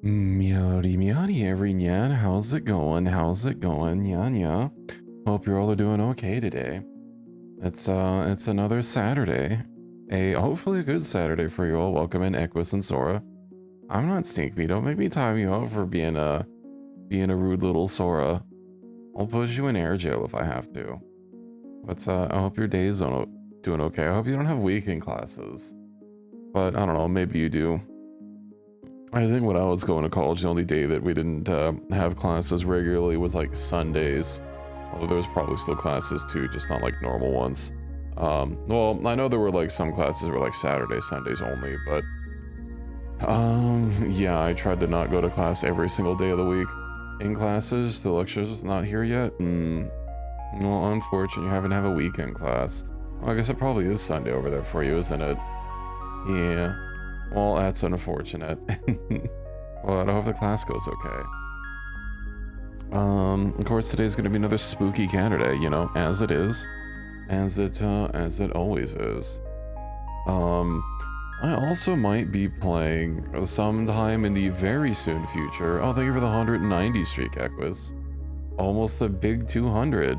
Meowdy meowdy every nyan. How's it going? How's it going? Yeah. Hope you're all doing okay today. It's another Saturday. Hopefully a good Saturday for you all. Welcome in Equus and Sora. I'm not Stinkme. Don't make me time you out for being a rude little Sora. I'll push you in air jail if I have to. But I hope your day's doing okay. I hope you don't have weekend classes. But I don't know, maybe you do. I think when I was going to college, the only day that we didn't have classes regularly was like Sundays. Although there was probably still classes too, just not like normal ones. Well, I know there were like some classes were like Saturdays, Sundays only, but yeah, I tried to not go to class every single day of the week. In classes, the lecture's not here yet. Well, unfortunately, you haven't have a weekend class. Well, I guess it probably is Sunday over there for you, isn't it? Yeah. Well, that's unfortunate. But I hope the class goes okay. Of course, today's gonna be another spooky Canada, you know, as it is. As it always is. I also might be playing sometime in the very soon future. Oh, thank you for the 190 streak, Equus. Almost the big 200.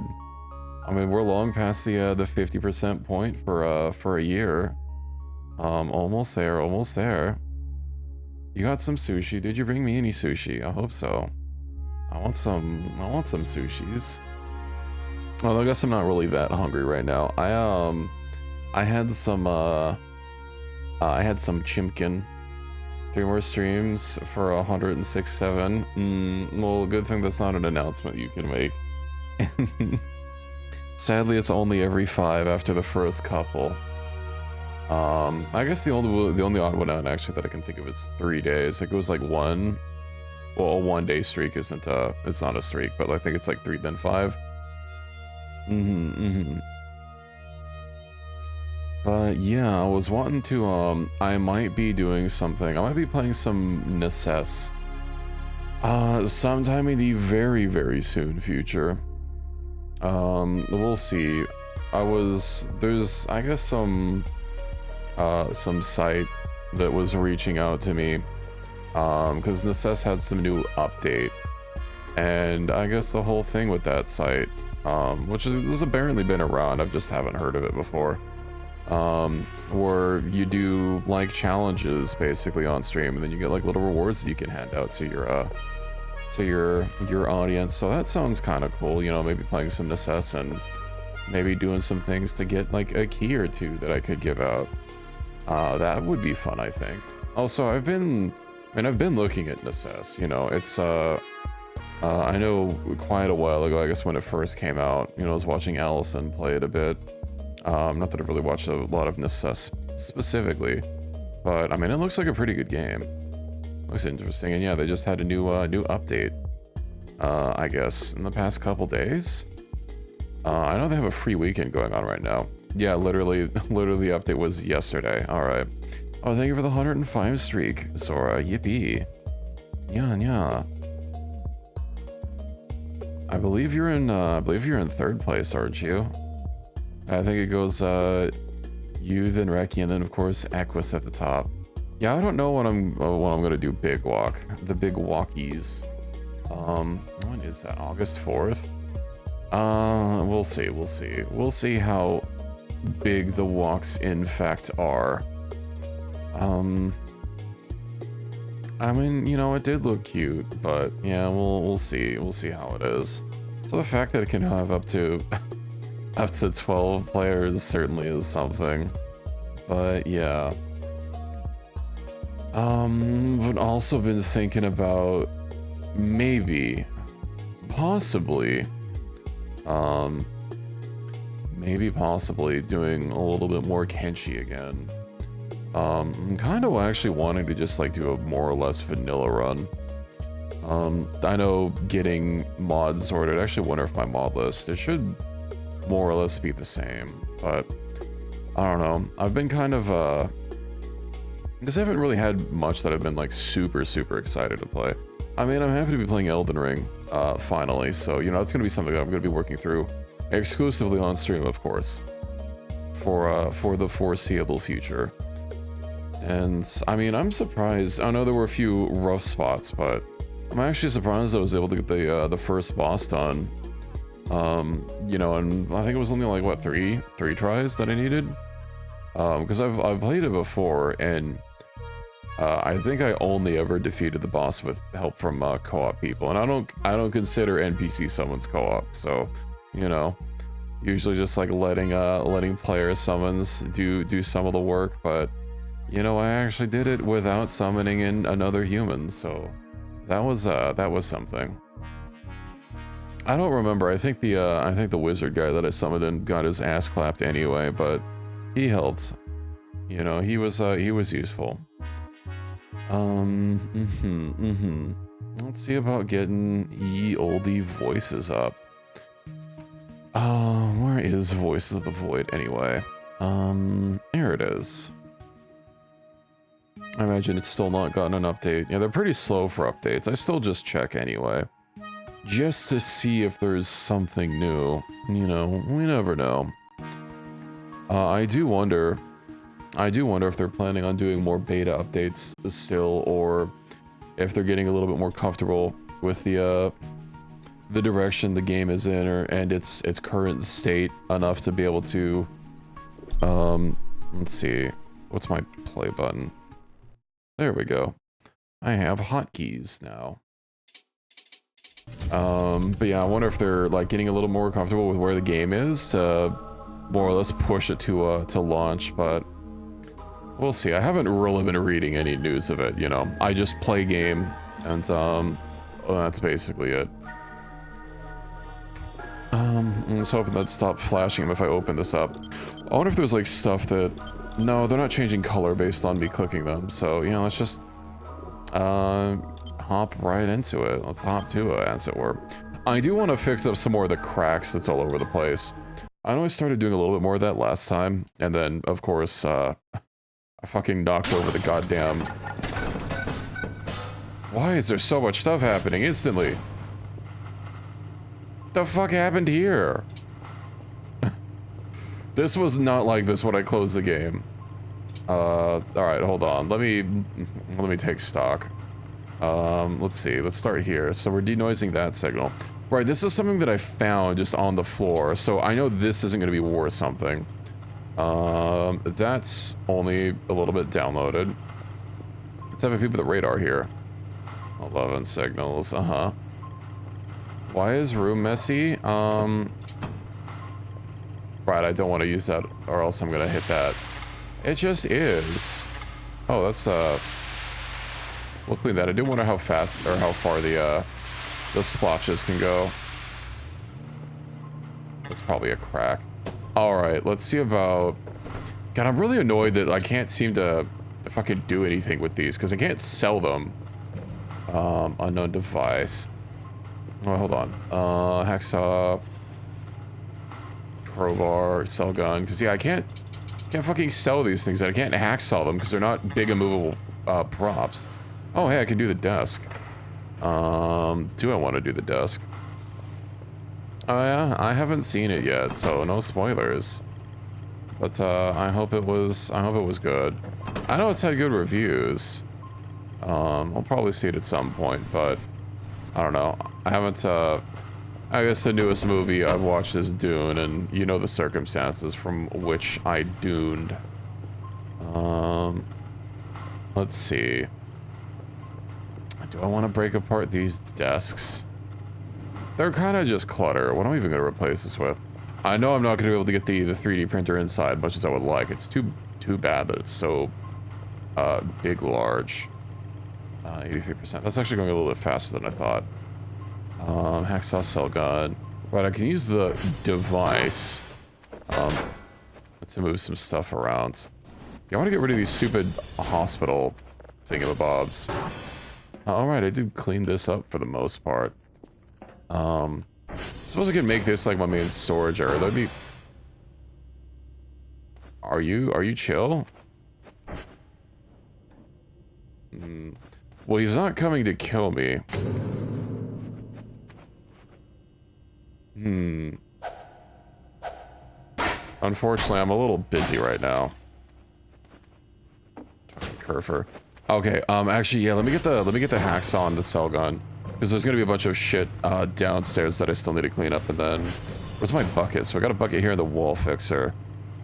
I mean, we're long past the 50% point for a year. Almost there, almost there. You got some sushi? Did you bring me any sushi? I hope so. I want some sushis. Well, I guess I'm not really that hungry right now. I had some chimkin. 3 more streams for 106.7. Well, good thing that's not an announcement you can make. Sadly, it's only every 5 after the first couple. I guess the only odd one out actually that I can think of is 3 days. It goes like a 1 day streak isn't it's not a streak, but I think it's like 3 then 5. But yeah, I was wanting to I might be doing something. I might be playing some Necess sometime in the very, very soon future. We'll see. There's I guess some site that was reaching out to me because Necess had some new update, and I guess the whole thing with that site, which has apparently been around, I just haven't heard of it before, where you do like challenges basically on stream, and then you get like little rewards that you can hand out to your audience. So that sounds kind of cool, you know, maybe playing some Necess and maybe doing some things to get like a key or 2 that I could give out. That would be fun, I think. Also, I've been looking at Necess, you know, it's, I know quite a while ago, I guess when it first came out, you know, I was watching Allison play it a bit. Not that I've really watched a lot of Necess specifically, but I mean, it looks like a pretty good game. Looks interesting, and yeah, they just had a new update, I guess, in the past couple days. I know they have a free weekend going on right now. Yeah, literally the update was yesterday. All right. Oh, thank you for the 105 streak, Sora. Yippee. Yeah. I believe you're in 3rd place, aren't you? I think it goes you, then Reki, and then of course Equus at the top. Yeah, I don't know what I'm gonna do. Big walk, the big walkies. When is that? August 4th. We'll see how big the walks in fact are. I mean, you know, it did look cute, but yeah, we'll see how it is. So the fact that it can have up to 12 players certainly is something. But yeah. I've also been thinking about possibly doing a little bit more Kenshi again. I'm kind of actually wanting to just like do a more or less vanilla run. I know getting mods sorted, I actually wonder if my mod list, it should more or less be the same, but I don't know. I've been kind of, because I haven't really had much that I've been like super excited to play. I mean, I'm happy to be playing Elden Ring, finally, so, you know, it's gonna be something that I'm gonna be working through exclusively on stream, of course, for the foreseeable future. And I mean, I'm surprised. I know there were a few rough spots, but I'm actually surprised I was able to get the first boss done. You know, and I think it was only like what three tries that I needed. Because I've played it before, and I think I only ever defeated the boss with help from co-op people, and I don't consider NPC summons co-op. So, you know, usually just like letting player summons do some of the work, but you know, I actually did it without summoning in another human, so that was something. I don't remember. I think the wizard guy that I summoned in got his ass clapped anyway, but he helped. You know, he was useful. Let's see about getting ye olde voices up. Where is Voices of the Void anyway? Here it is. I imagine it's still not gotten an update. Yeah, they're pretty slow for updates. I still just check anyway. Just to see if there's something new. You know, we never know. I do wonder if they're planning on doing more beta updates still, or if they're getting a little bit more comfortable with the direction the game is in, and its current state enough to be able to, let's see, what's my play button? There we go. I have hotkeys now. But yeah, I wonder if they're like getting a little more comfortable with where the game is to more or less push it to launch, but we'll see. I haven't really been reading any news of it, you know. I just play game, and well, that's basically it. Let's hope that stopped flashing them if I open this up. I wonder if there's like stuff that... No, they're not changing color based on me clicking them, so, you know, let's just hop right into it. Let's hop to it, as it were. I do want to fix up some more of the cracks that's all over the place. I know I started doing a little bit more of that last time, and then, of course, I fucking knocked over the goddamn... Why is there so much stuff happening instantly? What the fuck happened here? This was not like this when I closed the game. Alright, hold on. Let me take stock. Let's see. Let's start here. So we're denoising that signal. Right, this is something that I found just on the floor, so I know this isn't going to be worth something. That's only a little bit downloaded. Let's have a peep at the radar here. 11 signals, Why is room messy? Right, I don't want to use that, or else I'm gonna hit that. It just is. Oh, that's, we'll clean that. I do wonder how fast, or how far the splotches can go. That's probably a crack. Alright, let's see about... God, I'm really annoyed that I can't seem to fucking do anything with these, because I can't sell them. Unknown device. Oh, hold on. Hacksaw... Crowbar, cell gun, because yeah, I can't fucking sell these things. I can't hacksaw them because they're not big immovable props. Oh hey, I can do the desk. Do I want to do the desk? Oh yeah, I haven't seen it yet, so no spoilers. But I hope it was good. I know it's had good reviews. I'll probably see it at some point, but I don't know. I haven't I guess the newest movie I've watched is Dune, and you know the circumstances from which I duned. Let's see. Do I want to break apart these desks? They're kind of just clutter. What am I even going to replace this with? I know I'm not going to be able to get the 3D printer inside much as I would like. It's too bad that it's so big, large. 83%. That's actually going a little bit faster than I thought. Hacksaw, cell gun. Right, I can use the device to move some stuff around. Yeah, I want to get rid of these stupid hospital thingamabobs. Alright, I did clean this up for the most part. Suppose I could make this like my main storage area. That'd be... Are you chill? Well, he's not coming to kill me. Unfortunately, I'm a little busy right now. Kerfer. Okay, actually, yeah, let me get the hacksaw and the cell gun. Because there's gonna be a bunch of shit downstairs that I still need to clean up, and then... Where's my bucket? So I got a bucket here in the wall fixer.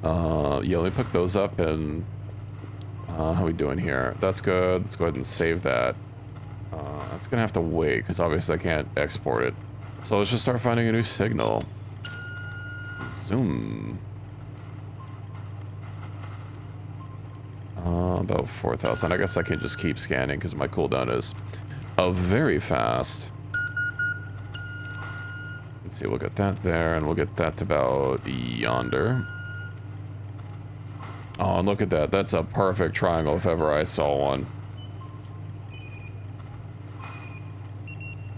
Yeah, let me pick those up, and... how are we doing here? That's good. Let's go ahead and save that. That's gonna have to wait, because obviously I can't export it. So let's just start finding a new signal. Zoom. About 4,000. I guess I can just keep scanning, because my cooldown is very fast. Let's see, we'll get that there, and we'll get that to about yonder. Oh, and look at that. That's a perfect triangle if ever I saw one.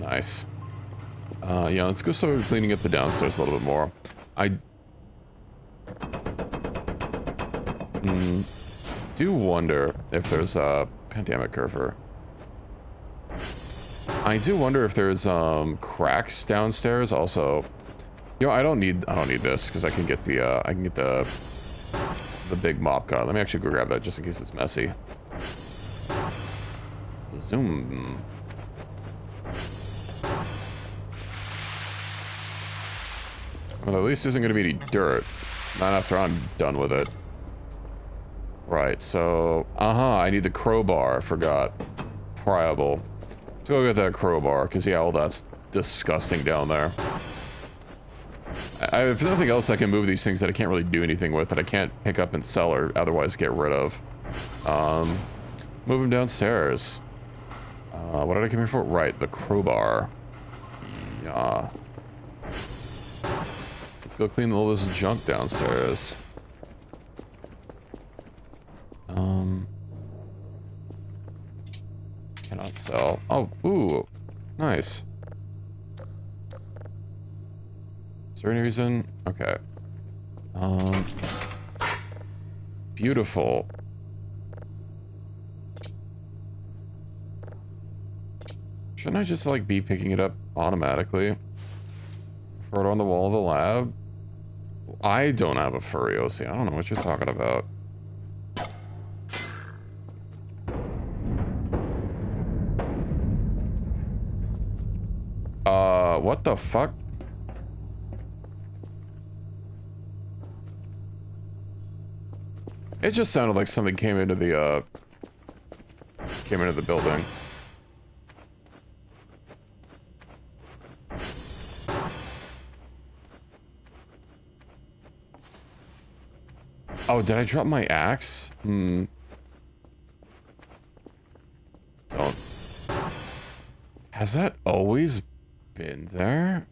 Nice. Yeah, let's go start cleaning up the downstairs a little bit more. I do wonder if there's a... God damn it, Kerfer. I do wonder if there's cracks downstairs. Also, you know, I don't need this because I can get the big mop gun. Let me actually go grab that just in case it's messy. Zoom. Well, at least there isn't going to be any dirt. Not after I'm done with it. Right, so... I need the crowbar. I forgot. Priable. Let's go get that crowbar, because, yeah, well, that's disgusting down there. If nothing else, I can move these things that I can't really do anything with, that I can't pick up and sell or otherwise get rid of. Move them downstairs. What did I come here for? Right, the crowbar. Yeah. Let's go clean all this junk downstairs. Cannot sell. Oh, ooh. Nice. Is there any reason? Okay. Beautiful. Shouldn't I just, like, be picking it up automatically? Throw it on the wall of the lab? I don't have a furry OC. I don't know what you're talking about. What the fuck? It just sounded like something came into the building. Oh, did I drop my axe? Don't. Has that always been there?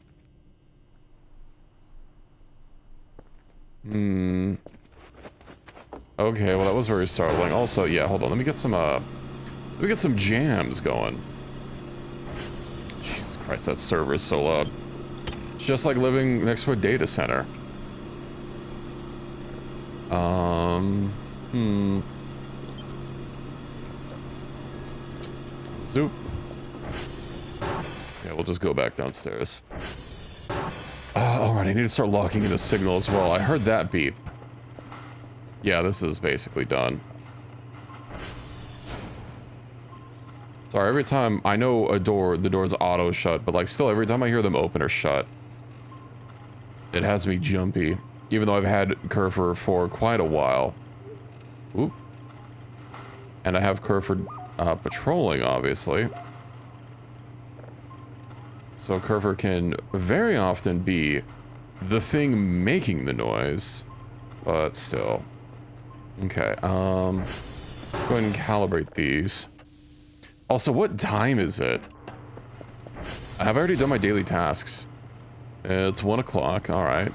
Okay, well that was very startling. Also, yeah, hold on, let me get some jams going. Jesus Christ, that server is so loud. It's just like living next to a data center. Zoop. Okay, we'll just go back downstairs. Alright, I need to start locking in the signal as well. I heard that beep. Yeah, this is basically done. Sorry, every time I know the door's auto shut, but like still every time I hear them open or shut, it has me jumpy. Even though I've had Kerfer for quite a while. Oop. And I have Kerfer patrolling, obviously. So Kerfer can very often be the thing making the noise, but still. Okay, let's go ahead and calibrate these. Also, what time is it? I've already done my daily tasks. It's 1 o'clock, alright.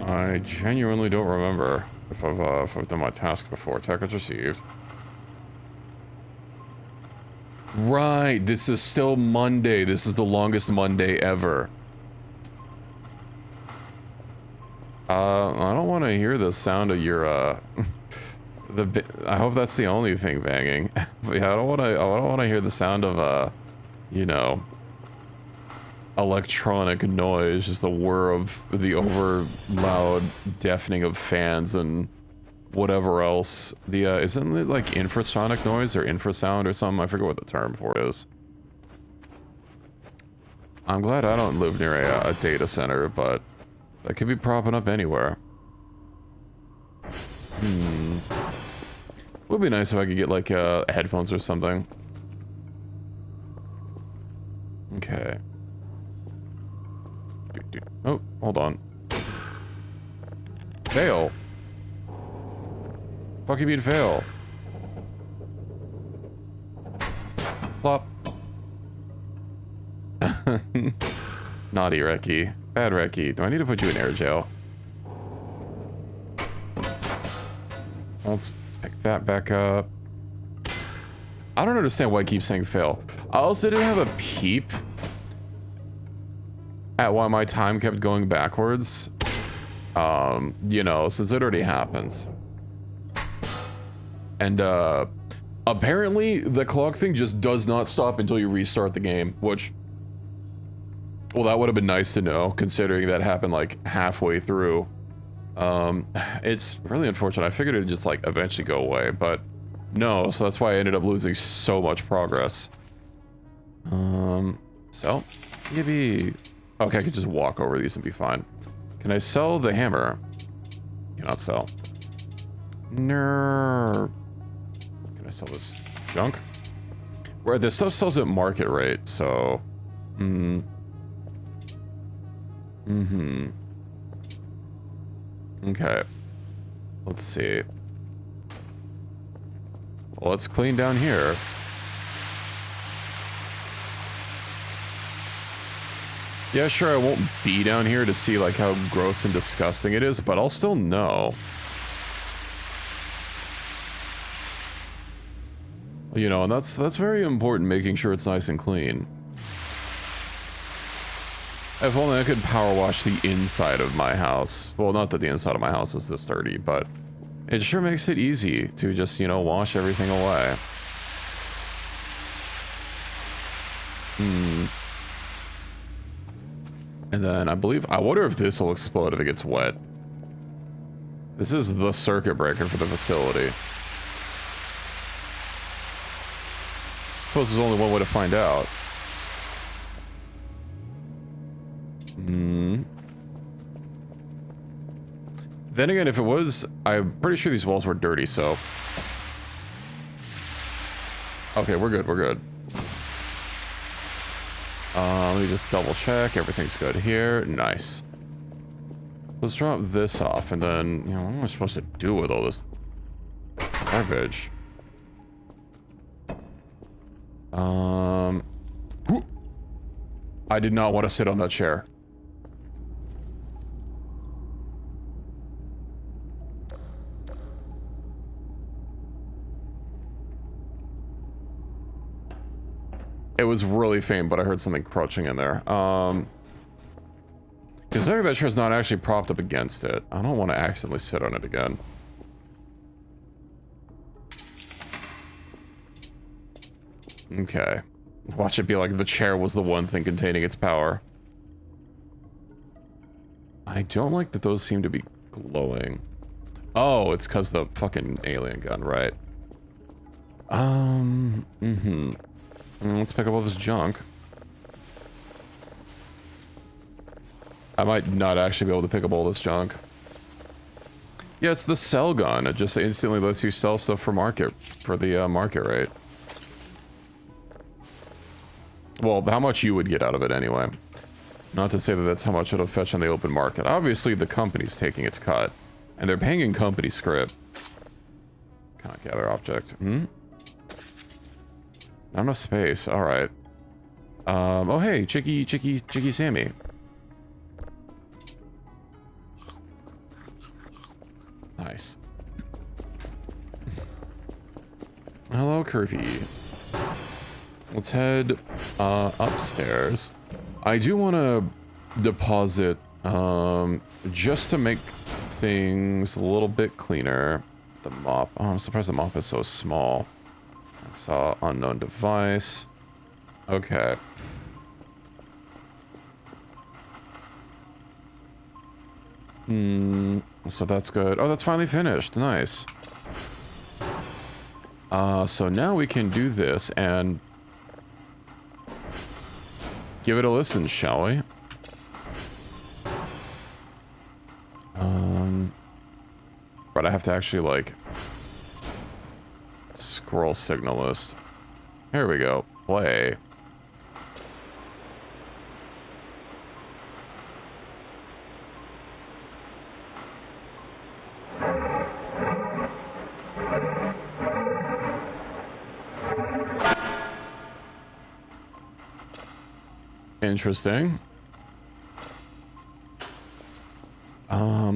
I genuinely don't remember if I've done my task before. Package received. Right, this is still Monday. This is the longest Monday ever. I don't want to hear the sound of your, I hope that's the only thing banging. But yeah, I don't want to hear the sound of, you know, electronic noise, just the whir of the over loud deafening of fans and whatever else. The, isn't it like infrasonic noise or infrasound or something? I forget what the term for it is. I'm glad I don't live near a data center, but that could be propping up anywhere. Would be nice if I could get like headphones or something. Okay. Oh, hold on. Fail. Fuck you mean fail? Plop. Naughty Reki. Bad Reki. Do I need to put you in air jail? Let's pick that back up. I don't understand why I keep saying fail. I also didn't have a peep at why my time kept going backwards. You know, since it already happens. And, apparently the clock thing just does not stop until you restart the game, which, well, that would have been nice to know, considering that happened, like, halfway through. It's really unfortunate. I figured it'd just, like, eventually go away, but no, so that's why I ended up losing so much progress. Sell? Yippee. Okay, I could just walk over these and be fine. Can I sell the hammer? Cannot sell. Can I sell this junk? Where this stuff sells at market rate, so... Okay. Let's see. Well, let's clean down here. Yeah, sure, I won't be down here to see, like, how gross and disgusting it is, but I'll still know. You know, and that's very important, making sure it's nice and clean. If only I could power wash the inside of my house. Well, not that the inside of my house is this dirty, but it sure makes it easy to just, you know, wash everything away. And then I wonder if this will explode if it gets wet. This is the circuit breaker for the facility. I suppose there's only one way to find out. Then again, if it was, I'm pretty sure these walls were dirty, so... Okay, we're good, we're good. Let me just double check, everything's good here, nice. Let's drop this off, and then, you know, what am I supposed to do with all this garbage? I did not want to sit on that chair. It was really faint, but I heard something crouching in there. Considering that chair's not actually propped up against it, I don't want to accidentally sit on it again. Okay. Watch it be like the chair was the one thing containing its power. I don't like that those seem to be glowing. Oh, it's because the fucking alien gun, right? Let's pick up all this junk. I might not actually be able to pick up all this junk. Yeah, it's the sell gun. It just instantly lets you sell stuff for the market rate. Well, how much you would get out of it anyway. Not to say that that's how much it'll fetch on the open market. Obviously, the company's taking its cut. And they're paying in company script. Cannot gather object. Not enough space. Alright. Oh hey, Chicky Sammy. Nice. Hello, Curvy. Let's head upstairs. I do want to deposit just to make things a little bit cleaner. The mop. Oh, I'm surprised the mop is so small. I saw unknown device. Okay. So that's good. Oh, that's finally finished. Nice. So now we can do this and give it a listen, shall we? But I have to actually, like, scroll signal list. Here we go. Play. Interesting.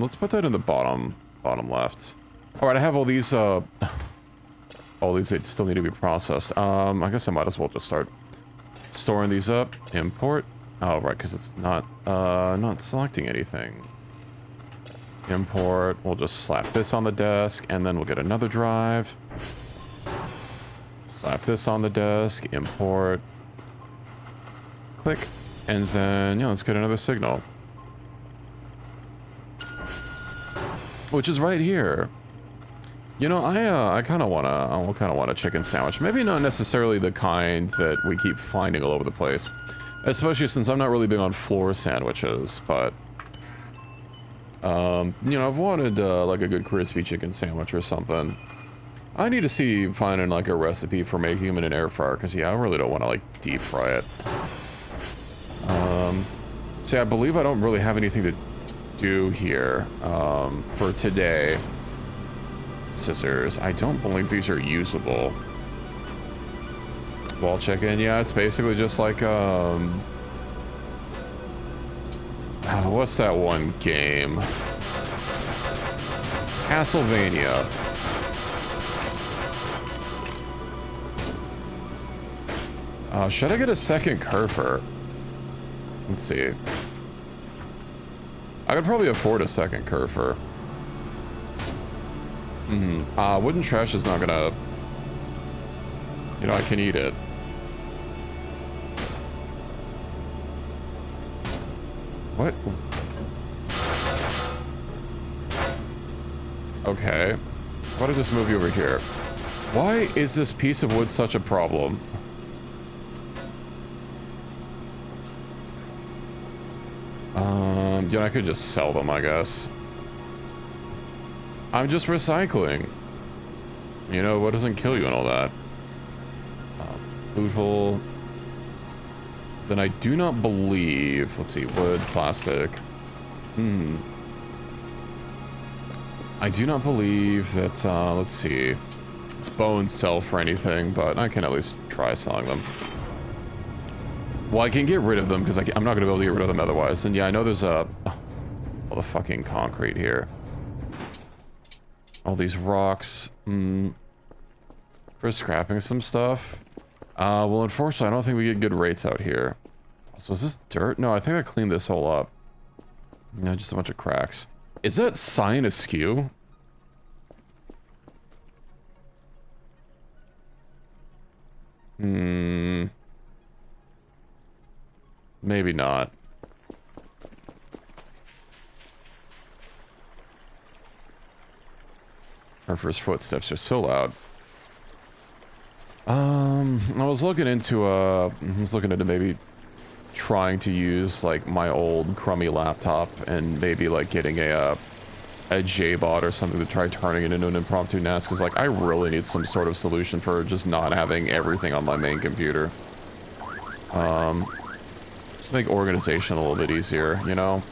Let's put that in the bottom left. All right, I have all these, all these that still need to be processed. I guess I might as well just start storing these up. Import. Oh, right, because it's not selecting anything. Import. We'll just slap this on the desk, and then we'll get another drive. Slap this on the desk. Import. Click. And then, yeah, let's get another signal. Which is right here. You know, I kind of want a chicken sandwich. Maybe not necessarily the kind that we keep finding all over the place. Especially since I'm not really big on floor sandwiches, but... you know, I've wanted, like a good crispy chicken sandwich or something. I need to finding, like, a recipe for making them in an air fryer, because, yeah, I really don't want to, like, deep fry it. See, I believe I don't really have anything to do here, for today. Scissors. I don't believe these are usable. Wall check-in, yeah, it's basically just like, what's that one game? Castlevania. Should I get a second Kerfer? Let's see. I could probably afford a second Kerfer. Wooden trash is not gonna... You know, I can eat it. What? Okay. Why don't I just move you over here? Why is this piece of wood such a problem? You know, I could just sell them, I guess. I'm just recycling. You know, what doesn't kill you and all that. Bootful. Then I do not believe... Let's see, wood, plastic. I do not believe that, let's see, bones sell for anything, but I can at least try selling them. Well, I can get rid of them, because I'm not going to be able to get rid of them otherwise. And yeah, I know there's all the fucking concrete here. All these rocks. For scrapping some stuff. Well, unfortunately, I don't think we get good rates out here. So is this dirt? No, I think I cleaned this whole up. No, just a bunch of cracks. Is that sign askew? Maybe not. Kerfer's footsteps are so loud. I was looking into maybe trying to use like my old crummy laptop and maybe like getting a JBot or something to try turning it into an impromptu NAS, because like I really need some sort of solution for just not having everything on my main computer. Just make organization a little bit easier, you know?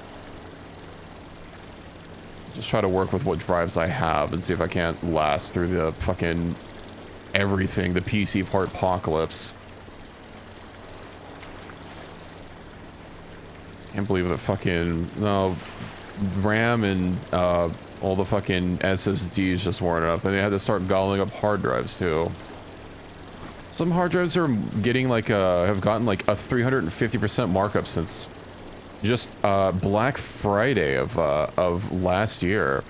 Just try to work with what drives I have and see if I can't last through the fucking everything, the PC part apocalypse. Can't believe the fucking RAM and all the fucking SSDs just weren't enough. Then they had to start gobbling up hard drives too. Some hard drives are getting like have gotten like a 350% markup since just Black Friday of last year.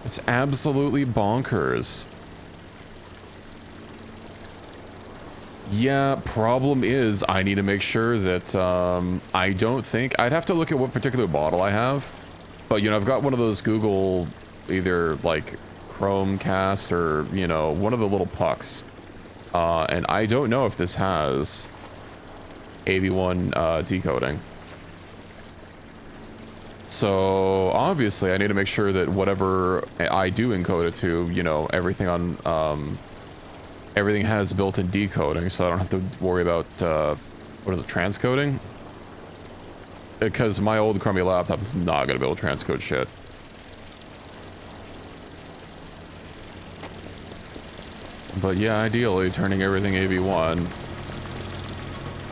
It's absolutely bonkers. Yeah, problem is I need to make sure that I don't think... I'd have to look at what particular model I have. But, you know, I've got one of those Google, either, like, Chromecast or, you know, one of the little pucks. And I don't know if this has AV1 decoding. So, obviously, I need to make sure that whatever I do encode it to, you know, everything on, everything has built-in decoding, so I don't have to worry about, what is it, transcoding? Because my old crummy laptop is not going to be able to transcode shit. But yeah, ideally, turning everything AV1.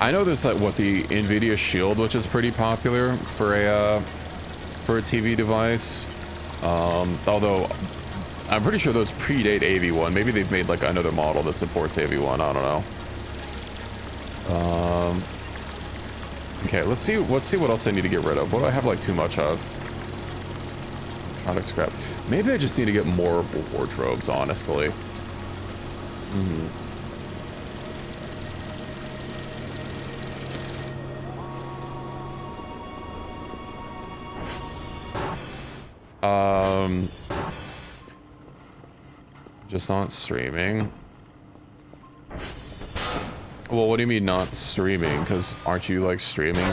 I know there's like, what, the NVIDIA Shield, which is pretty popular for a TV device. Although, I'm pretty sure those predate AV1. Maybe they've made like another model that supports AV1, I don't know. Okay, let's see what else I need to get rid of. What do I have like too much of? Electronic scrap. Maybe I just need to get more wardrobes, honestly. Just not streaming. Well, what do you mean not streaming? Because aren't you like streaming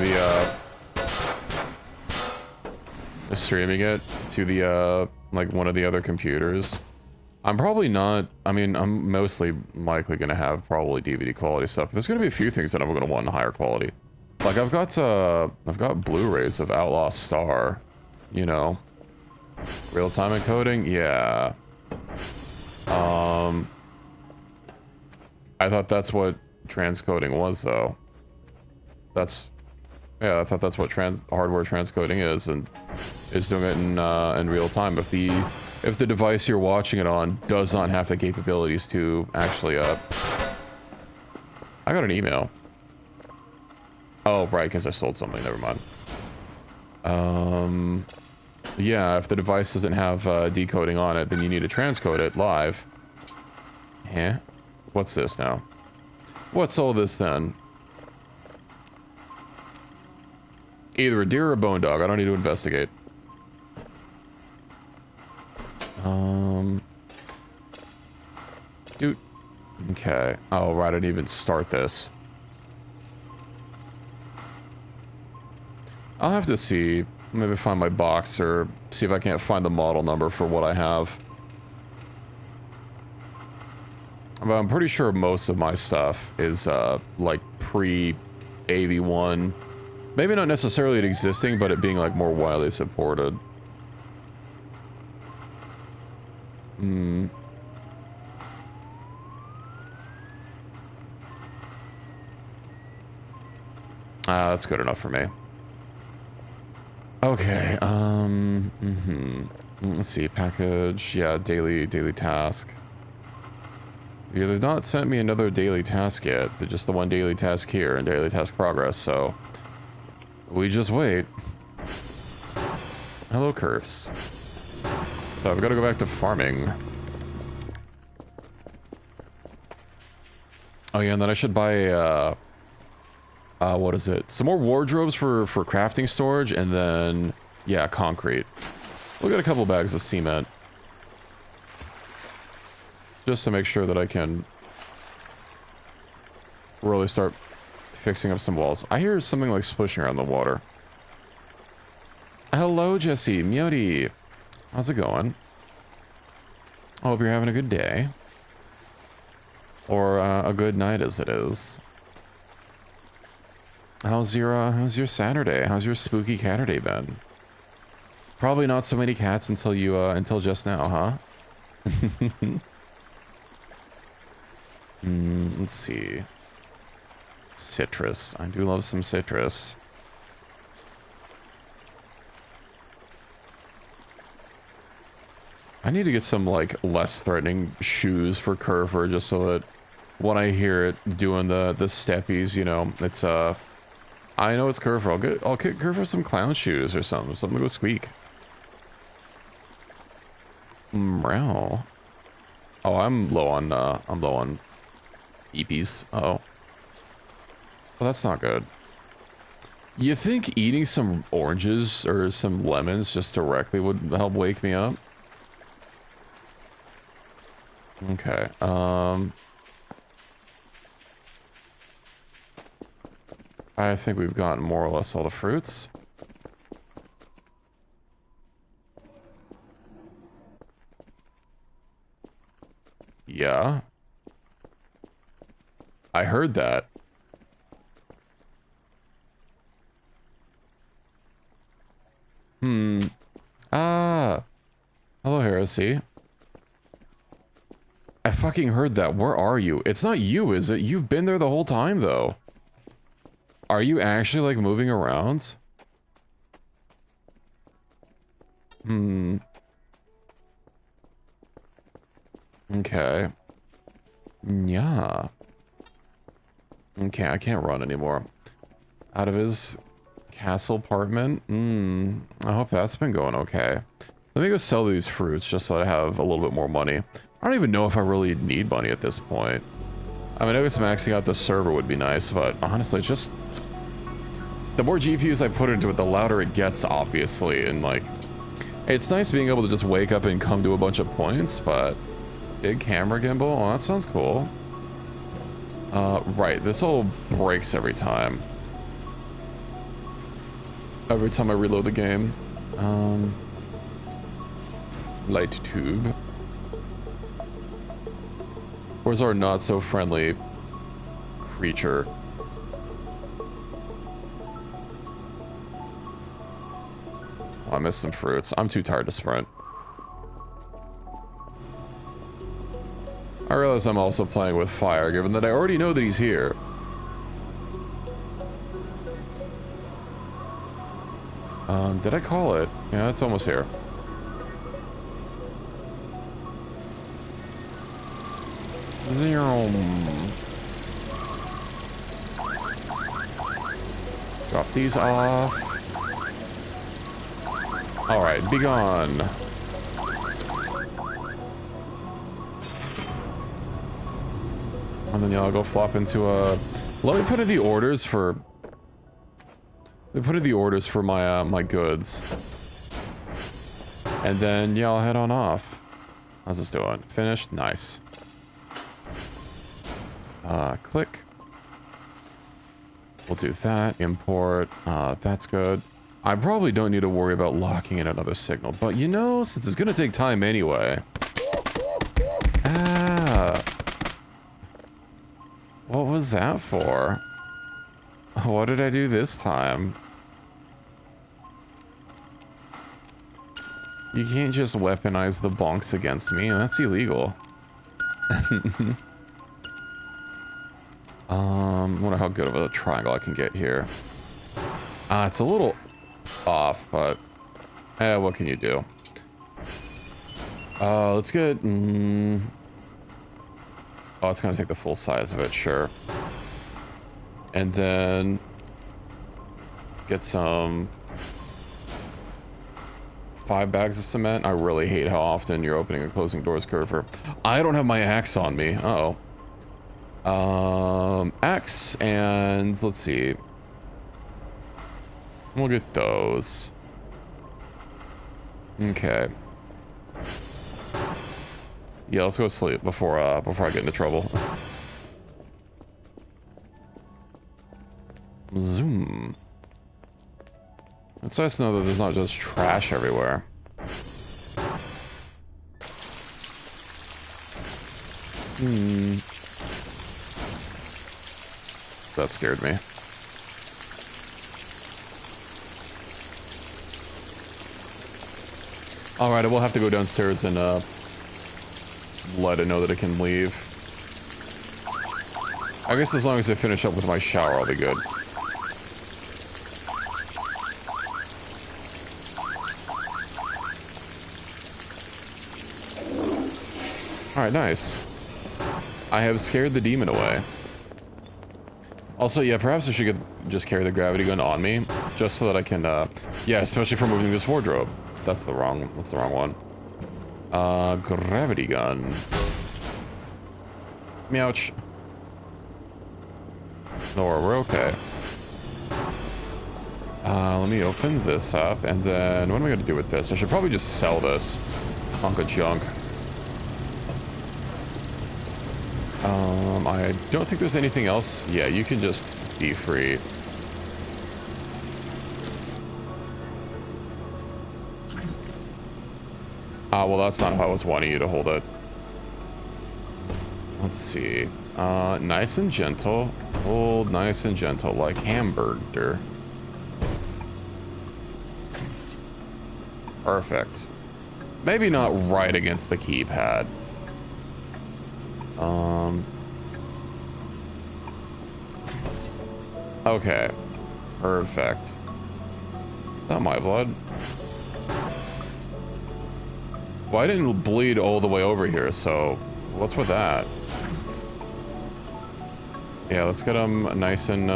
streaming it to the like one of the other computers? I'm probably not. I mean, I'm mostly likely gonna have probably DVD quality stuff. But there's gonna be a few things that I'm gonna want in higher quality. Like I've got Blu-rays of Outlaw Star, you know, real-time encoding. Yeah. I thought that's what transcoding was, though. Yeah, I thought that's what hardware transcoding is, and is doing it in real time. If the device you're watching it on does not have the capabilities to actually I got an email. Oh, right, because I sold something. Never mind. Yeah, if the device doesn't have decoding on it, then you need to transcode it live. Huh? What's this now? What's all this then? Either a deer or a bone dog. I don't need to investigate. Dude. Okay. Oh, right. I didn't even start this. I'll have to see. Maybe find my box or see if I can't find the model number for what I have. But I'm pretty sure most of my stuff is, like, pre-AV1. Maybe not necessarily it existing, but it being, like, more widely supported. That's good enough for me. Okay, let's see, package, yeah, daily task. Yeah, they've not sent me another daily task yet. They're just the one daily task here and daily task progress, so we just wait. Hello, Curves. So I've got to go back to farming. Oh yeah, and then I should buy what is it? Some more wardrobes for crafting storage, and then yeah, concrete. We'll get a couple bags of cement. Just to make sure that I can really start fixing up some walls. I hear something like splishing around the water. Hello, Jesse. Meowdy. How's it going? I hope you're having a good day. Or a good night as it is. How's your Saturday? How's your spooky Catterday been? Probably not so many cats until you, until just now, huh? Let's see. Citrus. I do love some citrus. I need to get some, like, less threatening shoes for Curfer, just so that when I hear it doing the steppies, you know, it's, I know it's Curfer. I'll get Curfer some clown shoes or something to go squeak. Meow. Oh, I'm low on EPs. Uh-oh. Well, that's not good. You think eating some oranges or some lemons just directly would help wake me up? Okay, I think we've gotten more or less all the fruits. Yeah. I heard that. Ah. Hello, Heresy. I fucking heard that. Where are you? It's not you, is it? You've been there the whole time, though. Are you actually, like, moving around? Okay. Yeah. Okay, I can't run anymore. Out of his castle apartment? I hope that's been going okay. Let me go sell these fruits just so that I have a little bit more money. I don't even know if I really need money at this point. I mean, I guess maxing out the server would be nice, but honestly, just... the more GPUs I put into it, the louder it gets, obviously, and like... it's nice being able to just wake up and come to a bunch of points, but... big camera gimbal? Oh, that sounds cool. Right, this all breaks every time. Every time I reload the game. Light tube. Where's our not so friendly creature? Oh, I missed some fruits. I'm too tired to sprint. I realize I'm also playing with fire, given that I already know that he's here. Did I call it? Yeah, it's almost here. Zero. Drop these off. Alright, be gone. And then, yeah, I'll go flop into a... let me put in the orders for... let me put in the orders for my, my goods. And then, yeah, I'll head on off. How's this doing? Finished? Nice. Click. We'll do that. Import. That's good. I probably don't need to worry about locking in another signal, but you know, since it's gonna take time anyway. Ah. What was that for? What did I do this time? You can't just weaponize the bonks against me, that's illegal. Wonder how good of a triangle I can get here. It's a little off, but what can you do? Let's get... oh, it's gonna take the full size of it, sure. And then get some 5 bags of cement. I really hate how often you're opening and closing doors, Curver. I don't have my axe on me. Uh-oh. Axe, and let's see. We'll get those. Okay. Yeah, let's go sleep before I get into trouble. Zoom. It's nice to know that there's not just trash everywhere. That scared me. Alright, we'll have to go downstairs and let it know that it can leave. I guess as long as I finish up with my shower, I'll be good. Alright, nice. I have scared the demon away. Also, yeah, perhaps I should just carry the gravity gun on me, just so that I can, yeah, especially for moving this wardrobe. That's the wrong one. Gravity gun. Meouch. No, we're okay. Let me open this up, and then what am I going to do with this? I should probably just sell this hunk of junk. I don't think there's anything else. Yeah, you can just be free. Well, that's not how I was wanting you to hold it. Let's see. Nice and gentle. Hold nice and gentle, like hamburger. Perfect. Maybe not right against the keypad. Okay. Perfect. Is that my blood? Well, I didn't bleed all the way over here, so what's with that? Yeah, let's get them nice and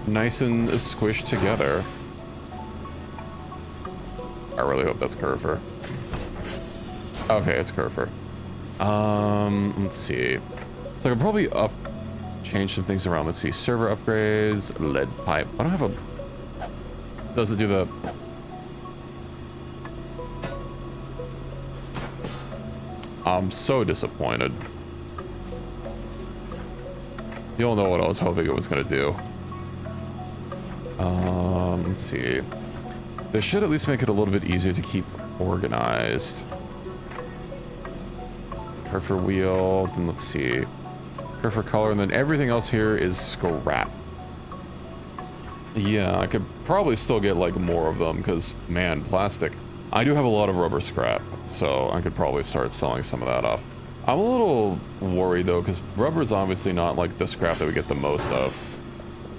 squished together. I really hope that's Curfer. Okay, it's Curfer. Let's see. So I could probably change some things around. Let's see, server upgrades, lead pipe. I don't have a... Does it do the... I'm so disappointed. You don't know what I was hoping it was gonna do. Let's see. This should at least make it a little bit easier to keep organized. Curve wheel, then let's see. Curve color, and then everything else here is scrap. Yeah, I could probably still get like more of them, because man, plastic. I do have a lot of rubber scrap, so I could probably start selling some of that off. I'm a little worried though, because rubber is obviously not like the scrap that we get the most of.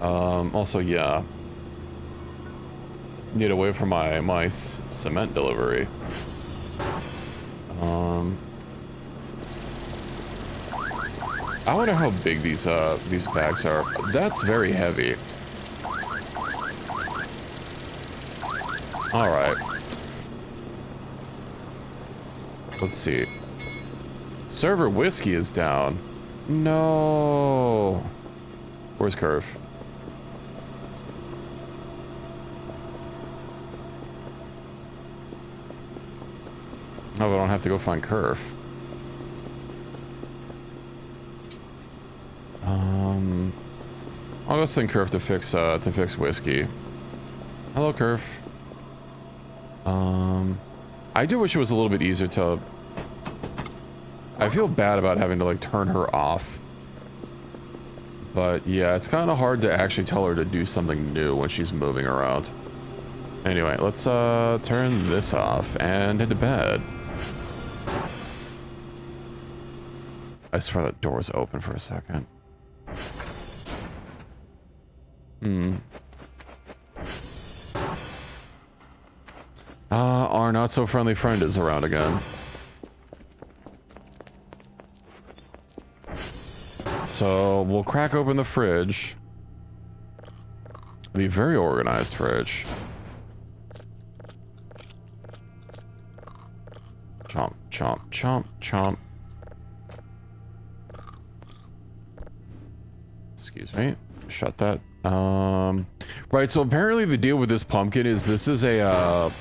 Also, yeah. Need to wait for my cement delivery. I wonder how big these bags are. That's very heavy. All right. Let's see. Server whiskey is down. No. Where's Curve? No, I don't have to go find Curve. I'll go send Curve to fix whiskey. Hello, Curve. I do wish it was a little bit easier to... I feel bad about having to like turn her off. But yeah, it's kind of hard to actually tell her to do something new when she's moving around. Anyway, let's turn this off and head to bed. I swear that door was open for a second. Our not so friendly friend is around again. So we'll crack open the fridge. The very organized fridge. Chomp, chomp, chomp, chomp. Excuse me. Shut that. Right, so apparently the deal with this pumpkin is this is a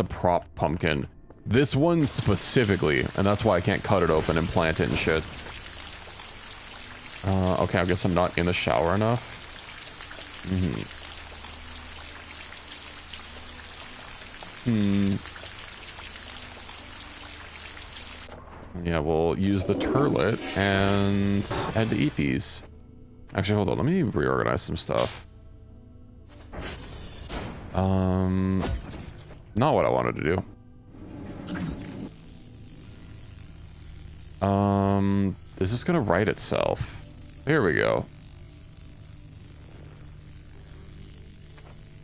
prop pumpkin. This one specifically, and that's why I can't cut it open and plant it and shit. Okay, I guess I'm not in the shower enough. Yeah, we'll use the turlet and add the EPs. Actually, hold on, let me reorganize some stuff. Not what I wanted to do. Is this gonna write itself? Here we go.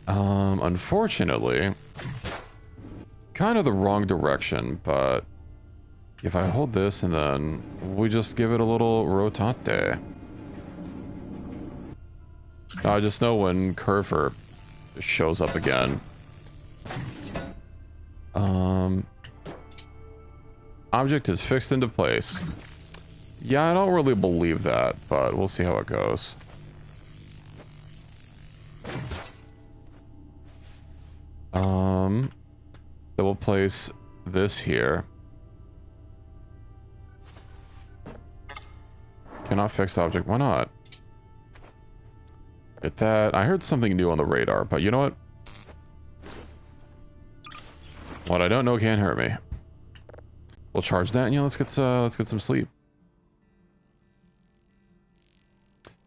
Unfortunately, kind of the wrong direction, but if I hold this and then we just give it a little rotate. I just know when Curver shows up again. Object is fixed into place. Yeah, I don't really believe that, but we'll see how it goes. Then we'll place this here. Cannot fix object. Why not? Hit that. I heard something new on the radar, but you know what? What I don't know can't hurt me. We'll charge that, and yeah, let's get some sleep.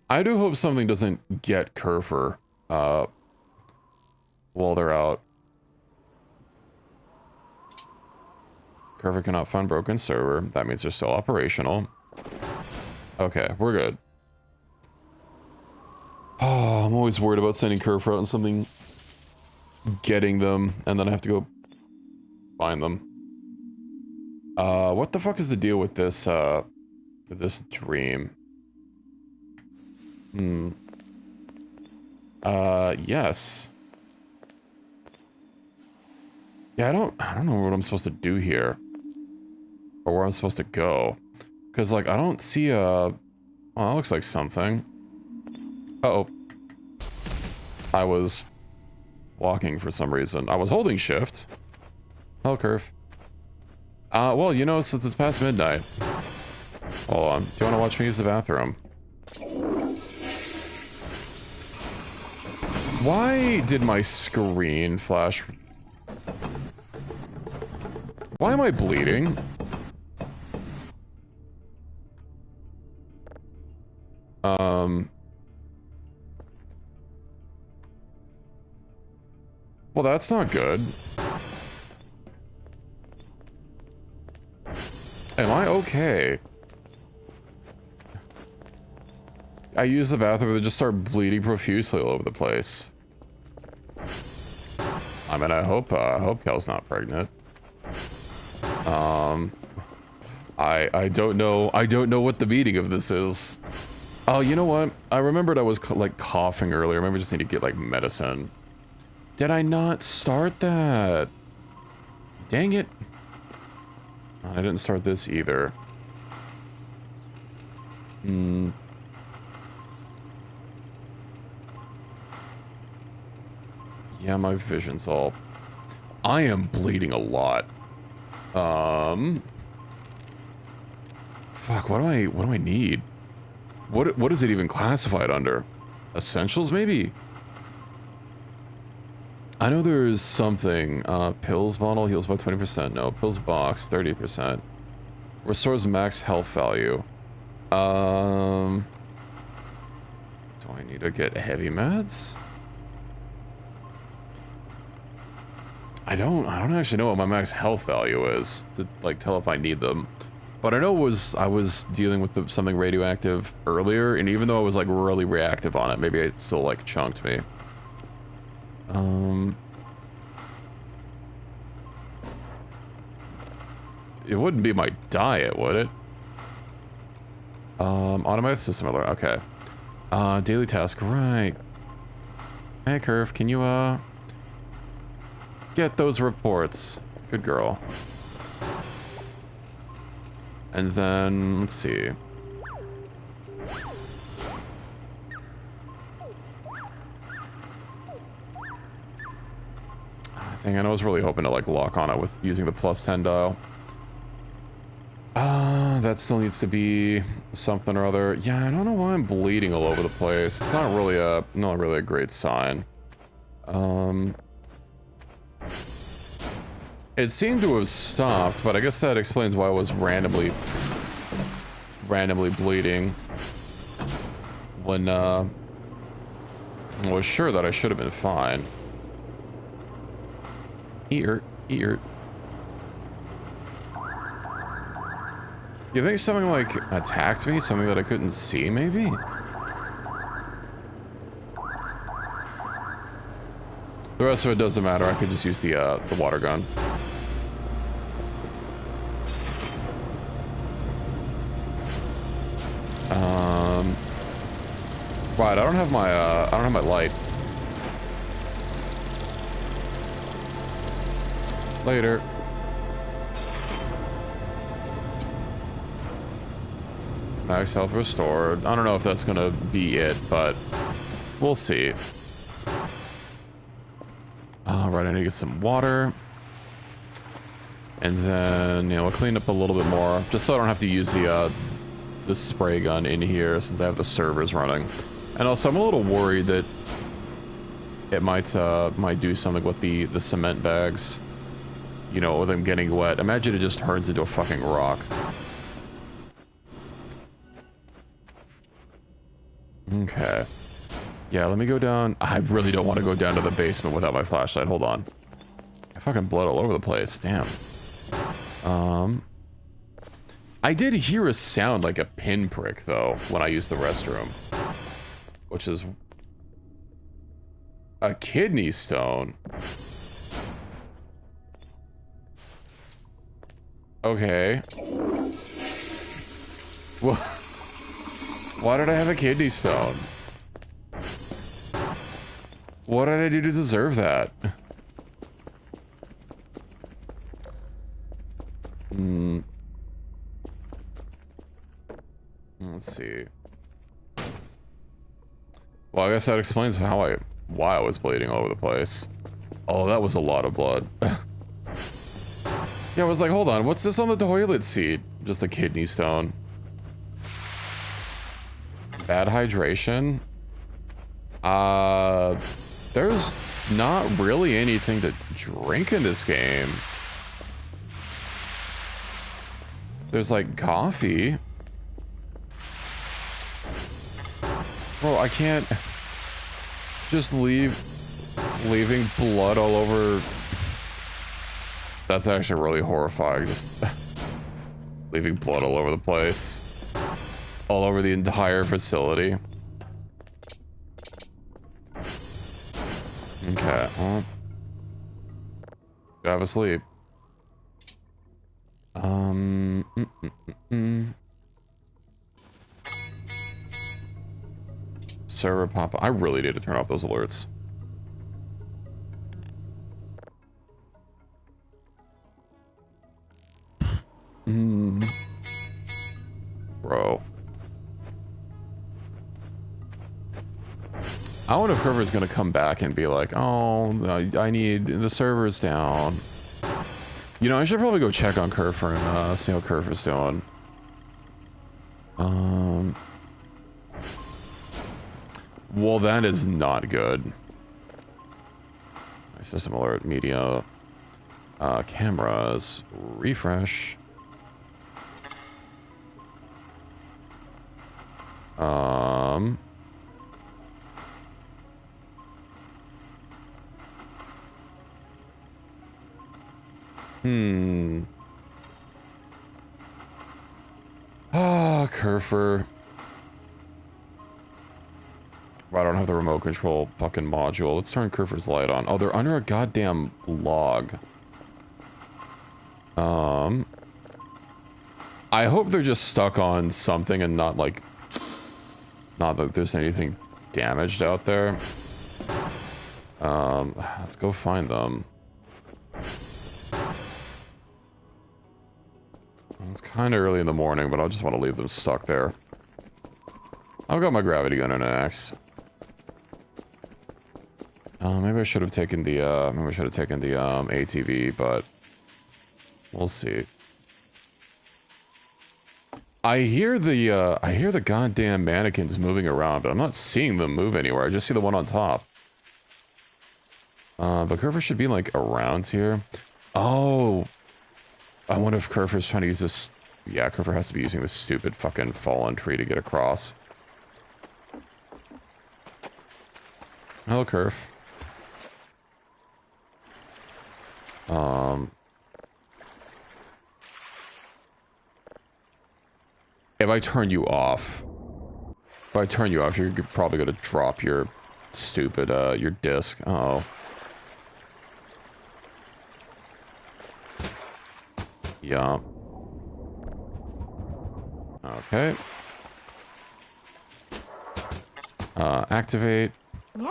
I do hope something doesn't get Kerfer while they're out. Kerfer cannot find broken server. That means they're still operational. Okay, we're good. Oh, I'm always worried about sending Kerfer out and something getting them, and then I have to go find them. What the fuck is the deal with this dream? Yes. Yeah, I don't know what I'm supposed to do here. Or where I'm supposed to go. Because, like, I don't see a... Oh, that looks like something. Uh-oh. I was walking for some reason. I was holding shift. Hell, curve. Well, you know, since it's past midnight. Hold on. Do you want to watch me use the bathroom? Why did my screen flash? Why am I bleeding? Well, that's not good. Am I okay? I use the bathroom and just start bleeding profusely all over the place. I mean, I hope Kel's not pregnant. I don't know what the meaning of this is. Oh, you know what? I remembered I was like coughing earlier. Maybe I just need to get like medicine. Did I not start that? Dang it. I didn't start this either. Yeah, my vision's all... I am bleeding a lot. Fuck, what do I need? What is it even classified under? Essentials, maybe? I know there's something. Pills bottle heals by 20%. No, pills box, 30%. Restores max health value. Do I need to get heavy meds? I don't actually know what my max health value is to like tell if I need them. But I know I was dealing with something radioactive earlier, and even though I was like really reactive on it, maybe it still like chunked me. It wouldn't be my diet, would it? Automated system alert, okay. Daily task, right. Hey, Curve, can you, get those reports? Good girl. And then, let's see. I was really hoping to like lock on it with using the +10 dial. That still needs to be something or other. Yeah, I don't know why I'm bleeding all over the place. It's not really a great sign. It seemed to have stopped, but I guess that explains why I was randomly bleeding when I was sure that I should have been fine. Ear. You think something like attacked me? Something that I couldn't see, maybe? The rest of it doesn't matter. I could just use the water gun. Right, I don't have my light. Later. Max health restored. I don't know if that's gonna be it, but we'll see. Right, Right, I need to get some water. And then, you know, we'll clean up a little bit more, just so I don't have to use the spray gun in here since I have the servers running. And also, I'm a little worried that it might do something with the cement bags. You know, with them getting wet. Imagine it just turns into a fucking rock. Okay. Yeah, let me go down. I really don't want to go down to the basement without my flashlight. Hold on. I fucking blood all over the place. Damn. I did hear a sound like a pinprick, though, when I used the restroom. Which is... a kidney stone. Okay. Well... why did I have a kidney stone? What did I do to deserve that? Let's see. Well, I guess that explains why I was bleeding all over the place. Oh, that was a lot of blood. Yeah, I was like, hold on, what's this on the toilet seat? Just a kidney stone. Bad hydration? There's not really anything to drink in this game. There's like coffee. Bro, I can't just leaving blood all over. That's actually really horrifying, just leaving blood all over the place. All over the entire facility. Okay, well. Gotta have a sleep. Server pop. I really need to turn off those alerts. Bro. I wonder if Curver's gonna come back and be like, oh, I need the servers down. You know, I should probably go check on Curver and see how Curver's doing. Well, that is not good. My system alert, media, cameras, refresh. Curfer. I don't have the remote control fucking module. Let's turn Curfer's light on. Oh, they're under a goddamn log. I hope they're just stuck on something and not like... not that there's anything damaged out there. Let's go find them. It's kind of early in the morning, but I just want to leave them stuck there. I've got my gravity gun and an axe. Maybe I should have taken the, ATV, but we'll see. I hear the goddamn mannequins moving around, but I'm not seeing them move anywhere. I just see the one on top. But Curver should be, like, around here. Oh! I wonder if Curver's trying to use this... Yeah, Curver has to be using this stupid fucking fallen tree to get across. Hello, Curve. If I turn you off... If I turn you off, you're probably gonna drop your stupid, your disc. Uh-oh. Yeah. Okay. Activate. Yeah.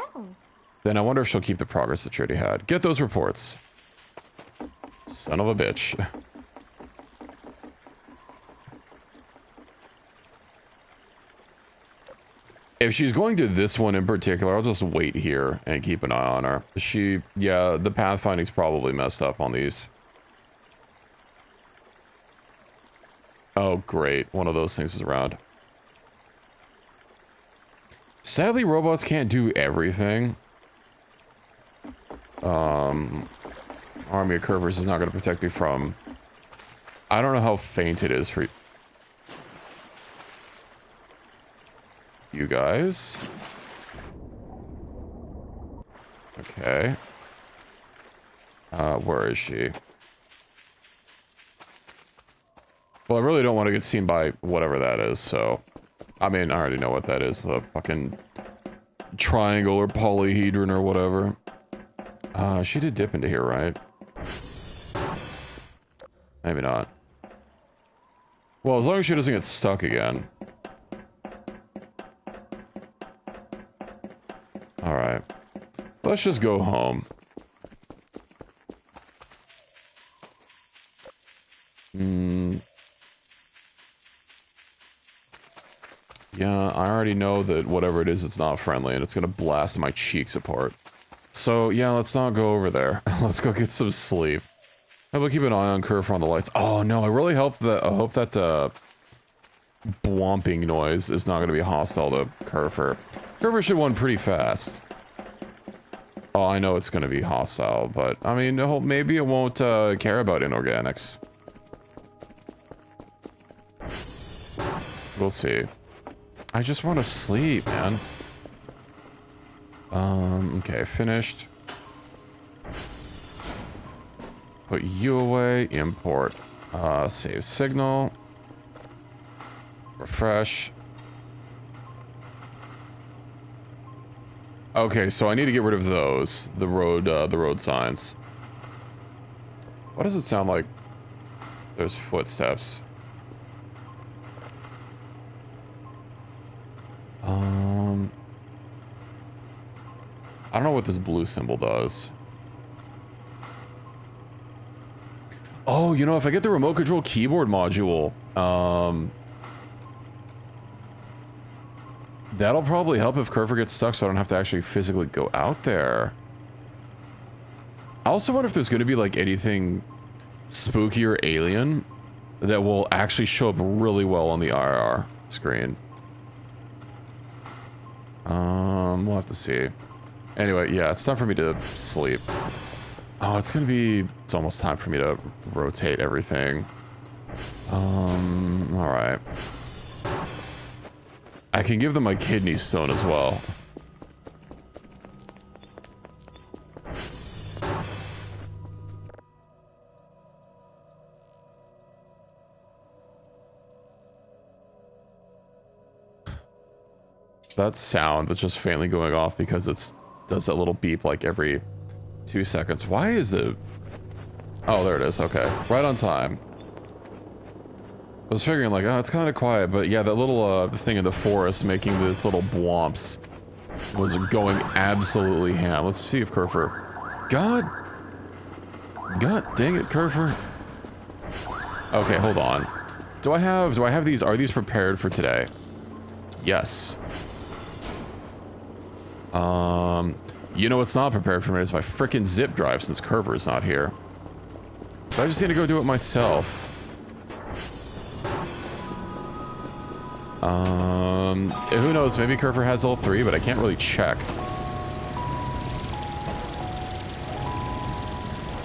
Then I wonder if she'll keep the progress that she already had. Get those reports. Son of a bitch. If she's going to this one in particular, I'll just wait here and keep an eye on her. Yeah, the pathfinding's probably messed up on these. Oh, great. One of those things is around. Sadly, robots can't do everything. Army of Curvers is not going to protect me from... I don't know how faint it is for you guys. Okay. Where is she? Well, I really don't want to get seen by whatever that is, so... I mean, I already know what that is. The fucking triangle or polyhedron or whatever. She did dip into here, right? Maybe not. Well, as long as she doesn't get stuck again. Alright. Let's just go home. Yeah, I already know that whatever it is, it's not friendly, and it's gonna blast my cheeks apart. So, yeah, let's not go over there. Let's go get some sleep. How about keep an eye on Curve on the lights? Oh, no, I really hope that, bwomping noise is not gonna be hostile to Curver. Curver should run pretty fast. Oh, I know it's gonna be hostile, but, I mean, maybe it won't, care about inorganics. We'll see. I just want to sleep, man. Okay, finished. Put you away, import. Save signal. Refresh. Okay, so I need to get rid of those. The road signs. What does it sound like? There's footsteps. I don't know what this blue symbol does. Oh, you know, if I get the remote control keyboard module, that'll probably help if Curver gets stuck so I don't have to actually physically go out there. I also wonder if there's going to be, like, anything spooky or alien that will actually show up really well on the IR screen. We'll have to see. Anyway, yeah, it's time for me to sleep. Oh, it's almost time for me to rotate everything. Alright. I can give them my kidney stone as well. That sound that's just faintly going off because it does that little beep like every 2 seconds. Why is it? Oh, there it is. Okay. Right on time. I was figuring like, oh, it's kind of quiet, but yeah, that little thing in the forest making its little blomps was going absolutely ham. Let's see if Curfer... God dang it, Curfer. Okay, hold on. Do I have these? Are these prepared for today? Yes. You know what's not prepared for me is my frickin' zip drive since Curver's not here. So I just need to go do it myself. Who knows, maybe Curver has all three, but I can't really check.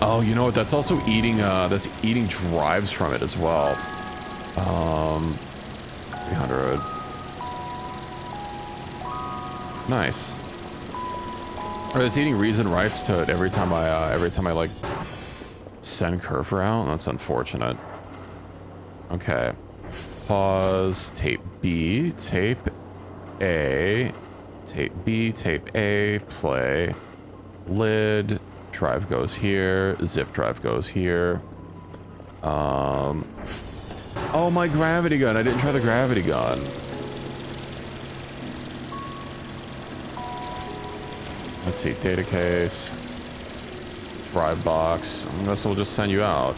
Oh, you know what, that's also eating, that's eating drives from it as well. 300. Nice. Or it's eating reads and writes to it every time I like send Curver out. That's unfortunate. Okay. Pause. Tape B. Tape A. Tape B. Tape A. Play. Lid. Drive goes here. Zip drive goes here. Oh, my gravity gun. I didn't try the gravity gun. Let's see, data case, drive box. I guess we'll just send you out.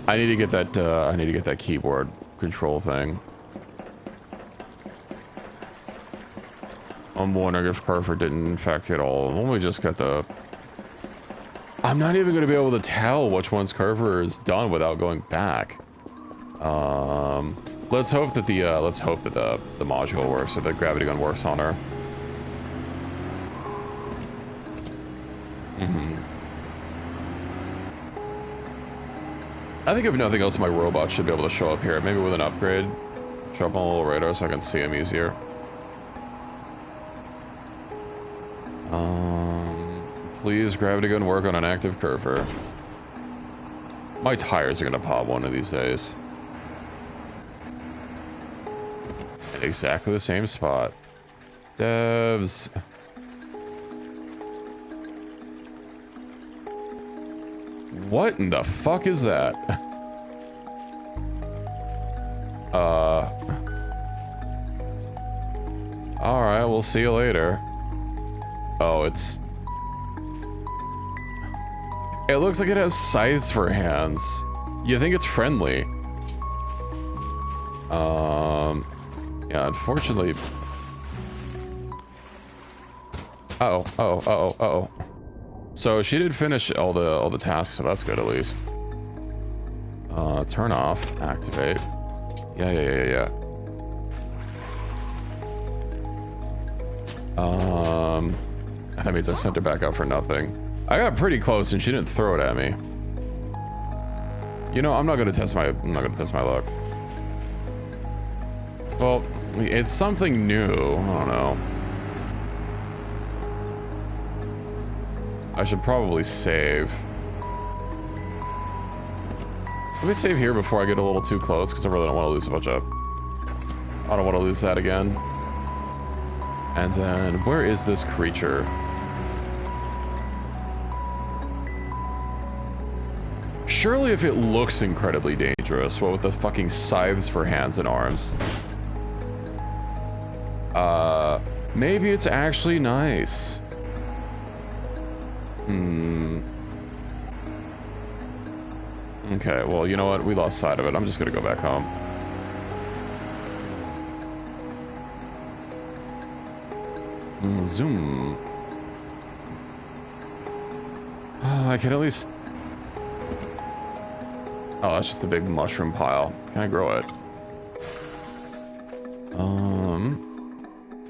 I need to get that keyboard control thing. I'm wondering if Carver didn't infect it all. Let me just get the... I'm not even going to be able to tell which one's Carver is done without going back. Let's hope that the module works, or the gravity gun works on her. I think if nothing else, my robot should be able to show up here. Maybe with an upgrade. Show up on a little radar so I can see him easier. Please, gravity gun work on an active curver. My tires are gonna pop one of these days. At exactly the same spot. Devs. What in the fuck is that? Alright, we'll see you later. Oh, it looks like it has scythes for hands. You think it's friendly. Yeah, unfortunately... Uh-oh. So she did finish all the tasks, so that's good at least. Turn off, activate. Yeah. That means I sent her back out for nothing. I got pretty close and she didn't throw it at me. You know, I'm not gonna test my luck. Well, it's something new. I don't know. I should probably save. Let me save here before I get a little too close, because I really don't want to lose a bunch of... I don't want to lose that again. And then, where is this creature? Surely if it looks incredibly dangerous, what with the fucking scythes for hands and arms? Maybe it's actually nice. Okay, well, you know what? We lost sight of it. I'm just gonna go back home. Zoom. I can at least... Oh, that's just a big mushroom pile. Can I grow it?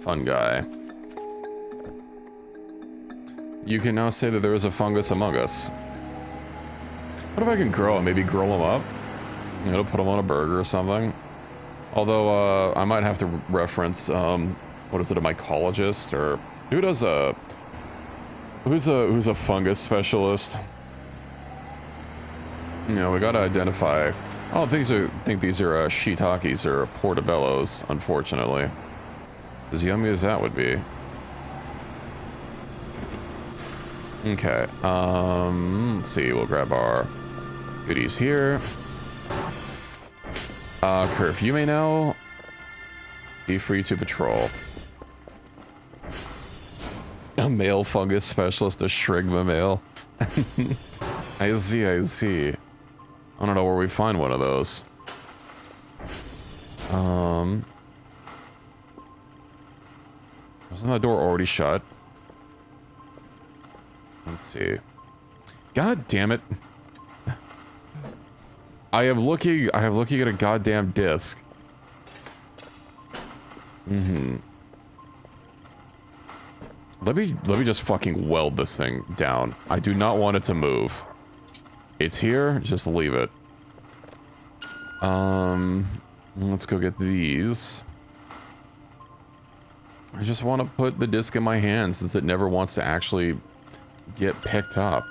Fun guy. You can now say that there is a fungus among us. What if I can grow it? Maybe grill them up? You know, put them on a burger or something. Although, I might have to reference, what is it, a mycologist? Or who does a... Who's a fungus specialist? You know, we gotta identify... I don't think these are shiitakes or portobellos, unfortunately. As yummy as that would be. Okay, let's see, we'll grab our goodies here. Kerf, you may now be free to patrol. A male fungus specialist, a shrigma male. I see. I don't know where we find one of those. Wasn't that door already shut? Let's see. God damn it. I am looking at a goddamn disc. Let me just fucking weld this thing down. I do not want it to move. It's here, just leave it. Let's go get these. I just want to put the disc in my hand since it never wants to actually get picked up.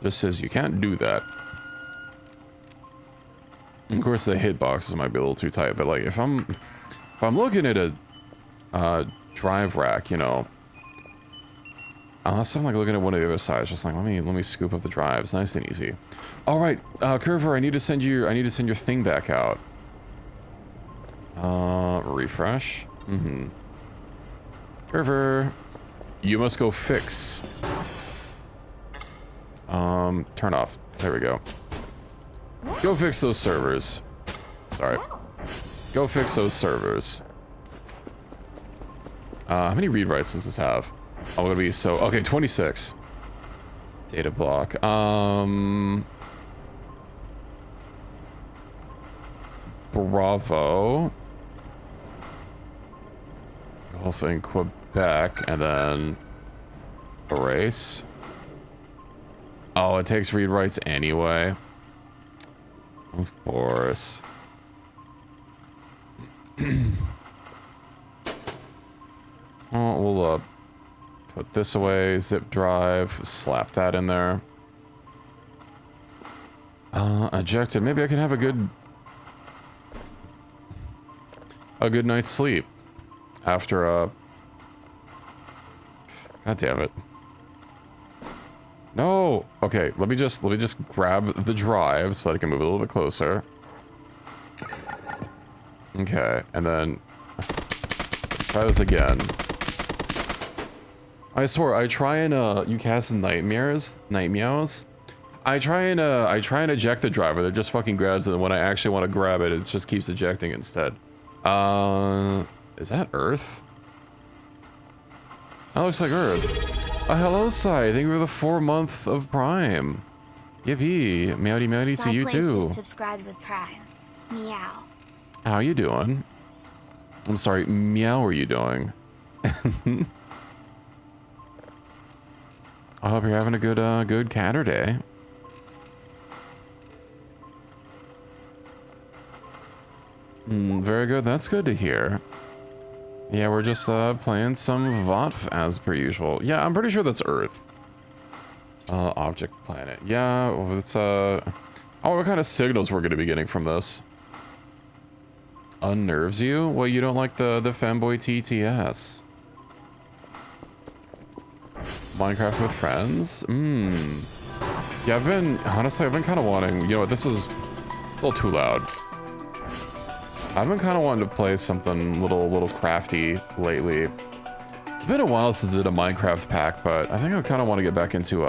Just says you can't do that. Of course, the hitboxes might be a little too tight, but like if I'm looking at a drive rack, you know, unless I'm like looking at one of the other sides, just like let me scoop up the drives, nice and easy. All right, Curver, I need to send your thing back out. Refresh. Curver, you must go fix. Turn off. There we go. Go fix those servers. Sorry. Go fix those servers. How many read writes does this have? Oh, we're gonna be so okay. 26. Data block. Bravo. Golf in Quebec, and then erase. Oh, it takes read writes anyway. Of course. Oh, we'll put this away. Zip drive. Slap that in there. Ejected. Maybe I can have a good night's sleep after God damn it. No. Okay, let me just grab the drive so that I can move a little bit closer. Okay, and then let's try this again. I swear, I try and you cast night meows. I try and eject the driver that just fucking grabs it, and when I actually want to grab it, it just keeps ejecting instead. Is that Earth? That looks like Earth. Hello, Sai. Thank you for the 4-month of Prime. Yippee. Meowdy meowdy to you too. Subscribed with Prime. Meow. How you doing? I'm sorry, meow are you doing? I hope you're having a good catter day. Very good. That's good to hear. Yeah, we're just playing some VOD as per usual. Yeah, I'm pretty sure that's Earth. Object planet. Yeah, it's oh, what kind of signals we're gonna be getting from this? Unnerves you? Well, you don't like the fanboy TTS. Minecraft with friends? Yeah, I've been kind of wanting, you know what, it's a little too loud. I've been kind of wanting to play something little crafty lately. It's been a while since I did a Minecraft pack, but I think I kind of want to get back into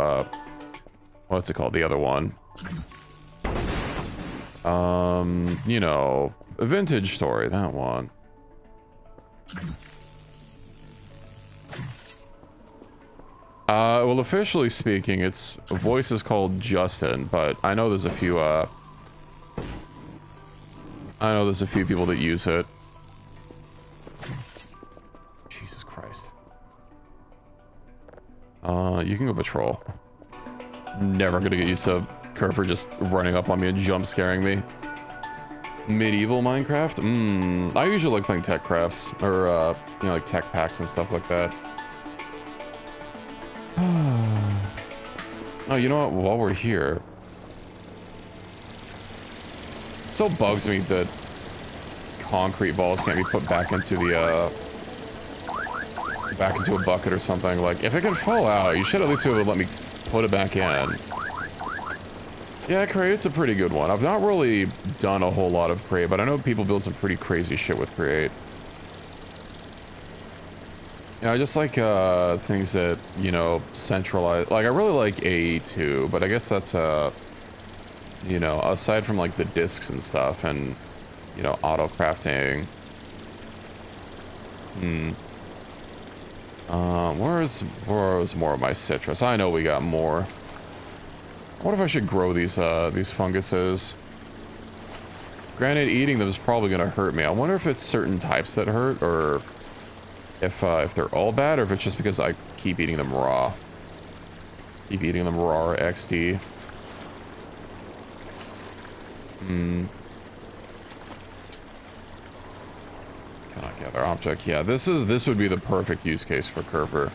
what's it called? The other one. You know, a vintage story, that one. Well, officially speaking, its voice is called Justin, but I know there's a few people that use it. Jesus Christ. You can go patrol. Never gonna get used to Kerfer just running up on me and jump scaring me. Medieval Minecraft? I usually like playing tech crafts, or, you know, like tech packs and stuff like that. Oh, you know what? While we're here... It still bugs me that concrete balls can't be put back into the, back into a bucket or something. Like, if it can fall out, you should at least be able to let me put it back in. Yeah, Create's a pretty good one. I've not really done a whole lot of Create, but I know people build some pretty crazy shit with Create. Yeah, I just like things that, you know, centralize. Like, I really like AE2, but I guess that's you know, aside from like the discs and stuff, and you know, auto crafting. Where's more of my citrus? I know we got more. What if I should grow these funguses? Granted, eating them is probably gonna hurt me. I wonder if it's certain types that hurt, or if they're all bad, or if it's just because I keep eating them raw. Keep eating them raw XD. Cannot gather object. Yeah, this would be the perfect use case for Kerfer.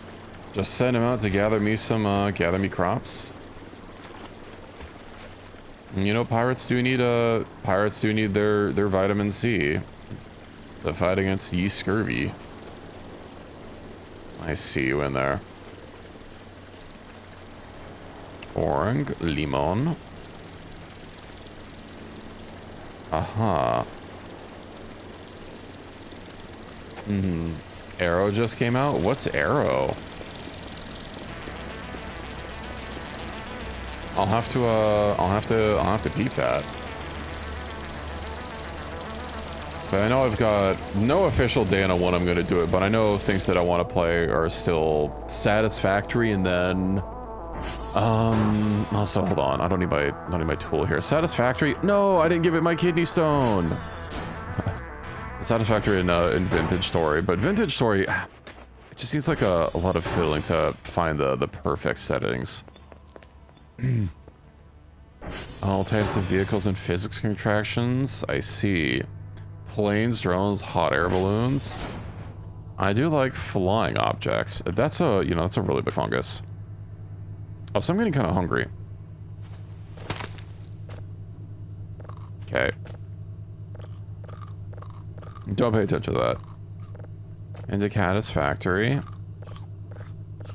Just send him out to gather me crops. You know, pirates do need their vitamin C to fight against yeast scurvy. I see you in there. Orange, limon. Aha. Arrow just came out? What's Arrow? I'll have to peep that. But I know I've got no official day on when I'm going to do it, but I know things that I want to play are still Satisfactory, and then also hold on, I don't need my tool here. Satisfactory. No, I didn't give it my kidney stone. Satisfactory in Vintage Story, but Vintage Story, it just seems like a lot of fiddling to find the perfect settings. All types of vehicles and physics contractions. I see. Planes, drones, hot air balloons. I do like flying objects. That's a, you know, that's a really big fungus. Oh, so I'm getting kind of hungry. Okay. Don't pay attention to that. Into Caddis Factory.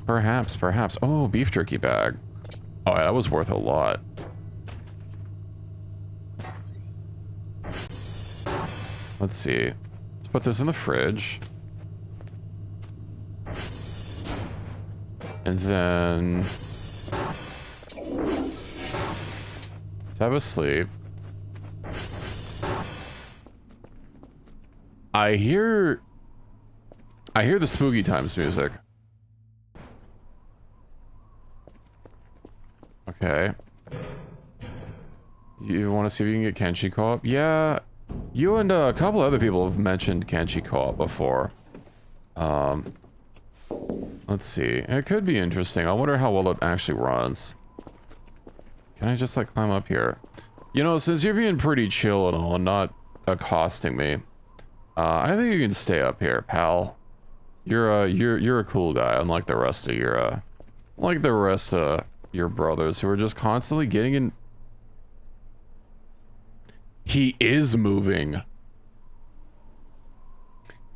Perhaps. Oh, beef jerky bag. Oh, yeah, that was worth a lot. Let's see. Let's put this in the fridge. And then... let's have a sleep. I hear the Spooky Times music. Okay. You want to see if you can get Kenshi co-op? Yeah. You and a couple other people have mentioned Kenshi co-op before. Let's see. It could be interesting. I wonder how well it actually runs. Can I just like climb up here? You know, since you're being pretty chill and all and not accosting me, I think you can stay up here, pal. You're a cool guy, unlike the rest of your your brothers who are just constantly getting in. He is moving.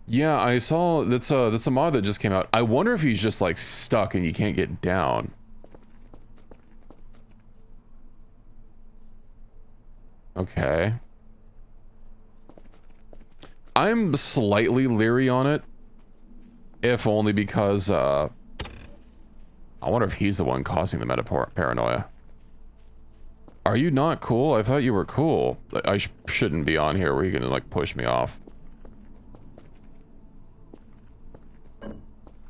Yeah, I saw that's a mod that just came out. I wonder if he's just like stuck and you can't get down. Okay. I'm slightly leery on it. If only because, I wonder if he's the one causing the paranoia. Are you not cool? I thought you were cool. I shouldn't be on here where you're gonna, like, push me off.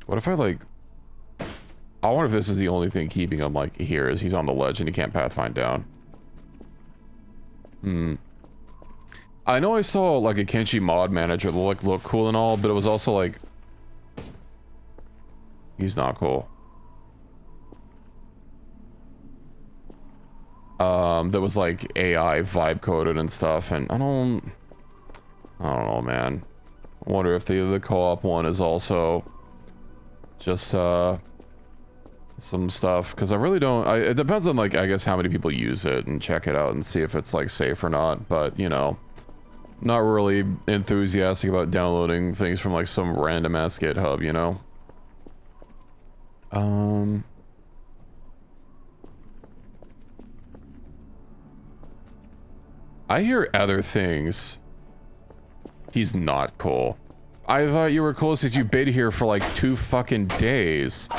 What if I, like... I wonder if this is the only thing keeping him, like, here, is he's on the ledge and he can't pathfind down. I know I saw, like, a Kenshi mod manager that, like, looked cool and all, but it was also, like... he's not cool. That was, like, AI vibe coded and stuff, and I don't know, man. I wonder if the co-op one is also just, some stuff, because I really don't, it depends on, like, I guess how many people use it and check it out and see if it's, like, safe or not, but, you know, not really enthusiastic about downloading things from, like, some random-ass GitHub, you know? I hear other things. He's not cool. I thought you were cool since you've been here for like 2 fucking days.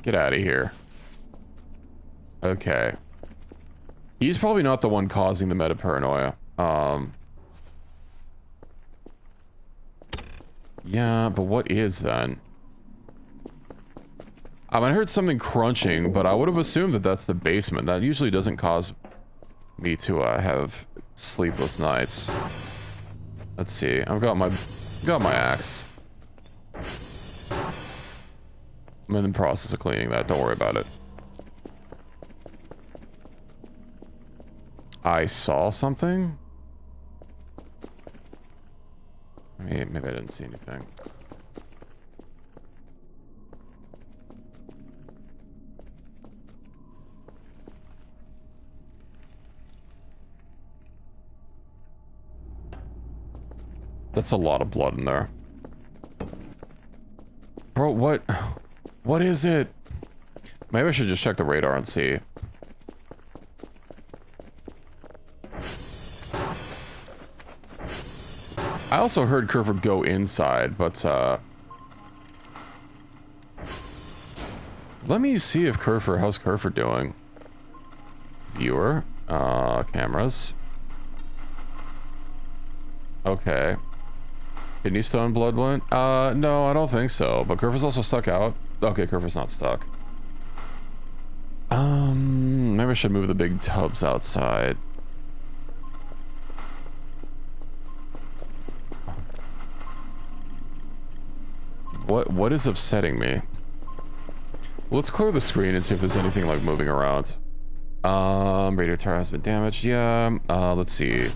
Get out of here. Okay. He's probably not the one causing the meta-paranoia. Yeah, but what is then? I heard something crunching, but I would have assumed that that's the basement. That usually doesn't cause me to have sleepless nights. Let's see. I've got my axe. I'm in the process of cleaning that. Don't worry about it. I saw something? Maybe I didn't see anything. That's a lot of blood in there. Bro, what is it? Maybe I should just check the radar and see. I also heard Curver go inside, but let me see if Curver, how's Curver doing? Viewer, cameras. Okay. Kidney stone blood blend? No, I don't think so. But Kerfer's also stuck out. Okay, Kerfer's not stuck. Maybe I should move the big tubs outside. What is upsetting me? Let's clear the screen and see if there's anything like moving around. Radio tower has been damaged. Yeah. Let's see.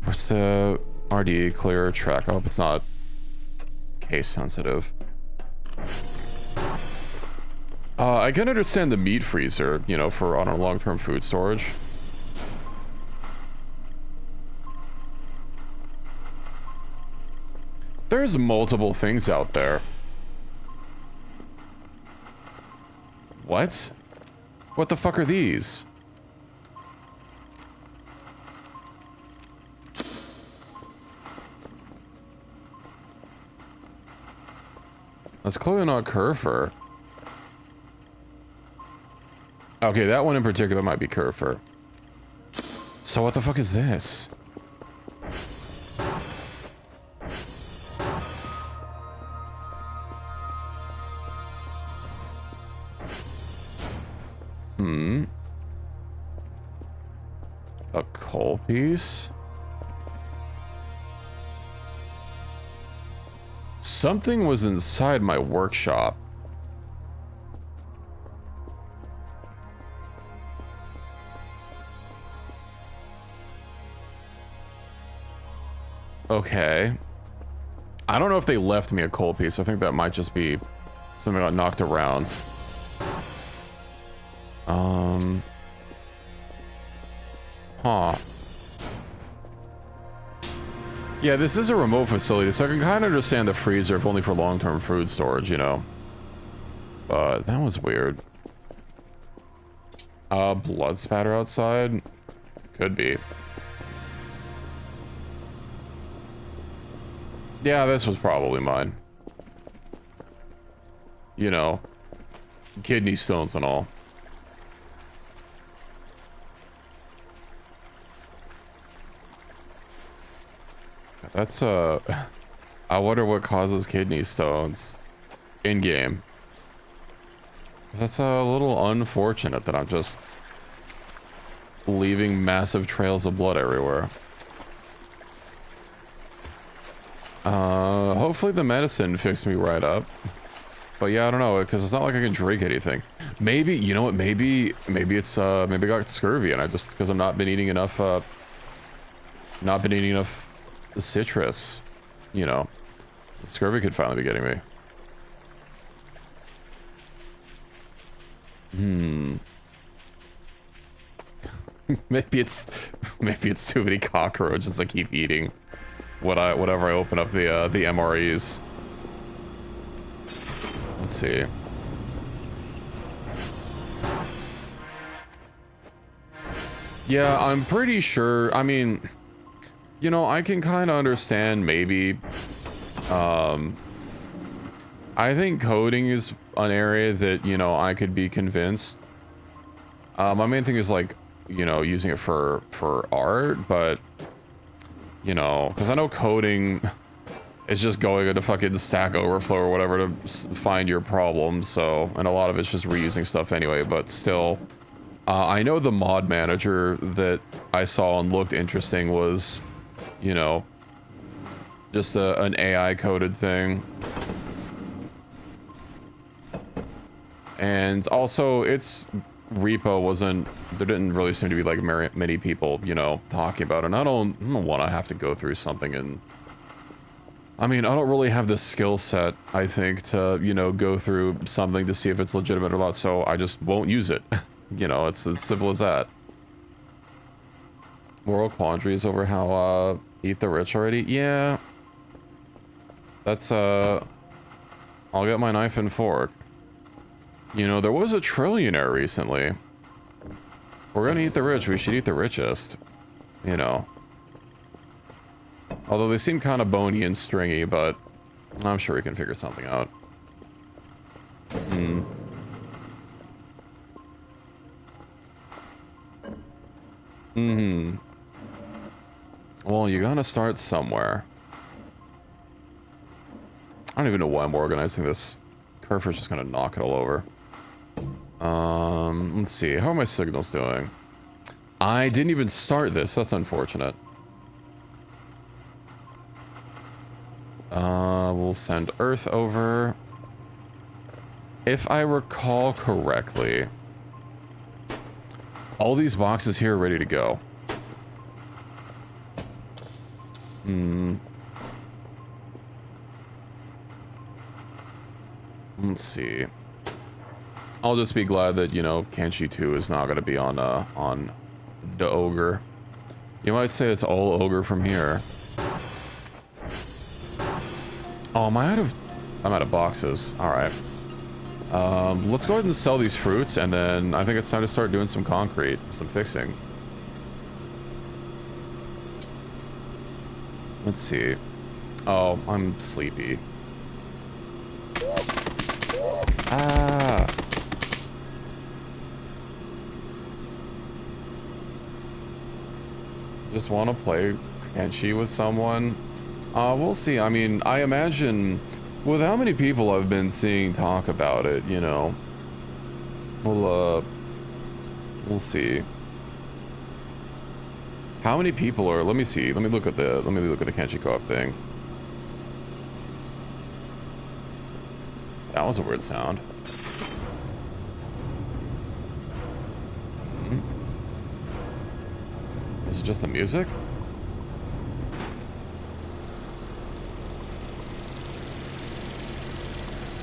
What's the RD clear track? I hope it's not case sensitive. I can understand the meat freezer, you know, for on a long-term food storage. There's multiple things out there. What? What the fuck are these? That's clearly not Kerfer. Okay, that one in particular might be Kerfer. So what the fuck is this? A coal piece? Something was inside my workshop. Okay. I don't know if they left me a coal piece. I think that might just be something that got knocked around. Huh. Yeah, this is a remote facility, so I can kind of understand the freezer if only for long-term food storage, you know. But that was weird. Blood spatter outside? Could be. Yeah, this was probably mine. You know, kidney stones and all. That's, I wonder what causes kidney stones in-game. That's a little unfortunate that I'm just leaving massive trails of blood everywhere. Hopefully the medicine fixed me right up. But yeah, I don't know, because it's not like I can drink anything. Maybe, you know what, maybe it's, maybe I got scurvy and I just, because I'm not been eating enough, citrus, you know. Scurvy could finally be getting me. maybe it's too many cockroaches I keep eating whenever I open up the MREs. Let's see. Yeah, I'm pretty sure, I mean, you know, I can kind of understand maybe, I think coding is an area that, you know, I could be convinced. My main thing is like, you know, using it for art, but, you know, because I know coding is just going into fucking Stack Overflow or whatever to find your problems, so, and a lot of it's just reusing stuff anyway, but still, I know the mod manager that I saw and looked interesting was, you know, just an AI coded thing. And also its repo wasn't, there didn't really seem to be like many people, you know, talking about it. And I don't want to have to go through something and, I mean, I don't really have the skill set, I think, to, you know, go through something to see if it's legitimate or not, so I just won't use it. You know, it's as simple as that. Moral quandaries over how, eat the rich already? Yeah. That's, I'll get my knife and fork. You know, there was a trillionaire recently. We're gonna eat the rich, we should eat the richest. You know. Although they seem kind of bony and stringy, but I'm sure we can figure something out. Well, you gotta start somewhere. I don't even know why I'm organizing this. Kerfer's just gonna knock it all over. Let's see. How are my signals doing? I didn't even start this. That's unfortunate. We'll send Earth over. If I recall correctly, all these boxes here are ready to go. Let's see. I'll just be glad that, you know, Kenshi 2 is not going to be on the ogre. You might say it's all ogre from here. Oh, I'm out of boxes. All right. Let's go ahead and sell these fruits, and then I think it's time to start doing some concrete, some fixing. Let's see. Oh, I'm sleepy. Ah. Just want to play Kenshi with someone. We'll see. I mean, I imagine with how many people I've been seeing talk about it, you know, we'll see. How many people are? Let me see. Let me look at the Kenshi co-op thing. That was a weird sound. Is it just the music?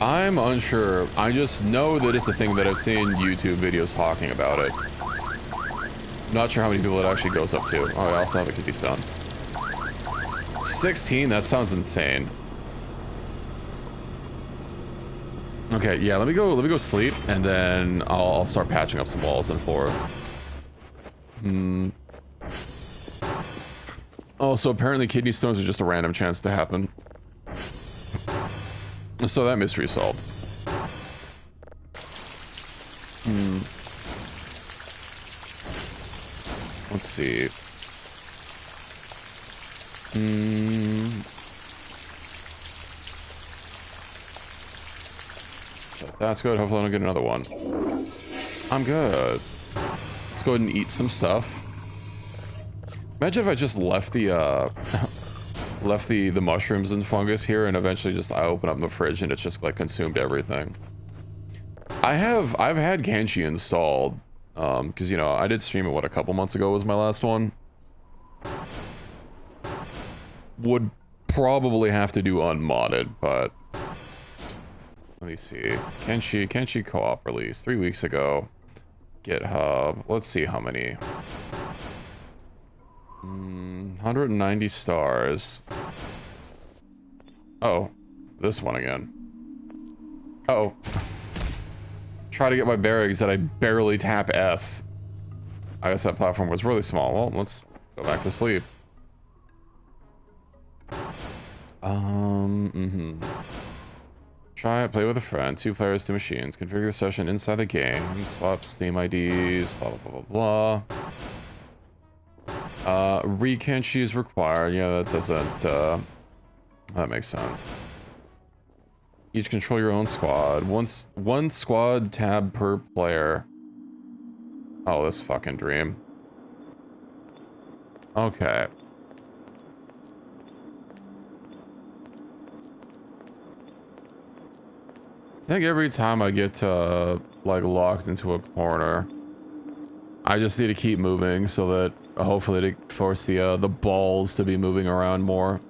I'm unsure. I just know that it's a thing that I've seen YouTube videos talking about it. Not sure how many people it actually goes up to. Oh, I also have a kidney stone. 16? That sounds insane. Okay, yeah, let me go sleep, and then I'll start patching up some walls and floor. Oh, so apparently kidney stones are just a random chance to happen. So that mystery is solved. Let's see. So that's good. Hopefully I don't get another one. I'm good. Let's go ahead and eat some stuff. Imagine if I just left the left the mushrooms and fungus here, and eventually just I open up the fridge and it's just like consumed everything. I've had Kenshi installed, because you know I did stream it a couple months ago was my last one. Would probably have to do unmodded, but let me see. Kenshi co-op release 3 weeks ago. GitHub. Let's see how many. 190 stars. Oh, this one again. Uh-oh. Try to get my bearings that I barely tap S. I guess that platform was really small. Well, let's go back to sleep. Try it, play with a friend, 2 players, 2 machines, configure the session inside the game, swap Steam IDs, blah, blah, blah, blah. Re-Kenshi is required. Yeah, that doesn't, that makes sense. Each control your own squad. One squad tab per player. Oh, this fucking dream. Okay. I think every time I get like locked into a corner, I just need to keep moving so that hopefully to force the balls to be moving around more.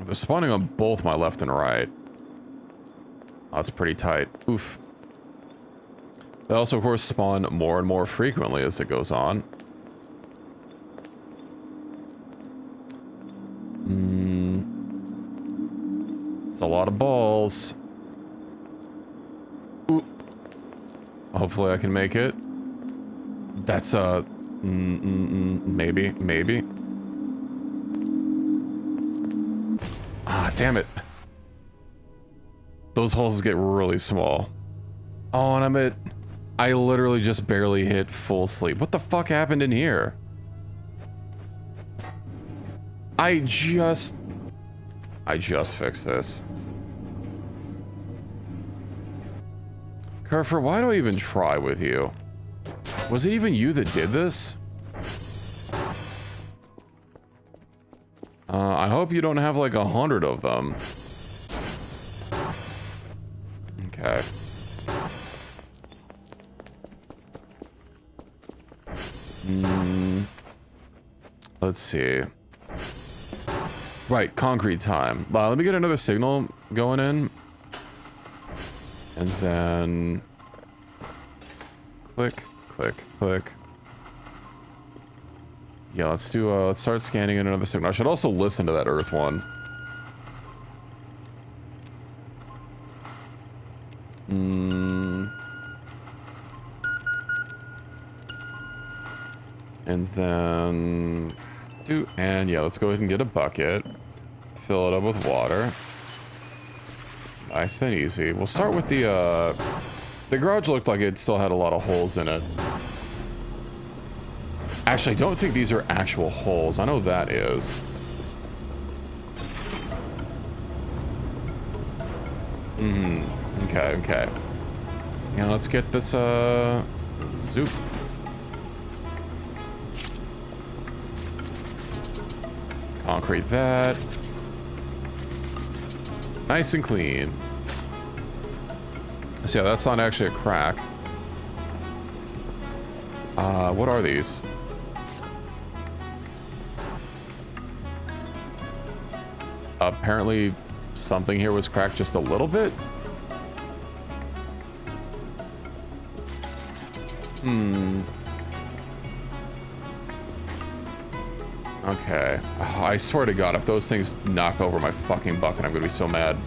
They're spawning on both my left and right. Oh, that's pretty tight. Oof. They also, of course, spawn more and more frequently as it goes on. It's a lot of balls. Ooh. Hopefully I can make it. That's maybe. Ah, damn it. Those holes get really small. Oh, and I literally just barely hit full sleep. What the fuck happened in here? I just fixed this. Kerfer, why do I even try with you? Was it even you that did this? I hope you don't have like 100 of them. Okay. Let's see. Right, concrete time. Let me get another signal going in. And then... click, click, click. Yeah, let's do, let's start scanning in another signal. I should also listen to that Earth one. And then... and yeah, let's go ahead and get a bucket. Fill it up with water. Nice and easy. We'll start with the garage looked like it still had a lot of holes in it. Actually, I don't think these are actual holes. I know that is. Okay, okay. Yeah, let's get this, zoop. Concrete that. Nice and clean. So yeah, that's not actually a crack. What are these? Apparently something here was cracked just a little bit. Okay. Oh, I swear to God, if those things knock over my fucking bucket, I'm gonna be so mad.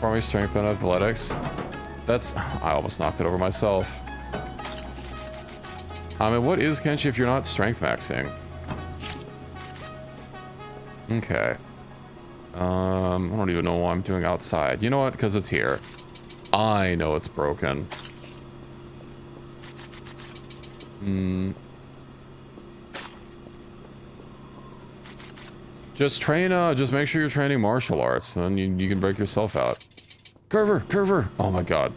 Farming strength and athletics. That's... I almost knocked it over myself. I mean, what is Kenshi if you're not strength maxing? Okay. I don't even know what I'm doing outside. You know what? Because it's here. I know it's broken. Just train, just make sure you're training martial arts, then you can break yourself out. Curver! Curver! Oh my god.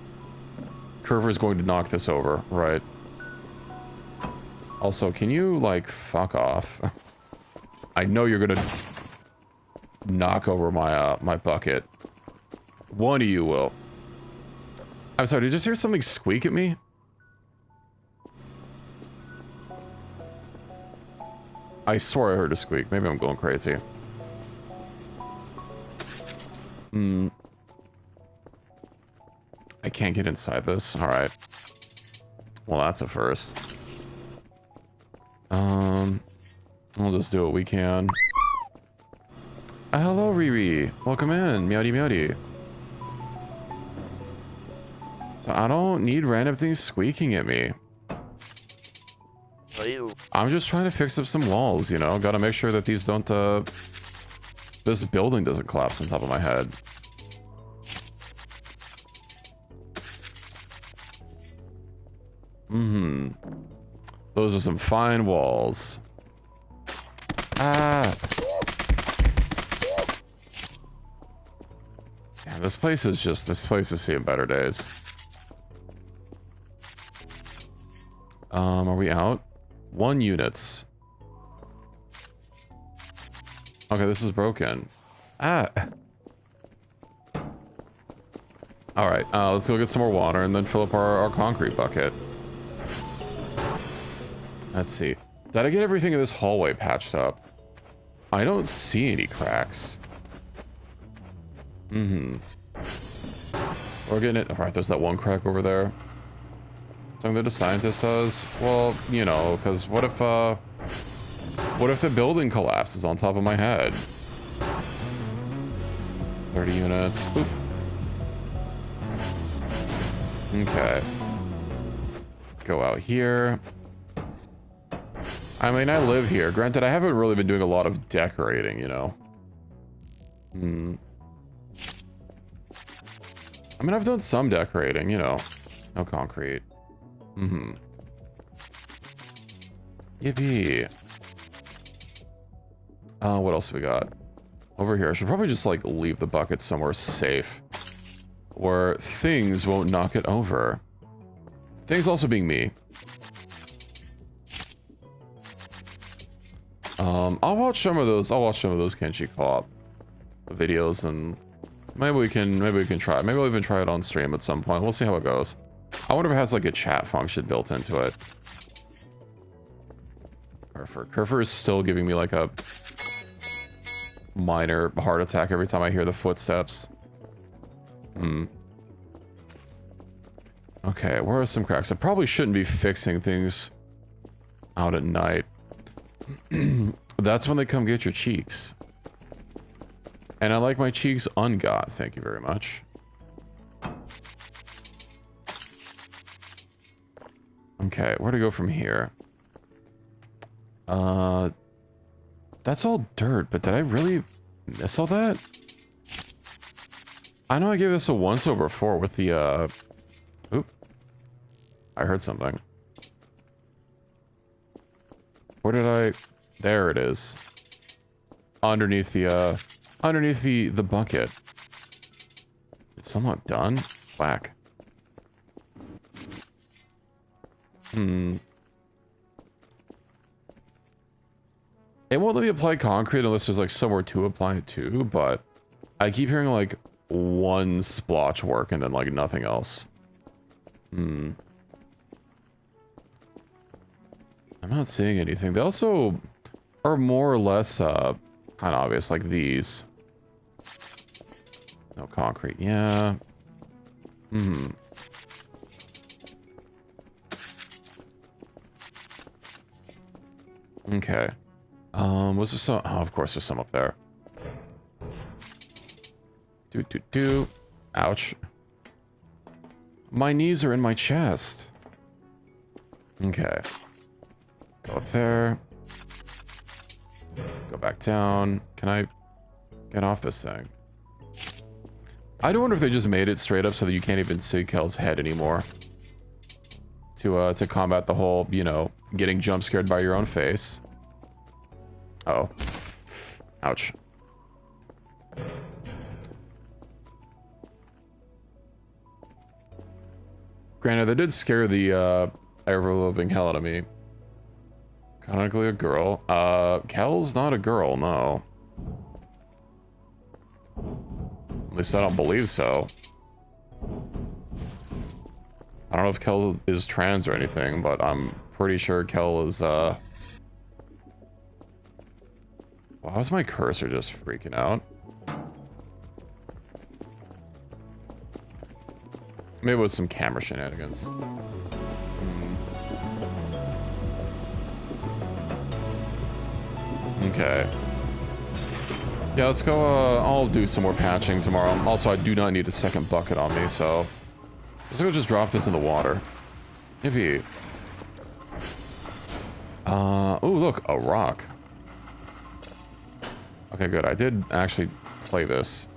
Curver is going to knock this over, right? Also, can you, like, fuck off? I know you're gonna knock over my, my bucket. One of you will. I'm sorry, did you just hear something squeak at me? I swore I heard a squeak. Maybe I'm going crazy. I can't get inside this. Alright. Well, that's a first. We'll just do what we can. Hello, Riri. Welcome in. Meowdy meowdy. So I don't need random things squeaking at me. I'm just trying to fix up some walls, you know? Gotta make sure that these don't, this building doesn't collapse on top of my head. Those are some fine walls. Ah! Yeah, this place is seeing better days. Are we out? 1 units. Okay, this is broken. Ah! Alright, let's go get some more water and then fill up our concrete bucket. Let's see. Did I get everything in this hallway patched up? I don't see any cracks. We're getting it. Alright, there's that one crack over there. Something that a scientist does? Well, you know, because what if the building collapses on top of my head? 30 units. Boop. Okay. Go out here. I mean, I live here. Granted, I haven't really been doing a lot of decorating, you know. I mean, I've done some decorating, you know. No concrete. Yippee. What else we got? Over here, I should probably just, like, leave the bucket somewhere safe. Where things won't knock it over. Things also being me. I'll watch some of those Kenshi co-op videos, and maybe we can try it. Maybe we'll even try it on stream at some point. We'll see how it goes. I wonder if it has, like, a chat function built into it. Kerfer is still giving me, like, a minor heart attack every time I hear the footsteps. Okay, where are some cracks? I probably shouldn't be fixing things out at night. That's when they come get your cheeks. And I like my cheeks ungot, thank you very much. Okay, where to go from here? That's all dirt, but did I really miss all that? I know I gave this a once-over before with the, Oop. I heard something. Where did I... There it is. Underneath the bucket. It's somewhat done. Whack. It won't let me apply concrete unless there's, like, somewhere to apply it to, but I keep hearing, like, one splotch work and then, like, nothing else. I'm not seeing anything. They also are more or less, kind of obvious, like these. No concrete, yeah. Okay. Was there some? Oh, of course there's some up there. Ouch. My knees are in my chest. Okay. Go up there. Go back down. Can I get off this thing? I do wonder if they just made it straight up so that you can't even see Kel's head anymore. To combat the whole, you know, getting jump scared by your own face. Oh. Ouch. Granted, they did scare the, ever-living hell out of me. Canonically a girl. Kel's not a girl, no. At least I don't believe so. I don't know if Kel is trans or anything, but I'm pretty sure Kel is, Why was my cursor just freaking out? Maybe it was some camera shenanigans. Okay. Yeah, let's go, I'll do some more patching tomorrow. Also, I do not need a second bucket on me, so... Let's go just drop this in the water. Maybe... oh, look, a rock. Okay, good. I did actually play this.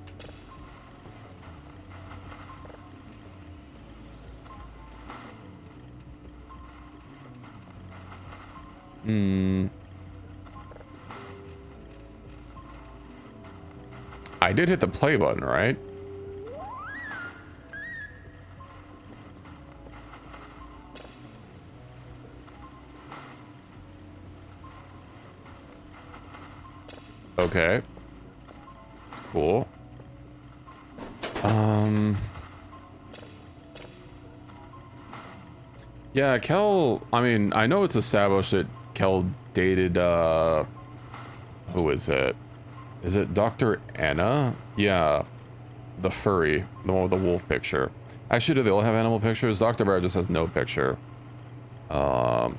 I did hit the play button, right? Okay. Cool. Yeah, Kel, I mean, I know it's established that Kel dated, who is it? Is it Dr. Anna? Yeah. The furry. The one with the wolf picture. Actually, do they all have animal pictures? Dr. Bear just has no picture. Dr.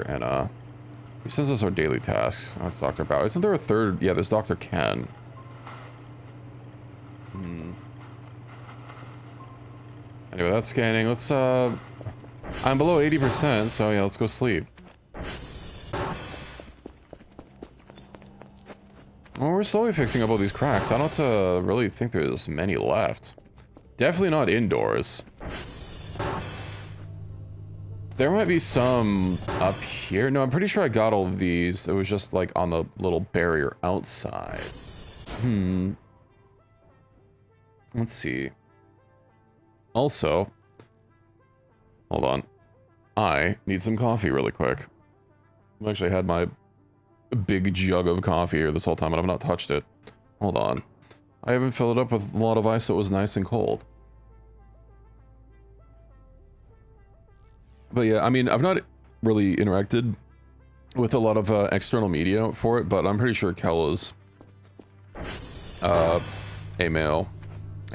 Anna. He says those are daily tasks. That's Dr. Bao. Isn't there a third? Yeah, there's Dr. Ken. Anyway, that's scanning. Let's, I'm below 80%, so yeah, let's go sleep. Well, we're slowly fixing up all these cracks. I don't really think there's many left. Definitely not indoors. There might be some up here. No, I'm pretty sure I got all of these. It was just like on the little barrier outside. Let's see. Also, hold on. I need some coffee really quick. I've actually had my big jug of coffee here this whole time and I've not touched it. Hold on. I haven't filled it up with a lot of ice so it was nice and cold. But yeah, I mean, I've not really interacted with a lot of external media for it, but I'm pretty sure Kella's a male.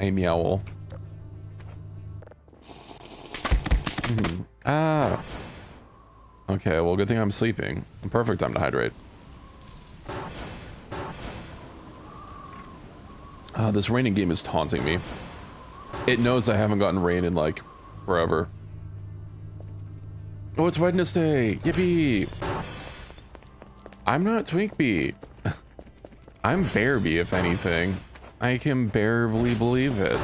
A meowl. Ah. Okay, well, good thing I'm sleeping. Perfect time to hydrate. This raining game is taunting me. It knows I haven't gotten rain in, like, forever. Oh, it's Wednesday! Yippee! I'm not Twinkbee. I'm Bearbee, if anything. I can barely believe it.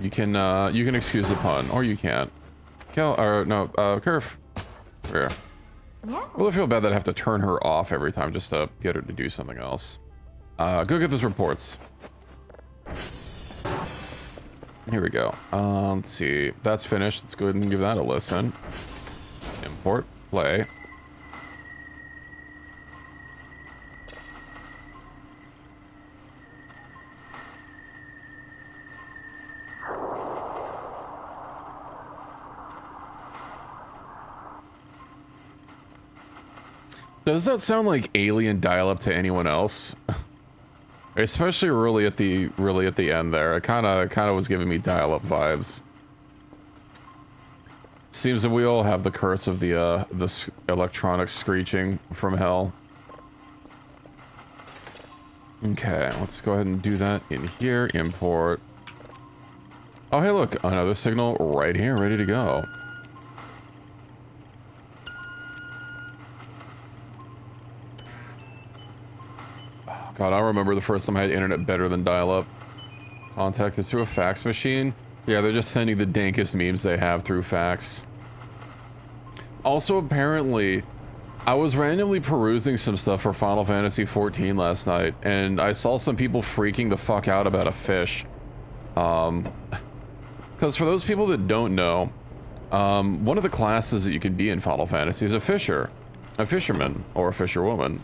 You can excuse the pun, or you can't. Kerf. Where? Well, I feel bad that I have to turn her off every time just to get her to do something else. Go get those reports. Here we go. Let's see. That's finished. Let's go ahead and give that a listen. Import, play. Does that sound like alien dial-up to anyone else? Especially really at the end there. It kind of was giving me dial-up vibes. Seems that we all have the curse of the electronic screeching from hell. Okay, let's go ahead and do that in here. Import. Oh, hey, look, another signal right here, ready to go. God, I remember the first time I had internet better than dial-up. Contacted through a fax machine. Yeah, they're just sending the dankest memes they have through fax. Also, apparently, I was randomly perusing some stuff for Final Fantasy XIV last night, and I saw some people freaking the fuck out about a fish. Because for those people that don't know, one of the classes that you can be in Final Fantasy is a fisher. A fisherman, or a fisherwoman.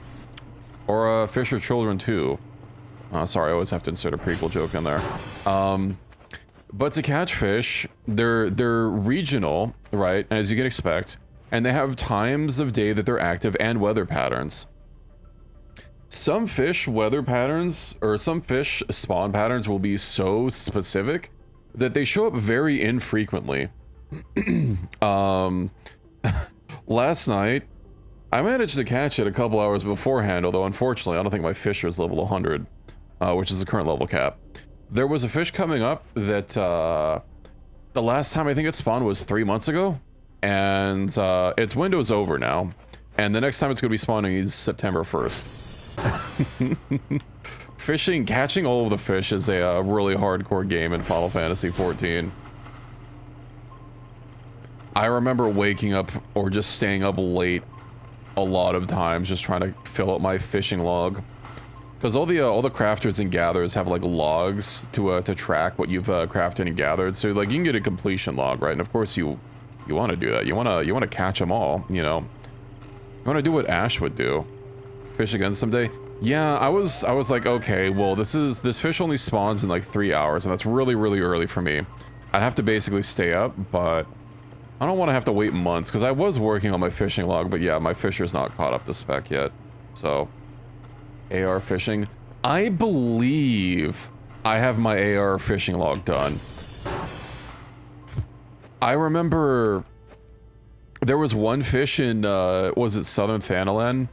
Or Fisher Children too. Sorry, I always have to insert a prequel joke in there. But to catch fish, they're regional, right, as you can expect, and they have times of day that they're active and weather patterns. Some fish weather patterns, or some fish spawn patterns will be so specific that they show up very infrequently. Last night, I managed to catch it a couple hours beforehand, although unfortunately I don't think my fisher is level 100, which is the current level cap. There was a fish coming up that the last time I think it spawned was 3 months ago, and its window's over now, and the next time it's going to be spawning is September 1st. Catching all of the fish is a really hardcore game in Final Fantasy XIV. I remember waking up or just staying up late a lot of times just trying to fill up my fishing log, because all the crafters and gatherers have like logs to track what you've crafted and gathered, so like you can get a completion log, right? And of course you want to do that. You want to catch them all, you know. You want to do what Ash would do, fish again someday. Yeah, I was like, okay, well this fish only spawns in like 3 hours, and that's really early for me. I'd have to basically stay up, but I don't want to have to wait months, because I was working on my fishing log, but yeah, my fisher's not caught up to spec yet. So, AR fishing. I believe I have my AR fishing log done. I remember there was one fish in, was it Southern Thanalan,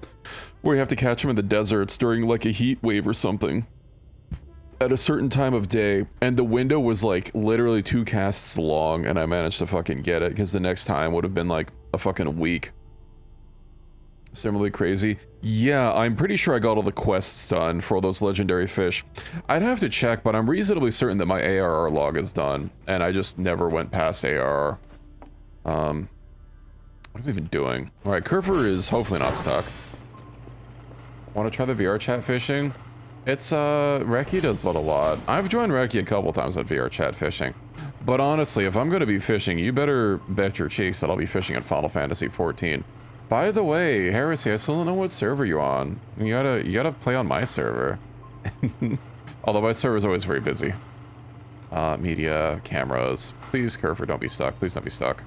where you have to catch them in the deserts during like a heat wave or something at a certain time of day, and the window was like literally 2 casts long, and I managed to fucking get it, because the next time would have been like a fucking week. Similarly crazy. Yeah, I'm pretty sure I got all the quests done for all those legendary fish. I'd have to check, but I'm reasonably certain that my ARR log is done, and I just never went past ARR. What am I even doing? Alright, Curver is hopefully not stuck. Want to try the VR chat fishing? It's, Reki does that a lot. I've joined Reki a couple times on VR chat fishing. But honestly, if I'm gonna be fishing, you better bet your cheeks that I'll be fishing at Final Fantasy XIV. By the way, Heresy, I still don't know what server you're on. You gotta play on my server. Although my server's always very busy. Media, cameras. Please, Curver, don't be stuck. Please don't be stuck.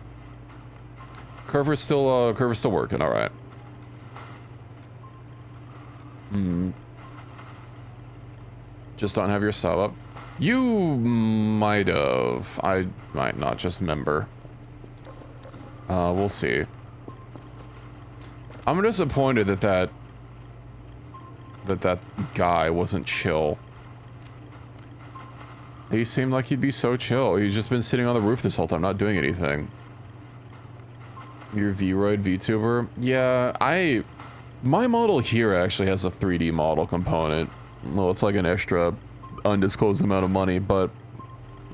Curver's still working, alright. Just don't have your sub up. You might have. I might not, just remember. We'll see. I'm disappointed that guy wasn't chill. He seemed like he'd be so chill. He's just been sitting on the roof this whole time, not doing anything. Your V-Roid VTuber? Yeah, my model here actually has a 3D model component. Well, it's like an extra undisclosed amount of money, but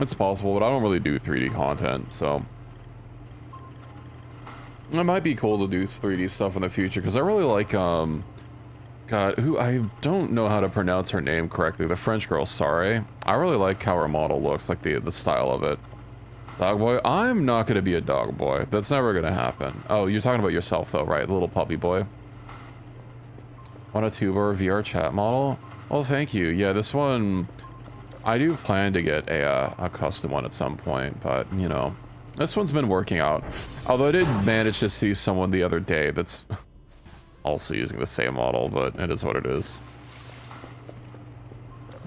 it's possible, but I don't really do 3D content, so. It might be cool to do 3D stuff in the future, because I really like, God, who, I don't know how to pronounce her name correctly, the French girl, sorry. I really like how her model looks, like the style of it. Dog boy? I'm not gonna be a dog boy. That's never gonna happen. Oh, you're talking about yourself though, right? The little puppy boy. Want a tuber VR chat model? Well, thank you. Yeah, this one, I do plan to get a custom one at some point, but, you know, this one's been working out. Although I did manage to see someone the other day that's also using the same model, but it is what it is.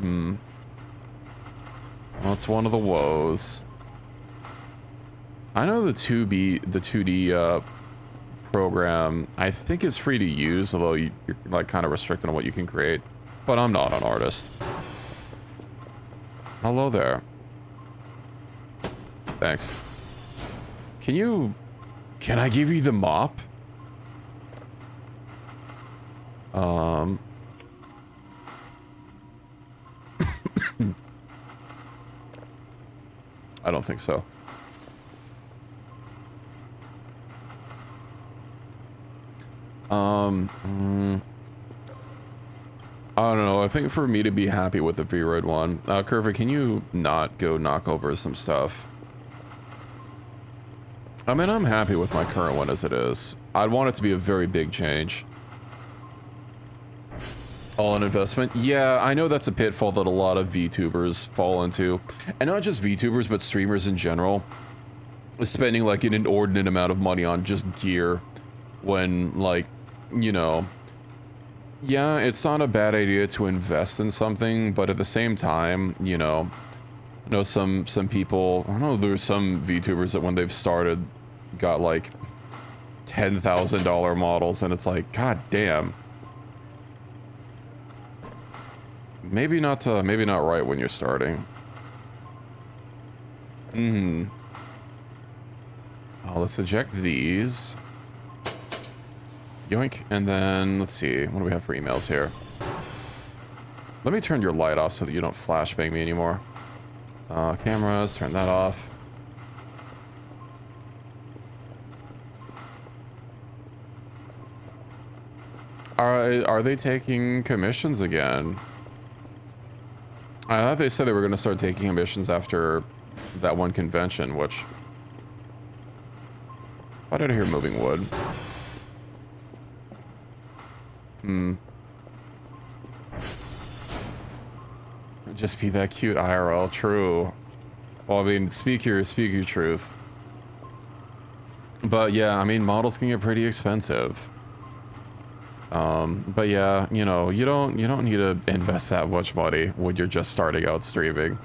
Well, it's one of the woes. I know the 2D program, I think is free to use, although you're like kind of restricted on what you can create. But I'm not an artist. Hello there. Thanks. Can I give you the mop? I don't think so. I don't know. I think for me to be happy with the V-Roid one, Curva, can you not go knock over some stuff? I mean, I'm happy with my current one as it is. I'd want it to be a very big change. All in investment? Yeah, I know that's a pitfall that a lot of VTubers fall into. And not just VTubers, but streamers in general. Spending like an inordinate amount of money on just gear when, like, you know, yeah, it's not a bad idea to invest in something, but at the same time, you know, some people, I don't know, there's some VTubers that when they've started got like $10,000 models, and it's like, god damn. Maybe not right when you're starting. Oh, let's eject these. Yoink, and then, let's see, what do we have for emails here? Let me turn your light off so that you don't flashbang me anymore. Cameras, turn that off. Are they taking commissions again? I thought they said they were going to start taking commissions after that one convention, which... Why did I hear moving wood? Just be that cute IRL, true. Well, I mean, speak your truth. But yeah, I mean, models can get pretty expensive. But yeah, you know, you don't need to invest that much money when you're just starting out streaming.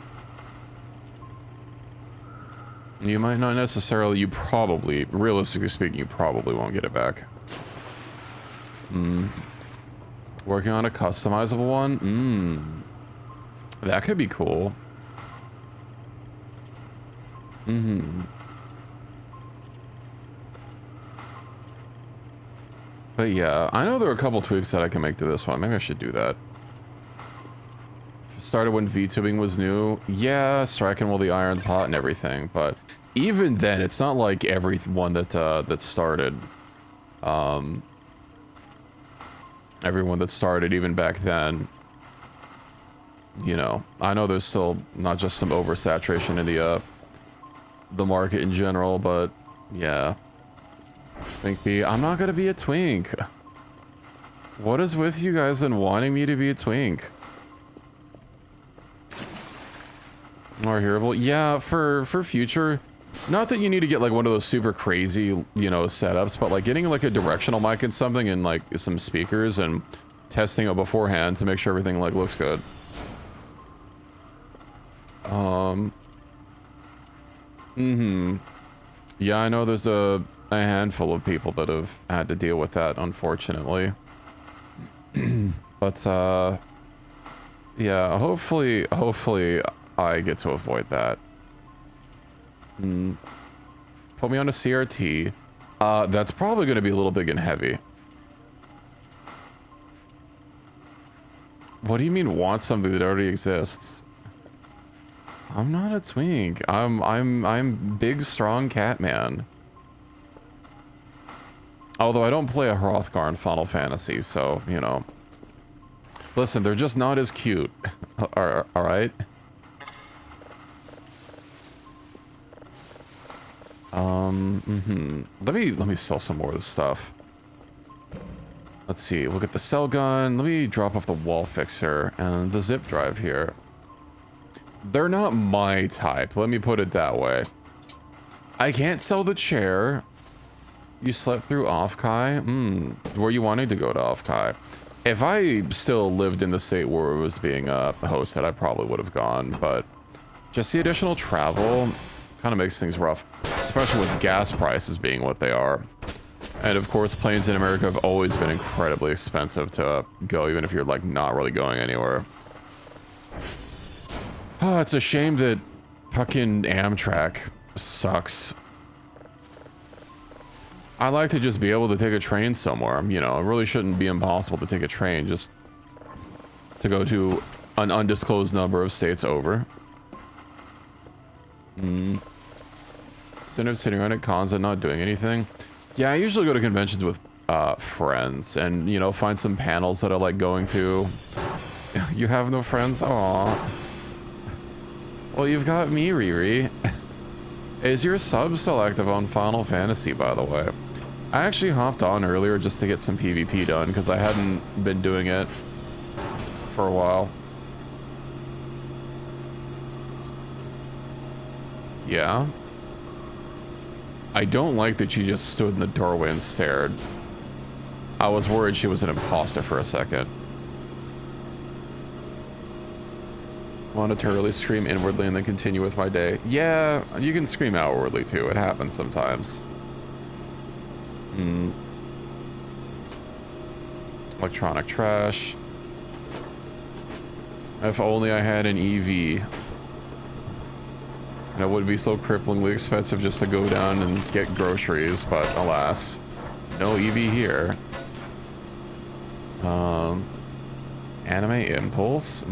You might not necessarily, you probably, realistically speaking, you probably won't get it back. Working on a customizable one? That could be cool. But yeah, I know there are a couple tweaks that I can make to this one. Maybe I should do that. Started when VTubing was new. Yeah, striking while the iron's hot and everything, but even then, it's not like everyone that started. Everyone that started even back then. You know, I know there's still not just some oversaturation in the market in general, but yeah. Twink bee. I'm not gonna be a twink. What is with you guys and wanting me to be a twink? More hearable? Yeah, for future. Not that you need to get like one of those super crazy, you know, setups, but like getting like a directional mic and something and like some speakers and testing it beforehand to make sure everything like looks good. Yeah, I know there's a handful of people that have had to deal with that, unfortunately. But, yeah, hopefully I get to avoid that. Put me on a CRT. That's probably going to be a little big and heavy. What do you mean want something that already exists? I'm not a twink. I'm big, strong cat man. Although I don't play a Hrothgar in Final Fantasy, so, you know. Listen, they're just not as cute. Alright? Let me sell some more of this stuff. Let's see, we'll get the cell gun. Let me drop off the wall fixer and the zip drive here. They're not my type, let me put it that way. I can't sell the chair. You slept through Offkai? Were you wanting to go to Offkai? If I still lived in the state where it was being hosted, I probably would have gone, but just the additional travel kind of makes things rough, especially with gas prices being what they are. And of course, planes in America have always been incredibly expensive to go, even if you're like not really going anywhere. Oh, it's a shame that fucking Amtrak sucks. I like to just be able to take a train somewhere, you know, it really shouldn't be impossible to take a train just to go to an undisclosed number of states over. Instead of sitting around at cons and not doing anything. Yeah, I usually go to conventions with friends and, you know, find some panels that I like going to. You have no friends? Aww. Well, you've got me, Riri. Is your sub still active on Final Fantasy, by the way? I actually hopped on earlier just to get some PvP done, because I hadn't been doing it for a while. Yeah? I don't like that she just stood in the doorway and stared. I was worried she was an imposter for a second. Monetarily scream inwardly and then continue with my day. Yeah, you can scream outwardly too. It happens sometimes. Electronic trash. If only I had an EV. And it wouldn't be so cripplingly expensive just to go down and get groceries, but alas, no EV here. Anime impulse?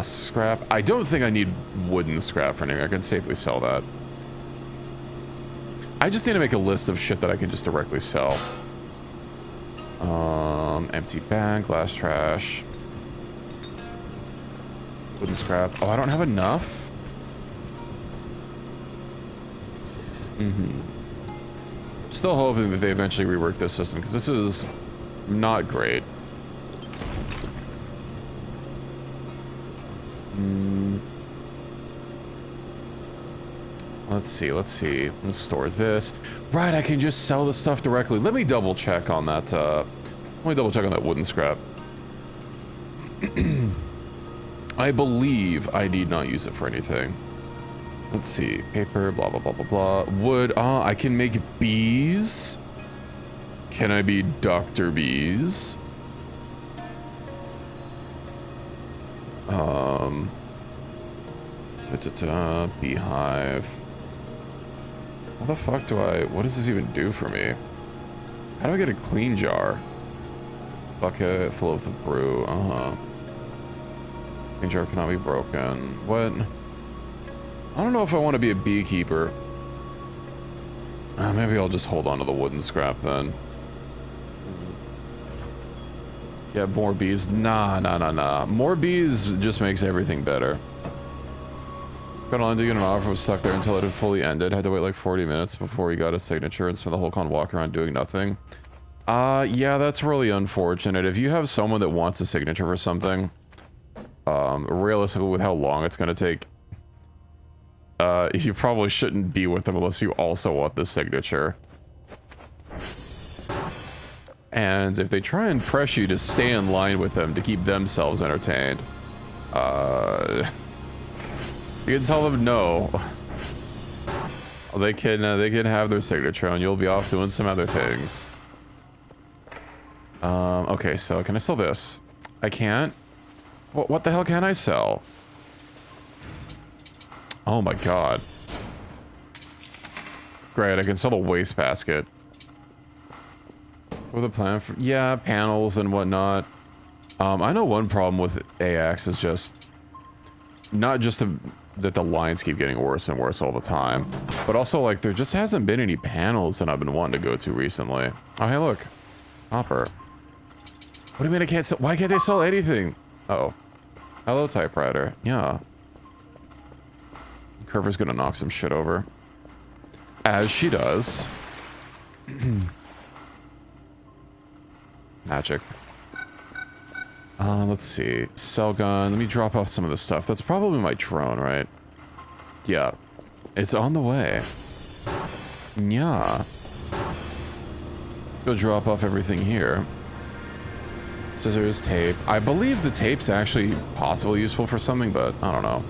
Scrap. I don't think I need wooden scrap for anything. I can safely sell that. I just need to make a list of shit that I can just directly sell. Empty bag, glass trash. Wooden scrap. Oh, I don't have enough? Still hoping that they eventually rework this system, because this is not great. Let's see. Let's store this. Right, I can just sell the stuff directly. Let me double check on that, wooden scrap. I believe I need not use it for anything. Let's see. Paper, blah, blah, blah, blah, blah. Wood. I can make bees. Can I be Dr. Bees? Beehive. What the fuck what does this even do for me? How do I get a clean jar? Bucket full of the brew. Clean jar cannot be broken. What? I don't know if I want to be a beekeeper. Maybe I'll just hold on to the wooden scrap then. Yeah, more bees. Nah. More bees just makes everything better. Got on to get an offer, was stuck there until it had fully ended. Had to wait like 40 minutes before he got a signature and spent the whole con walking around doing nothing. Yeah, that's really unfortunate. If you have someone that wants a signature for something, realistically with how long it's gonna take, you probably shouldn't be with them unless you also want the signature. And if they try and press you to stay in line with them to keep themselves entertained, you can tell them no. They can have their signature and you'll be off doing some other things. Okay, so can I sell this? I can't? What the hell can I sell? Oh my god. Great, I can sell the wastebasket. With a plan for, yeah, panels and whatnot. I know one problem with AX is just not just that the lines keep getting worse and worse all the time, but also like there just hasn't been any panels that I've been wanting to go to recently. Oh, hey, look, Hopper. What do you mean I can't sell? Why can't they sell anything? Uh-oh. Hello, typewriter. Yeah. Curver's gonna knock some shit over. As she does. Magic. Let's see. Cell gun. Let me drop off some of this stuff. That's probably my drone, right? Yeah. It's on the way. Yeah. Let's go drop off everything here. Scissors, tape. I believe the tape's actually possibly useful for something, but I don't know.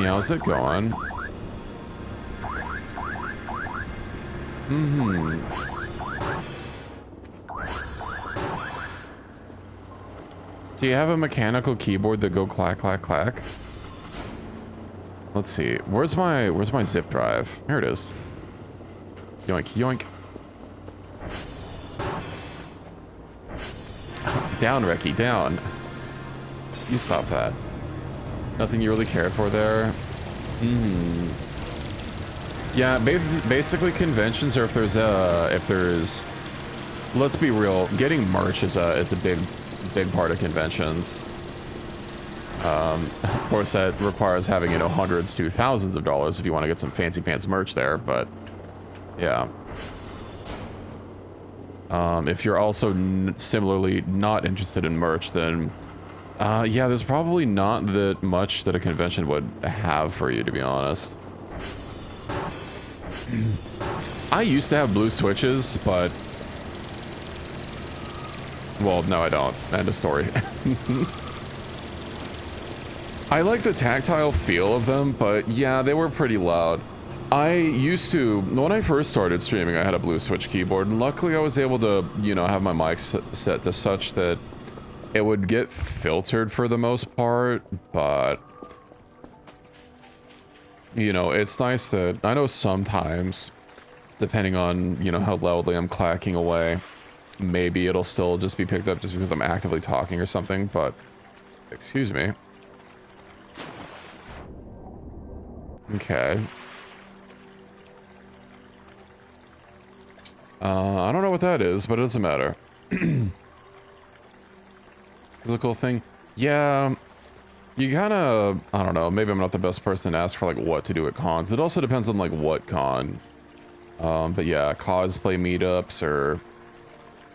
How's it going? Do you have a mechanical keyboard that go clack, clack, clack? Let's see. Where's my zip drive? Here it is. Yoink, yoink. Down, Ricky, down. You stop that. Nothing you really cared for there? Yeah, basically conventions are if there's, let's be real, getting merch is a big part of conventions. Of course that requires having, you know, hundreds to thousands of dollars if you want to get some fancy pants merch there, but yeah. If you're also similarly not interested in merch, then yeah, there's probably not that much that a convention would have for you, to be honest. I used to have blue switches, but well, no, I don't. End of story. I like the tactile feel of them, but yeah, they were pretty loud. I used to, when I first started streaming, I had a blue switch keyboard, and luckily I was able to, you know, have my mic set to such that it would get filtered for the most part, but you know, it's nice that, I know sometimes, depending on, you know, how loudly I'm clacking away, maybe it'll still just be picked up just because I'm actively talking or something, but excuse me. Okay. I don't know what that is, but it doesn't matter. Physical thing. Yeah, you kind of, I don't know, maybe I'm not the best person to ask for like what to do at cons. It also depends on like what con. But yeah, cosplay meetups or,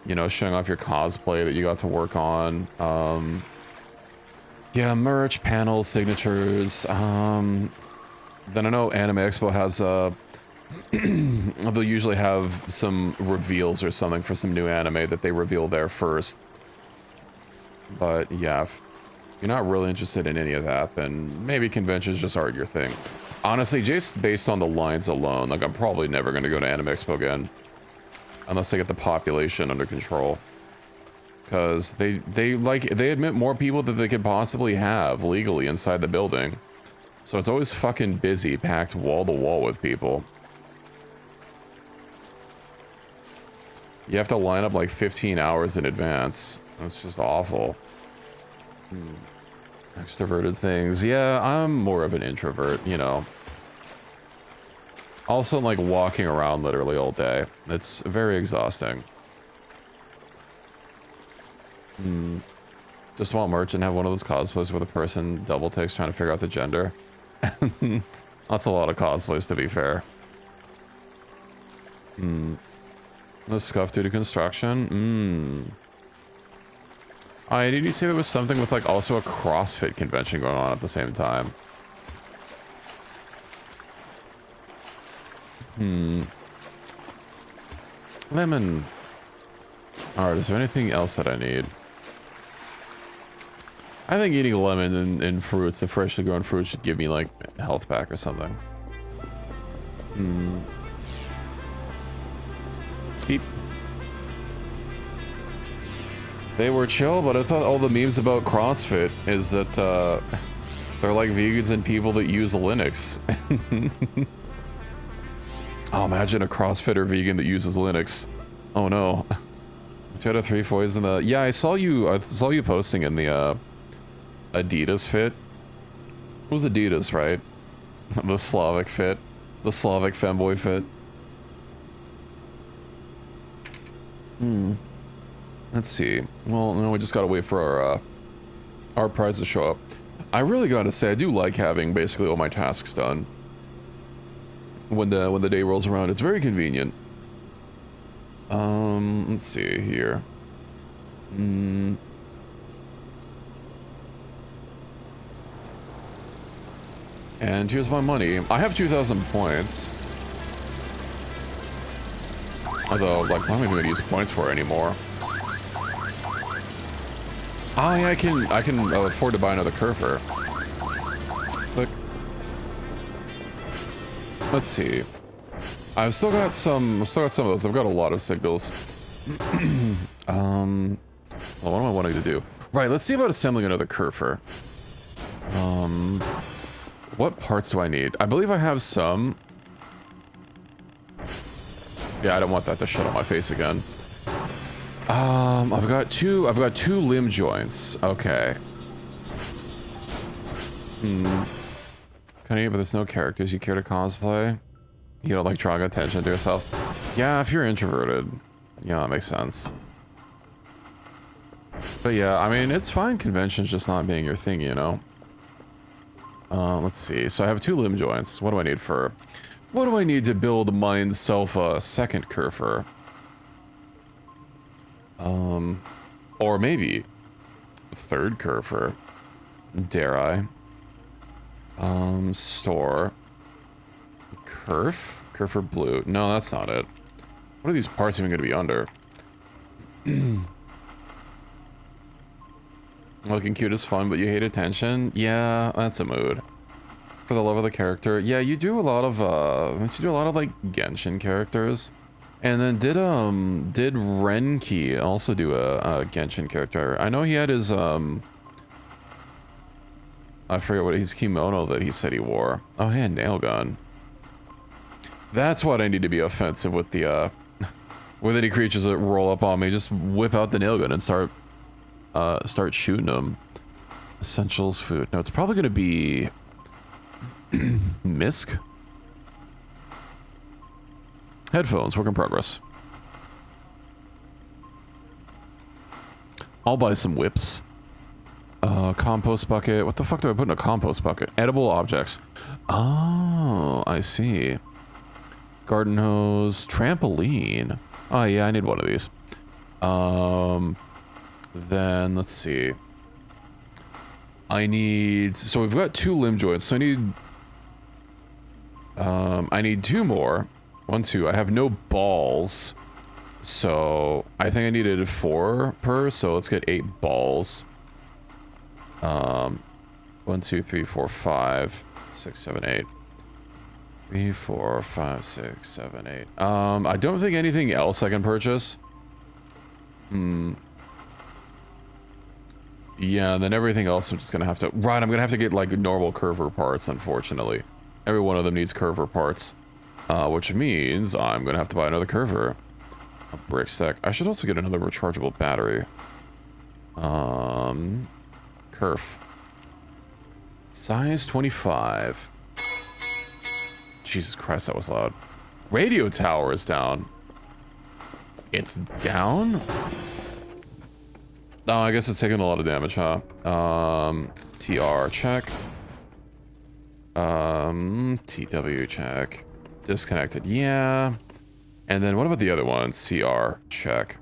you know, showing off your cosplay that you got to work on. Yeah, merch, panels, signatures. Then I know Anime Expo has they'll usually have some reveals or something for some new anime that they reveal there first. But yeah, if you're not really interested in any of that, then maybe conventions just aren't your thing. Honestly, just based on the lines alone, like I'm probably never going to go to Anime Expo again. Unless they get the population under control. Because they admit more people than they could possibly have legally inside the building. So it's always fucking busy, packed wall to wall with people. You have to line up like 15 hours in advance. That's just awful. Extroverted things. Yeah, I'm more of an introvert, you know. Also, like, walking around literally all day. It's very exhausting. Just want merch and have one of those cosplays where the person double takes trying to figure out the gender. That's a lot of cosplays, to be fair. The scuff due to construction. Did you say there was something with, like, also a CrossFit convention going on at the same time? Lemon. Alright, is there anything else that I need? I think eating lemon and fruits, the freshly grown fruit, should give me, like, a health pack or something. Beep. They were chill, but I thought all the memes about CrossFit is that, they're like vegans and people that use Linux. Oh, imagine a CrossFitter vegan that uses Linux. Oh no. 2 out of 3 boys in the... Yeah, I saw you posting in the, Adidas fit. It was Adidas, right? The Slavic fit. The Slavic femboy fit. Let's see. Well, no, we just gotta wait for our prize to show up. I really gotta say, I do like having basically all my tasks done when the day rolls around. It's very convenient. Let's see here. And here's my money. I have 2,000 points. Although, like, what am I even gonna use points for anymore? Oh yeah, I can afford to buy another curver. Click. Let's see. I've still got some of those. I've got a lot of signals. Well, what am I wanting to do? Right, let's see about assembling another curver. What parts do I need? I believe I have some. Yeah, I don't want that to shut on my face again. I've got two limb joints. Okay. Can I, but there's no characters you care to cosplay? You don't like drawing attention to yourself? Yeah, if you're introverted. Yeah, that makes sense. But yeah, I mean, it's fine conventions just not being your thing, you know? Let's see. So I have 2 limb joints. What do I need for... What do I need to build myself a second curver? Or maybe a third curver. Dare I? Store. Curve blue. No, that's not it. What are these parts even going to be under? Looking cute is fun, but you hate attention? Yeah, that's a mood. For the love of the character. Yeah, you do a lot of, like, Genshin characters. And then did Renki also do a Genshin character? I know he had his, I forget what his kimono that he said he wore. Oh, hey, a nail gun. That's what I need to be offensive with the, with any creatures that roll up on me. Just whip out the nail gun and start shooting them. Essentials food. No, it's probably gonna be Misk. Headphones, work in progress. I'll buy some whips. Compost bucket. What the fuck do I put in a compost bucket? Edible objects. Oh, I see. Garden hose. Trampoline. Oh yeah, I need one of these. Then let's see. I need, so we've got 2 limb joints, so I need 2 more. 1, 2, I have no balls. So I think I needed 4 per, so let's get 8 balls. 1, 2, 3, 4, 5, 6, 7, 8. 3, 4, 5, 6, 7, 8. I don't think anything else I can purchase. Yeah, and then everything else I'm just gonna have to... Right, I'm gonna have to get, like, normal curver parts, unfortunately. Every one of them needs curver parts. Which means I'm gonna have to buy another curver. A brick stack. I should also get another rechargeable battery. Kerf. Size 25. Jesus Christ, that was loud. Radio tower is down. It's down? Oh, I guess it's taking a lot of damage, huh? TR check. TW check. Disconnected, yeah. And then what about the other one? CR check.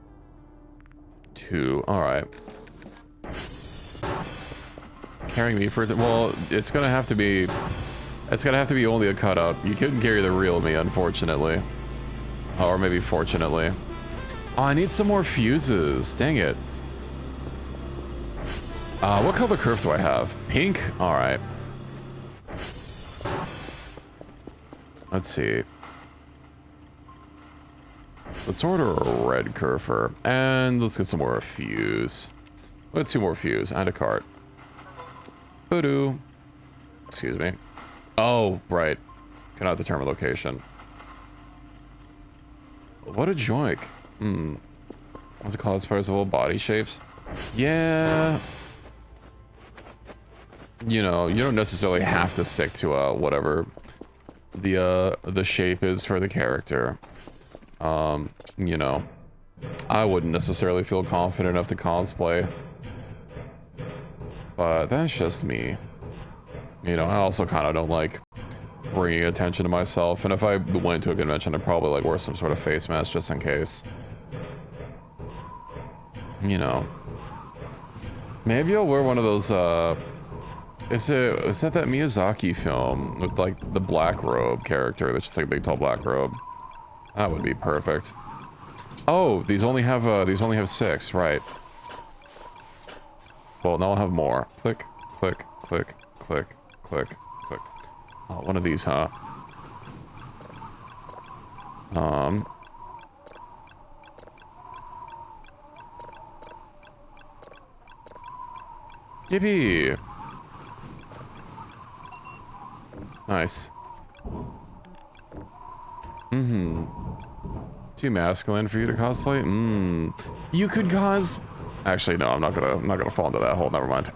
2, alright. Carrying me for, well, it's gonna have to be only a cutout. You couldn't carry the real me, unfortunately. Or maybe fortunately. Oh, I need some more fuses. Dang it. What color curve do I have? Pink? Alright. Let's see. Let's order a red curver. And let's get some more fuse. Let's 2 more fuse and a cart. Voodoo. Excuse me. Oh, right. Cannot determine location. What a joink. What's it called? Pairs of all body shapes? Yeah. You know, you don't necessarily have to stick to whatever the shape is for the character. You know, I wouldn't necessarily feel confident enough to cosplay. But that's just me. You know, I also kind of don't like bringing attention to myself, and if I went to a convention, I'd probably like wear some sort of face mask just in case. You know. Maybe I'll wear one of those, is that Miyazaki film with like the black robe character that's just like a big tall black robe? That would be perfect. Oh, these only have 6, right. Well, now I'll have more. Click, click, click, click, click, click. Oh, one of these, huh? Yippee! Nice. Too masculine for you to cosplay? You could cos... Actually, no, I'm not gonna fall into that hole, never mind.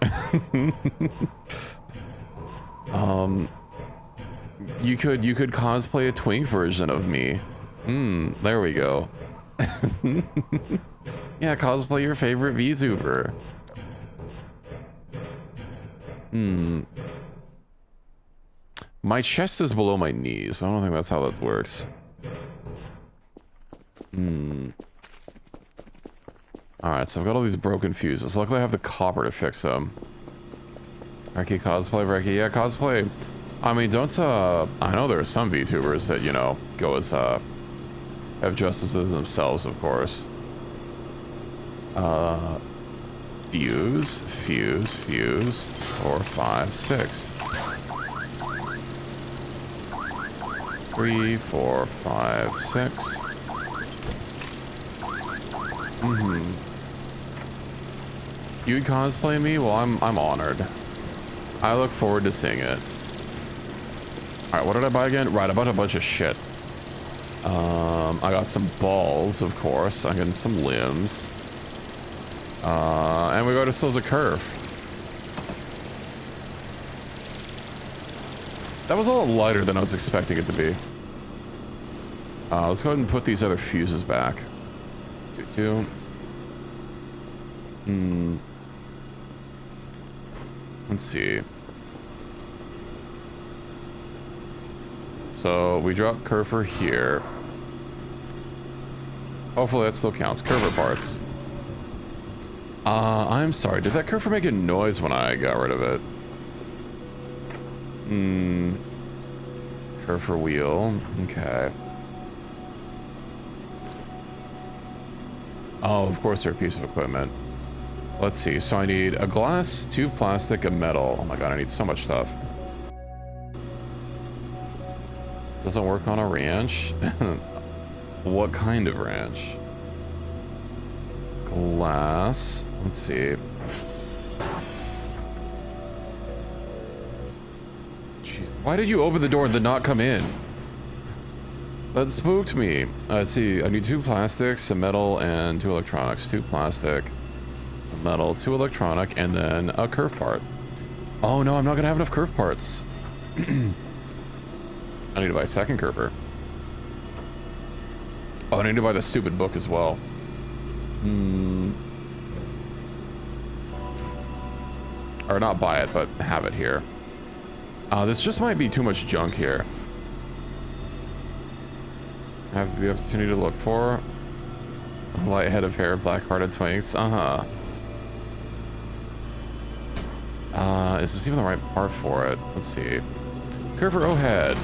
You could cosplay a twink version of me. There we go. Yeah, cosplay your favorite VTuber. My chest is below my knees. I don't think that's how that works. Alright, so I've got all these broken fuses. Luckily I have the copper to fix them. Reki cosplay, Reki, yeah, cosplay. I mean, don't, I know there are some VTubers that, you know, go as, have justice with themselves, of course. Fuse, fuse, fuse, 4, 5, 6. 3, 4, 5, 6. You'd cosplay me? Well, I'm honored. I look forward to seeing it. Alright, what did I buy again? Right, I bought a bunch of shit. I got some balls, of course. I'm getting some limbs. And we got ourselves a curve. That was a lot lighter than I was expecting it to be. Let's go ahead and put these other fuses back. Let's see. So we drop curver here. Hopefully that still counts. Curver parts. I'm sorry. Did that curver make a noise when I got rid of it? Curver wheel. Okay. Oh, of course they're a piece of equipment. Let's see. So I need a glass, 2 plastic, a metal. Oh my god, I need so much stuff. Doesn't work on a ranch? What kind of ranch? Glass. Let's see. Jeez. Why did you open the door and then not come in? That spooked me. Let's see. I need 2 plastics, a metal, and 2 electronics. 2 plastic, a metal, 2 electronic, and then a curve part. Oh no, I'm not gonna have enough curve parts. I need to buy a second curver. Oh, I need to buy the stupid book as well. Or not buy it, but have it here. This just might be too much junk here. I have the opportunity to look for light head of hair, black-hearted twinks. Is this even the right part for it? Let's see. Curver O head.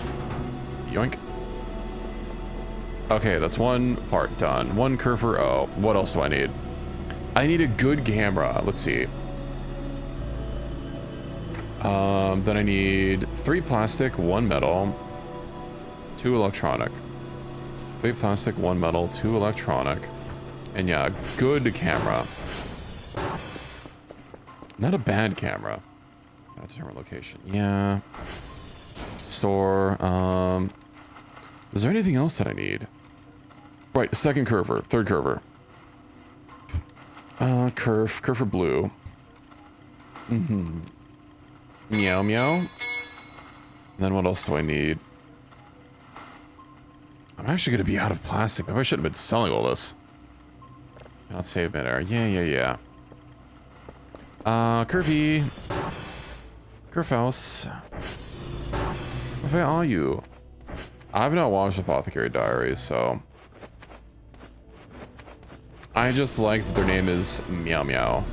Yoink. Okay, that's 1 part done. 1 curver O. What else do I need? I need a good camera. Let's see. Then I need 3 plastic, 1 metal, 2 electronic. 3 plastic, 1 metal, 2 electronic. And yeah, good camera. Not a bad camera. Gotta determine location. Yeah. Store. Is there anything else that I need? Right, second curver, third curver. Curve for blue. Meow meow. Then what else do I need? I'm actually gonna be out of plastic. Maybe I shouldn't have been selling all this. Not save midair. Yeah. Curvy. Curve house. Where are you? I've not watched Apothecary Diaries, so I just like that their name is Meow Meow.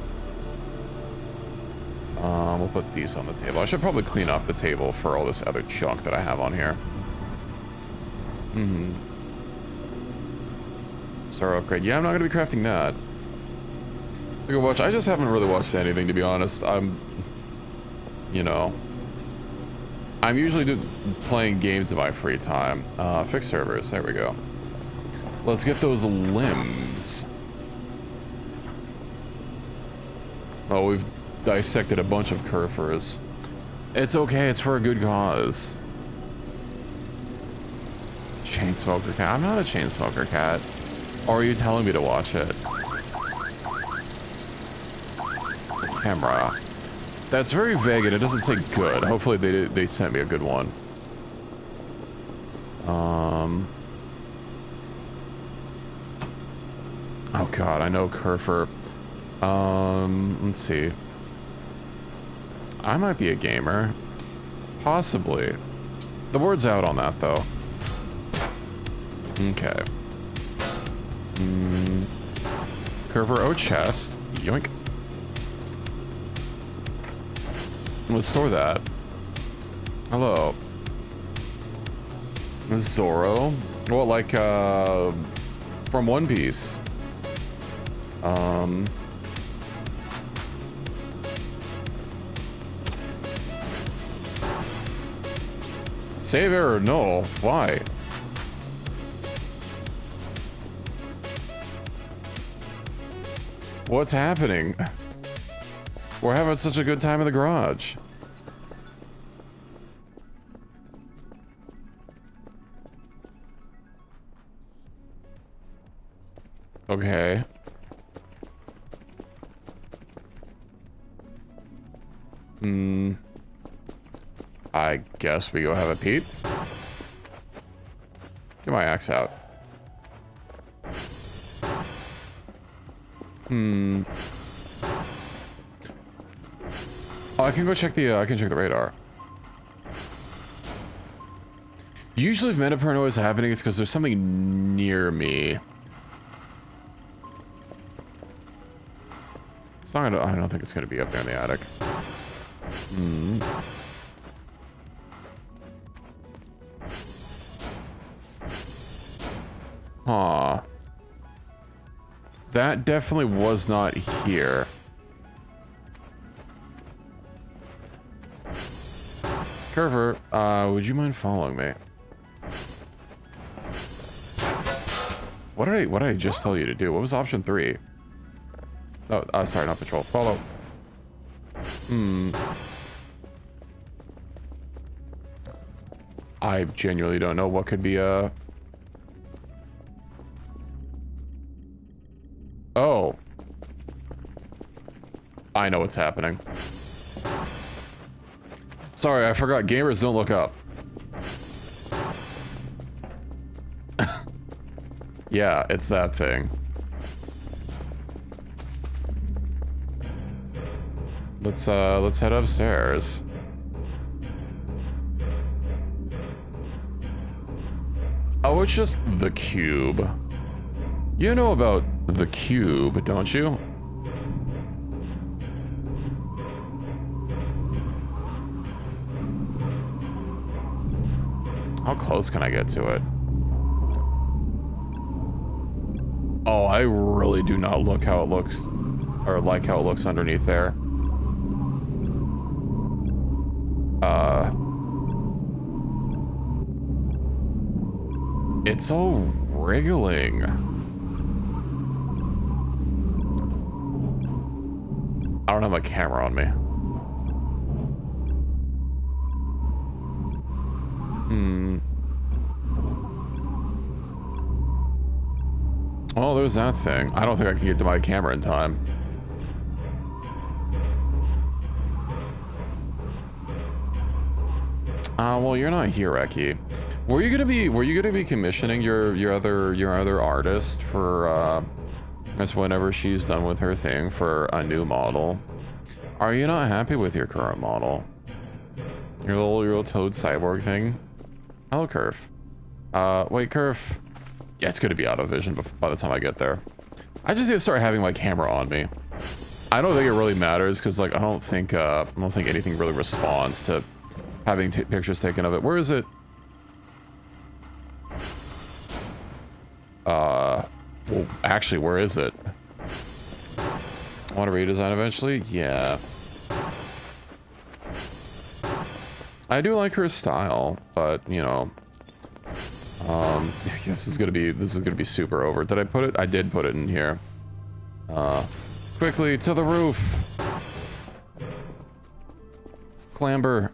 We'll put these on the table. I should probably clean up the table for all this other junk that I have on here. Sorry, upgrade. Yeah, I'm not gonna be crafting that. Go watch. I just haven't really watched anything, to be honest. You know, I'm usually playing games in my free time. Fix servers. There we go. Let's get those limbs. Oh, we've dissected a bunch of curvers. It's okay. It's for a good cause. Chainsmoker cat. I'm not a chainsmoker cat. Or are you telling me to watch it? The camera. That's very vague and it doesn't say good. Hopefully they sent me a good one. Oh god, I know Curfer. Let's see. I might be a gamer. Possibly. The word's out on that though. Okay. Curver O chest. Yoink. Let's store that. Hello. Zoro? Well, like, from One Piece. Save error? No. Why? What's happening? We're having such a good time in the garage. Okay. I guess we go have a peep. Get my axe out. Oh, I can go check the, I can check the radar. Usually if metaparanoia is happening, it's because there's something near me. It's not gonna, I don't think it's gonna be up there in the attic. Huh. That definitely was not here. Curver, would you mind following me? What did I just tell you to do? What was option 3? Oh, sorry, not patrol. Follow. I genuinely don't know what could be, I know what's happening. Sorry, I forgot. Gamers don't look up. Yeah, it's that thing. Let's head upstairs. Oh, it's just the cube. You know about the cube, don't you? How close can I get to it? Oh, I really do not look how it looks, or like how it looks underneath there. It's all wriggling. I don't have my camera on me. Oh, there's that thing. I don't think I can get to my camera in time. Well, you're not here, Eki. Were you gonna be commissioning your other artist for that's whenever she's done with her thing for a new model? Are you not happy with your current model? Your little toad cyborg thing? Hello, Curve. Wait, Curve. Yeah, it's gonna be out of vision by the time I get there. I just need to start having my camera on me. I don't think it really matters because, like, I don't think anything really responds to having pictures taken of it. Where is it? Well, actually, where is it? Want to redesign eventually? Yeah. I do like her style, but you know, this is gonna be super over. Did I put it? I did put it in here. Quickly to the roof. Clamber.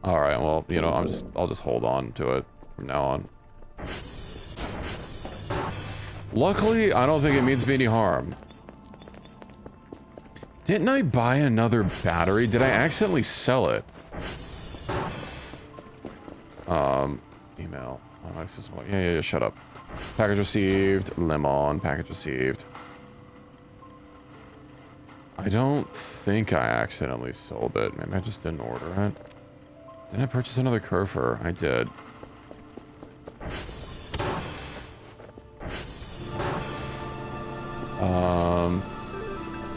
All right. Well, you know, I'll just hold on to it from now on. Luckily, I don't think it means me any harm. Didn't I buy another battery? Did I accidentally sell it? Email. Oh, access. Yeah, shut up. Package received. Lemon. Package received. I don't think I accidentally sold it. Maybe I just didn't order it. Didn't I purchase another Curfer? I did.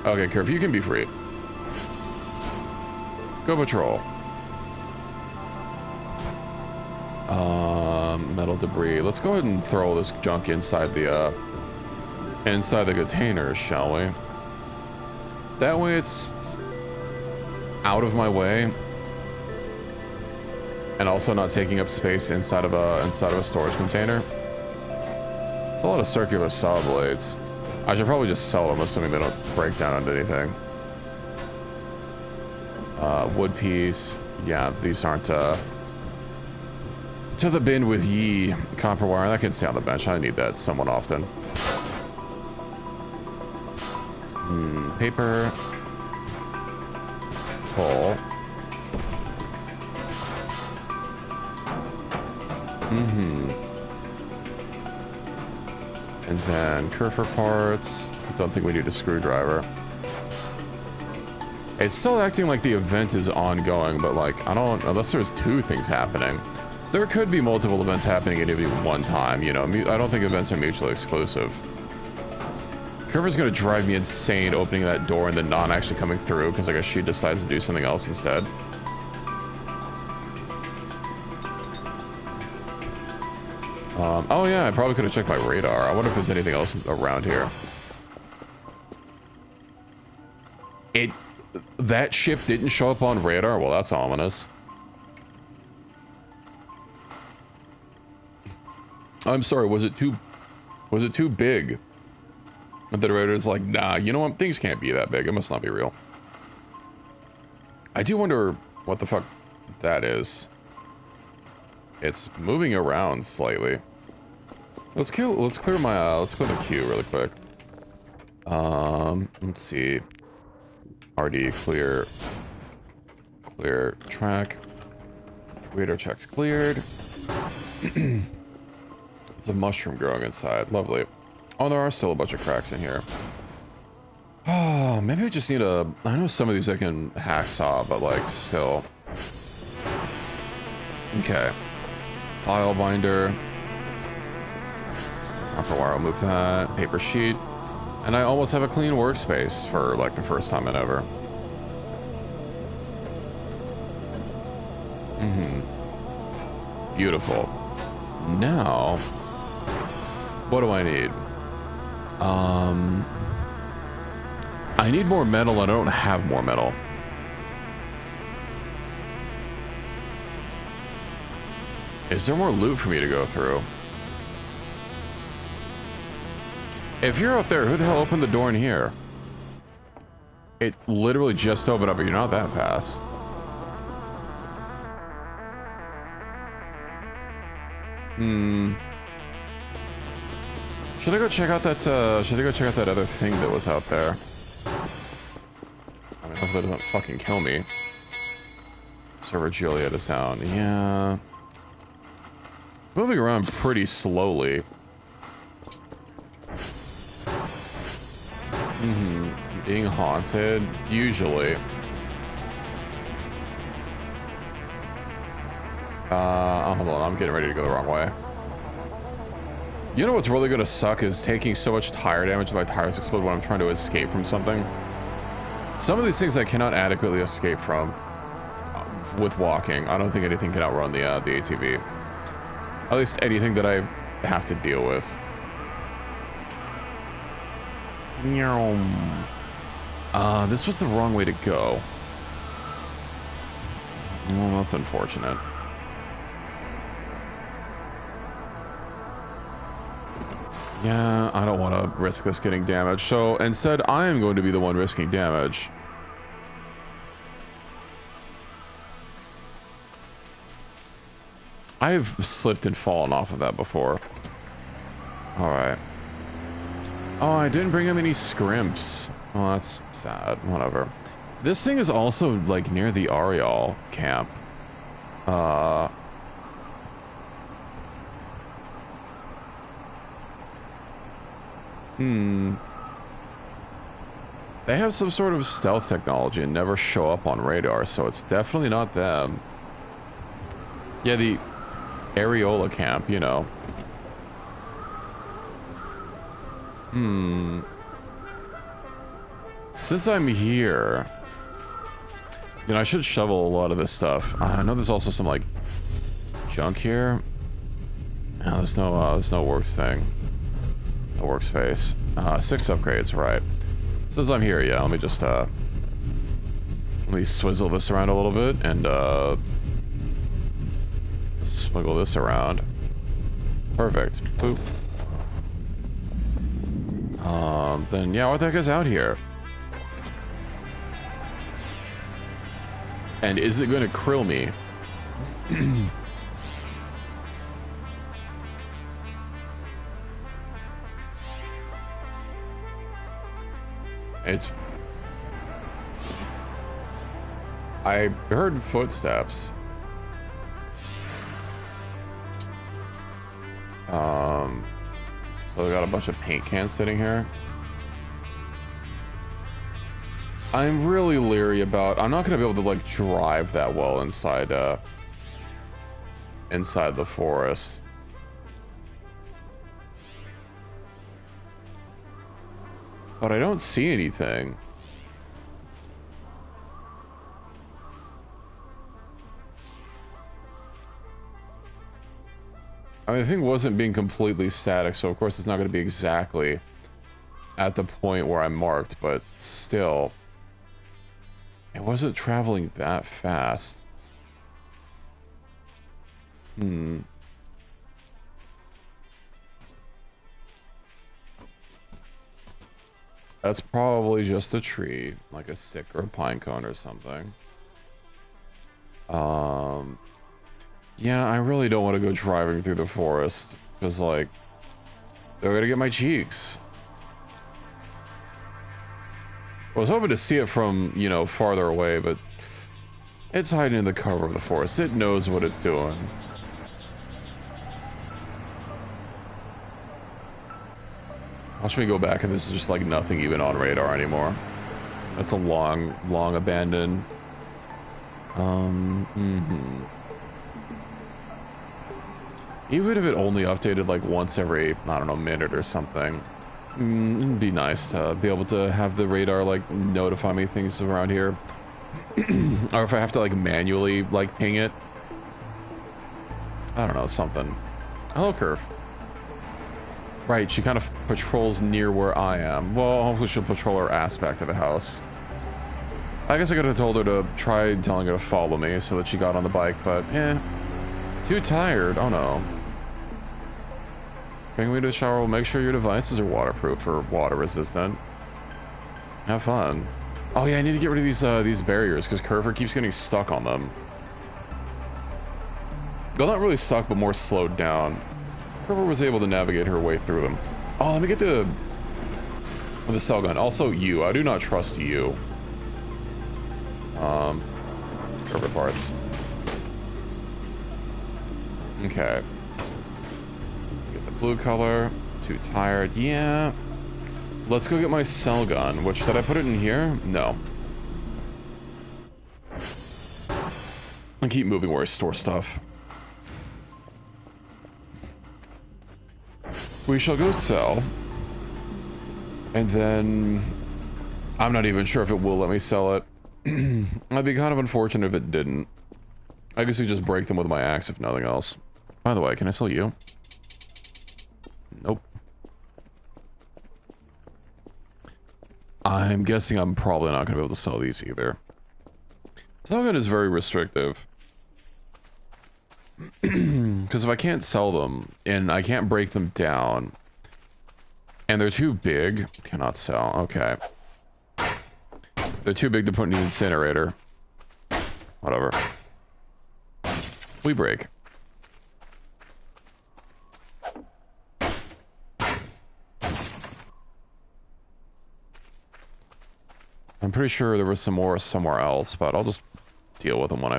Okay, Curve, you can be free. Go patrol. Metal debris. Let's go ahead and throw this junk inside the containers, shall we? That way it's out of my way. And also not taking up space inside of a storage container. It's a lot of circular saw blades. I should probably just sell them, assuming they don't break down under anything. Wood piece. Yeah, these aren't, to the bin with ye. Copper wire, that can stay on the bench. I need that somewhat often. Paper. Coal. And then Curfer parts. Don't think we need a screwdriver. It's still acting like the event is ongoing, but like, I don't, unless there's two things happening. There could be multiple events happening at any one time, you know. I don't think events are mutually exclusive. Curver's gonna drive me insane opening that door and then not actually coming through because I guess she decides to do something else instead. Oh yeah, I probably could have checked my radar. I wonder if there's anything else around here. That ship didn't show up on radar? Well, that's ominous. I'm sorry, was it too big? And the radar's like, nah, you know what? Things can't be that big. It must not be real. I do wonder what the fuck that is. It's moving around slightly. Let's clear the queue really quick. Let's see. RD clear. Clear track. Radar checks cleared. There's a mushroom growing inside. Lovely. Oh, there are still a bunch of cracks in here. Oh, maybe I just need a... I know some of these I can hacksaw, but like, still. Okay. File binder. Copper wire, I'll move that. Paper sheet. And I almost have a clean workspace for like the first time in ever. Beautiful. Now, what do I need? I need more metal and I don't have more metal. Is there more loot for me to go through? If you're out there, who the hell opened the door in here? It literally just opened up, but you're not that fast. Should I go check out that, other thing that was out there? I mean, hopefully it doesn't fucking kill me. Server Juliet is down. Yeah. Moving around pretty slowly. Being haunted, usually. Hold on, I'm getting ready to go the wrong way. You know what's really gonna suck is taking so much tire damage that my tires explode when I'm trying to escape from something. Some of these things I cannot adequately escape from with walking. I don't think anything can outrun the ATV. At least anything that I have to deal with. This was the wrong way to go. Well, that's unfortunate. Yeah, I don't want to risk this getting damaged, so instead I am going to be the one risking damage. I've slipped and fallen off of that before. Alright. Oh, I didn't bring him any scrimps. Oh, that's sad. Whatever. This thing is also, like, near the Ariel camp. They have some sort of stealth technology and never show up on radar, so it's definitely not them. Yeah, the Areola camp, you know. Since I'm here, you know, I should shovel a lot of this stuff. I know there's also some, like, junk here. No, there's no works thing. No workspace. 6 upgrades, right. Since I'm here, yeah, let me just, let me swizzle this around a little bit and, swiggle this around. Perfect. Boop. Then, yeah, what the heck is out here? And is it gonna krill me? I heard footsteps. So they got a bunch of paint cans sitting here. I'm really leery about... I'm not gonna be able to, like, drive that well inside, inside the forest. But I don't see anything. I mean, the thing wasn't being completely static, so of course it's not going to be exactly at the point where I marked, but still, it wasn't traveling that fast. That's probably just a tree, like a stick or a pine cone or something. Yeah, I really don't want to go driving through the forest, because, like, they're gonna get my cheeks. I was hoping to see it from, you know, farther away, but it's hiding in the cover of the forest. It knows what it's doing. Watch me go back and this is just like nothing even on radar anymore. That's a long, long abandoned. Even if it only updated like once every, I don't know, minute or something. It'd be nice to be able to have the radar like notify me things around here. Or if I have to like manually like ping it. I don't know, something. Hello, Curve. Right, she kind of patrols near where I am. Well, hopefully she'll patrol her ass back to the house. I guess I could have told her to try telling her to follow me so that she got on the bike, but too tired. Oh no. Bring me to the shower. We'll make sure your devices are waterproof or water resistant. Have fun. Oh yeah, I need to get rid of these barriers because Curver keeps getting stuck on them. Well, not really stuck, but more slowed down. Curver was able to navigate her way through them. Oh, let me get the cell gun. Also, you. I do not trust you. Curver parts. Okay. Get the blue color. Too tired. Yeah. Let's go get my cell gun. Which, did I put it in here? No. I keep moving where I store stuff. We shall go sell. And then... I'm not even sure if it will let me sell it. I'd be kind of unfortunate if it didn't. I guess you just break them with my axe if nothing else. By the way, can I sell you? Nope. I'm guessing I'm probably not going to be able to sell these either. Selling is very restrictive. Because if I can't sell them, and I can't break them down, and they're too big, cannot sell. Okay. They're too big to put in the incinerator. Whatever. We break. I'm pretty sure there was some more somewhere else, but I'll just deal with them when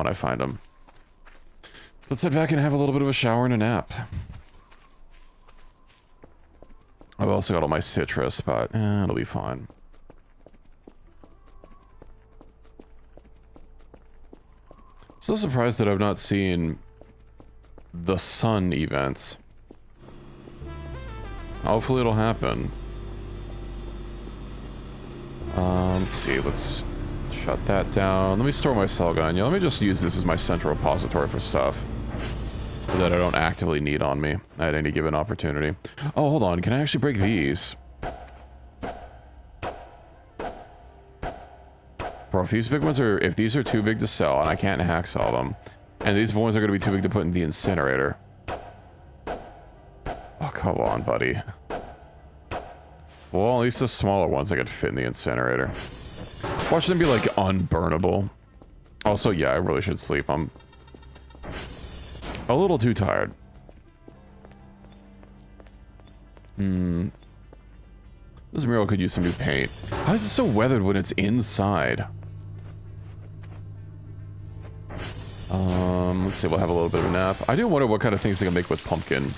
I find them. Let's head back and have a little bit of a shower and a nap. I've also got all my citrus, but it'll be fine. So surprised that I've not seen the sun events. Hopefully it'll happen. Let's see, let's shut that down. Let me store my cell gun. Yeah, let me just use this as my central repository for stuff that I don't actively need on me at any given opportunity. Oh, hold on, can I actually break these? Bro, if these big ones are, if these are too big to sell and I can't hack sell them, and these ones are going to be too big to put in the incinerator. Oh, come on, buddy. Well, at least the smaller ones I could fit in the incinerator. Watch them be, like, unburnable. Also, yeah, I really should sleep. I'm a little too tired. This mural could use some new paint. How is it so weathered when it's inside? Let's see, we'll have a little bit of a nap. I do wonder what kind of things they can make with pumpkin.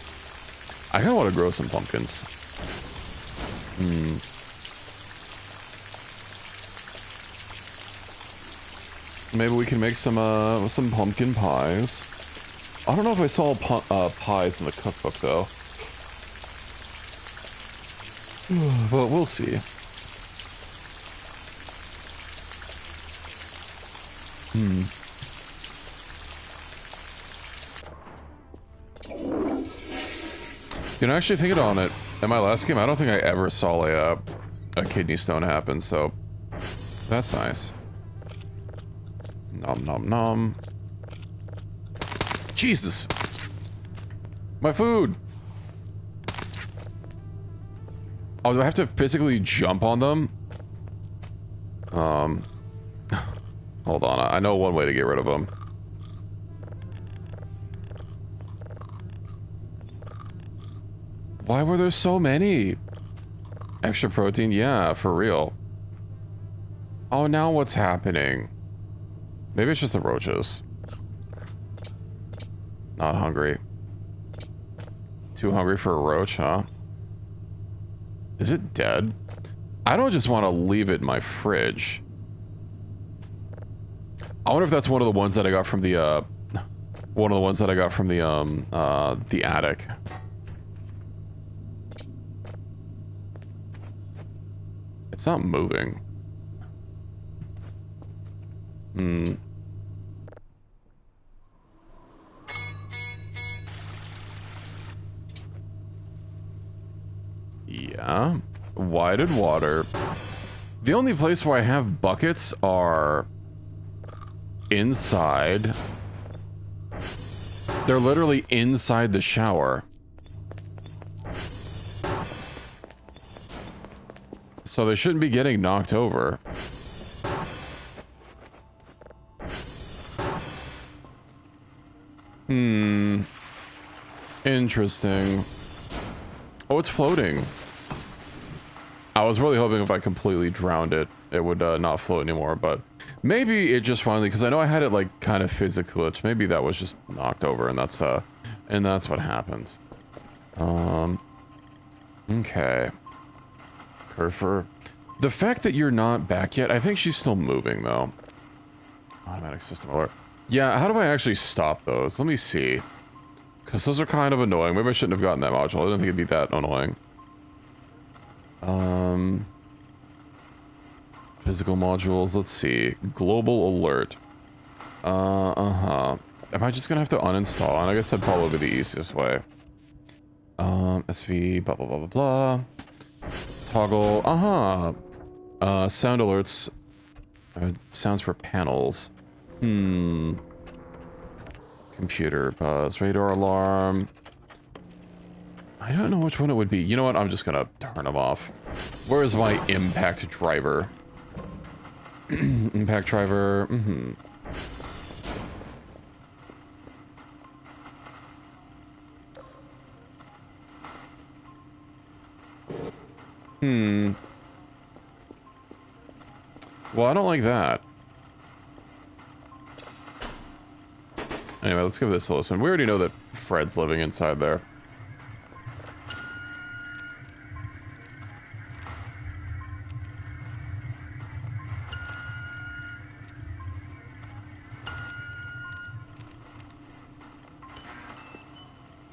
I kind of want to grow some pumpkins. Maybe we can make some pumpkin pies. I don't know if I saw pies in the cookbook, though. But we'll see. You know, actually thinking on it, in my last game, I don't think I ever saw a kidney stone happen, so that's nice. Nom nom nom. Jesus! My food! Oh, do I have to physically jump on them? Hold on, I know one way to get rid of them. Why were there so many? Extra protein? Yeah, for real. Oh, now what's happening? Maybe it's just the roaches. Not hungry. Too hungry for a roach, huh? Is it dead? I don't just want to leave it in my fridge. I wonder if that's one of the ones that I got from the, the attic. It's not moving. Hmm. Yeah. Whited water. The only place where I have buckets are inside. They're literally inside the shower. So they shouldn't be getting knocked over. Hmm. Interesting. Oh, it's floating. I was really hoping if I completely drowned it, it would not float anymore, but maybe it just finally, because I know I had it like kind of physically glitched. Maybe that was just knocked over, and that's what happened. Okay. Kerfer. The fact that you're not back yet, I think she's still moving though. Automatic system alert. Yeah, how do I actually stop those? Let me see. Because those are kind of annoying. Maybe I shouldn't have gotten that module. I didn't think it'd be that annoying. Physical modules, let's see. Global alert. Am I just gonna have to uninstall? And I guess that'd probably be the easiest way. SV, blah, blah, blah, blah, blah. Toggle, sound alerts. Sounds for panels. Computer buzz, radar alarm. I don't know which one it would be. You know what? I'm just gonna turn them off. Where is my impact driver? Impact driver. Well, I don't like that. Anyway, let's give this a listen. We already know that Fred's living inside there.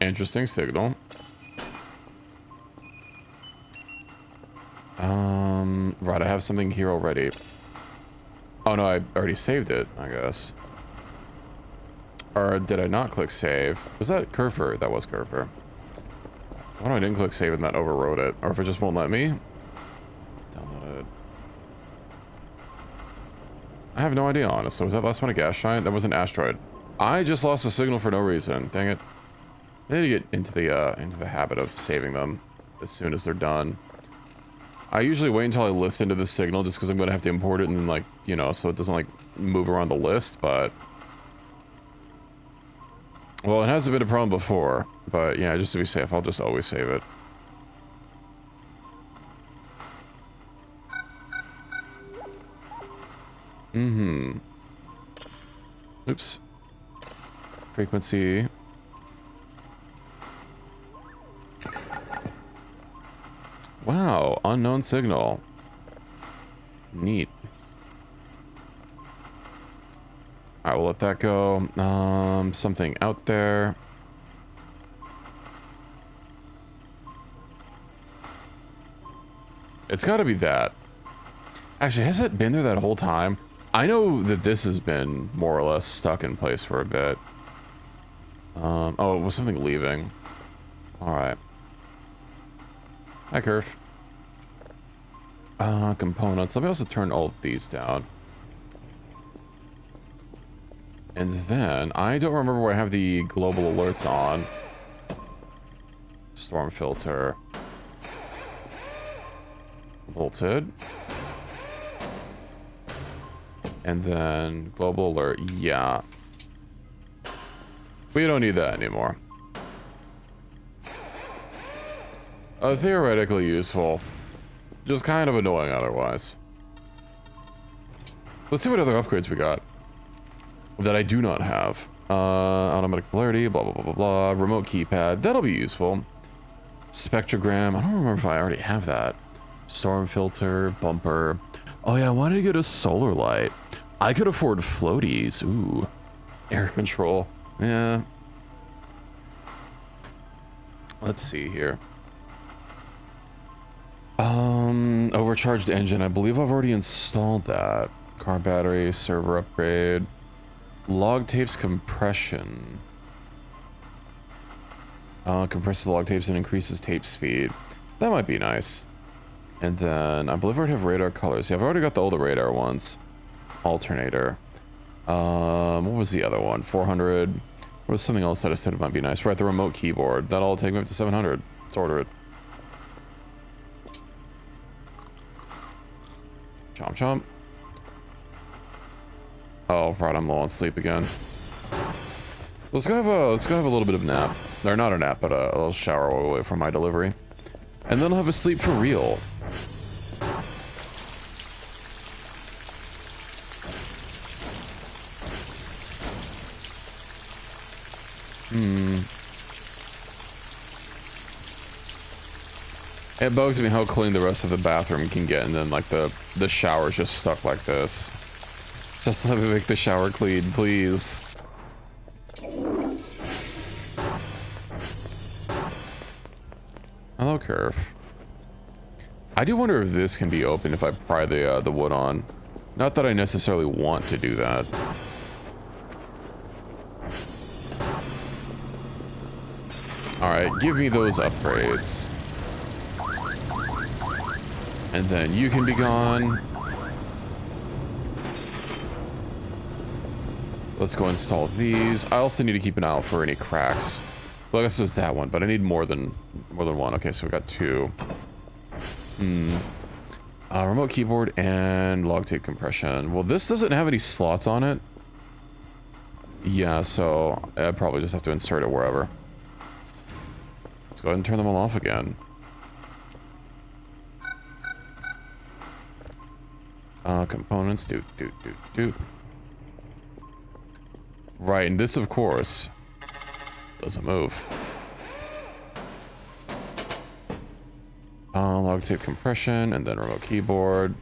Interesting signal. Right, I have something here already. Oh no, I already saved it, I guess. Or did I not click save? Was that Kerfer? That was Kerfer. Why I didn't click save and that overrode it? Or if it just won't let me? Download it. I have no idea, honestly. Was that last one a gas giant? That was an asteroid. I just lost a signal for no reason. Dang it. I need to get into the habit of saving them as soon as they're done. I usually wait until I listen to the signal just because I'm going to have to import it and then, like, you know, so it doesn't, like, move around the list, but... Well, it hasn't been a problem before, but yeah, just to be safe, I'll just always save it. Oops. Frequency. Wow, unknown signal. Neat. Alright, we'll let that go. Something out there. It's gotta be that. Actually, has it been there that whole time? I know that this has been more or less stuck in place for a bit. Oh, it was something leaving. Alright. Hi, Kerf. Components. Let me also turn all of these down. And then, I don't remember where I have the global alerts on. Storm filter. Bolted. And then, global alert. Yeah. We don't need that anymore. Theoretically useful. Just kind of annoying otherwise. Let's see what other upgrades we got that I do not have. Automatic polarity, blah, blah, blah, blah, blah. Remote keypad, that'll be useful. Spectrogram, I don't remember if I already have that. Storm filter, bumper. Oh yeah, I wanted to get a solar light. I could afford floaties, ooh. Air control, yeah. Let's see here. Overcharged engine. I believe I've already installed that. Car battery, server upgrade. Log tapes compression. Compresses log tapes and increases tape speed. That might be nice. And then I believe I already have radar colors. Yeah, I've already got the older radar ones. Alternator. What was the other one? 400. What was something else that I said it might be nice? Right, the remote keyboard. That'll take me up to 700. Let's order it. Chomp chomp. Oh, right, I'm low on sleep again. Let's go have a little bit of a nap. Or not a nap, but a little shower while we wait for my delivery. And then I'll have a sleep for real. It bugs me how clean the rest of the bathroom can get, and then like the shower's just stuck like this. Just let me make the shower clean, please. Hello, Curve. I do wonder if this can be opened if I pry the wood on. Not that I necessarily want to do that. Alright, give me those upgrades. And then you can be gone. Let's go install these. I also need to keep an eye out for any cracks. Well, I guess there's that one, but I need more than one. Okay, so we got two. Remote keyboard and log tape compression. Well, this doesn't have any slots on it. Yeah, so I probably just have to insert it wherever. Let's go ahead and turn them all off again. Components, do. Right, and this, of course, doesn't move. Log tape compression, and then remote keyboard.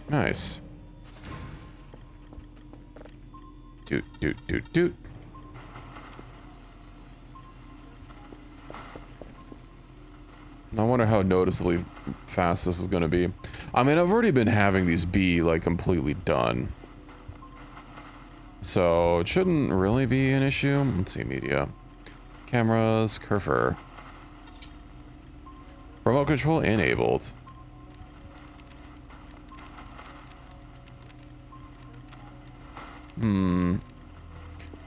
Nice. Doot. I wonder how noticeably fast this is going to be. I mean, I've already been having these be, like, completely done. So, it shouldn't really be an issue. Let's see, media. Cameras, curver. Remote control enabled.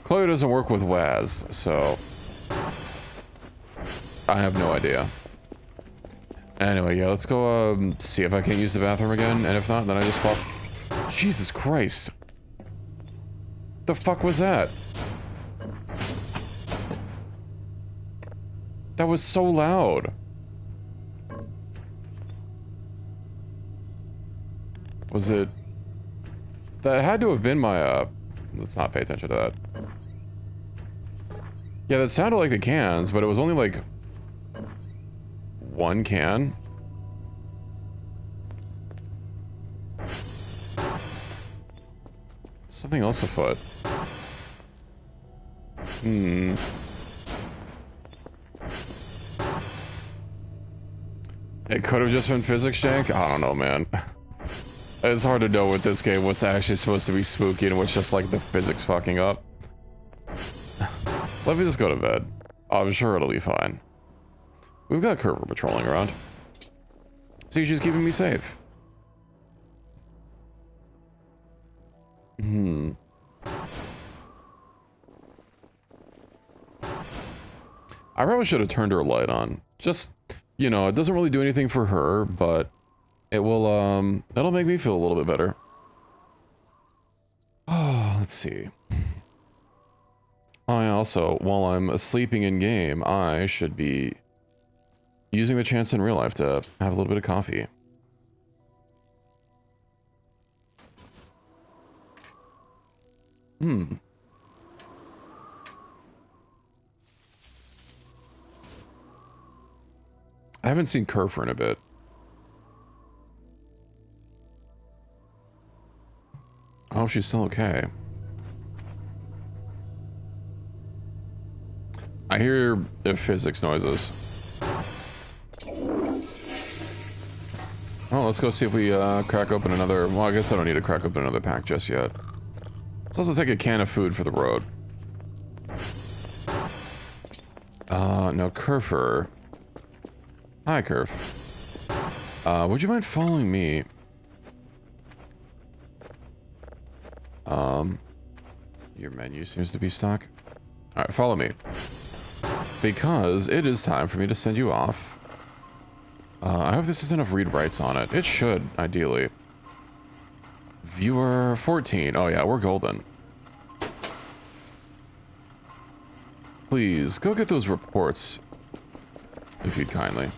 Chloe doesn't work with WAS, so... I have no idea. Anyway, yeah, let's go, see if I can use the bathroom again, and if not, then I just fall. Jesus Christ. The fuck was that? That was so loud. Was it... That had to have been my, let's not pay attention to that. Yeah, that sounded like the cans, but it was only like... one can? Something else afoot. It could have just been physics jank? I don't know, man. It's hard to know with this game what's actually supposed to be spooky and what's just like the physics fucking up. Let me just go to bed. I'm sure it'll be fine. We've got Curver patrolling around. So she's keeping me safe. I probably should have turned her light on. Just, you know, it doesn't really do anything for her, but it will, that'll make me feel a little bit better. Oh, let's see. I also, while I'm sleeping in game, I should be using the chance in real life to have a little bit of coffee. Hmm. I haven't seen Kerfer in a bit. Oh, she's still okay. I hear the physics noises. Oh, let's go see if we crack open another... Well, I guess I don't need to crack open another pack just yet. Let's also take a can of food for the road. No, Kerfer. Hi, Kerf. Would you mind following me? Your menu seems to be stuck. Alright, follow me. Because it is time for me to send you off. I hope this has enough read writes on it. It should, ideally. Viewer 14. Oh yeah, we're golden. Please, go get those reports. If you'd kindly.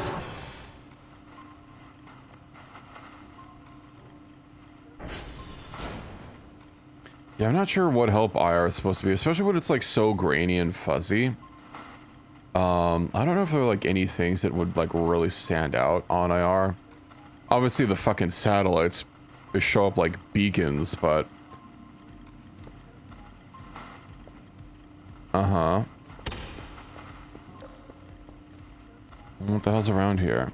Yeah, I'm not sure what help IR is supposed to be, especially when it's like so grainy and fuzzy. I don't know if there are like any things that would like really stand out on IR. Obviously the fucking satellites show up like beacons, but... Uh-huh. What the hell's around here?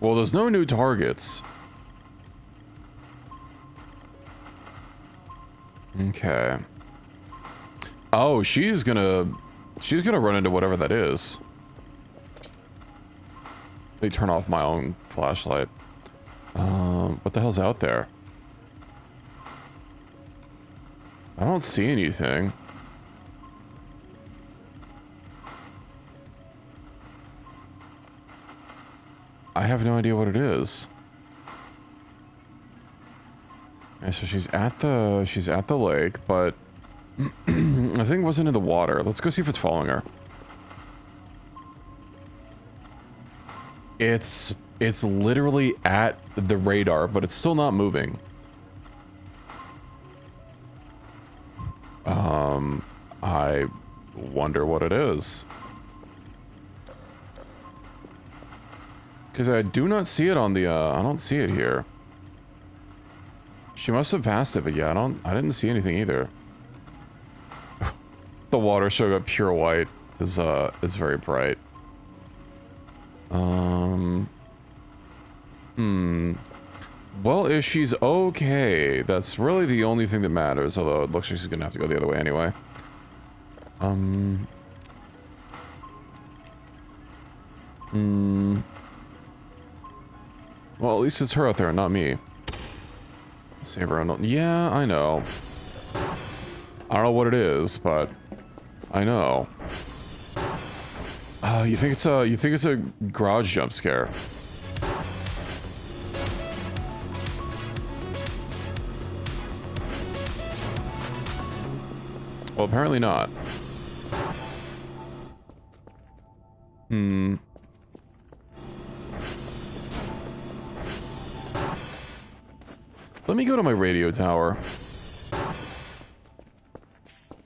Well, there's no new targets. Okay. Oh, she's gonna run into whatever that is. Let me turn off my own flashlight. What the hell's out there? I don't see anything. I have no idea what it is. Okay, so she's at the lake, but I think it wasn't in the water. Let's go see if it's following her. It's literally at the radar, but it's still not moving. I wonder what it is. Because I do not see it on the, I don't see it here. She must have passed it, but yeah, I didn't see anything either. The water showing up pure white is very bright. Well, if she's okay, that's really the only thing that matters, although it looks like she's gonna have to go the other way anyway. Well, at least it's her out there, not me. Save her own... Yeah, I know. I don't know what it is, but I know. You think it's a garage jump scare? Well, apparently not. Let me go to my radio tower.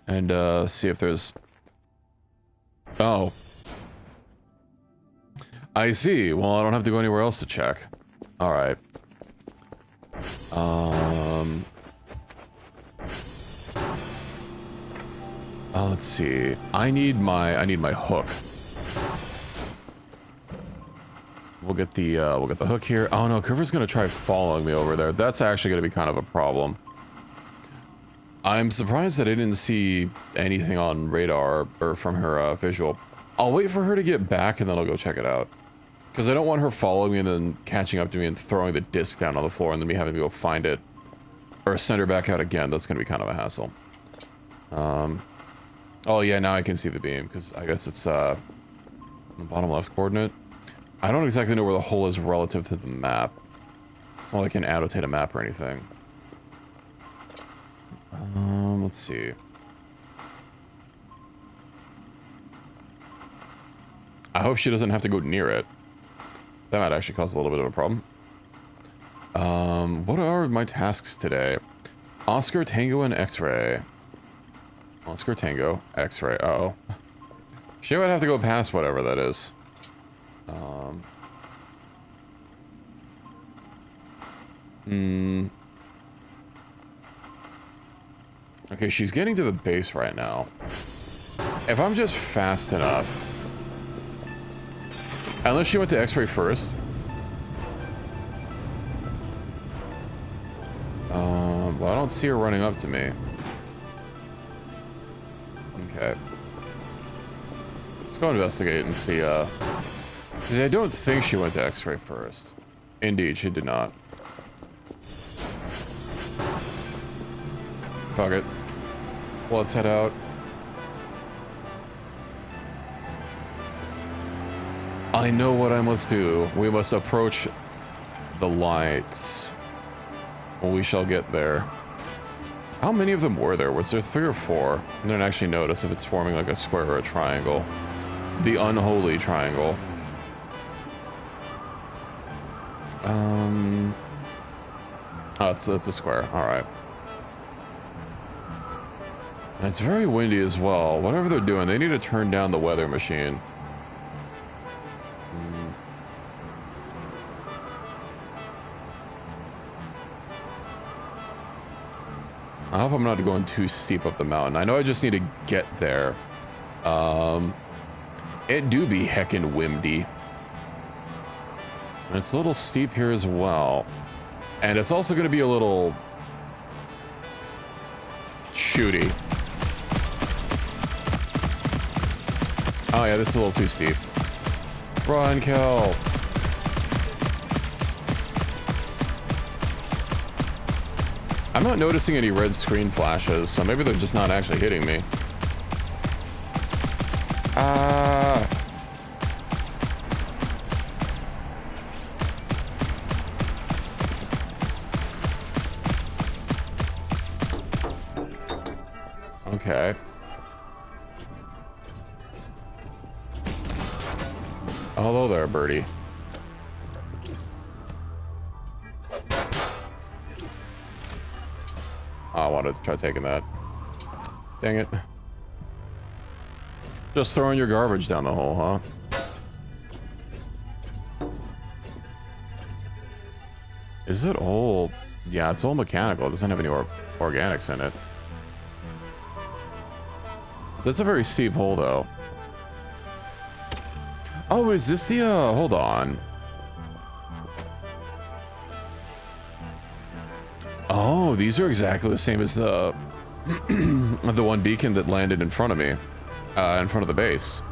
And, see if there's... Oh. I see. Well, I don't have to go anywhere else to check. Alright. Let's see. I need my hook. We'll get the hook here. Oh no, Kerfer's gonna try following me over there. That's actually gonna be kind of a problem. I'm surprised that I didn't see anything on radar or from her visual. I'll wait for her to get back and then I'll go check it out. Because I don't want her following me and then catching up to me and throwing the disc down on the floor and then me having to go find it. Or send her back out again. That's going to be kind of a hassle. Oh yeah, now I can see the beam because I guess it's the bottom left coordinate. I don't exactly know where the hole is relative to the map. It's not like I can annotate a map or anything. Let's see. I hope she doesn't have to go near it. That might actually cause a little bit of a problem. What are my tasks today? Oscar, Tango, and X-Ray. Oscar, Tango, X-Ray. Uh-oh. She would have to go past whatever that is. Okay, she's getting to the base right now. If I'm just fast enough... Unless she went to X-Ray first. Well, I don't see her running up to me. Okay. Let's go investigate and see, because I don't think she went to X-Ray first. Indeed, she did not. Fuck it. Let's head out. I know what I must do. We must approach the lights. We shall get there. How many of them were there? Was there 3 or 4? I didn't actually notice if it's forming like a square or a triangle. The unholy triangle. Oh, it's a square. Alright. It's very windy as well. Whatever they're doing, they need to turn down the weather machine. I hope I'm not going too steep up the mountain. I know I just need to get there. It do be heckin' windy. And it's a little steep here as well. And it's also going to be a little... shooty. Oh yeah, this is a little too steep. Run, Kel! I'm not noticing any red screen flashes, so maybe they're just not actually hitting me. Okay. Hello there, birdie. I wanted to try taking that. Dang it. Just throwing your garbage down the hole, huh? Is it all... Yeah, it's all mechanical. It doesn't have any organics in it. That's a very steep hole, though. Oh, is this the, hold on. Oh, these are exactly the same as the... the one beacon that landed in front of me. In front of the base.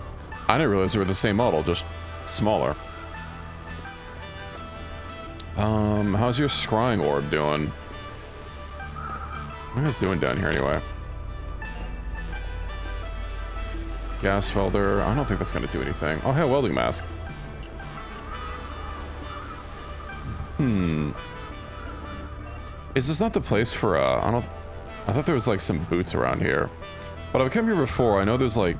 I didn't realize they were the same model, just smaller. How's your scrying orb doing? What are you guys doing down here anyway? Gas welder. I don't think that's going to do anything. Oh, hey, welding mask. Is this not the place for, I thought there was, like, some boots around here. But I've come here before. I know there's, like,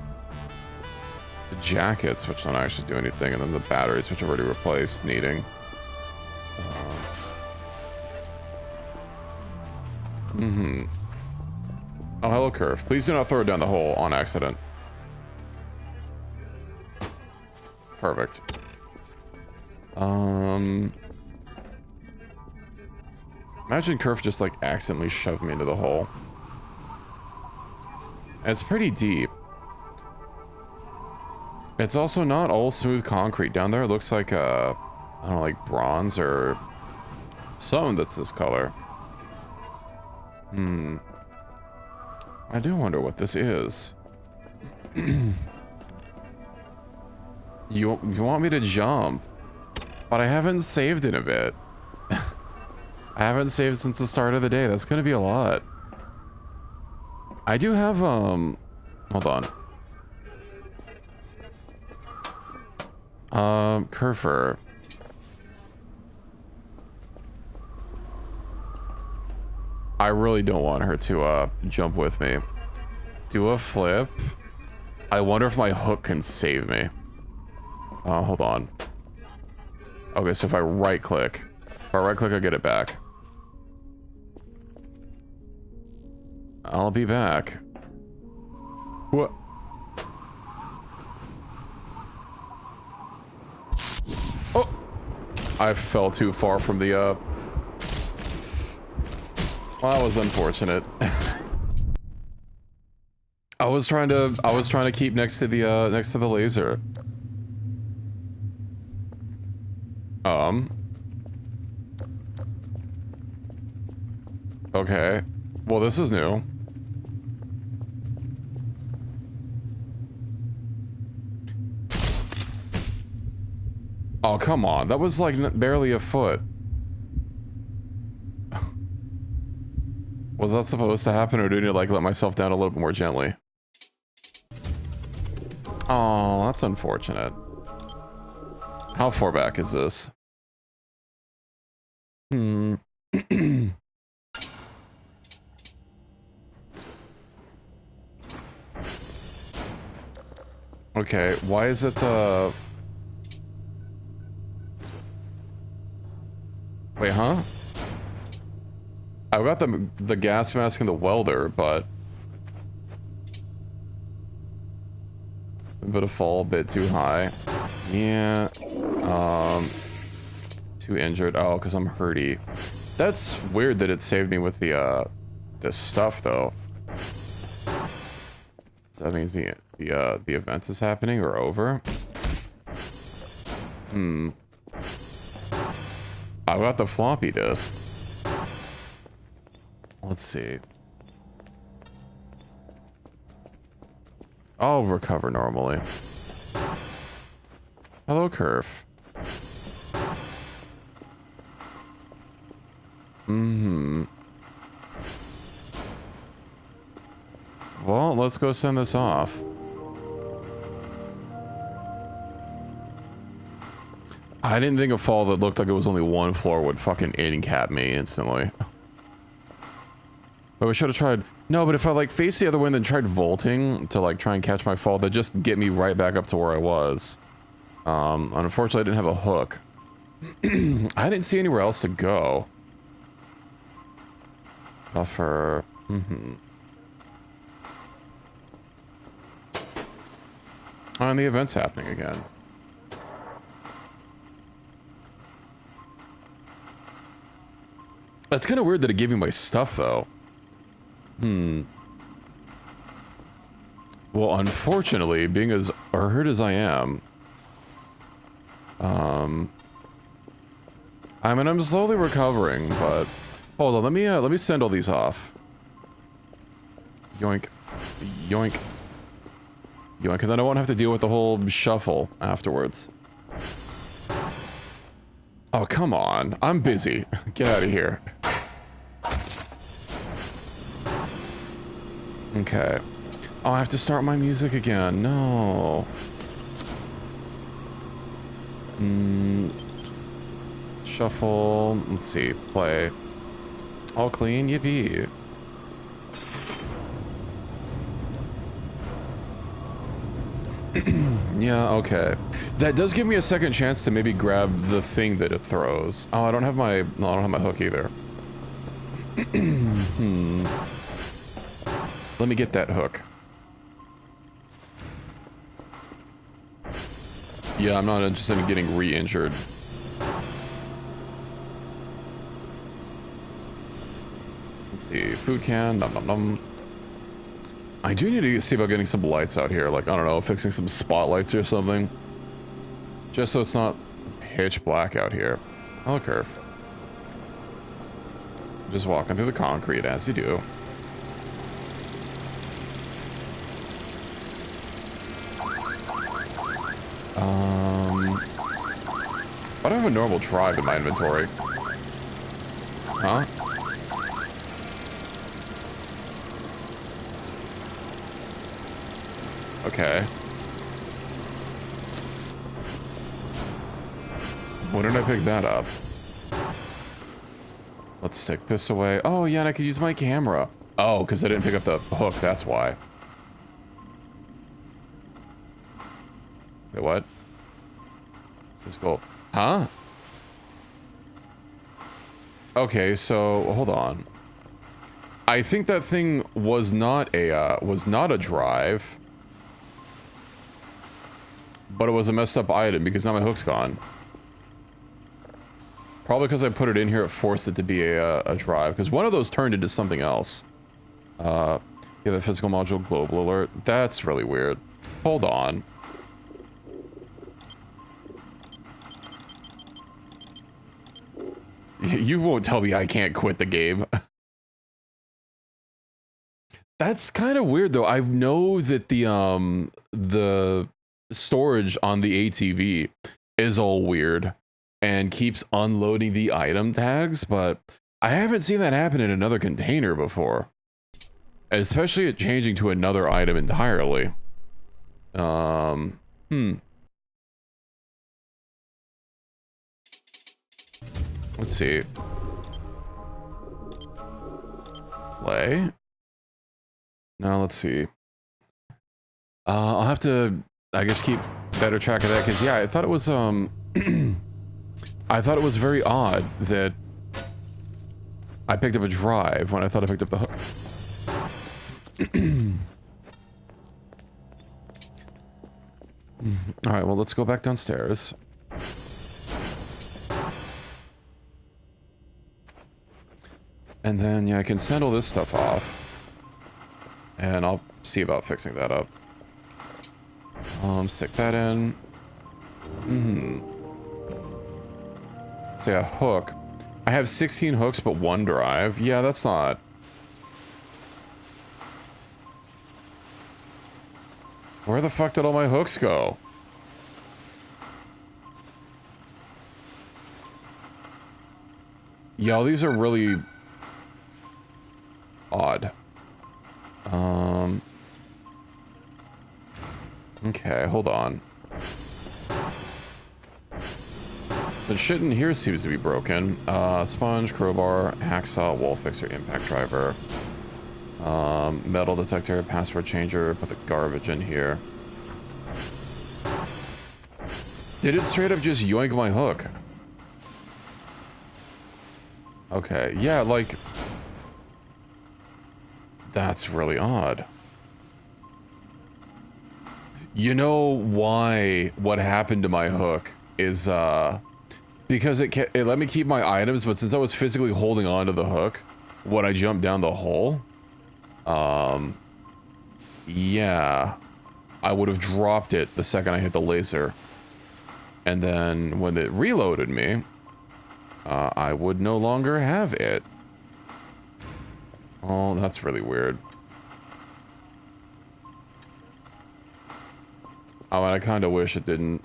the jackets, which don't actually do anything, and then the batteries, which are already replaced, needing. Oh, hello, Curve. Please do not throw it down the hole on accident. Perfect. Imagine Curve just, like, accidentally shoved me into the hole. And it's pretty deep. It's also not all smooth concrete. Down there it looks like, I don't know, like bronze or something that's this color. I do wonder what this is. You want me to jump, but I haven't saved in a bit. I haven't saved since the start of the day. That's gonna be a lot. I do have, hold on. Curfer. I really don't want her to, jump with me. Do a flip. I wonder if my hook can save me. Hold on. Okay, so if I right click, If I right click, I get it back. I'll be back. What? Oh! I fell too far from the, well, that was unfortunate. I was trying to keep next to the laser. Okay. Well, this is new. Oh, come on. That was like barely a foot. Was that supposed to happen, or do I need to like let myself down a little bit more gently? Oh, that's unfortunate. How far back is this? Hmm. Okay, why is it, wait, huh? I've got the gas mask and the welder, but... a bit of fall, a bit too high. Yeah, too injured. Oh, because I'm hurty. That's weird that it saved me with the stuff, though. So that means the event is happening or over? Hmm. I've got the floppy disk. Let's see. I'll recover normally. Hello, Curve. Mm-hmm. Well, let's go send this off. I didn't think a fall that looked like it was only one floor would fucking in-cap me instantly. But we should have tried... No, but if I, like, faced the other way and then tried vaulting to, like, try and catch my fall, that'd just get me right back up to where I was. Unfortunately, I didn't have a hook. I didn't see anywhere else to go. Buffer... Mm-hmm. Oh, and the event's happening again. That's kind of weird that it gave me my stuff, though. Hmm. Well, unfortunately, being as hurt as I am... I mean, I'm slowly recovering, but... Hold on, let me send all these off. Yoink. Yoink. Yoink, and then I won't have to deal with the whole shuffle afterwards. Oh, come on. I'm busy. Get out of here. Okay. Oh, I have to start my music again. No. Shuffle. Let's see. Play. All clean. Yippee. Yeah, okay. That does give me a second chance to maybe grab the thing that it throws. Oh, I don't have my... No, I don't have my hook either. Let me get that hook. Yeah, I'm not interested in getting re-injured. Let's see. Food can. Nom nom nom. I do need to see about getting some lights out here. Like, I don't know, fixing some spotlights or something. Just so it's not pitch black out here. Hello, Curve. Just walking through the concrete as you do. I don't have a normal drive in my inventory. Huh? Okay. When did I pick that up? Let's stick this away. Oh, yeah, and I could use my camera. Oh, because I didn't pick up the hook, that's why. Wait, what? Let's go. Huh? Okay, so hold on. I think that thing was not a drive, but it was a messed up item because now my hook's gone. Probably because I put it in here, it forced it to be a drive, because one of those turned into something else. Yeah, the physical module global alert. That's really weird. Hold on. You won't tell me I can't quit the game. That's kind of weird though. I know that the storage on the ATV is all weird and keeps unloading the item tags, but I haven't seen that happen in another container before. Especially it changing to another item entirely. Let's see. Play? Now let's see. I'll have to, I guess, keep better track of that, because yeah, I thought it was, I thought it was very odd that I picked up a drive when I thought I picked up the hook. Alright, well, let's go back downstairs. And then, yeah, I can send all this stuff off. And I'll see about fixing that up. Stick that in. So yeah, hook. I have 16 hooks, but 1 drive. Yeah, that's not... Where the fuck did all my hooks go? Yo, these are really... odd. Okay, hold on. So shit in here seems to be broken. Sponge, crowbar, hacksaw, wall fixer, impact driver. Metal detector, password changer, put the garbage in here. Did it straight up just yoink my hook? Okay, yeah, like... That's really odd. You know why what happened to my hook is, because it let me keep my items, but since I was physically holding on to the hook when I jumped down the hole, yeah, I would have dropped it the second I hit the laser. And then when it reloaded me, I would no longer have it. Oh, that's really weird. Oh, and I kind of wish it didn't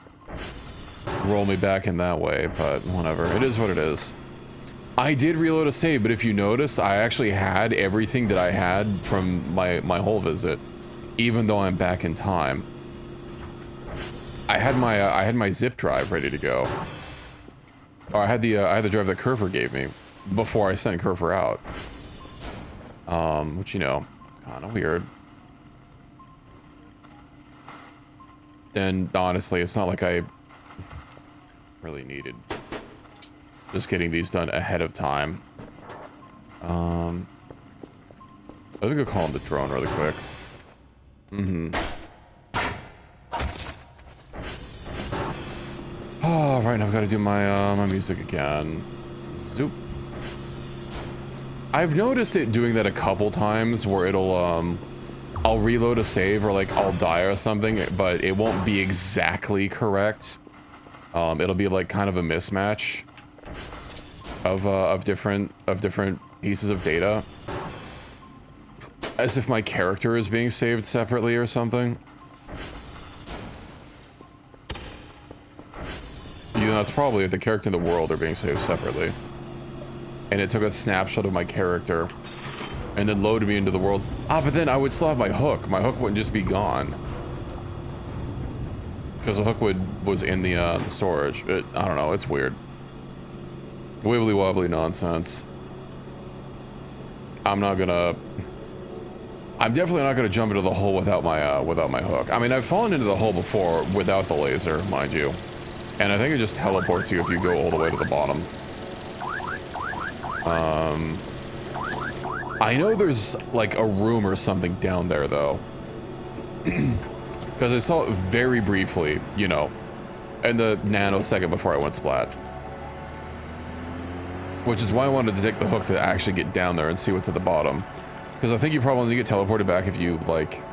roll me back in that way, but whatever. It is what it is. I did reload a save, but if you noticed, I actually had everything that I had from my whole visit, even though I'm back in time. I had my zip drive ready to go. Or I had the drive that Kerfer gave me before I sent Kerfer out. Which, you know, kind of weird. And honestly, it's not like I really needed just getting these done ahead of time. I think I'll call him the drone really quick. Oh, right now I've got to do my my music again. Zoop. I've noticed it doing that a couple times where it'll I'll reload a save or like I'll die or something, but it won't be exactly correct. It'll be like kind of a mismatch of different pieces of data, as if my character is being saved separately or something. You know, that's probably if the character and the world are being saved separately. And it took a snapshot of my character and then loaded me into the world. Ah, but then I would still have my hook. My hook wouldn't just be gone. Because the hook was in the storage. I don't know, it's weird. Wibbly wobbly nonsense. I'm definitely not gonna jump into the hole without my hook. I mean, I've fallen into the hole before without the laser, mind you. And I think it just teleports you if you go all the way to the bottom. I know there's like a room or something down there though. Because I saw it very briefly, you know, in the nanosecond before I went splat. Which is why I wanted to take the hook to actually get down there and see what's at the bottom. Because I think you probably get teleported back if you, like...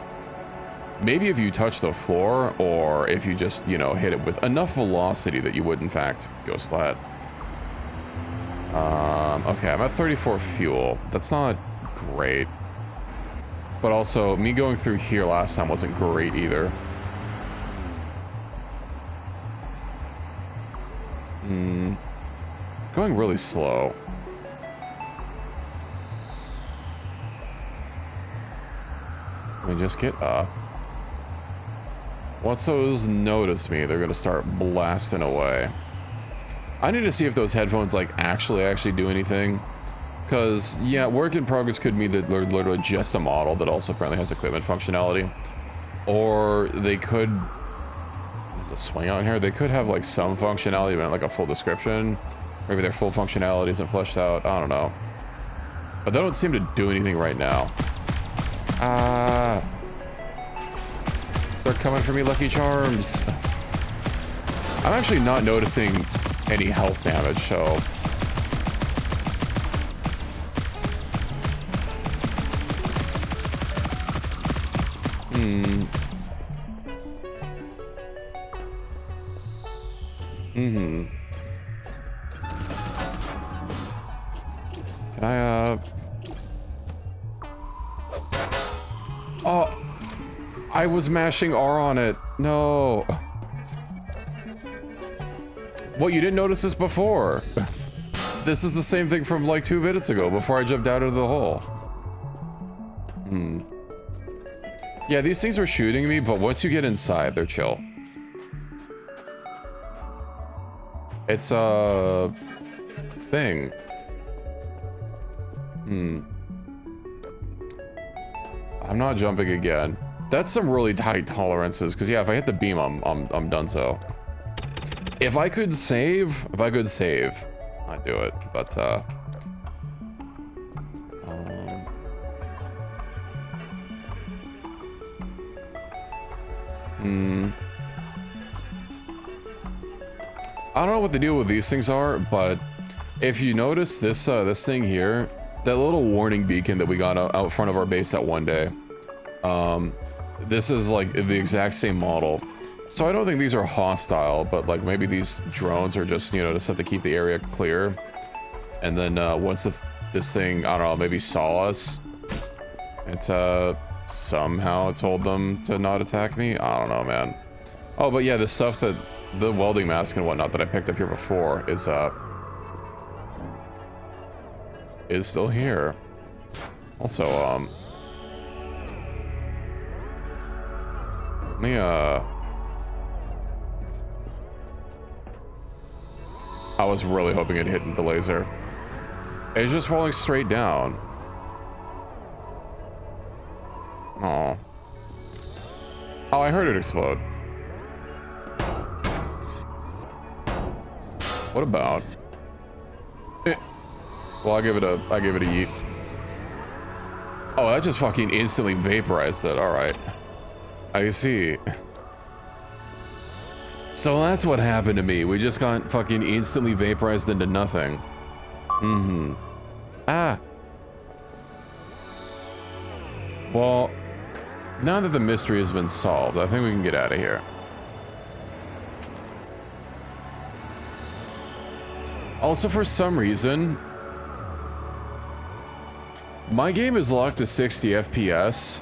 Maybe if you touch the floor, or if you just, you know, hit it with enough velocity that you would, in fact, go splat. Okay, I'm at 34 fuel. That's not great. But also, me going through here last time wasn't great either. Going really slow. Let me just get up. Once those notice me, they're gonna start blasting away. I need to see if those headphones like actually do anything. Because, yeah, work in progress could mean that they're literally just a model that also apparently has equipment functionality. Or they could... There's a swing on here. They could have like some functionality, but not like a full description. Maybe their full functionality isn't fleshed out. I don't know. But they don't seem to do anything right now. They're coming for me, Lucky Charms. I'm actually not noticing any health damage, so... Can I, Oh! I was mashing R on it. No. What, you didn't notice this before? This is the same thing from like 2 minutes ago, before I jumped out of the hole. Yeah, these things were shooting me, but once you get inside, they're chill. It's a... thing. I'm not jumping again. That's some really tight tolerances, because yeah, if I hit the beam, I'm done so. If I could save, I'd do it, but I don't know what the deal with these things are, but if you notice this this thing here, that little warning beacon that we got out front of our base that one day, this is like the exact same model. So I don't think these are hostile, but like maybe these drones are just, you know, just have to keep the area clear. And then once this thing, I don't know, maybe saw us, it somehow told them to not attack me. I don't know, man. Oh, but yeah, the stuff that the welding mask and whatnot that I picked up here before is still here. Also, let me I was really hoping it hit the laser. It's just falling straight down. Oh. Oh, I heard it explode. What about? Well, I give it a yeet. Oh, that just fucking instantly vaporized it. All right. I see. So that's what happened to me. We just got fucking instantly vaporized into nothing. Ah. Well, now that the mystery has been solved, I think we can get out of here. Also, for some reason, my game is locked to 60 FPS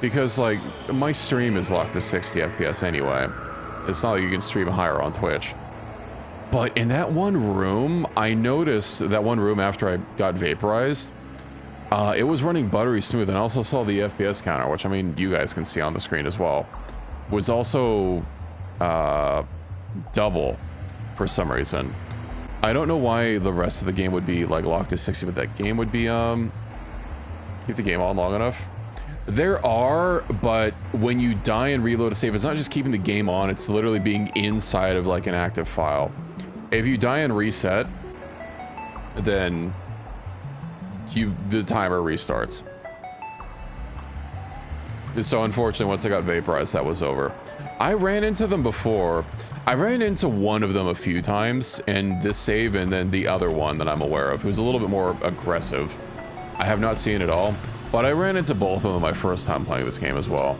because, like, my stream is locked to 60 FPS anyway. It's not like you can stream higher on Twitch. But in that one room, I noticed that one room after I got vaporized, it was running buttery smooth, and I also saw the FPS counter, which, I mean, you guys can see on the screen as well, was also double for some reason. I don't know why the rest of the game would be like locked to 60, but that game would be keep the game on long enough. There are, but when you die and reload a save, it's not just keeping the game on, it's literally being inside of like an active file. If you die and reset, then the timer restarts. So unfortunately, once I got vaporized, that was over. I ran into them before. I ran into one of them a few times, and this save, and then the other one that I'm aware of, who's a little bit more aggressive. I have not seen it all, but I ran into both of them my first time playing this game as well.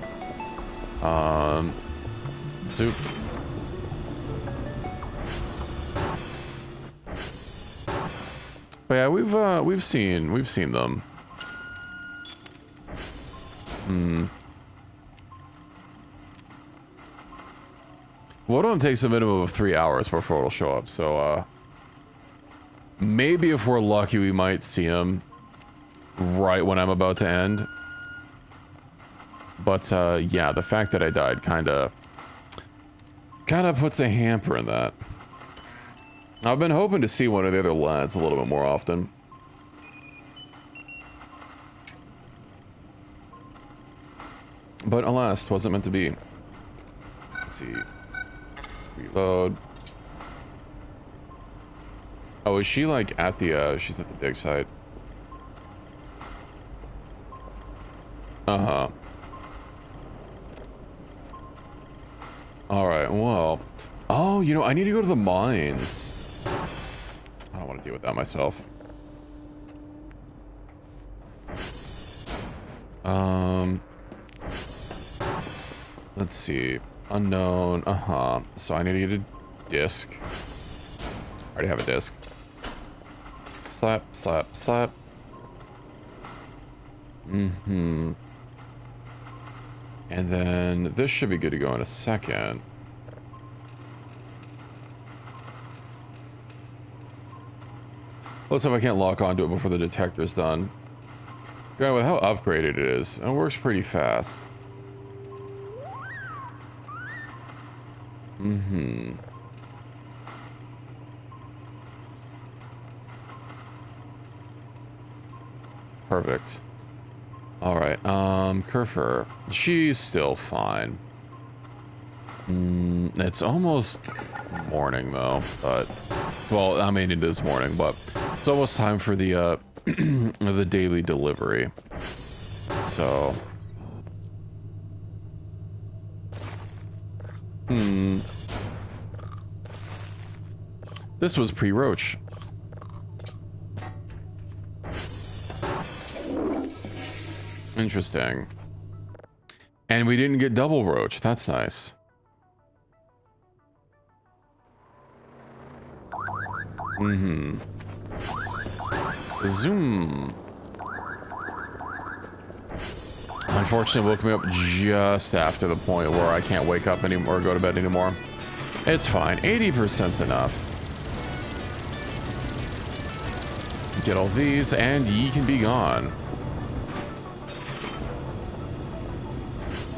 Soup. But yeah, we've seen them. One of them takes a minimum of 3 hours before it'll show up, so maybe if we're lucky we might see him right when I'm about to end. But yeah, the fact that I died kinda puts a hamper in that. I've been hoping to see one of the other lads a little bit more often. But alas, wasn't meant to be. Let's see. Reload. Oh, is she like at the, she's at the dig site. Uh-huh. Alright, well. Oh, you know, I need to go to the mines. I don't want to deal with that myself. Let's see. Unknown. Uh-huh. So I need to get a disc. I already have a disc. Slap, slap, slap. Mm-hmm. And then this should be good to go in a second. Let's see if I can't lock onto it before the detector's done. God, with how upgraded it is, it works pretty fast. Mm-hmm. Perfect. Alright, Kerfer. She's still fine. It's almost morning, though, but... Well, I mean, it is morning, but... It's almost time for the, the daily delivery. So... This was pre-roach. Interesting. And we didn't get double roach. That's nice. Zoom. Unfortunately, woke me up just after the point where I can't wake up anymore or go to bed anymore. It's fine. 80%'s enough. Get all these, and ye can be gone.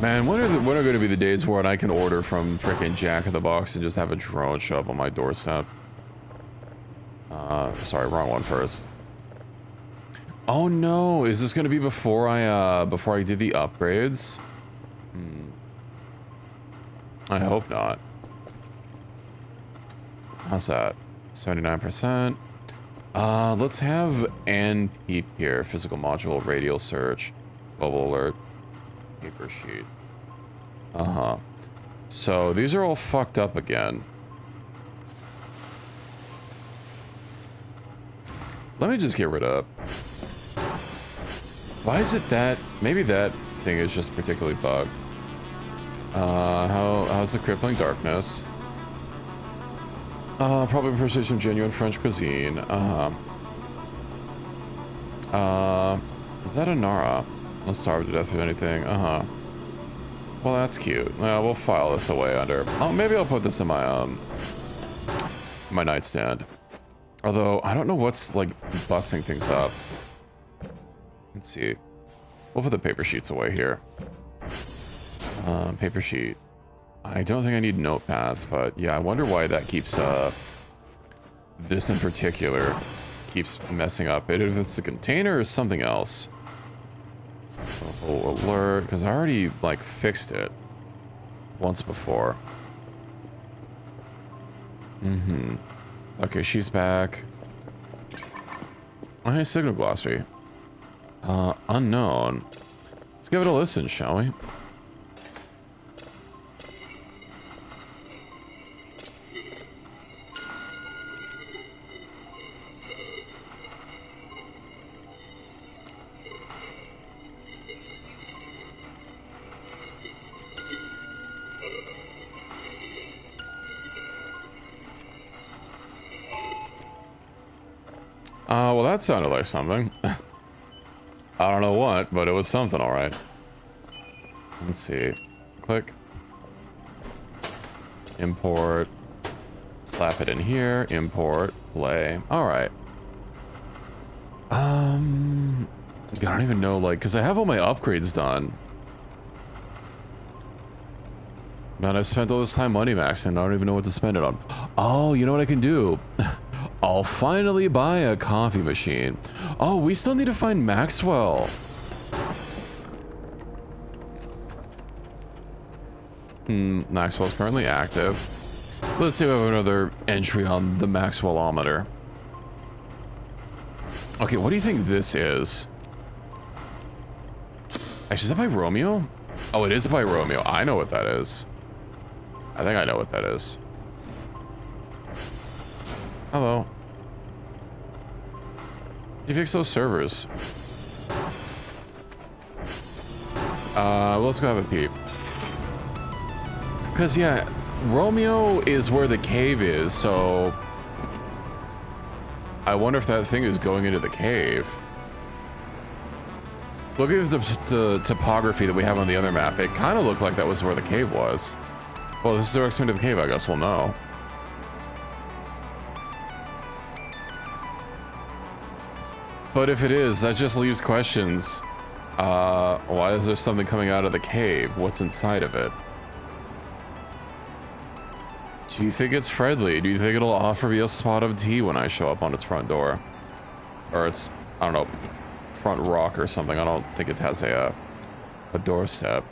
Man, when are going to be the days where I can order from frickin' Jack in the Box and just have a drone show up on my doorstep? Sorry, wrong one first. Oh no, is this going to be before I did the upgrades? I hope not. How's that? 79%. Let's have NP here. Physical module, radial search, global alert, paper sheet. Uh-huh. So these are all fucked up again. Let me just get rid of... Why is it that... Maybe that thing is just particularly bugged. How's the crippling darkness? Probably precision genuine French cuisine. Is that a Nara? Don't starve to death or anything. Well, that's cute. We'll file this away under... Oh, maybe I'll put this in my, my nightstand. Although, I don't know what's, like, busting things up. Let's see. We'll put the paper sheets away here. Paper sheet. I don't think I need notepads, but yeah, I wonder why that keeps, this in particular keeps messing up. If it's the container or something else. Oh, alert, because I already, like, fixed it once before. Okay, she's back. Oh, hey, signal glossary. Unknown. Let's give it a listen, shall we? Well, that sounded like something. I don't know what, but it was something, all right. Let's see. Click. Import. Slap it in here. Import. Play. All right. I don't even know, like, because I have all my upgrades done. Man, I've spent all this time money maxing, and I don't even know what to spend it on. Oh, you know what I can do? I'll finally buy a coffee machine. Oh, we still need to find Maxwell. Maxwell's currently active. Let's see if we have another entry on the Maxwellometer. Okay, what do you think this is? Actually, is that by Romeo? Oh, it is by Romeo. I know what that is. I think I know what that is. Hello. You fix those servers. Let's go have a peep. Because, yeah, Romeo is where the cave is, so... I wonder if that thing is going into the cave. Looking at the topography that we have on the other map, it kind of looked like that was where the cave was. Well, this is the direct to the cave, I guess we'll know. But if it is, that just leaves questions. Why is there something coming out of the cave? What's inside of it? Do you think it's friendly? Do you think it'll offer me a spot of tea when I show up on its front door? Or its, I don't know, front rock or something. I don't think it has a doorstep.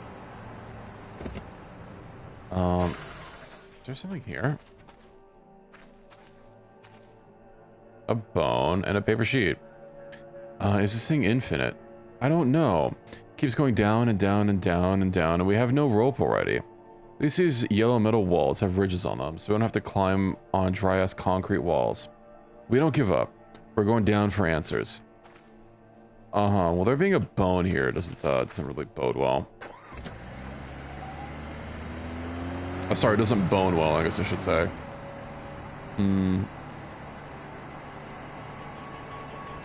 Is there something here? A bone and a paper sheet. Is this thing infinite? I don't know. Keeps going down and down and down and down, and we have no rope already. These yellow metal walls have ridges on them, so we don't have to climb on dry-ass concrete walls. We don't give up. We're going down for answers. Well, there being a bone here doesn't really bode well. Oh, sorry, it doesn't bone well, I guess I should say.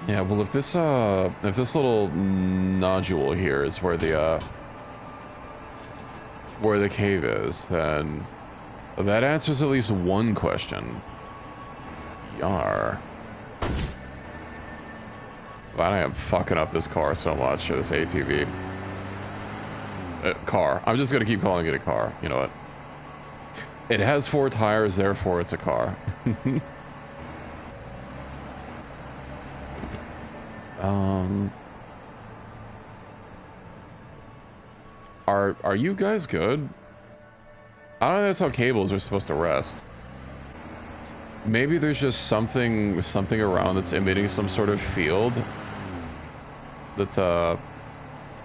Yeah, well, if this little nodule here is where the cave is, then that answers at least one question. Yar. Wow, I am fucking up this car so much, or this ATV. Car. I'm just gonna keep calling it a car. You know what? It has 4 tires, therefore it's a car. Are you guys good? I don't know if that's how cables are supposed to rest. Maybe there's just something around that's emitting some sort of field. That's yeah,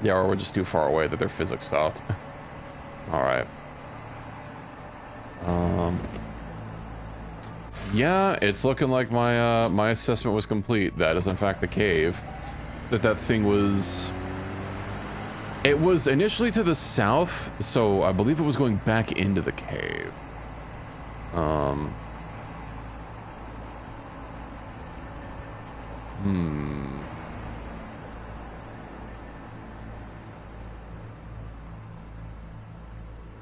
or we're just too far away that their physics stopped. Alright. Yeah, it's looking like my my assessment was complete. That is in fact the cave. That thing was... It was initially to the south, so I believe it was going back into the cave.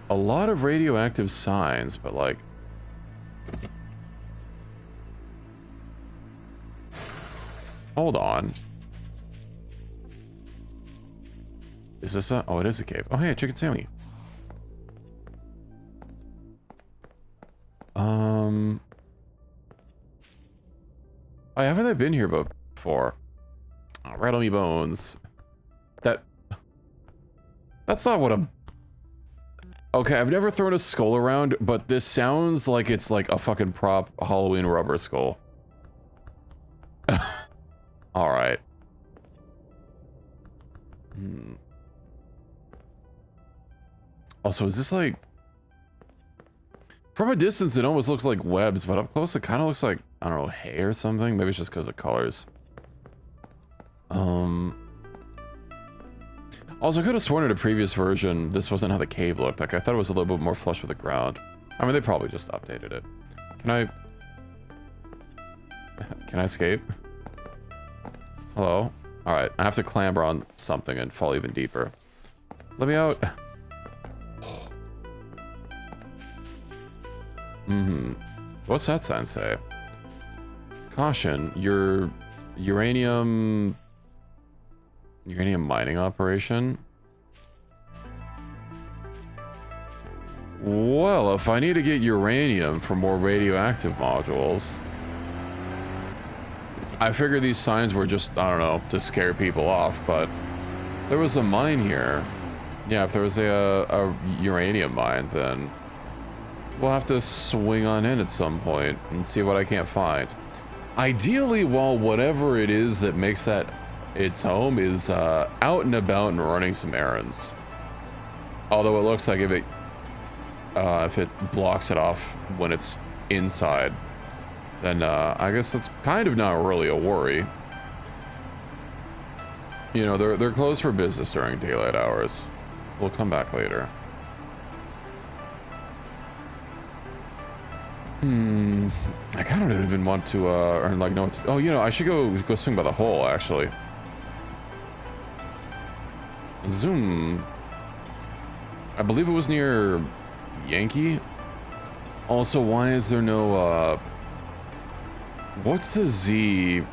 A lot of radioactive signs, but like... Hold on. Is this a... Oh, it is a cave. Oh, hey, a chicken Sammy. Why haven't I been here before? Oh, rattle me bones. That's not what a... Okay, I've never thrown a skull around, but this sounds like it's like a fucking prop Halloween rubber skull. Alright. Also, is this like... From a distance, it almost looks like webs, but up close, it kind of looks like, I don't know, hay or something? Maybe it's just because of colors. Also, I could have sworn in a previous version, this wasn't how the cave looked. Like, I thought it was a little bit more flush with the ground. I mean, they probably just updated it. Can I... Can I escape? Hello? Alright, I have to clamber on something and fall even deeper. Let me out. What's that sign say? Caution, your uranium mining operation? Well, if I need to get uranium for more radioactive modules, I figure these signs were just, I don't know, to scare people off, but there was a mine here. Yeah, if there was a uranium mine, then we'll have to swing on in at some point and see what I can't find. Ideally, while whatever it is that makes that its home is out and about and running some errands. Although it looks like if it blocks it off when it's inside, then I guess that's kind of not really a worry. You know, they're closed for business during daylight hours. We'll come back later. I kind of don't even want to, or like, no, oh, you know, I should go swing by the hole, actually. Zoom. I believe it was near Yankee. Also, why is there no, what's the Z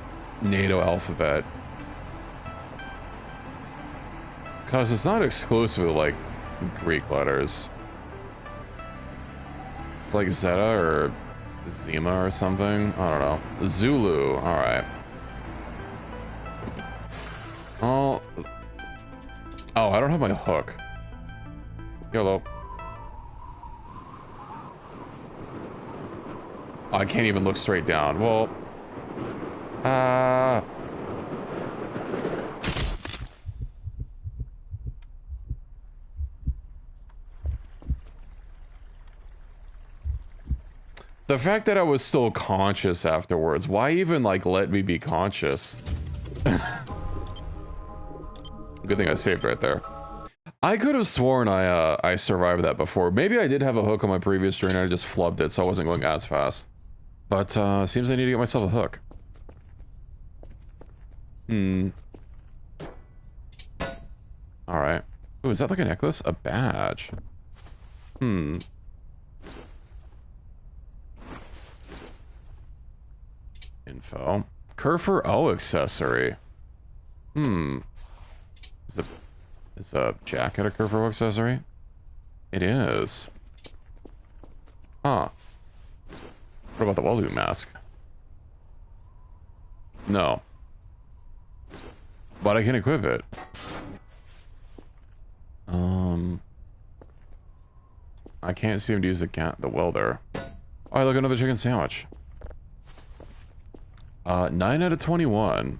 NATO alphabet? Because it's not exclusively like Greek letters. It's like Zeta or Zima or something. I don't know. Zulu. All right. Oh. Oh, I don't have my hook. YOLO. I can't even look straight down. Well. The fact that I was still conscious afterwards, why even, like, let me be conscious? Good thing I saved right there. I could have sworn I survived that before. Maybe I did have a hook on my previous stream and I just flubbed it, so I wasn't going as fast. But, seems I need to get myself a hook. Alright. Ooh, is that like a necklace? A badge. Info. Kerfer O accessory. Is a jacket a Kerfer O accessory? It is. Huh. What about the Walu mask? No. But I can equip it. I can't seem to use the welder. Oh, look, another chicken sandwich. 9 out of 21.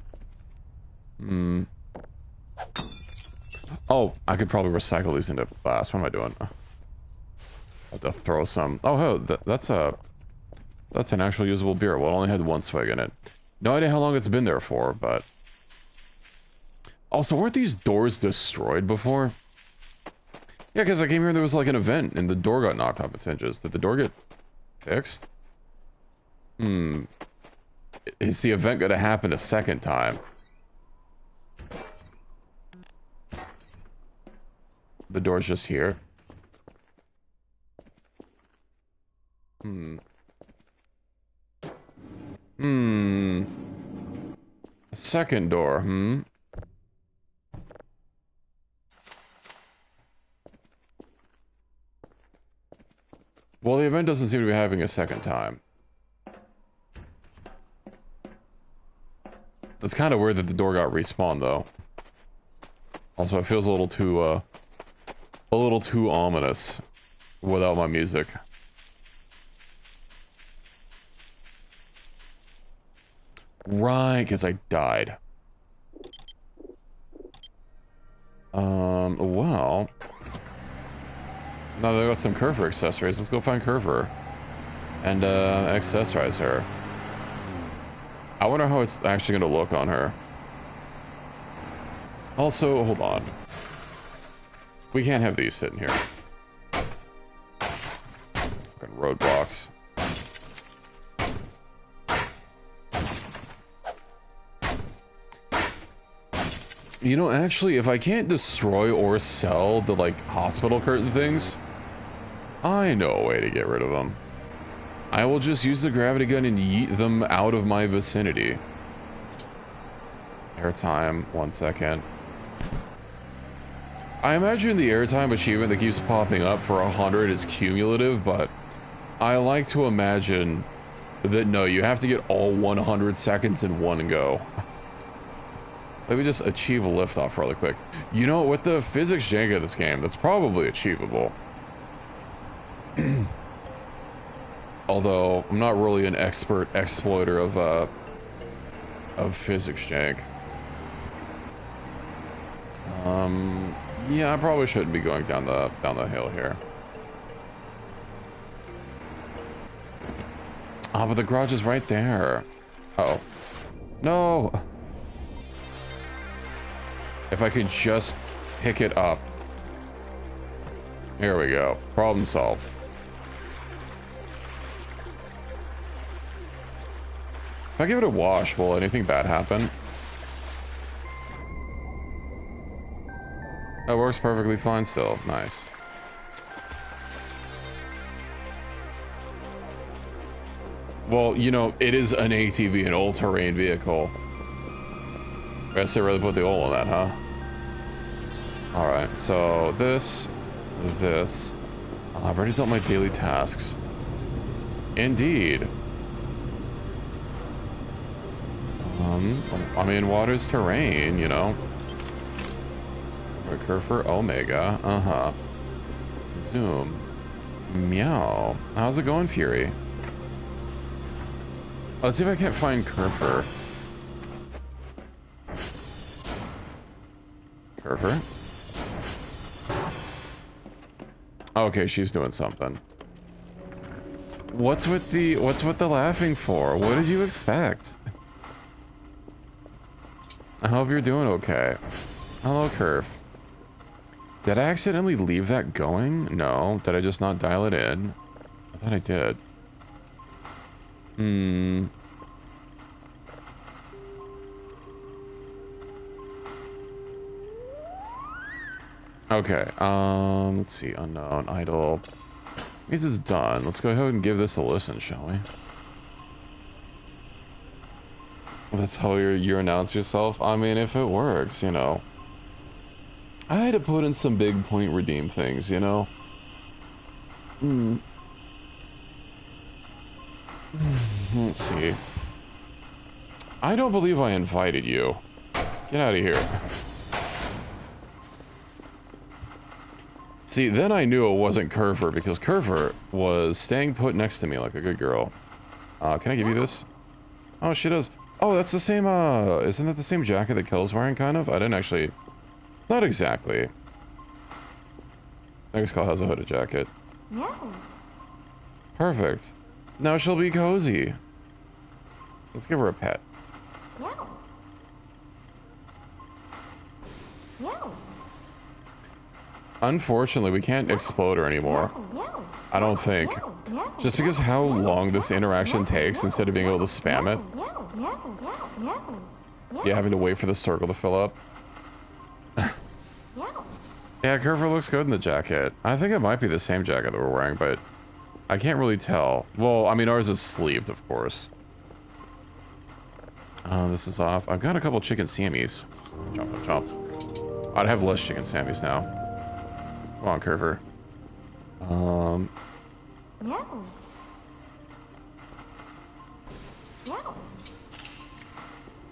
Oh, I could probably recycle these into glass. What am I doing? I'll have to throw some. Oh, that's an actual usable beer. Well, it only had one swig in it. No idea how long it's been there for, but... Also, weren't these doors destroyed before? Yeah, because I came here and there was like an event and the door got knocked off its hinges. Did the door get fixed? Is the event going to happen a second time? The door's just here. A second door, Well, the event doesn't seem to be happening a second time. It's kind of weird that the door got respawned, though. Also, it feels a little too ominous without my music. Right, because I died. Well, now that I got some Curver accessories, let's go find Curver and accessorize her. I wonder how it's actually gonna look on her. Also, hold on. We can't have these sitting here. Fucking roadblocks. You know, actually, if I can't destroy or sell the, like, hospital curtain things, I know a way to get rid of them. I will just use the gravity gun and yeet them out of my vicinity. Airtime, 1 second. I imagine the airtime achievement that keeps popping up for 100 is cumulative, but I like to imagine that no, you have to get all 100 seconds in one go. Let me just achieve a liftoff really quick. You know, with the physics jank of this game, that's probably achievable. Although, I'm not really an expert exploiter of physics jank. Yeah, I probably shouldn't be going down the hill here. Oh, but the garage is right there. Uh-oh. No! If I could just pick it up. Here we go. Problem solved. If I give it a wash, will anything bad happen? That works perfectly fine still. Nice. Well, you know, it is an ATV, an all-terrain vehicle. I guess they really put the oil on that, huh? Alright, so this. I've already done my daily tasks. Indeed. I mean, water's terrain, you know. Recur for Omega. Uh-huh. Zoom. Meow. How's it going, Fury? Let's see if I can't find Curver. Curver? Okay, she's doing something. What's with the laughing for? What did you expect? I hope you're doing okay. Hello, Curve. Did I accidentally leave that going? No. Did I just not dial it in? I thought I did. Okay, let's see. Unknown, idle. Means it's done. Let's go ahead and give this a listen, shall we? That's how you announce yourself? I mean, if it works, you know. I had to put in some big point redeem things, you know? Let's see. I don't believe I invited you. Get out of here. See, then I knew it wasn't Curver, because Curver was staying put next to me like a good girl. Can I give you this? Oh, she does. Oh, that's the same, isn't that the same jacket that Kel's wearing, kind of? I didn't actually... Not exactly. I guess Kel has a hooded jacket. No. Perfect. Now she'll be cozy. Let's give her a pet. No. No. Unfortunately, we can't explode her anymore. No. I don't think. No. Just because how long this interaction takes instead of being able to spam it. Yeah, having to wait for the circle to fill up. Yeah, Curver looks good in the jacket. I think it might be the same jacket that we're wearing, but I can't really tell. Well, I mean, ours is sleeved, of course. This is off. I've got a couple chicken sammies. Chomp, chomp. I'd have less chicken sammies now. Come on, Curver. No.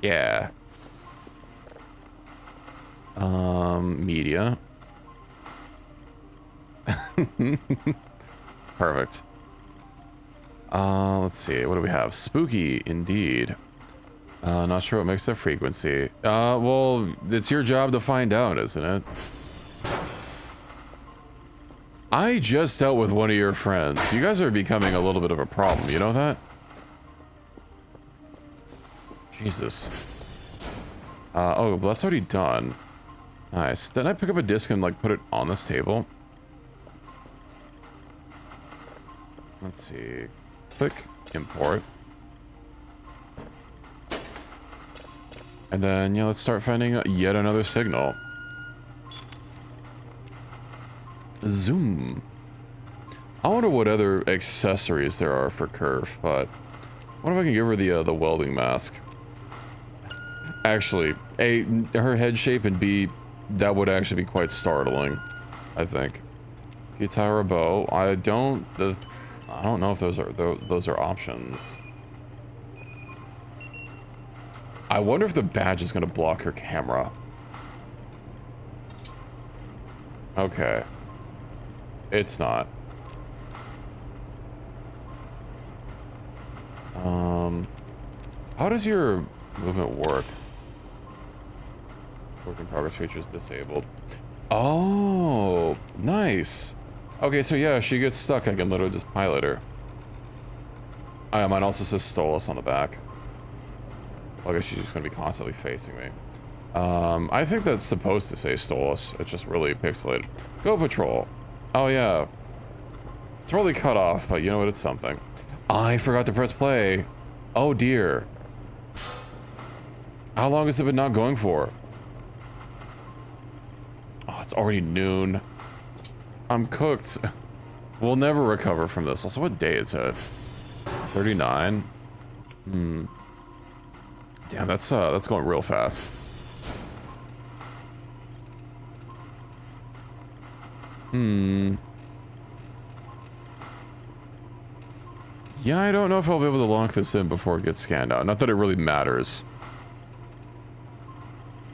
Yeah. Media. Perfect. Let's see. What do we have? Spooky, indeed. Not sure what makes the frequency. Well, it's your job to find out, isn't it? I just dealt with one of your friends. You guys are becoming a little bit of a problem, you know that? Jesus. Oh, that's already done. Nice. Then I pick up a disc and, like, put it on this table. Let's see. Click import. And then, yeah, let's start finding yet another signal. Zoom. I wonder what other accessories there are for Curve, but what if I can give her the welding mask? Actually, A, her head shape, and B, that would actually be quite startling, I think. Guitar, bow. I don't know if those are options. I wonder if the badge is going to block her camera. Okay. It's not. How does your movement work? Work in progress features disabled. Oh, nice. Okay, so yeah, she gets stuck. I can literally just pilot her. Mine also says stole us on the back. Well, I guess she's just gonna be constantly facing me. I think that's supposed to say stole us. It's just really pixelated. Go patrol. Oh yeah. It's really cut off, but you know what? It's something. I forgot to press play. Oh dear. How long has it been not going for? Oh, it's already noon. I'm cooked. We'll never recover from this. Also, what day is it? 39. Damn, that's going real fast. Yeah, I don't know if I'll be able to lock this in before it gets scanned out. Not that it really matters.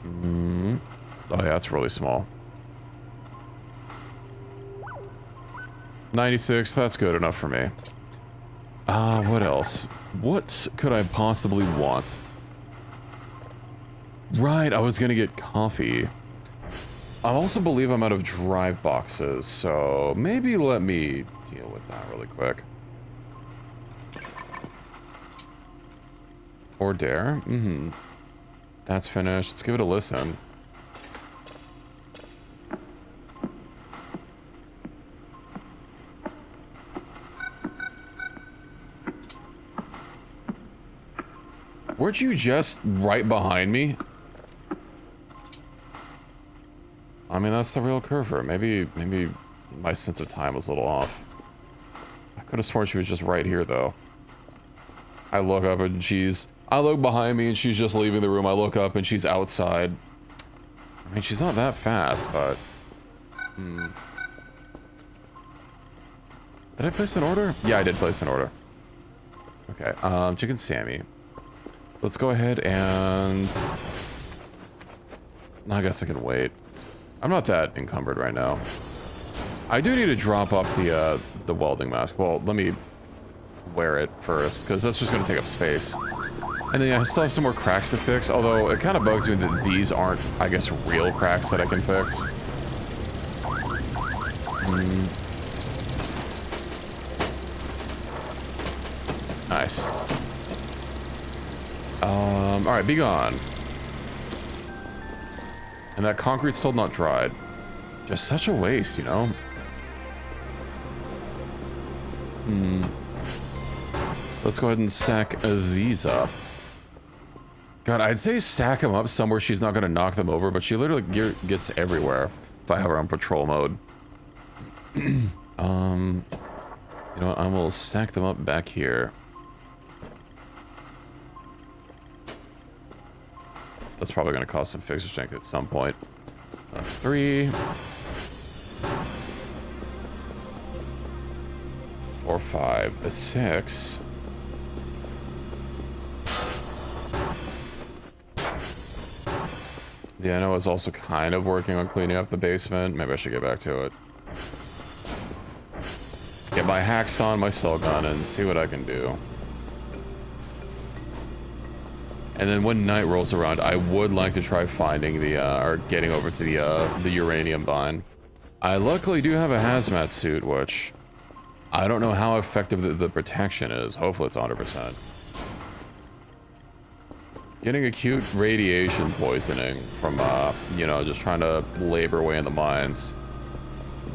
Oh yeah, that's really small. 96, that's good enough for me. What else? What could I possibly want? Right, I was gonna get coffee. I also believe I'm out of drive boxes, so maybe let me deal with that really quick. Or dare? That's finished. Let's give it a listen. Weren't you just right behind me? I mean, that's the real curver. Maybe my sense of time was a little off. I could have sworn she was just right here, though. I look up and I look behind me and she's just leaving the room. I look up and she's outside. I mean, she's not that fast, but... Did I place an order? Yeah, I did place an order. Okay, chicken Sammy. Let's go ahead and... I guess I can wait. I'm not that encumbered right now. I do need to drop off the welding mask. Well, let me wear it first, because that's just going to take up space. And then yeah, I still have some more cracks to fix, although it kind of bugs me that these aren't, I guess, real cracks that I can fix. Nice. Alright, be gone. And that concrete's still not dried. Just such a waste, you know? Let's go ahead and stack these up. God, I'd say stack them up somewhere she's not gonna knock them over, but she literally gets everywhere if I have her on patrol mode. You know what? I will stack them up back here. That's probably gonna cause some fixer strength at some point. That's 3. 4, 5, 6. Yeah, I know I was also kind of working on cleaning up the basement. Maybe I should get back to it. Get my hacks on, my cell gun, and see what I can do. And then when night rolls around, I would like to try finding the, or getting over to the uranium mine. I luckily do have a hazmat suit, which I don't know how effective the protection is. Hopefully it's 100%. Getting acute radiation poisoning from, you know, just trying to labor away in the mines.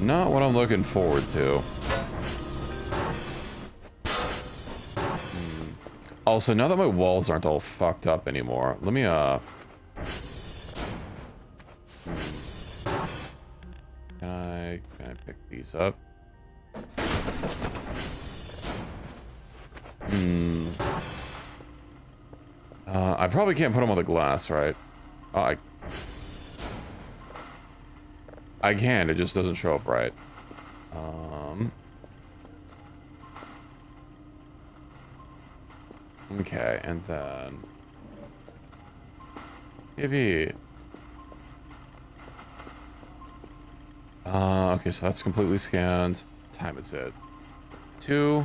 Not what I'm looking forward to. Also, now that my walls aren't all fucked up anymore, let me, Can I pick these up? I probably can't put them on the glass, right? Oh, I can, it just doesn't show up right. Okay, and then maybe. Okay, so that's completely scanned. What time is it? 2.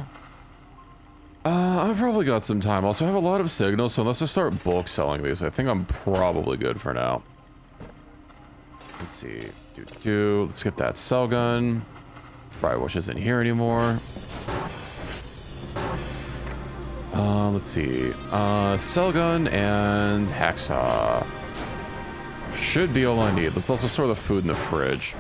I've probably got some time. Also, I have a lot of signals, so unless I start bulk selling these, I think I'm probably good for now. Let's see. Let's get that cell gun. Probably which isn't here anymore. Let's see. Cell gun and hacksaw. Should be all I need. Let's also store the food in the fridge.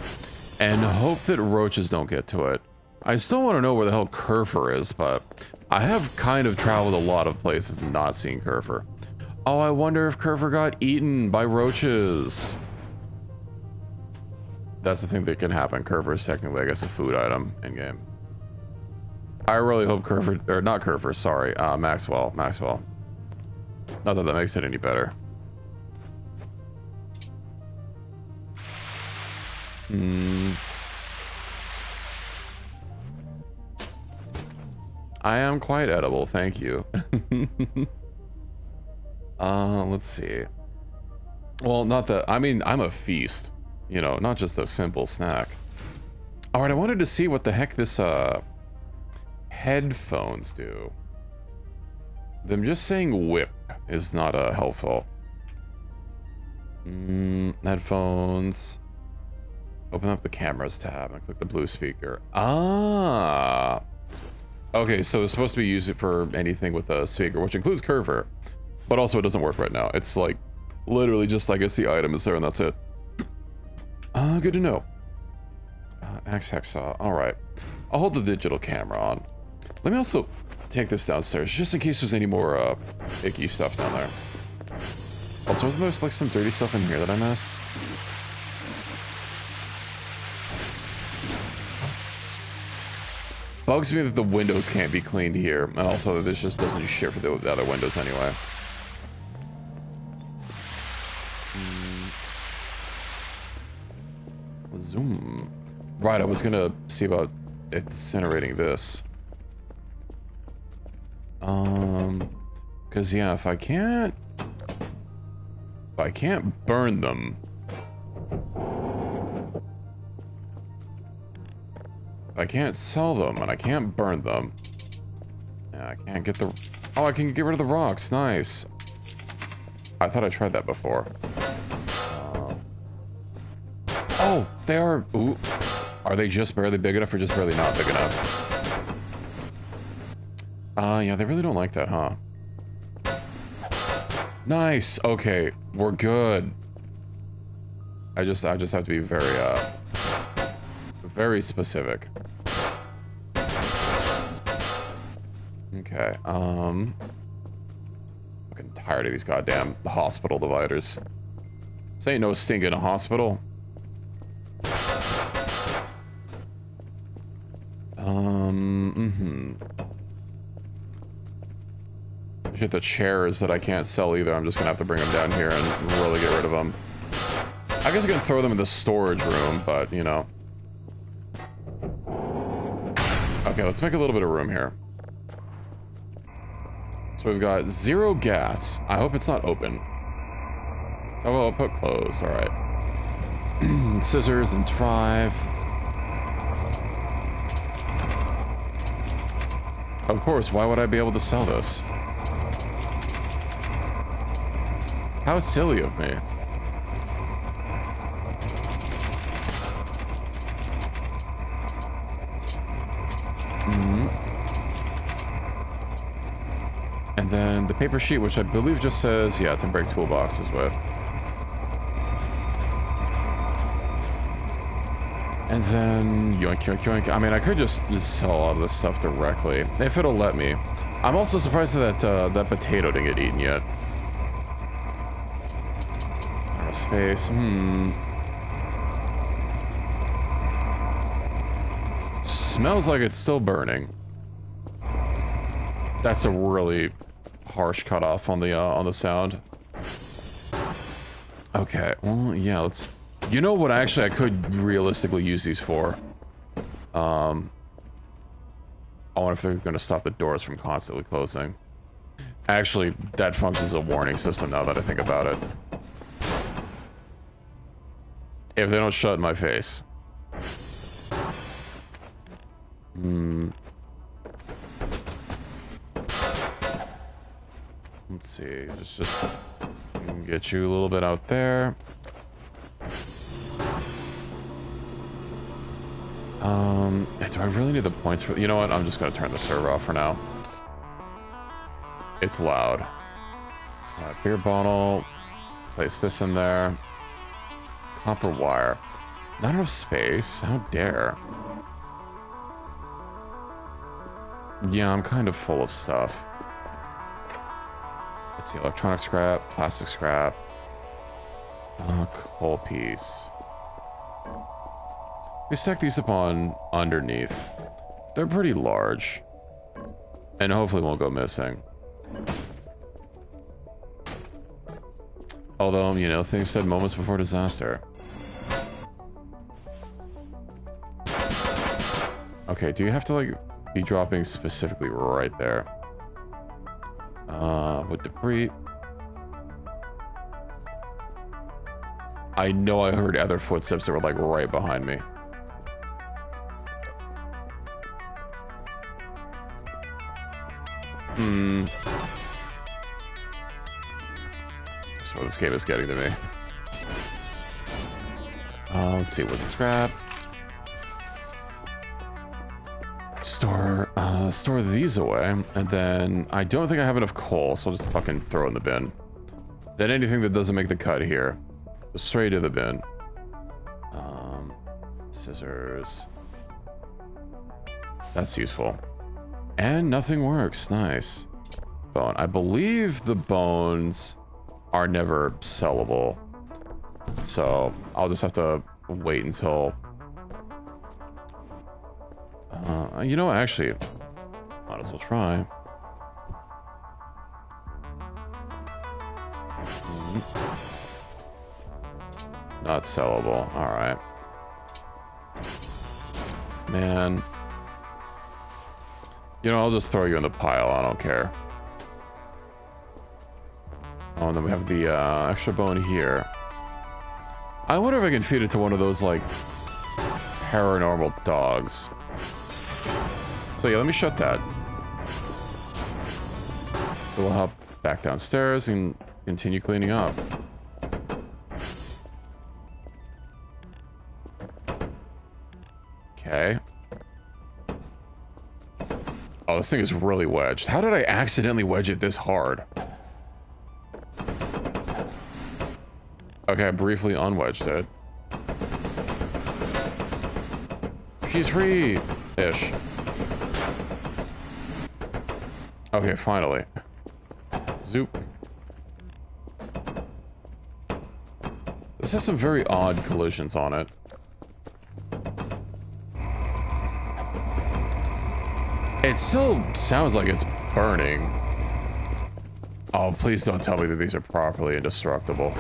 And hope that roaches don't get to it. I still want to know where the hell Kerfer is, but I have kind of traveled a lot of places and not seen Kerfer. Oh, I wonder if Kerfer got eaten by roaches. That's the thing that can happen. Kerfer is technically, I guess, a food item in-game. I really hope Kerfer, or not Kerfer, sorry, Maxwell. Not that that makes it any better. I am quite edible, thank you. Let's see. Well, not that, I mean, I'm a feast. You know, not just a simple snack. Alright, I wanted to see what the heck this, headphones do. Them just saying whip is not, helpful. Headphones. Open up the cameras tab and click the blue speaker. Ah! Okay, so it's supposed to be used for anything with a speaker, which includes Kerfer. But also it doesn't work right now. It's like, literally just, I guess the item is there and that's it. Good to know. Axe hacksaw, alright. I'll hold the digital camera on. Let me also take this downstairs, just in case there's any more, icky stuff down there. Also, wasn't there, like, some dirty stuff in here that I missed? Bugs me that the windows can't be cleaned here, and also that this just doesn't do shit for the other windows anyway. Zoom. Right, I was gonna see about incinerating this. Cause yeah, if I can't burn them. If I can't sell them and I can't burn them. Yeah, I can't get the, oh, I can get rid of the rocks, nice. I thought I tried that before. Oh, they are, ooh. Are they just barely big enough or just barely not big enough? Yeah, they really don't like that, huh? Nice, okay, we're good. I just have to be very, very specific. Okay, fucking tired of these goddamn hospital dividers. This ain't no stinking hospital. Shit, the chairs that I can't sell either. I'm just gonna have to bring them down here and really get rid of them. I guess I can throw them in the storage room, but, you know. Okay, let's make a little bit of room here. So we've got 0 gas. I hope it's not open. So I'll put closed, alright. Scissors and drive. Of course, why would I be able to sell this? How silly of me. And then the paper sheet, which I believe just says, yeah, to break toolboxes with. And then yoink, yoink, yoink. I mean, I could just sell all of this stuff directly, if it'll let me. I'm also surprised that that potato didn't get eaten yet. Out of space. Smells like it's still burning. That's a really harsh cutoff on the sound. Okay, well, yeah, let's... You know what, actually, I could realistically use these for? I wonder if they're going to stop the doors from constantly closing. Actually, that functions as a warning system now that I think about it. If they don't shut in my face. Let's see, just get you a little bit out there. Do I really need the points for... You know what? I'm just going to turn the server off for now. It's loud. Beer bottle. Place this in there. Copper wire. Not enough space. How dare. Yeah, I'm kind of full of stuff. Let's see. Electronic scrap. Plastic scrap. Coal piece. We stack these up on underneath. They're pretty large. And hopefully won't go missing. Although, you know, things said moments before disaster. Okay, do you have to, like, be dropping specifically right there? With debris. I know I heard other footsteps that were, like, right behind me. That's what this game is getting to me. Let's see, wooden scrap. Store these away, and then I don't think I have enough coal, so I'll just fucking throw it in the bin. Then anything that doesn't make the cut here, straight to the bin. Scissors. That's useful. And nothing works. Nice. Bone. I believe the bones are never sellable. So I'll just have to wait until... you know, actually, might as well try. Not sellable. Alright. Man. You know, I'll just throw you in the pile. I don't care. Oh, and then we have the extra bone here. I wonder if I can feed it to one of those, like, paranormal dogs. So yeah, let me shut that. We'll hop back downstairs and continue cleaning up. Okay. Oh, this thing is really wedged. How did I accidentally wedge it this hard? Okay, I briefly unwedged it. She's free-ish. Okay, finally. Zoop. This has some very odd collisions on it. It still sounds like it's burning. Oh, please don't tell me that these are properly indestructible.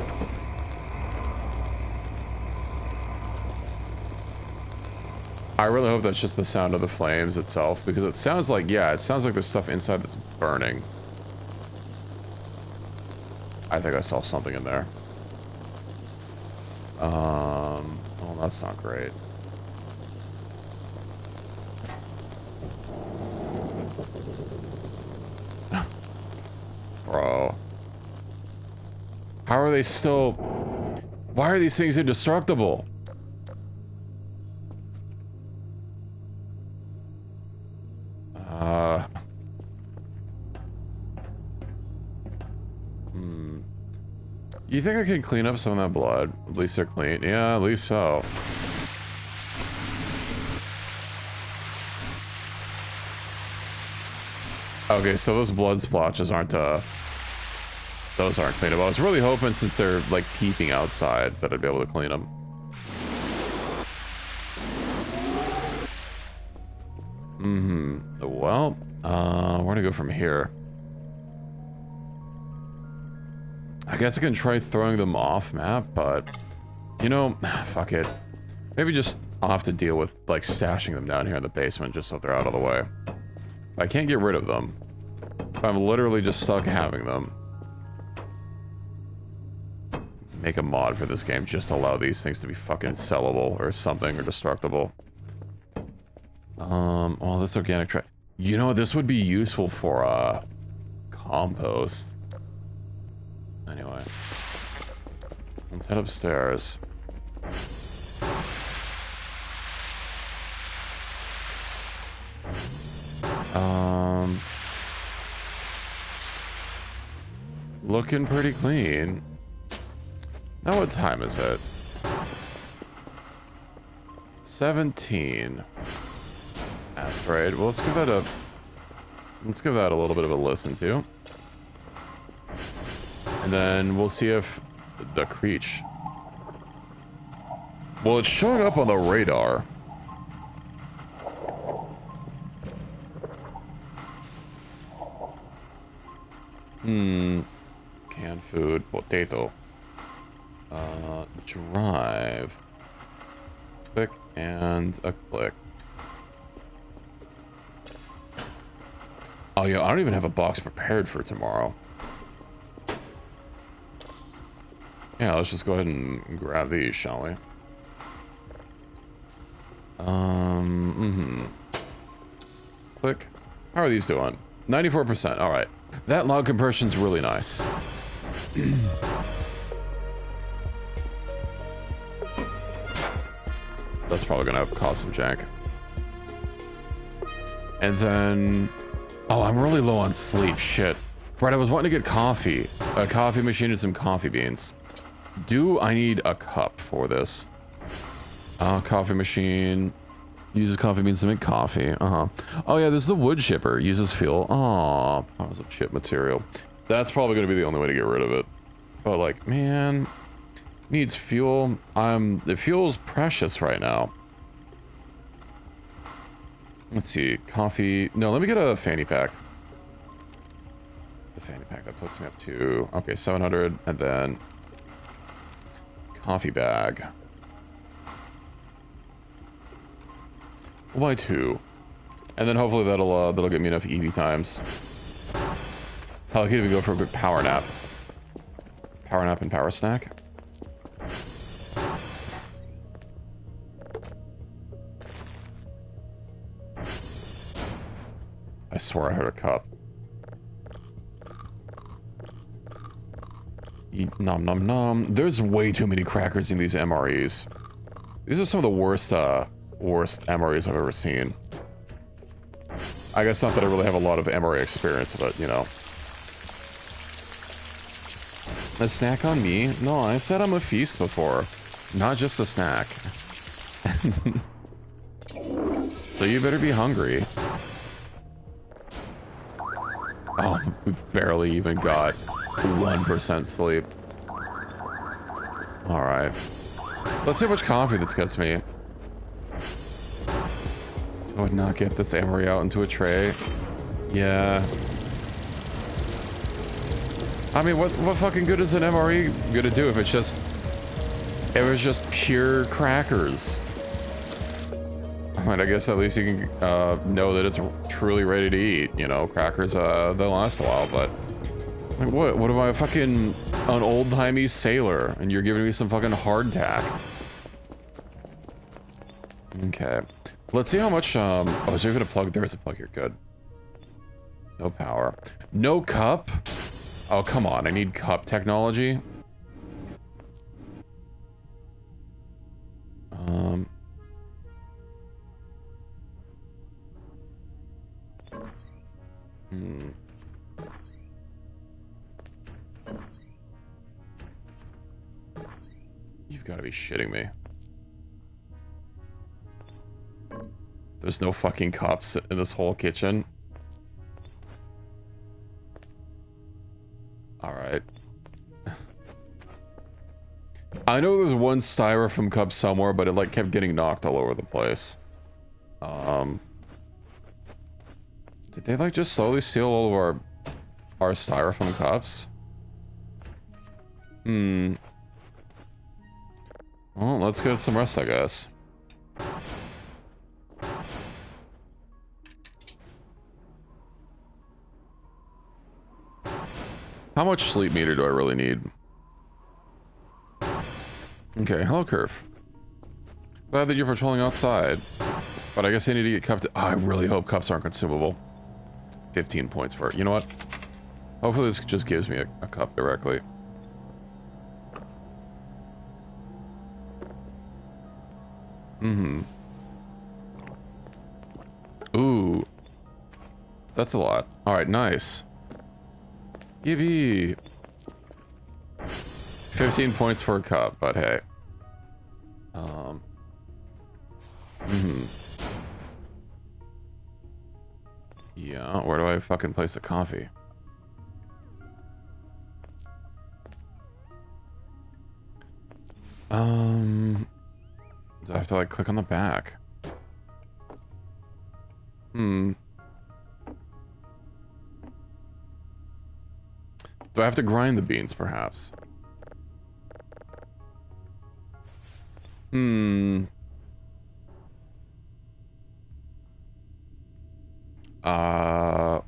I really hope that's just the sound of the flames itself, because it sounds like, yeah, it sounds like there's stuff inside that's burning. I think I saw something in there. Oh, that's not great. Bro. How they still... Why are these things indestructible? You think I can clean up some of that blood? At least they're clean. Yeah, at least so. Okay, so those blood splotches aren't, those aren't cleanable. I was really hoping, since they're, like, peeping outside, that I'd be able to clean them. Well, where to go from here? I guess I can try throwing them off map, but, you know, fuck it. Maybe just I'll have to deal with, like, stashing them down here in the basement just so they're out of the way. I can't get rid of them. I'm literally just stuck having them. Make a mod for this game, just allow these things to be fucking sellable or something, or destructible. Well, this organic trash. You know, this would be useful for, compost. Anyway. Let's head upstairs. Looking pretty clean. Now what time is it? 17. Asteroid. Well, let's give that a little bit of a listen to. And then we'll see if the Creech. Well, it's showing up on the radar. Canned food, potato. Drive. Click and a click. Oh yeah, I don't even have a box prepared for tomorrow. Yeah, let's just go ahead and grab these, shall we? Click. How are these doing? 94%, alright. That log compression's really nice. That's probably gonna cause some jank. And then... Oh, I'm really low on sleep, shit. Right, I was wanting to get coffee. A coffee machine and some coffee beans. Do I need a cup for this? Coffee machine. Uses coffee beans to make coffee. Oh yeah, there's the wood chipper. Uses fuel. Oh, piles of chip material. That's probably gonna be the only way to get rid of it. But like, man, needs fuel. The fuel's precious right now. Let's see, coffee. No, let me get a fanny pack. The fanny pack that puts me up to, okay, 700, and then coffee bag. We'll buy 2. And then hopefully that'll get me enough EV times. Hell, I could even go for a quick power nap. Power nap and power snack. I swear I heard a cup. Eat nom nom nom. There's way too many crackers in these MREs. These are some of the worst MREs I've ever seen. I guess not that I really have a lot of MRE experience, but you know. A snack on me? No, I said I'm a feast before. Not just a snack. So you better be hungry. Oh, we barely even got 1% sleep. Alright. Let's see how much coffee this gets me. I would not get this emery out into a tray. Yeah. I mean, what fucking good is an MRE gonna do if it was just pure crackers? Alright, I guess at least you can know that it's truly ready to eat. You know, crackers, they'll last a while, but... Like, what am I, an old-timey sailor, and you're giving me some fucking hardtack? Okay. Let's see how much, oh, is there even a plug? There is a plug here, good. No power. No cup? Oh, come on, I need cup technology? Hmm. You've got to be shitting me. There's no fucking cups in this whole kitchen. Alright. I know there's one styrofoam cup somewhere, but it like kept getting knocked all over the place. Did they like just slowly steal all of our styrofoam cups? Hmm. Well, let's get some rest, I guess. How much sleep meter do I really need? Okay, hello, Curve. Glad that you're patrolling outside. But I guess I need to get cupped. Oh, I really hope cups aren't consumable. 15 points for it. You know what? Hopefully this just gives me a cup directly. Mm-hmm. Ooh. That's a lot. Alright, nice. Yippee. 15 points for a cup, but hey. Yeah, where do I fucking place the coffee? Do I have to like click on the back? Do I have to grind the beans, perhaps?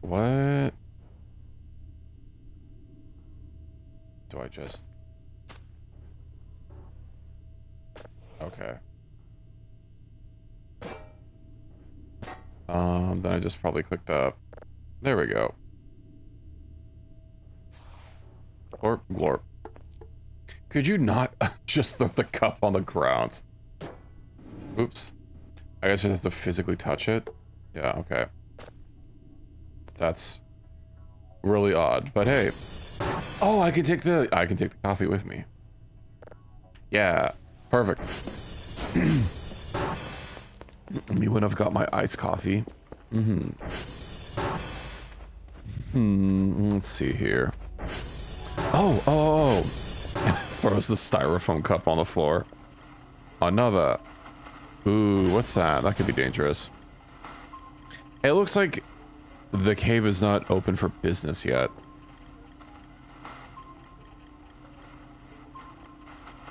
What? Do I just... Okay. Then I just probably clicked up. There we go. Glorp, glorp. Could you not just throw the cup on the ground? Oops. I guess I have to physically touch it. Yeah, okay. That's really odd, but hey. Oh, I can take the coffee with me. Yeah, perfect. Me when I've got my iced coffee. Let's see here. Oh. Throws the styrofoam cup on the floor. Another. Ooh, what's that? That could be dangerous. It looks like the cave is not open for business yet.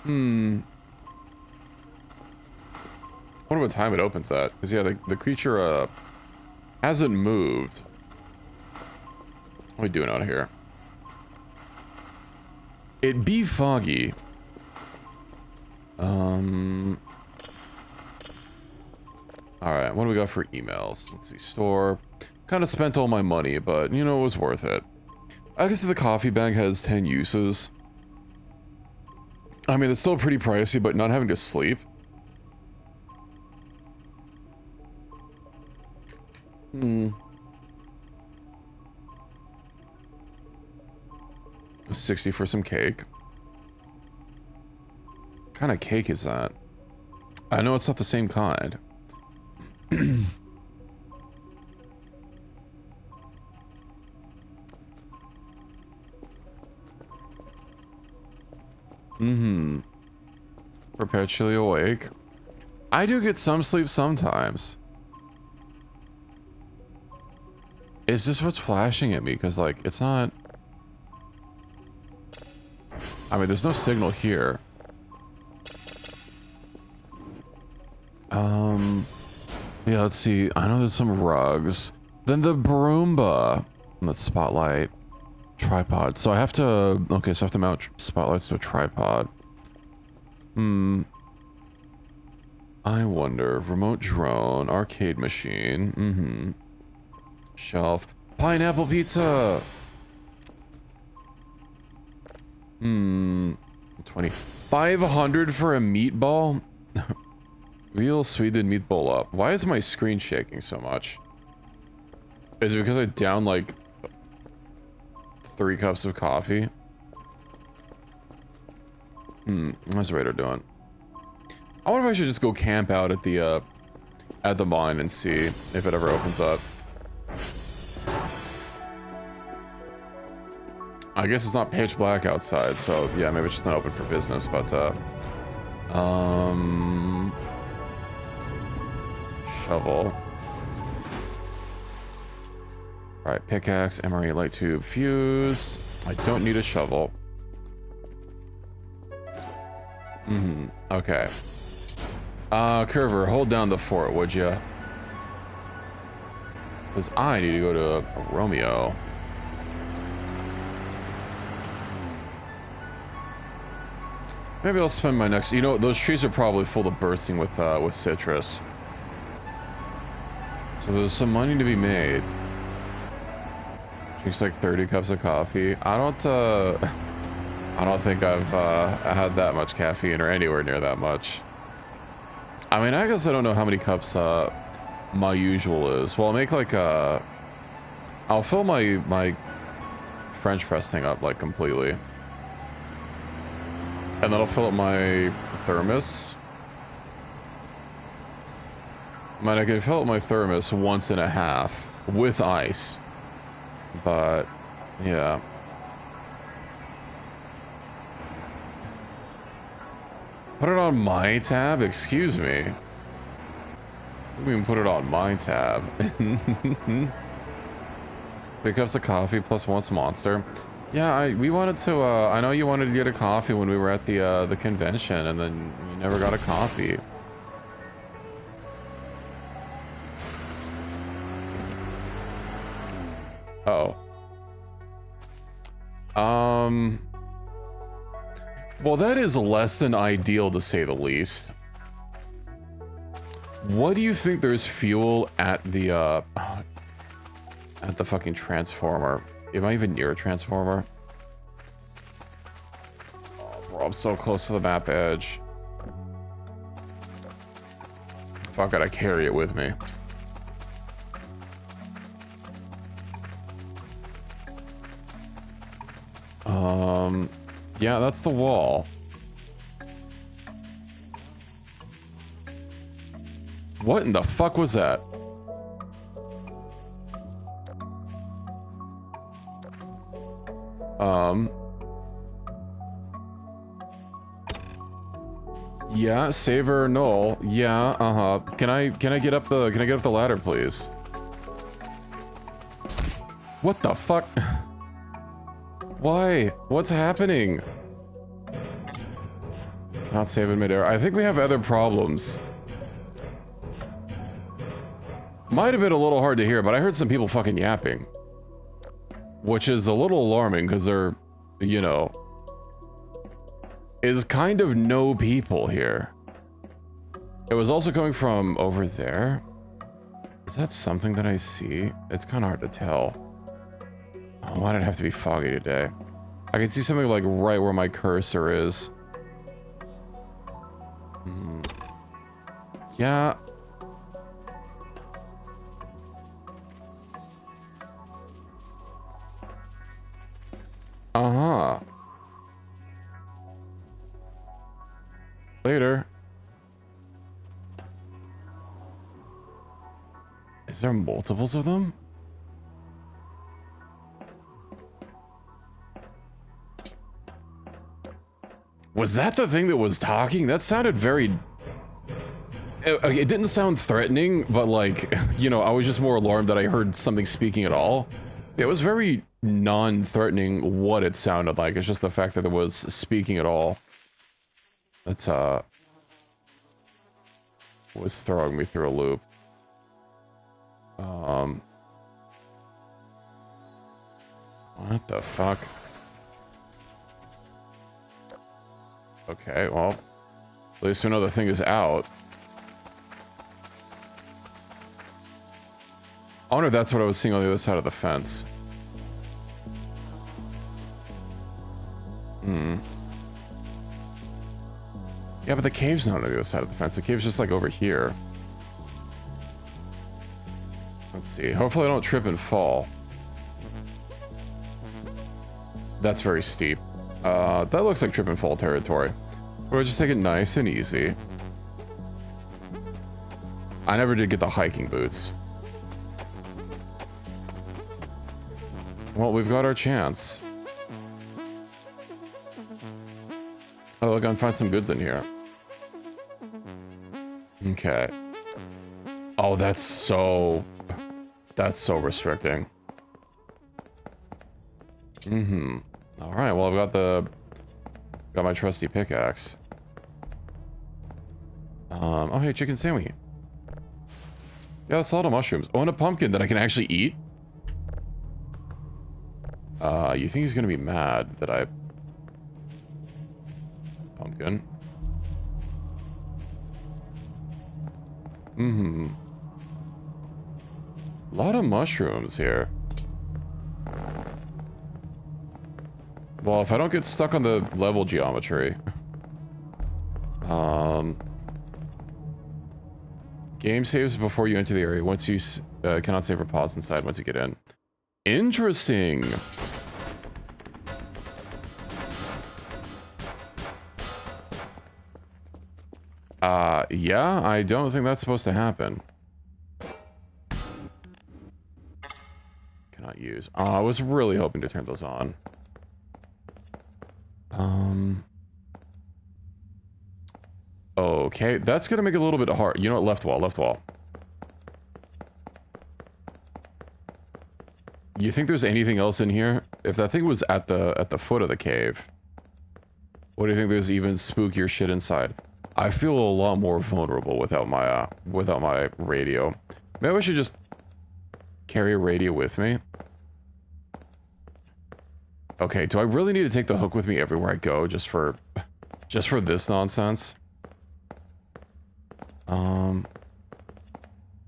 Wonder what time it opens at. Because, yeah, the creature, hasn't moved. What are we doing out here? It be foggy. Alright, what do we got for emails? Let's see, store. Kind of spent all my money, but, you know, it was worth it. I guess the coffee bag has 10 uses. I mean, it's still pretty pricey, but not having to sleep. 60 for some cake. What kind of cake is that? I know it's not the same kind. Perpetually awake. I do get some sleep sometimes. Is this what's flashing at me? Because, like, it's not... I mean, there's no signal here. Yeah, let's see. I know there's some rugs. Then the Broomba. Let's spotlight. Tripod. So I have to... Okay, so I have to mount spotlights to a tripod. I wonder. Remote drone. Arcade machine. Shelf. Pineapple pizza! 20. 500 for a meatball? Real Sweden meatball up. Why is my screen shaking so much? Is it because I downed like 3 cups of coffee? What's the radar doing? I wonder if I should just go camp out at the mine and see if it ever opens up. I guess it's not pitch black outside, so yeah, maybe it's just not open for business, but shovel. Alright, pickaxe, MRE light tube, fuse. I don't need a shovel. Okay. Curver, hold down the fort, would ya? Because I need to go to Romeo. Maybe I'll spend my next... You know, those trees are probably full to bursting with citrus. So there's some money to be made. Drinks like 30 cups of coffee. I don't think I've had that much caffeine or anywhere near that much. I mean, I guess I don't know how many cups my usual is. Well, I'll make like a... I'll fill my French press thing up like completely. And then I'll fill up my thermos. I can fill up my thermos once and a half with ice. But, yeah. Put it on my tab? Excuse me. What do you mean put it on my tab? 3 cups of coffee plus once monster. Yeah, we wanted to, I know you wanted to get a coffee when we were at the convention, and then you never got a coffee. Uh-oh. Well, that is less than ideal, to say the least. What do you think there's fuel at the fucking transformer? Am I even near a transformer? Oh, bro, I'm so close to the map edge. Fuck it, I carry it with me. Yeah, that's the wall. What in the fuck was that? Yeah, saver null. Yeah, uh-huh. Can I get up the ladder, please? What the fuck? Why? What's happening? Cannot save in midair. I think we have other problems. Might have been a little hard to hear, but I heard some people fucking yapping. Which is a little alarming, because they're, you know... is kind of no people here. It was also coming from over there. Is that something that I see? It's kind of hard to tell. Oh, why did it have to be foggy today? I can see something like right where my cursor is. Yeah. Uh-huh. Later. Is there multiples of them? Was that the thing that was talking? That sounded very... It didn't sound threatening, but like, you know, I was just more alarmed that I heard something speaking at all. It was very non-threatening what it sounded like. It's just the fact that it was speaking at all. That's, was throwing me through a loop. What the fuck? Okay, well, at least we know the thing is out. I wonder if that's what I was seeing on the other side of the fence. Yeah, but the cave's not on the other side of the fence. The cave's just like over here. Let's see. Hopefully I don't trip and fall. That's very steep. That looks like trip and fall territory. We'll just take it nice and easy. I never did get the hiking boots. Well, we've got our chance. Oh, look, I can find some goods in here. Okay. Oh, that's so restricting. Mm-hmm. Alright, well, I've got my trusty pickaxe. Oh, hey, chicken sandwich. Yeah, that's a lot of mushrooms. Oh, and a pumpkin that I can actually eat? You think he's gonna be mad that I... Pumpkin. Mm-hmm. A lot of mushrooms here. Well, if I don't get stuck on the level geometry... Game saves before you enter the area. Once you cannot save or pause inside once you get in. Interesting. Yeah, I don't think that's supposed to happen. Cannot use. I was really hoping to turn those on. Okay, that's gonna make it a little bit hard. You know what? Left wall, left wall. You think there's anything else in here? If that thing was at the foot of the cave, what do you think there's even spookier shit inside? I feel a lot more vulnerable without my radio. Maybe I should just carry a radio with me. Okay, do I really need to take the hook with me everywhere I go just for this nonsense?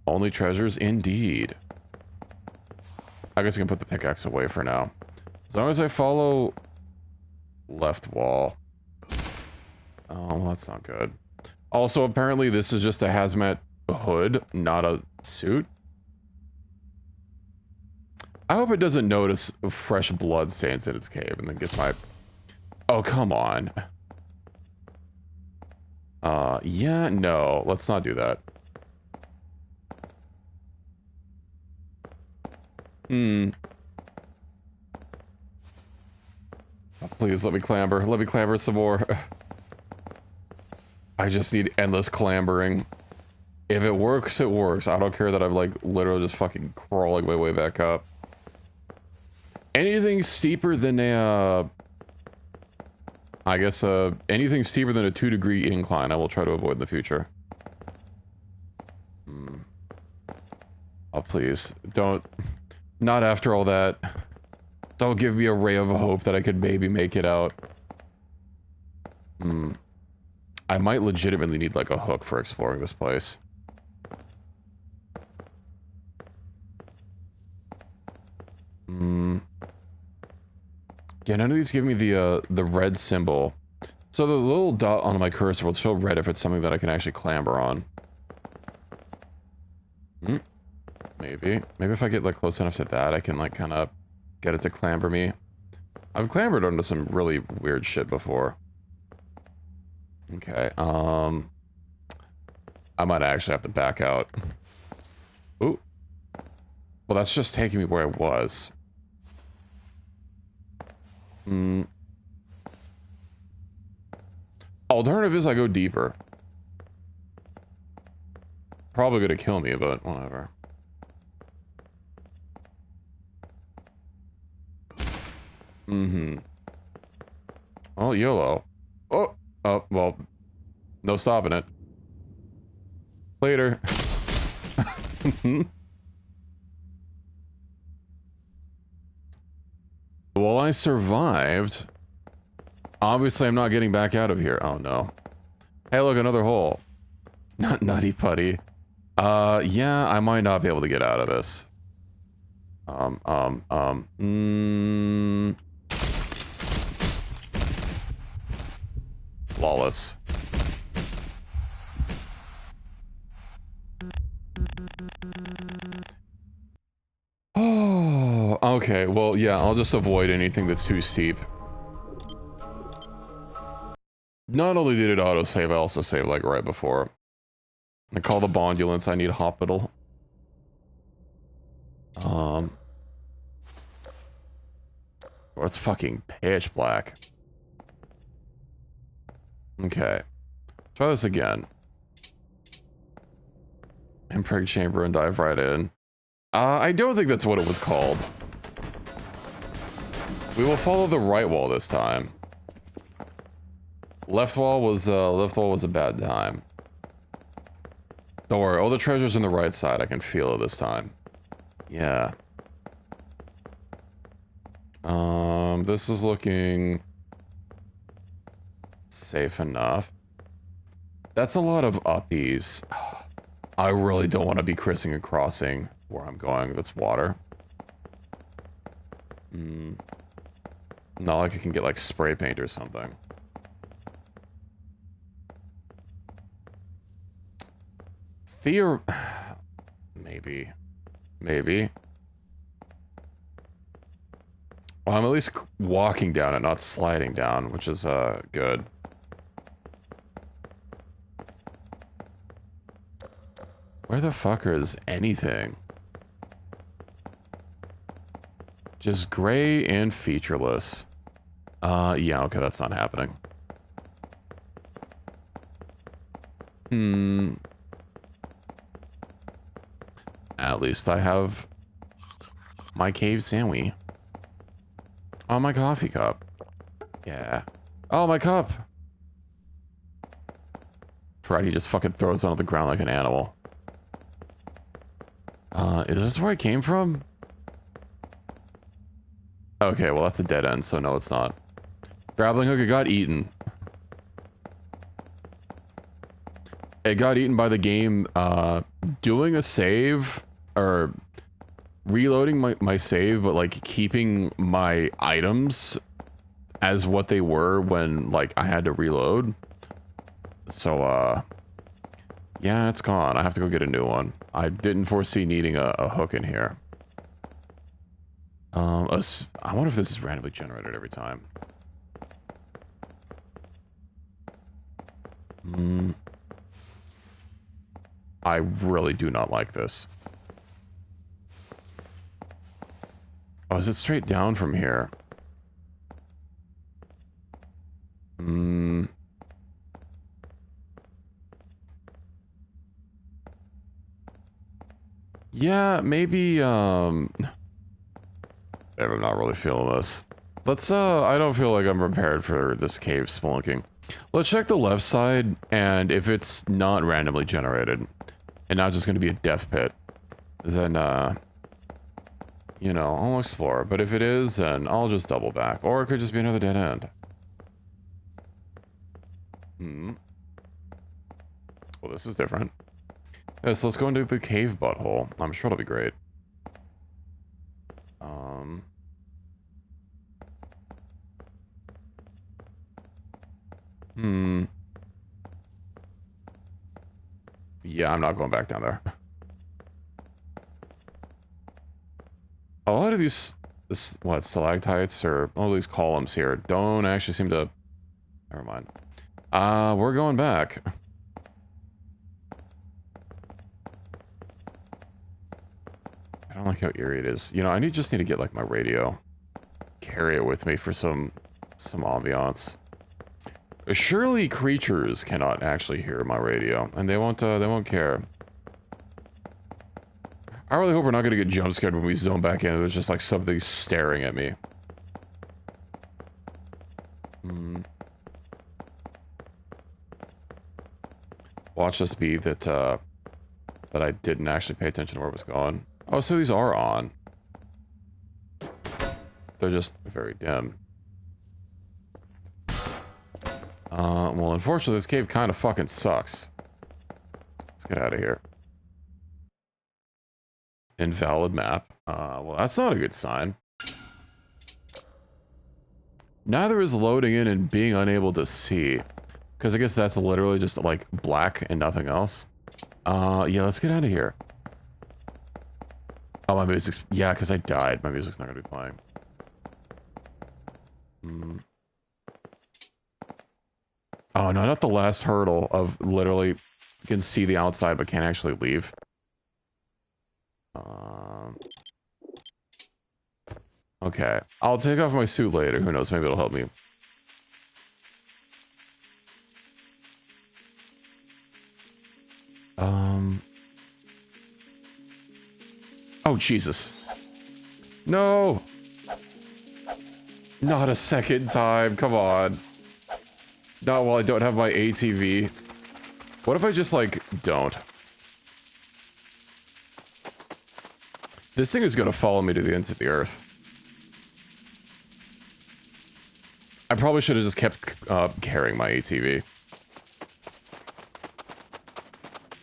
Only treasures indeed. I guess I can put the pickaxe away for now. As long as I follow left wall. Oh, well, that's not good. Also, apparently this is just a hazmat hood, not a suit. I hope it doesn't notice fresh blood stains in its cave and then gets my... Oh, come on. Yeah, no, let's not do that. Oh, please, let me clamber. Let me clamber some more. I just need endless clambering. If it works, it works. I don't care that I'm, like, literally just fucking crawling my way back up. Anything steeper than a, I guess, anything steeper than a 2-degree incline, I will try to avoid in the future. Oh, please. Don't... Not after all that. Don't give me a ray of hope that I could maybe make it out. I might legitimately need, like, a hook for exploring this place. Yeah, none of these give me the red symbol. So the little dot on my cursor will show red if it's something that I can actually clamber on. Maybe. Maybe if I get, like, close enough to that, I can, like, kind of get it to clamber me. I've clambered onto some really weird shit before. Okay, I might actually have to back out. Ooh. Well, that's just taking me where I was. Alternative is I go deeper. Probably gonna kill me, but whatever. Oh, YOLO. Oh, well, no stopping it. Later. Well, I survived. Obviously, I'm not getting back out of here. Oh, no. Hey, look, another hole. Not nutty putty. Yeah, I might not be able to get out of this. Flawless. Okay, well, yeah, I'll just avoid anything that's too steep. Not only did it autosave, I also saved, like, right before. I call the bondulance, I need a hospital. Oh, it's fucking pitch black. Okay. Try this again. Impreg chamber and dive right in. I don't think that's what it was called. We will follow the right wall this time. Left wall was a bad time. Don't worry, all the treasure's on the right side. I can feel it this time. Yeah. This is looking safe enough. That's a lot of uppies. I really don't want to be crissing and crossing where I'm going. That's water. Not like I can get like spray paint or something. Maybe. Maybe. Well, I'm at least walking down it, not sliding down, which is, good. Where the fuck is anything? Just gray and featureless. Yeah, okay, that's not happening. At least I have my cave sandwich. Oh, my coffee cup. Yeah. Oh, my cup! Freddy just fucking throws it on the ground like an animal. Is this where I came from? Okay, well that's a dead end, so no it's not. Grappling hook, it got eaten. It got eaten by the game, doing a save, or reloading my save, but like keeping my items as what they were when like I had to reload. So, yeah, it's gone. I have to go get a new one. I didn't foresee needing a hook in here. I wonder if this is randomly generated every time. I really do not like this. Oh, is it straight down from here? Yeah, maybe, I'm not really feeling this. Let's, I don't feel like I'm prepared for this cave spelunking. Let's check the left side, and if it's not randomly generated, and not just gonna be a death pit, then, you know, I'll explore. But if it is, then I'll just double back. Or it could just be another dead end. Well, this is different. Yes, let's go into the cave butthole. I'm sure it'll be great. Yeah, I'm not going back down there. A lot of these, what, stalactites or all these columns here don't actually seem to... Never mind. We're going back. I don't like how eerie it is. You know, just need to get, like, my radio. Carry it with me for some ambiance. Surely creatures cannot actually hear my radio, and they won't care. I really hope we're not gonna get jump scared when we zone back in and there's just like something staring at me. Watch this be that, that I didn't actually pay attention to where it was going. Oh, so these are on. They're just very dim. Well, unfortunately, this cave kind of fucking sucks. Let's get out of here. Invalid map. Well, that's not a good sign. Neither is loading in and being unable to see. Because I guess that's literally just, like, black and nothing else. Yeah, let's get out of here. Oh, my music's... Yeah, because I died. My music's not going to be playing. Oh, no, not the last hurdle of literally... You can see the outside, but can't actually leave. Okay. I'll take off my suit later. Who knows? Maybe it'll help me. Oh, Jesus. No! Not a second time. Come on. Not while I don't have my ATV. What if I just, like, don't? This thing is gonna follow me to the ends of the earth. I probably should have just kept carrying my ATV.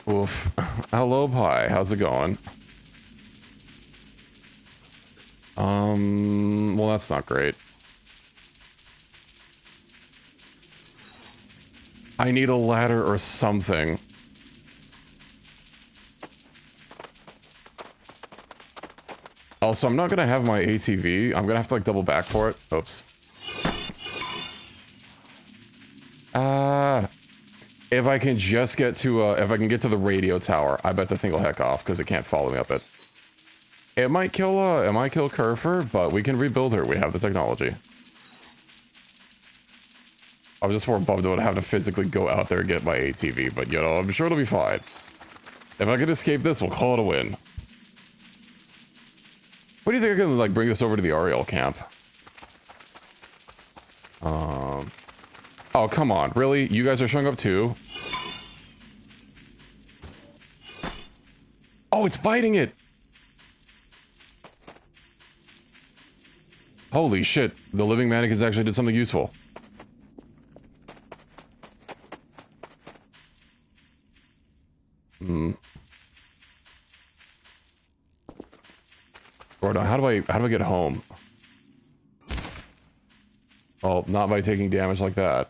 Oof. Hello, Pi. How's it going? Well, that's not great. I need a ladder or something. Also, I'm not gonna have my ATV. I'm gonna have to, like, double back for it. Oops. If I can just get to, if I can get to the radio tower, I bet the thing will heck off, because it can't follow me up it. It might kill Kerfer, but we can rebuild her. We have the technology. I was just more bummed I would have to physically go out there and get my ATV, but, you know, I'm sure it'll be fine. If I can escape this, we'll call it a win. What do you think I can, like, bring this over to the Ariel camp? Oh, come on. Really? You guys are showing up too? Oh, it's fighting it! Holy shit. The living mannequins actually did something useful. Gordon, how do I get home? Well, not by taking damage like that.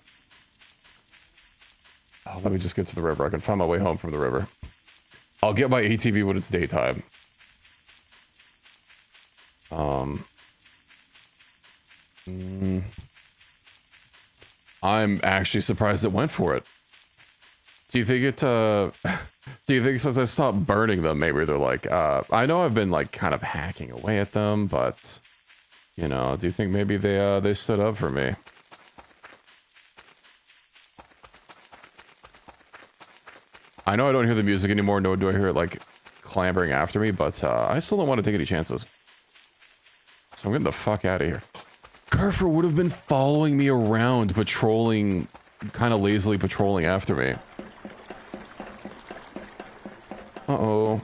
Oh, let me just get to the river. I can find my way home from the river. I'll get my ATV when it's daytime. I'm actually surprised it went for it. Do you think it, do you think since I stopped burning them, maybe they're like, I know I've been, like, kind of hacking away at them, but, you know, do you think maybe they stood up for me? I know I don't hear the music anymore, nor do I hear it, like, clambering after me, but, I still don't want to take any chances. So I'm getting the fuck out of here. Kerfer would have been following me around, patrolling, kind of lazily patrolling after me. Uh-oh.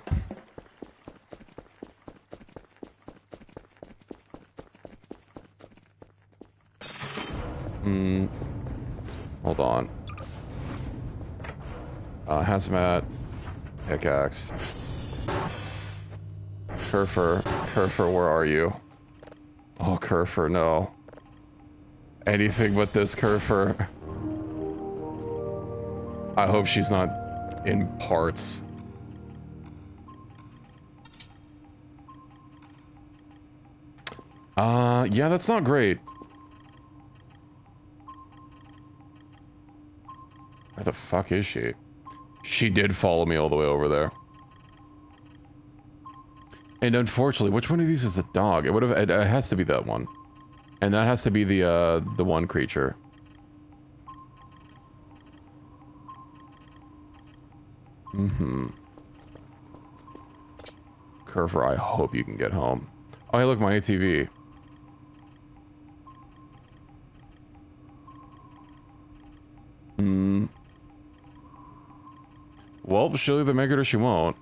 Hold on. Hazmat. Pickaxe. Kerfer, where are you? Oh, Kerfer, no. Anything but this Kerfer. I hope she's not in parts. Yeah, that's not great. Where the fuck is she? She did follow me all the way over there. And unfortunately, which one of these is the dog? It would have, it has to be that one. And that has to be the one creature. Kerfer, I hope you can get home. Oh, hey, look, my ATV. Well, she'll either make it or she won't.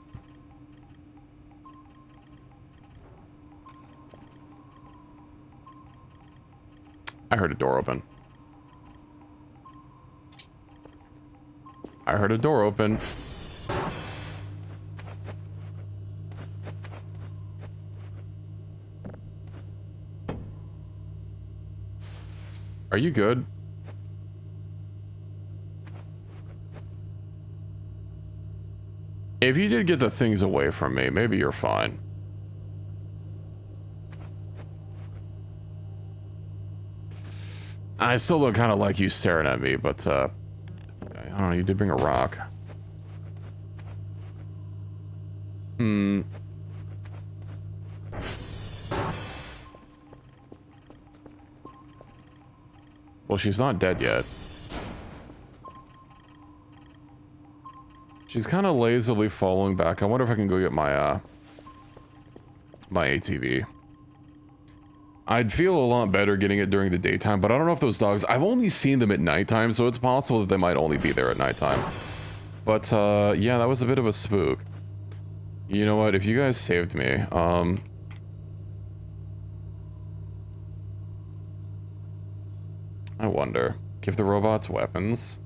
I heard a door open. I heard a door open. Are you good? If you did get the things away from me, maybe you're fine. I still don't kind of like you staring at me, but, I don't know, you did bring a rock. Hmm. Well, she's not dead yet. She's kind of lazily falling back. I wonder if I can go get my, my ATV. I'd feel a lot better getting it during the daytime, but I don't know if those dogs... I've only seen them at nighttime, so it's possible that they might only be there at nighttime. But, yeah, that was a bit of a spook. You know what? If you guys saved me, I wonder. Give the robots weapons?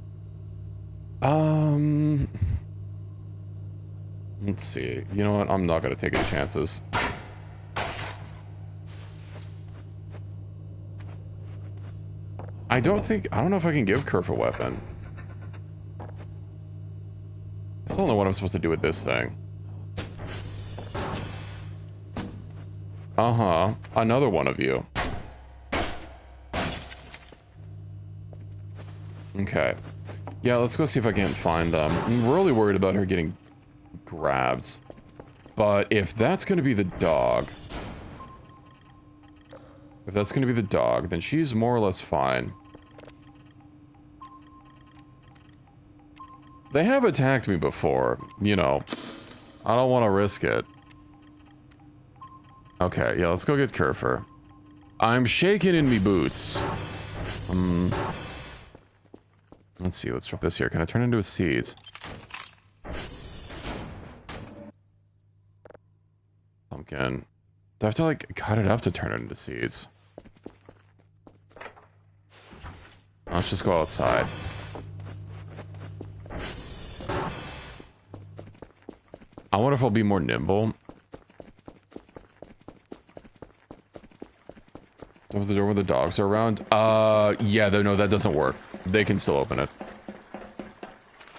Let's see. You know what? I'm not gonna take any chances. I don't know if I can give Kerf a weapon. I still don't know what I'm supposed to do with this thing. Uh-huh. Another one of you. Okay. Yeah, let's go see if I can't find them. I'm really worried about her getting grabbed. But if that's gonna be the dog... If that's gonna be the dog, then she's more or less fine. They have attacked me before, you know. I don't want to risk it. Okay, yeah, let's go get Kerfer. I'm shaking in me boots. Let's see, let's drop this here. Can I turn into a seed? Pumpkin. Do I have to, like, cut it up to turn it into seeds? Let's just go outside. I wonder if I'll be more nimble. Open the door when the dogs are around? Yeah, no, that doesn't work. They can still open it.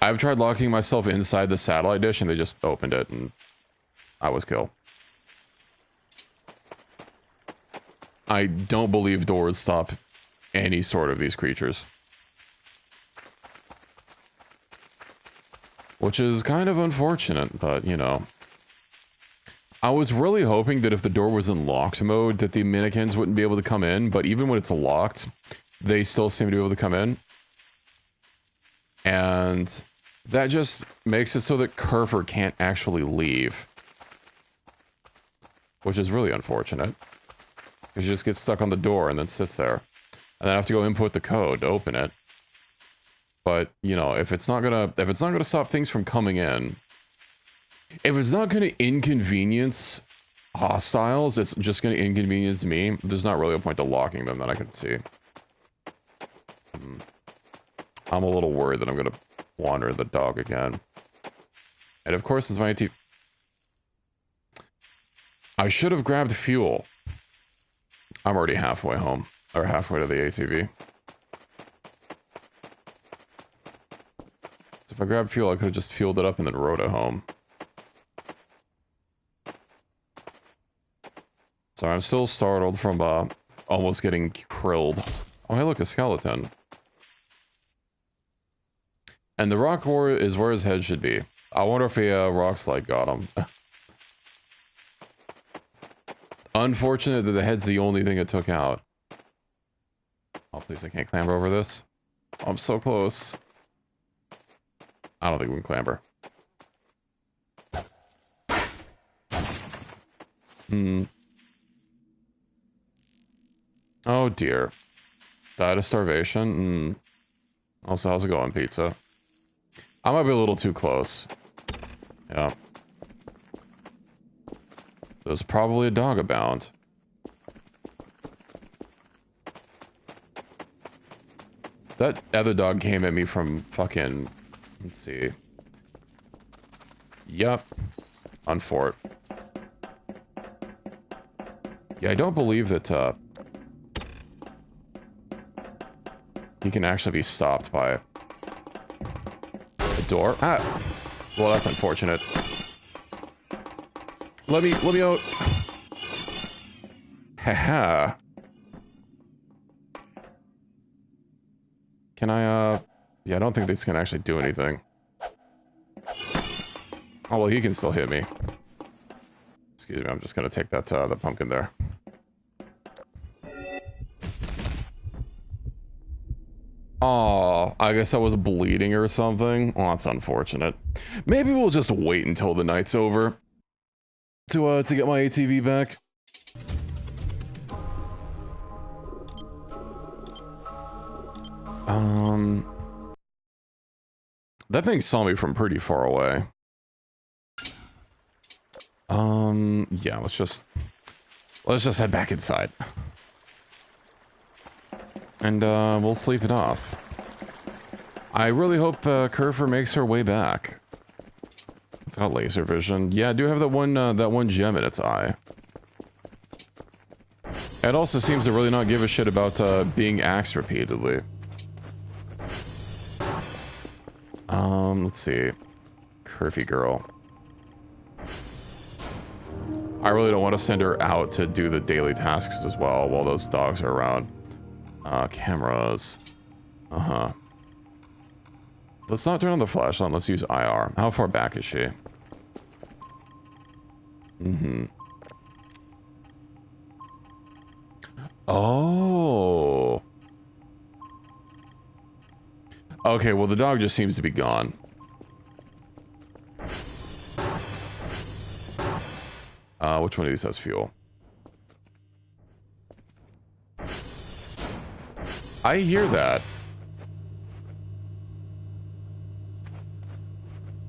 I've tried locking myself inside the satellite dish and they just opened it and I was killed. I don't believe doors stop any sort of these creatures. Which is kind of unfortunate, but, you know. I was really hoping that if the door was in locked mode, that the mannequins wouldn't be able to come in, but even when it's locked, they still seem to be able to come in. And that just makes it so that Kerfer can't actually leave. Which is really unfortunate. Because he just gets stuck on the door and then sits there. And then I have to go input the code to open it. But, you know, if it's not gonna stop things from coming in, if it's not gonna inconvenience hostiles, it's just gonna inconvenience me, there's not really a point to locking them that I can see. I'm a little worried that I'm gonna wander the dog again. And of course, it's my ATV. I should have grabbed fuel. I'm already halfway home, or halfway to the ATV. If I grabbed fuel, I could have just fueled it up and then rode it home. Sorry, I'm still startled from, almost getting krilled. Oh, hey, look, a skeleton. And the rock war is where his head should be. I wonder if a, rock slide got him. Unfortunate that the head's the only thing it took out. Oh, please, I can't clamber over this. Oh, I'm so close. I don't think we can clamber. Oh dear. Died of starvation? Also, how's it going, pizza? I might be a little too close. Yeah. There's probably a dog abound. That other dog came at me from fucking... Let's see. Yup. On fort. Yeah, I don't believe that, he can actually be stopped by a door. Ah! Well, that's unfortunate. Let me out. Haha. Can I, yeah, I don't think this can actually do anything. Oh, well, he can still hit me. Excuse me, I'm just gonna take that, the pumpkin there. Oh, I guess I was bleeding or something. Oh, that's unfortunate. Maybe we'll just wait until the night's over to get my ATV back. That thing saw me from pretty far away. Yeah, let's just head back inside. And, we'll sleep it off. I really hope, Kerfer makes her way back. It's got laser vision. Yeah, I do have that one gem in its eye. It also seems to really not give a shit about, being axed repeatedly. Let's see. Curvy girl. I really don't want to send her out to do the daily tasks as well while those dogs are around. Cameras. Uh-huh. Let's not turn on the flashlight, let's use IR. How far back is she? Mm-hmm. Oh. Okay, well the dog just seems to be gone. Which one of these has fuel? I hear that.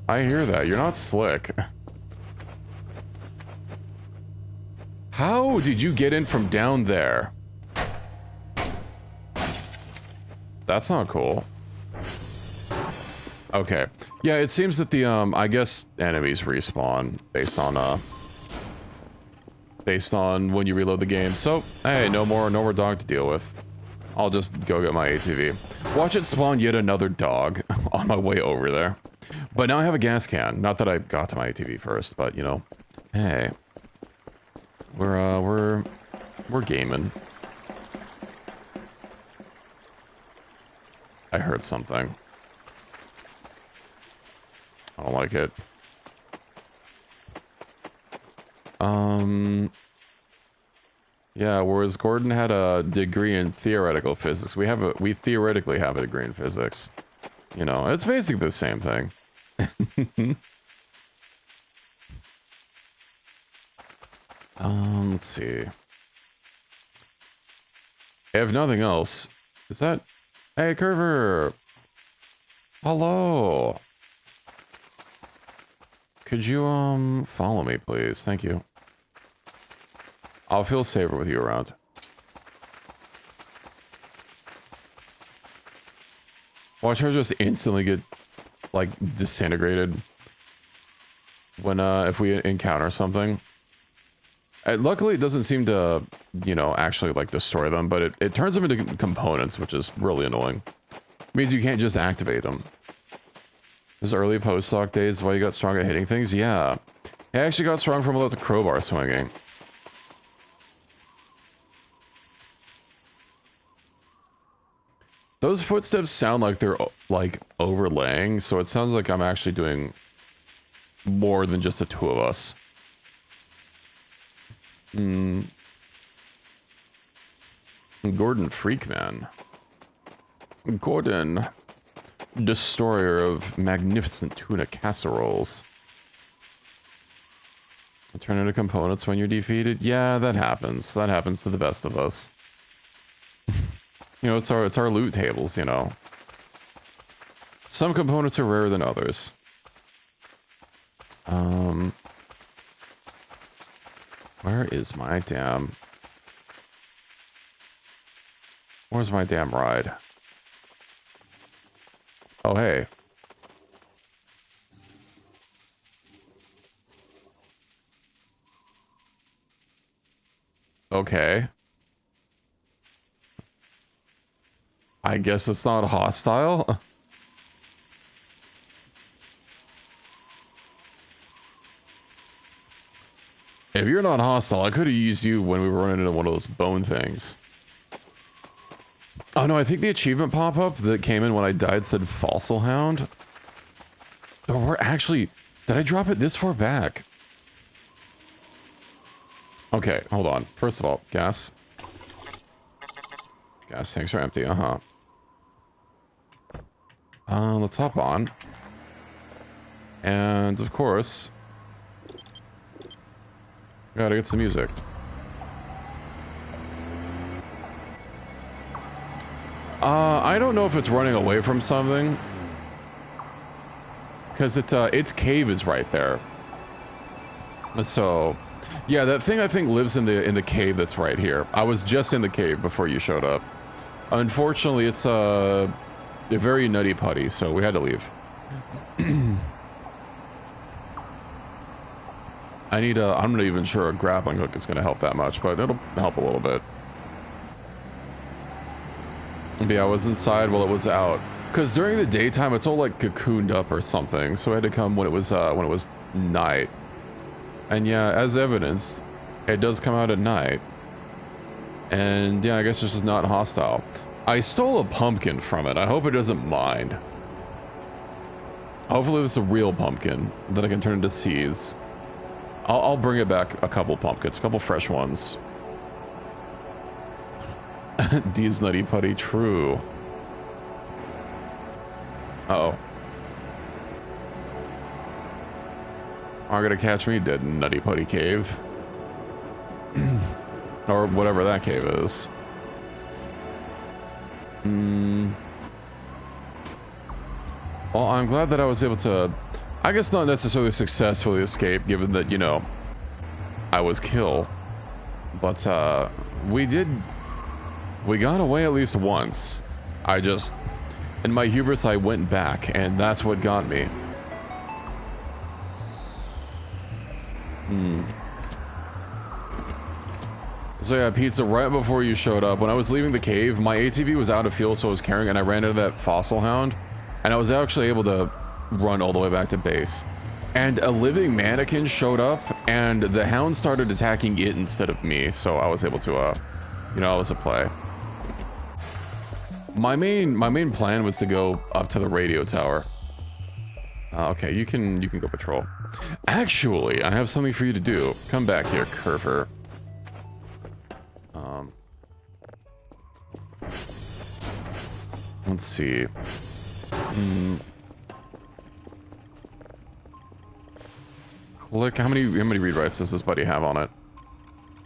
I hear that. You're not slick. How did you get in from down there? That's not cool. Okay. Yeah, it seems that the, I guess enemies respawn based on when you reload the game. So, hey, no more dog to deal with. I'll just go get my ATV. Watch it spawn yet another dog on my way over there. But now I have a gas can. Not that I got to my ATV first, but, you know, hey. We're gaming. I heard something. I don't like it. Yeah, whereas Gordon had a degree in theoretical physics, we theoretically have a degree in physics. You know, it's basically the same thing. Let's see. If nothing else, is that... Hey, Curver! Hello! Could you, follow me, please? Thank you. I'll feel safer with you around. Watch her just instantly get, like, disintegrated when, if we encounter something. Luckily, it doesn't seem to, you know, actually, like, destroy them, but it turns them into components, which is really annoying. It means you can't just activate them. Those early postdoc days, why you got strong at hitting things? Yeah. I actually got strong from a lot of crowbar swinging. Those footsteps sound like they're, like, overlaying, so it sounds like I'm actually doing more than just the two of us. Gordon Freakman. Gordon, destroyer of magnificent tuna casseroles. Turn into components when you're defeated? Yeah, that happens. That happens to the best of us. You know, it's our loot tables, you know. Some components are rarer than others. Where is my damn... Where's my damn ride? Oh, hey. Okay. I guess it's not hostile. If you're not hostile, I could have used you when we were running into one of those bone things. Oh no, I think the achievement pop-up that came in when I died said Fossil Hound. But we're actually... Did I drop it this far back? Okay, hold on. First of all, gas. Gas tanks are empty, uh-huh. Let's hop on. And, of course... Gotta get some music. I don't know if it's running away from something. Because its cave is right there. So... Yeah, that thing I think lives in the cave that's right here. I was just in the cave before you showed up. Unfortunately, it's a very nutty putty, so we had to leave. I need I'm not even sure a grappling hook is going to help that much, but it'll help a little bit. But yeah, I was inside while it was out. Because during the daytime, it's all like cocooned up or something, so I had to come when it was night. And yeah, as evidenced, it does come out at night. And yeah, I guess it's just not hostile. I stole a pumpkin from it. I hope it doesn't mind. Hopefully this is a real pumpkin that I can turn into seeds. I'll bring it back a couple pumpkins, a couple fresh ones. D's nutty putty, true. Uh-oh. Are gonna catch me dead in Nutty Putty Cave. Or whatever that cave is. Well, I'm glad that I was able to, I guess not necessarily successfully escape, given that, you know, I was killed. But, we got away at least once. In my hubris, I went back, and that's what got me. So yeah, pizza, right before you showed up, when I was leaving the cave, my ATV was out of fuel, so I was carrying, and I ran into that fossil hound, and I was actually able to run all the way back to base. And a living mannequin showed up, and the hound started attacking it instead of me, so I was able to, you know, it was a play. My main plan was to go up to the radio tower. Okay, you can go patrol. Actually, I have something for you to do. Come back here, Curver. Let's see. Click. How many read-writes does this buddy have on it?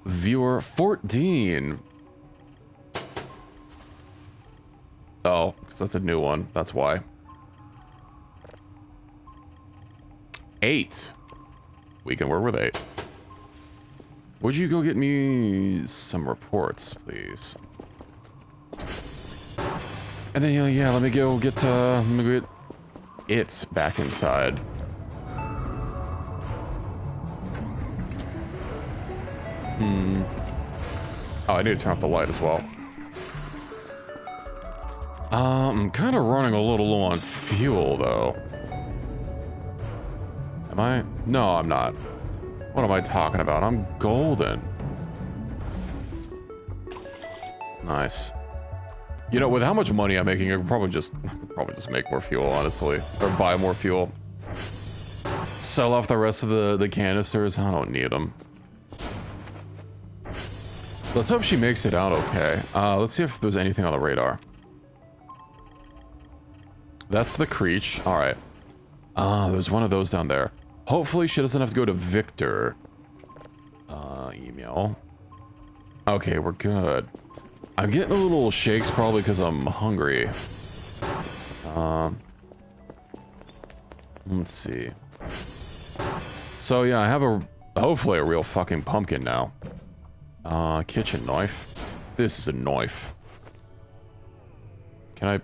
Viewer 14. Oh, because that's a new one. That's why. 8. We can work with 8. Would you go get me some reports, please? And then, yeah, let me get it back inside. Oh, I need to turn off the light as well. I'm kind of running a little low on fuel, though. Am I? No, I'm not. What am I talking about? I'm golden. Nice. You know, with how much money I'm making, I could probably just make more fuel, honestly. Or buy more fuel. Sell off the rest of the canisters. I don't need them. Let's hope she makes it out okay. Let's see if there's anything on the radar. That's the Creech. All right. There's one of those down there. Hopefully she doesn't have to go to Victor. Email. Okay, we're good. I'm getting a little shakes probably because I'm hungry. Let's see. So yeah, I have hopefully a real fucking pumpkin now. Kitchen knife. This is a knife. Can I?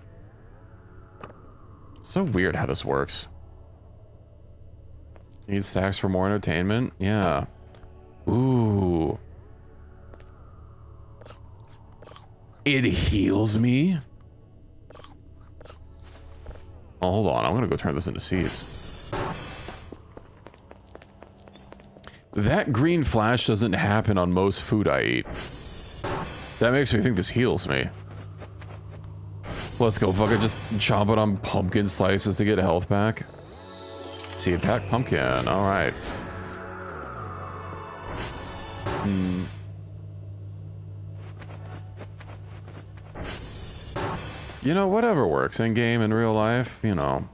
It's so weird how this works. Need stacks for more entertainment? Yeah. Ooh. It heals me? Oh, hold on. I'm gonna go turn this into seeds. That green flash doesn't happen on most food I eat. That makes me think this heals me. Let's go fucking just chomp it on pumpkin slices to get health back. Seed pack pumpkin, alright. You know, whatever works in game, in real life, you know.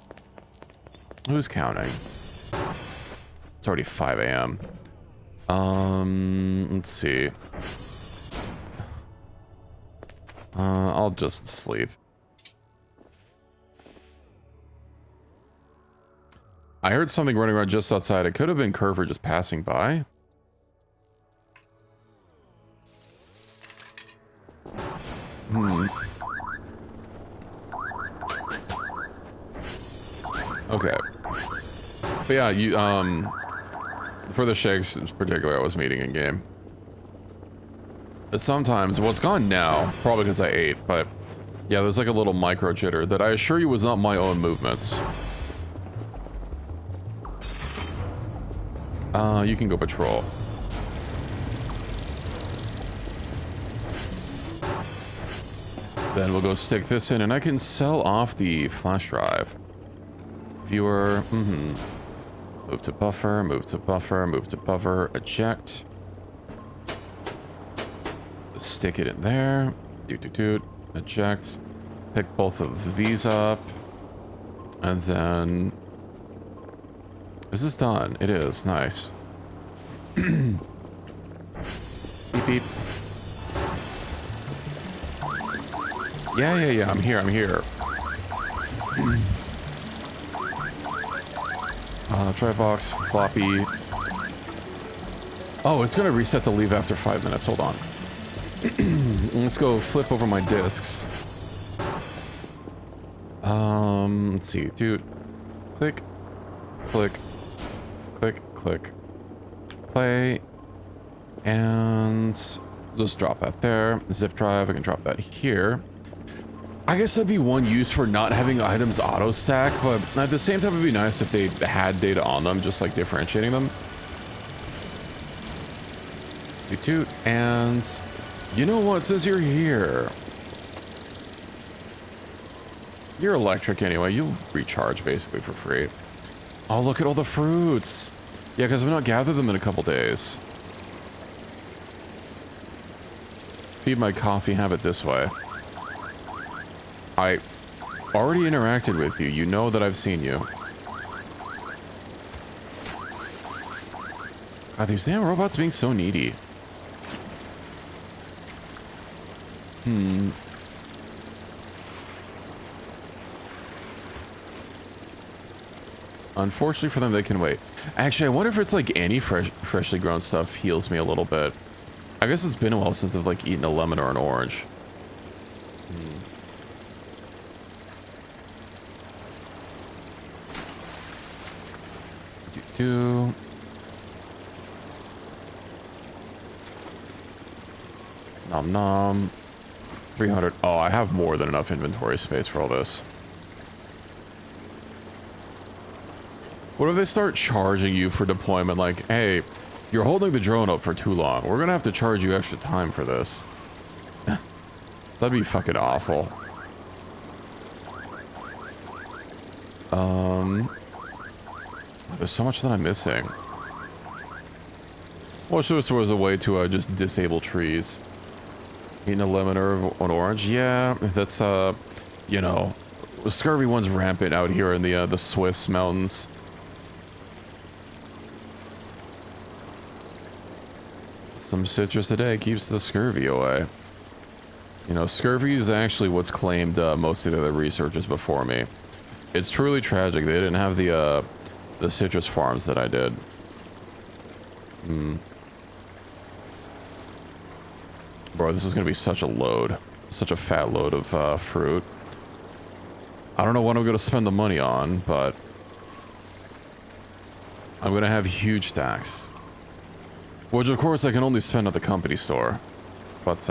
Who's counting? It's already 5 a.m. Let's see. I'll just sleep. I heard something running around just outside. It could have been Curver just passing by. Okay. But yeah, you, for the shakes in particular, I was meeting in game. But sometimes, well, it's gone now, probably because I ate, but yeah, there's like a little micro jitter that I assure you was not my own movements. You can go patrol. Then we'll go stick this in, and I can sell off the flash drive. Viewer, Move to buffer, move to buffer, move to buffer, eject. Stick it in there. Doot, eject. Pick both of these up. And then... Is this done? It is. Nice. Beep, beep. Yeah. I'm here. Try box, floppy. Oh, it's gonna reset the leave after 5 minutes. Hold on. Let's go flip over my discs. Let's see. Dude. Click. Click. Click. Click. Play. And just drop that there. Zip drive. I can drop that here. I guess that'd be one use for not having items auto stack, but at the same time it'd be nice if they had data on them, just like differentiating them. Toot, and you know what, since you're here, you're electric anyway, you'll recharge basically for free. Oh, look at all the fruits. Yeah, because we've not gathered them in a couple days. Feed my coffee habit this way. I already interacted with you. You know that I've seen you. God, these damn robots being so needy. Unfortunately for them, they can wait. Actually, I wonder if it's like any freshly grown stuff heals me a little bit. I guess it's been a while since I've like eaten a lemon or an orange. Nom nom. 300. Oh, I have more than enough inventory space for all this. What if they start charging you for deployment? Like, hey, you're holding the drone up for too long. We're gonna have to charge you extra time for this. That'd be fucking awful. There's so much that I'm missing. Well, so this was a way to just disable trees. Eating a lemon or an orange? Yeah, that's, you know, scurvy one's rampant out here in the Swiss mountains. Some citrus a day keeps the scurvy away. You know, scurvy is actually what's claimed most of the other researchers before me. It's truly tragic. They didn't have the citrus farms that I did. Bro, this is gonna be such a load. Such a fat load of fruit. I don't know what I'm gonna spend the money on, but I'm gonna have huge stacks. Which of course I can only spend at the company store. But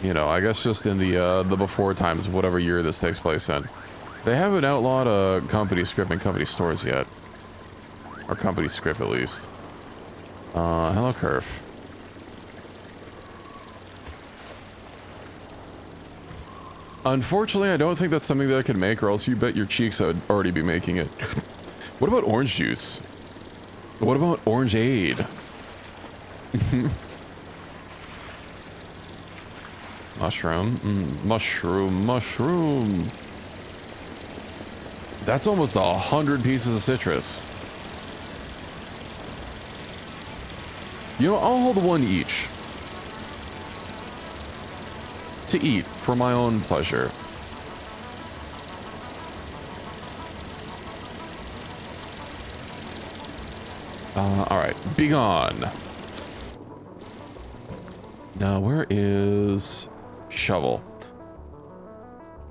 you know, I guess just in the before times of whatever year this takes place in. They haven't outlawed company script in company stores yet. Or company script at least. Hello Curve. Unfortunately, I don't think that's something that I could make, or else you bet your cheeks I'd already be making it. What about orange juice? What about orangeade? Mushroom. Mushroom. That's almost 100 pieces of citrus. You know, I'll hold one each. To eat, for my own pleasure. Alright, be gone. Now, where is shovel?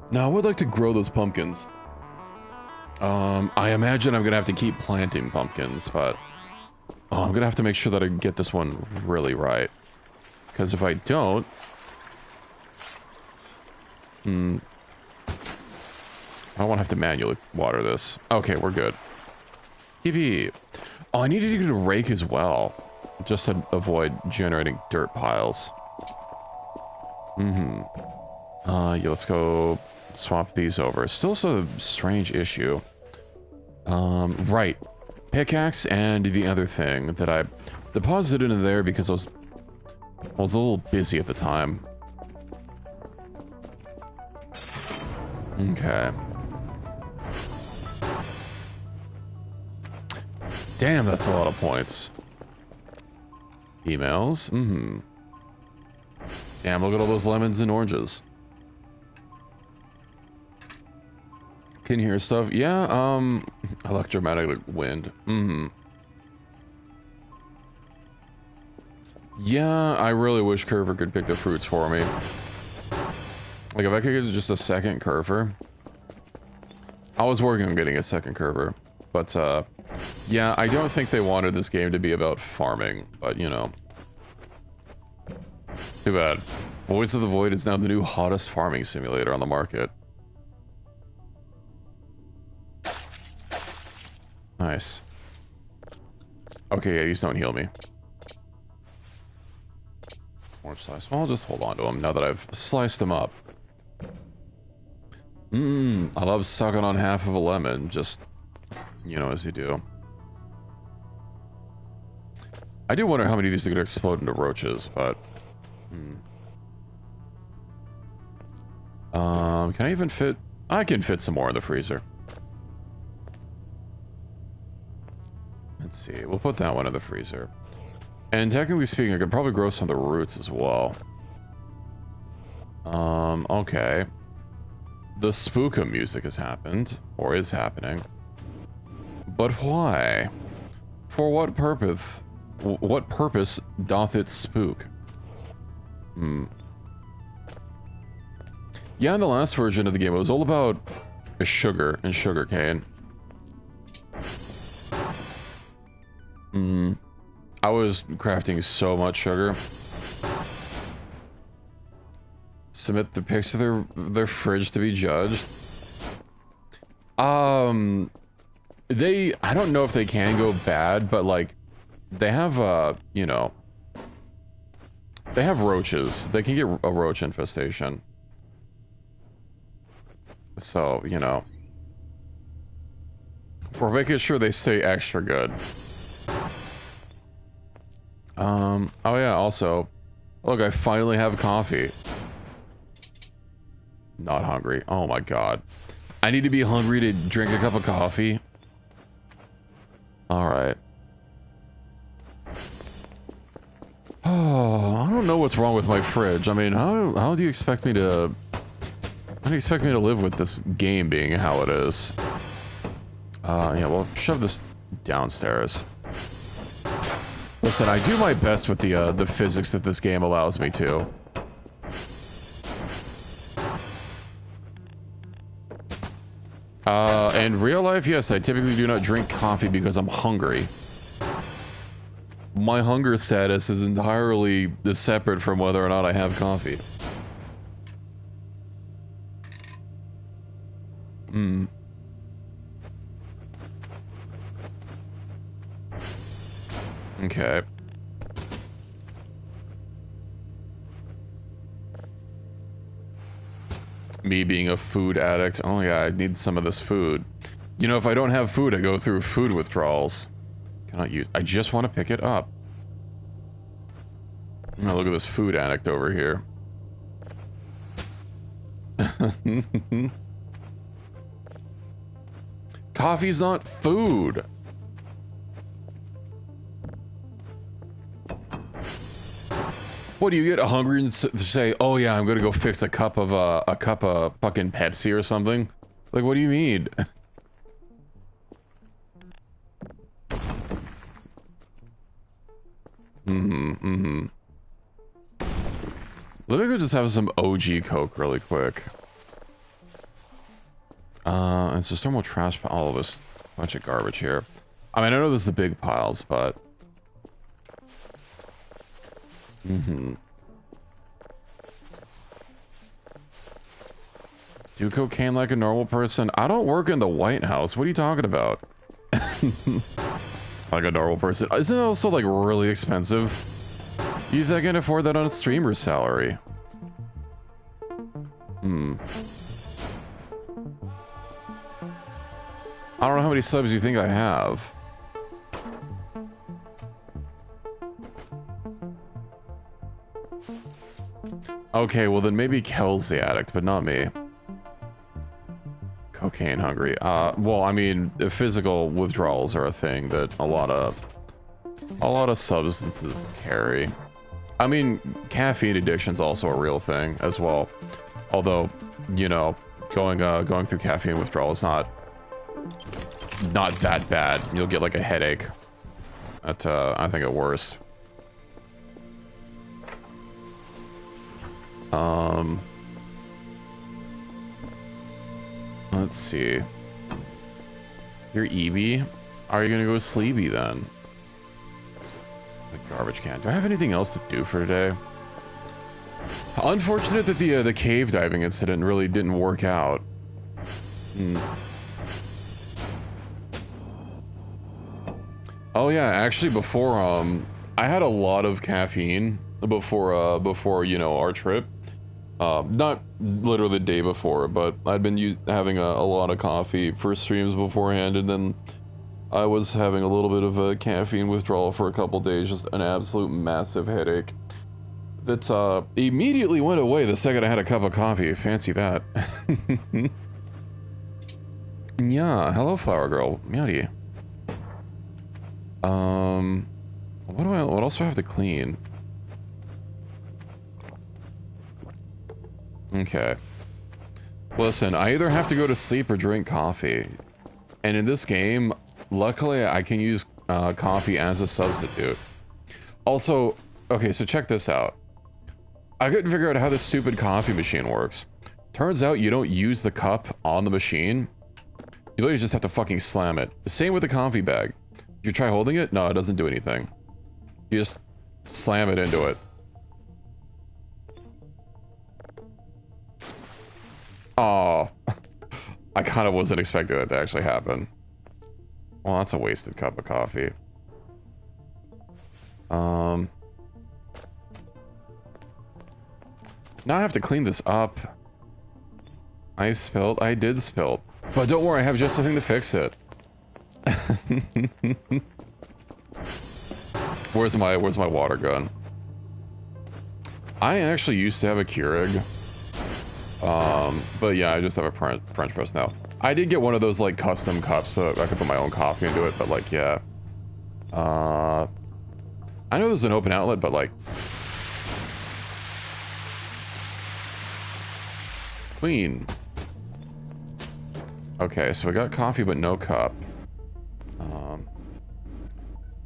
Now, I would like to grow those pumpkins. I imagine I'm gonna have to keep planting pumpkins, but I'm gonna have to make sure that I get this one really right. Because if I don't, I don't want to have to manually water this. Okay, we're good. TP. Oh, I needed to get a rake as well, just to avoid generating dirt piles. Yeah, let's go swap these over. Still a strange issue. Right. Pickaxe and the other thing that I deposited in there because I was a little busy at the time. Okay. Damn, that's a lot of points. Emails. Damn, look at all those lemons and oranges. Can you hear stuff? Yeah, electromagnetic wind. Yeah, I really wish Curver could pick the fruits for me. Like, if I could get just a second Curver. I was working on getting a second Curver. But, yeah, I don't think they wanted this game to be about farming. But, you know. Too bad. Voice of the Void is now the new hottest farming simulator on the market. Nice. Okay, yeah, these don't heal me. Orange slice. Well, I'll just hold on to them now that I've sliced them up. I love sucking on half of a lemon, just, you know, as you do. I do wonder how many of these are going to explode into roaches, but... can I even fit... I can fit some more in the freezer. Let's see, we'll put that one in the freezer. And technically speaking, I could probably grow some of the roots as well. Okay. The spooka music has happened, or is happening. But why? For what purpose? What purpose doth it spook? Yeah, in the last version of the game, it was all about sugar and sugarcane. I was crafting so much sugar. Submit the pics to their fridge to be judged. I don't know if they can go bad, but like, they have, you know, they have roaches. They can get a roach infestation. So, you know, we're making sure they stay extra good. Oh yeah, also, look, I finally have coffee. Not hungry. Oh my god. I need to be hungry to drink a cup of coffee. Alright. Oh, I don't know what's wrong with my fridge. I mean, how do you expect me to... How do you expect me to live with this game being how it is? Yeah, well, shove this downstairs. Listen, I do my best with the physics that this game allows me to. In real life, yes, I typically do not drink coffee because I'm hungry. My hunger status is entirely separate from whether or not I have coffee. Okay. Me being a food addict. Oh yeah, I need some of this food. You know, if I don't have food, I go through food withdrawals. Cannot use. I just want to pick it up. Oh, look at this food addict over here. Coffee's not food. What do you get hungry and say, "Oh yeah, I'm gonna go fix a cup of fucking Pepsi or something"? Like, what do you mean? Let me go just have some OG Coke really quick. It's just normal trash pile. All of this bunch of garbage here. I mean, I know this is the big piles, but. Do cocaine like a normal person? I don't work in the White House. What are you talking about? Like a normal person. Isn't it also like really expensive? You think I can afford that on a streamer's salary? I don't know how many subs you think I have. Okay, well then maybe Kel's the addict, but not me. Cocaine hungry. Well, I mean, physical withdrawals are a thing that a lot of substances carry. I mean, caffeine addiction's also a real thing as well. Although, you know, going through caffeine withdrawal is not that bad. You'll get like a headache at I think at worst. Let's see. You're EB? Are you gonna go sleepy then? The garbage can. Do I have anything else to do for today? Unfortunate that the cave diving incident really didn't work out. Oh yeah, actually before I had a lot of caffeine before you know our trip. Not literally the day before, but I'd been having a lot of coffee for streams beforehand, and then I was having a little bit of a caffeine withdrawal for a couple days, just an absolute massive headache. That immediately went away the second I had a cup of coffee. Fancy that. Yeah, hello flower girl. Meowdy. What else do I have to clean? Okay. Listen, I either have to go to sleep or drink coffee. And in this game, luckily I can use coffee as a substitute. Also, okay, so check this out. I couldn't figure out how this stupid coffee machine works. Turns out you don't use the cup on the machine. You literally just have to fucking slam it. The same with the coffee bag. You try holding it? No, it doesn't do anything. You just slam it into it. Oh, I kind of wasn't expecting that to actually happen. Well, that's a wasted cup of coffee. Now I have to clean this up. I did spill. But don't worry, I have just the thing to fix it. Where's my water gun? I actually used to have a Keurig. But yeah, I just have a French press now. I did get one of those like custom cups so I could put my own coffee into it, but like, yeah. I know there's an open outlet, but like... Clean. Okay, so we got coffee but no cup.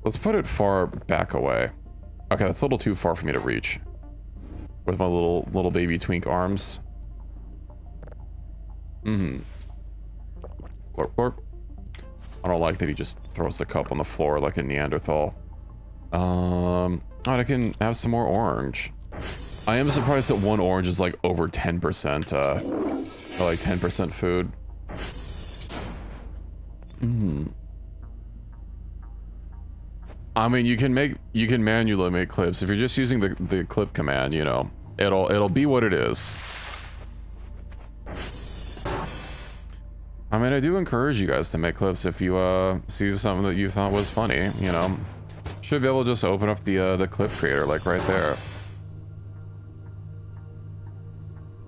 Let's put it far back away. Okay, that's a little too far for me to reach. With my little baby twink arms. Glorp, glorp. I don't like that he just throws the cup on the floor like a Neanderthal. Oh, I can have some more orange. I am surprised that one orange is like over 10%, or like 10% food. I mean, you can manually make clips. If you're just using the clip command, you know, it'll be what it is. I mean, I do encourage you guys to make clips if you see something that you thought was funny, you know. Should be able to just open up the clip creator, like right there.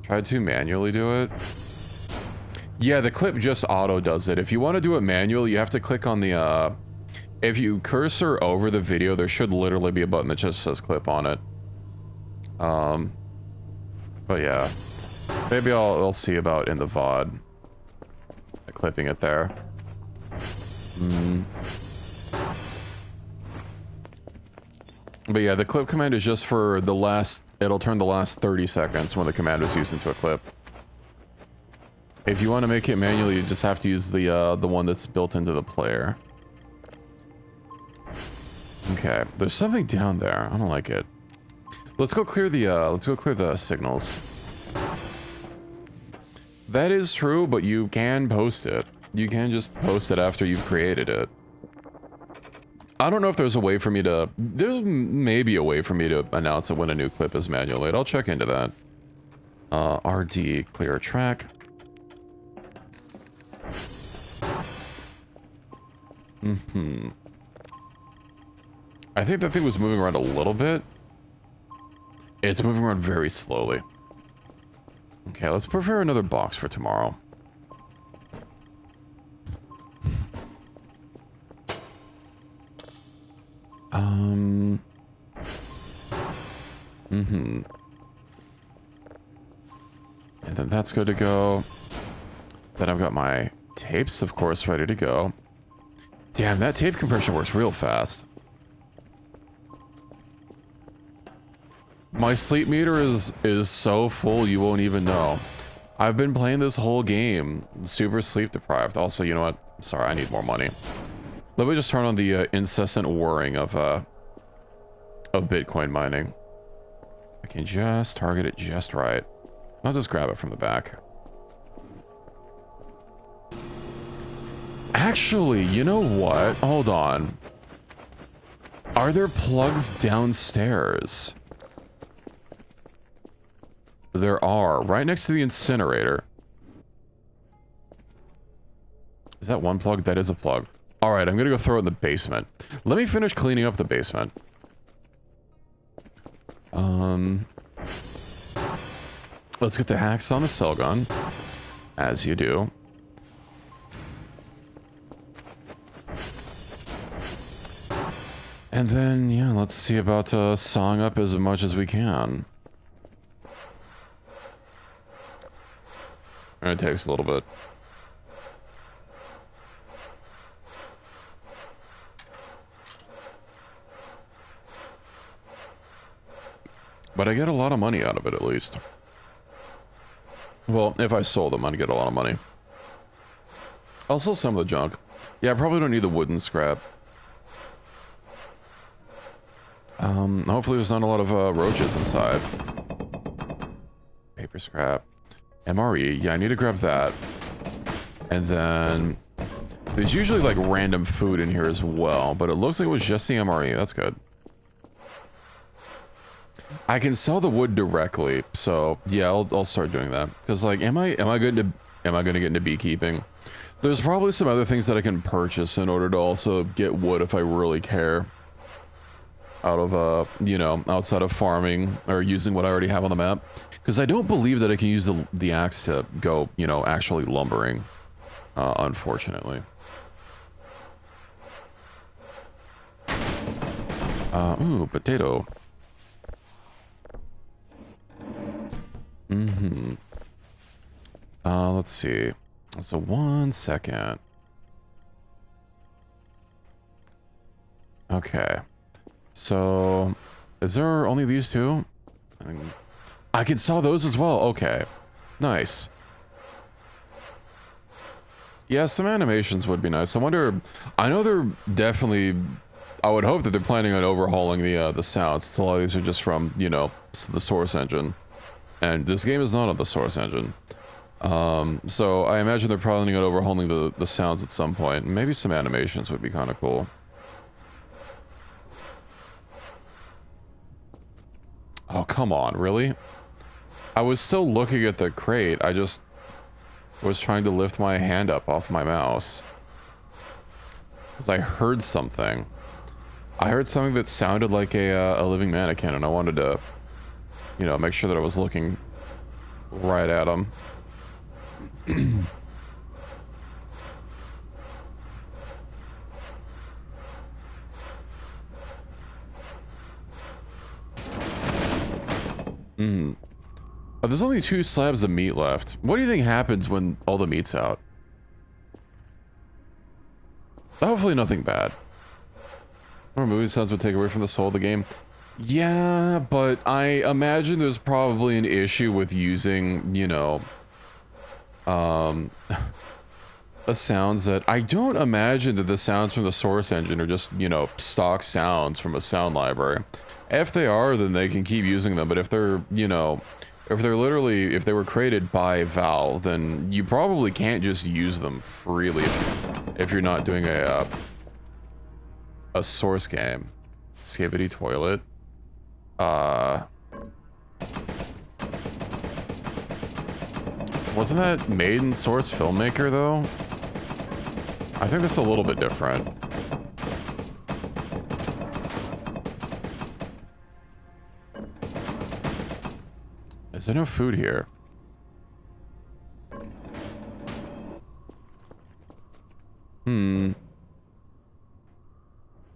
Try to manually do it. Yeah, the clip just auto does it. If you want to do it manually, you have to click on the, if you cursor over the video, there should literally be a button that just says clip on it. But yeah. Maybe I'll see about in the VOD. Clipping it there. But yeah, the clip command is just for the last, it'll turn the last 30 seconds when the command is used into a clip. If you want to make it manually, you just have to use the one that's built into the player. Okay, there's something down there. I don't like it. Let's go clear the signals. That is true, but you can post it. You can just post it after you've created it. I don't know if there's a way for me to... There's maybe a way for me to announce it when a new clip is manually. I'll check into that. RD, clear track. I think that thing was moving around a little bit. It's moving around very slowly. Okay, let's prepare another box for tomorrow. And then that's good to go. Then I've got my tapes, of course, ready to go. Damn, that tape compression works real fast. My sleep meter is so full you won't even know. I've been playing this whole game super sleep deprived. Also, you know what? Sorry, I need more money. Let me just turn on the incessant whirring of Bitcoin mining. I can just target it just right. I'll just grab it from the back. Actually, you know what? Hold on. Are there plugs downstairs? There are, right next to the incinerator. Is that one plug? That is a plug. Alright, I'm gonna go throw it in the basement. Let me finish cleaning up the basement. Let's get the hacks on the cell gun. As you do. And then, yeah, let's see about sawing up as much as we can. It takes a little bit. But I get a lot of money out of it, at least. Well, if I sold them, I'd get a lot of money. I'll sell some of the junk. Yeah, I probably don't need the wooden scrap. Hopefully there's not a lot of roaches inside. Paper scrap. MRE, yeah, I need to grab that. And then... There's usually, like, random food in here as well, but it looks like it was just the MRE. That's good. I can sell the wood directly, so yeah, I'll start doing that. Because, like, am I gonna get into beekeeping? There's probably some other things that I can purchase in order to also get wood if I really care. Out of, you know, outside of farming or using what I already have on the map. Because I don't believe that I can use the axe to go, you know, actually lumbering. Unfortunately. Ooh, potato. Let's see. So 1 second. Okay. So, is there only these two? I mean, I can sell those as well. Okay. Nice. Yeah, some animations would be nice. I wonder, I know they're definitely, I would hope that they're planning on overhauling the sounds. So a lot of these are just from, you know, the source engine. And this game is not on the source engine. So I imagine they're probably going to overhauling the sounds at some point. Maybe some animations would be kind of cool. Oh, come on, really? I was still looking at the crate, I just... was trying to lift my hand up off my mouse. Because I heard something. I heard something that sounded like a living mannequin, and I wanted to, you know, make sure that I was looking right at him. Oh, there's only 2 slabs of meat left. What do you think happens when all the meat's out? Hopefully nothing bad. More movie sounds would take away from the soul of the game. Yeah, but I imagine there's probably an issue with using, you know, sounds that I don't imagine that the sounds from the source engine are just, you know, stock sounds from a sound library. If they are, then they can keep using them, but if they're, you know, if they're literally, if they were created by Valve, then you probably can't just use them freely if you're not doing a source game. Skibbity toilet. Wasn't that made in Source Filmmaker, though? I think that's a little bit different. Is there no food here?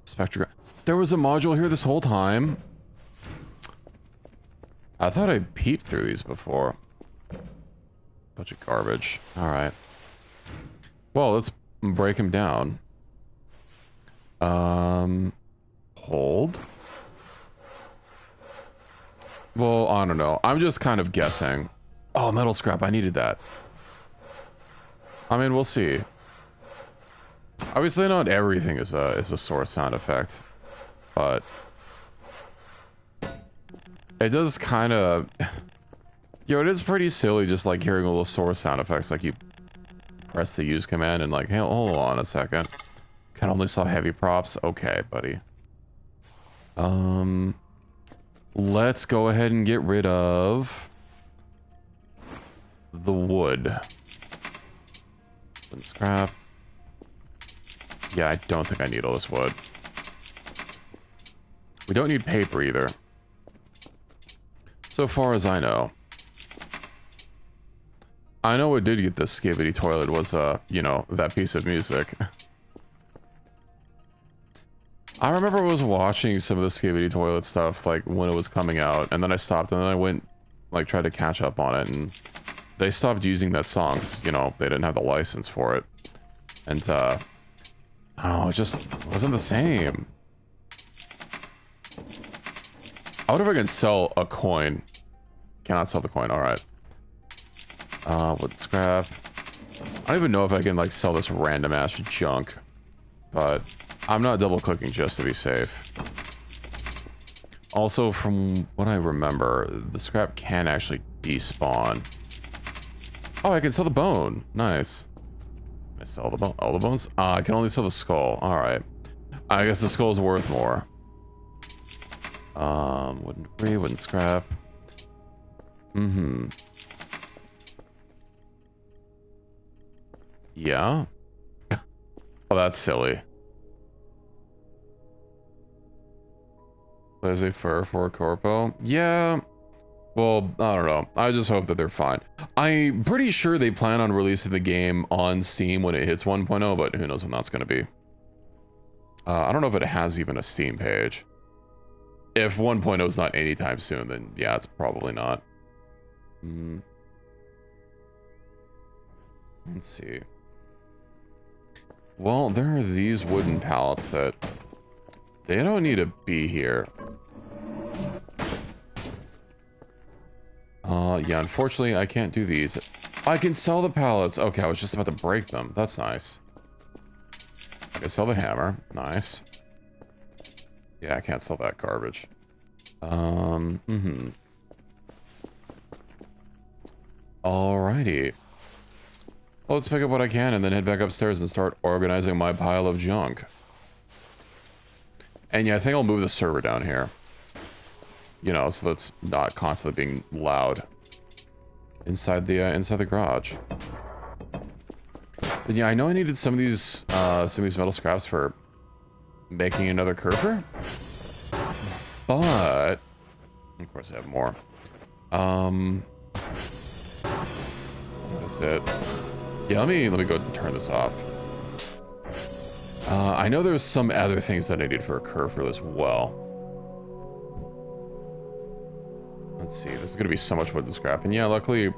Spectra. There was a module here this whole time. I thought I peeped through these before. Bunch of garbage. Alright. Well, let's break them down. Hold. Well, I don't know. I'm just kind of guessing. Oh, metal scrap. I needed that. I mean, we'll see. Obviously, not everything is a source sound effect, but it does kind of. Yo, it is pretty silly just like hearing all the source sound effects. Like you press the use command and like, hey, hold on a second. Can only sell heavy props. Okay, buddy. Let's go ahead and get rid of the wood. And scrap. Yeah, I don't think I need all this wood. We don't need paper either. So far as I know. I know what did get this skibbity toilet was, you know, that piece of music. I remember I was watching some of the skibbity toilet stuff, like, when it was coming out, and then I stopped, and then I went, like, tried to catch up on it, and they stopped using that song, 'cause, you know, they didn't have the license for it. And, I don't know, it just wasn't the same. I wonder if I can sell a coin. Cannot sell the coin, alright. Wood scrap. I don't even know if I can, like, sell this random-ass junk. But I'm not double-clicking just to be safe. Also, from what I remember, the scrap can actually despawn. Oh, I can sell the bone. Nice. Can I sell the bone? All the bones? I can only sell the skull. Alright. I guess the skull's worth more. Wooden debris, wooden scrap. Yeah. Oh, that's silly. Laissez fur for a corpo? Yeah. Well, I don't know. I just hope that they're fine. I'm pretty sure they plan on releasing the game on Steam when it hits 1.0, but who knows when that's going to be. I don't know if it has even a Steam page. If 1.0 is not anytime soon, then yeah, it's probably not. Let's see. Well, there are these wooden pallets that they don't need to be here. Yeah, unfortunately, I can't do these. I can sell the pallets. Okay, I was just about to break them. That's nice. I can sell the hammer. Nice. Yeah, I can't sell that garbage. Alrighty. Well, let's pick up what I can and then head back upstairs and start organizing my pile of junk. And yeah, I think I'll move the server down here. You know, so that's not constantly being loud inside the garage. Then yeah, I know I needed some of these metal scraps for making another curver. But of course I have more. That's it. Yeah, let me go ahead and turn this off. I know there's some other things that I need for a curver as well. Let's see, this is gonna be so much wood to scrap, and yeah, luckily,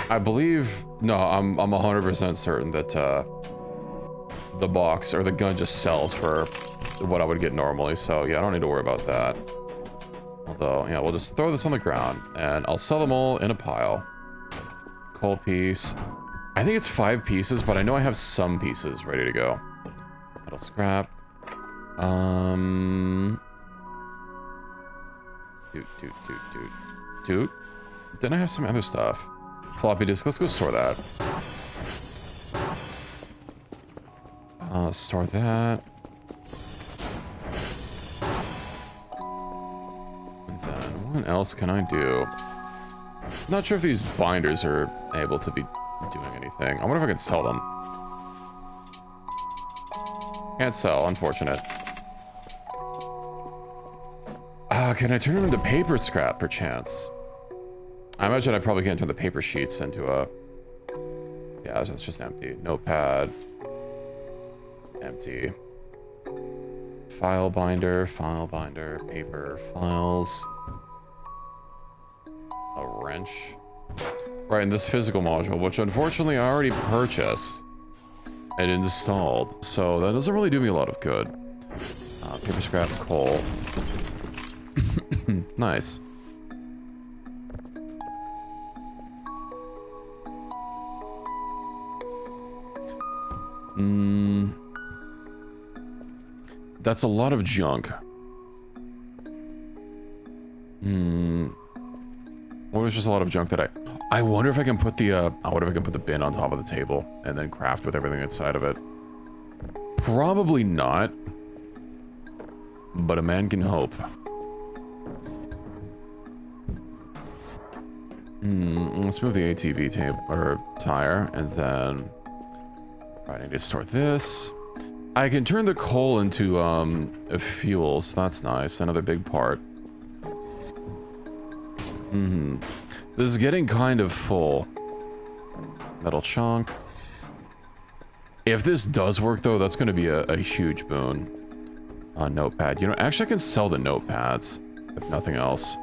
I believe, no, I'm 100% certain that the box or the gun just sells for what I would get normally, so yeah, I don't need to worry about that. Although, yeah, we'll just throw this on the ground, and I'll sell them all in a pile. Coal piece. I think it's 5 pieces, but I know I have some pieces ready to go. Metal scrap. Toot. Then I have some other stuff. Floppy disk, let's go store that. Store that. And then, what else can I do? Not sure if these binders are able to be doing anything. I wonder if I can sell them. Can't sell, unfortunate. Can I turn them into paper scrap, perchance? I imagine I probably can't turn the paper sheets into a... Yeah, it's just empty. Notepad. Empty. File binder, paper, files. A wrench. Right, in this physical module, which unfortunately I already purchased and installed, so that doesn't really do me a lot of good. Paper scrap, coal. Nice. That's a lot of junk. Or was just a lot of junk that I wonder if I can put the I wonder if I can put the bin on top of the table and then craft with everything inside of it. Probably not. But a man can hope. Let's move the ATV table or tire, and then I need to store this. I can turn the coal into fuels. That's nice. Another big part. This is getting kind of full. Metal chunk. If this does work though, that's going to be a huge boon. Notepad. You know, actually I can sell the notepads, if nothing else.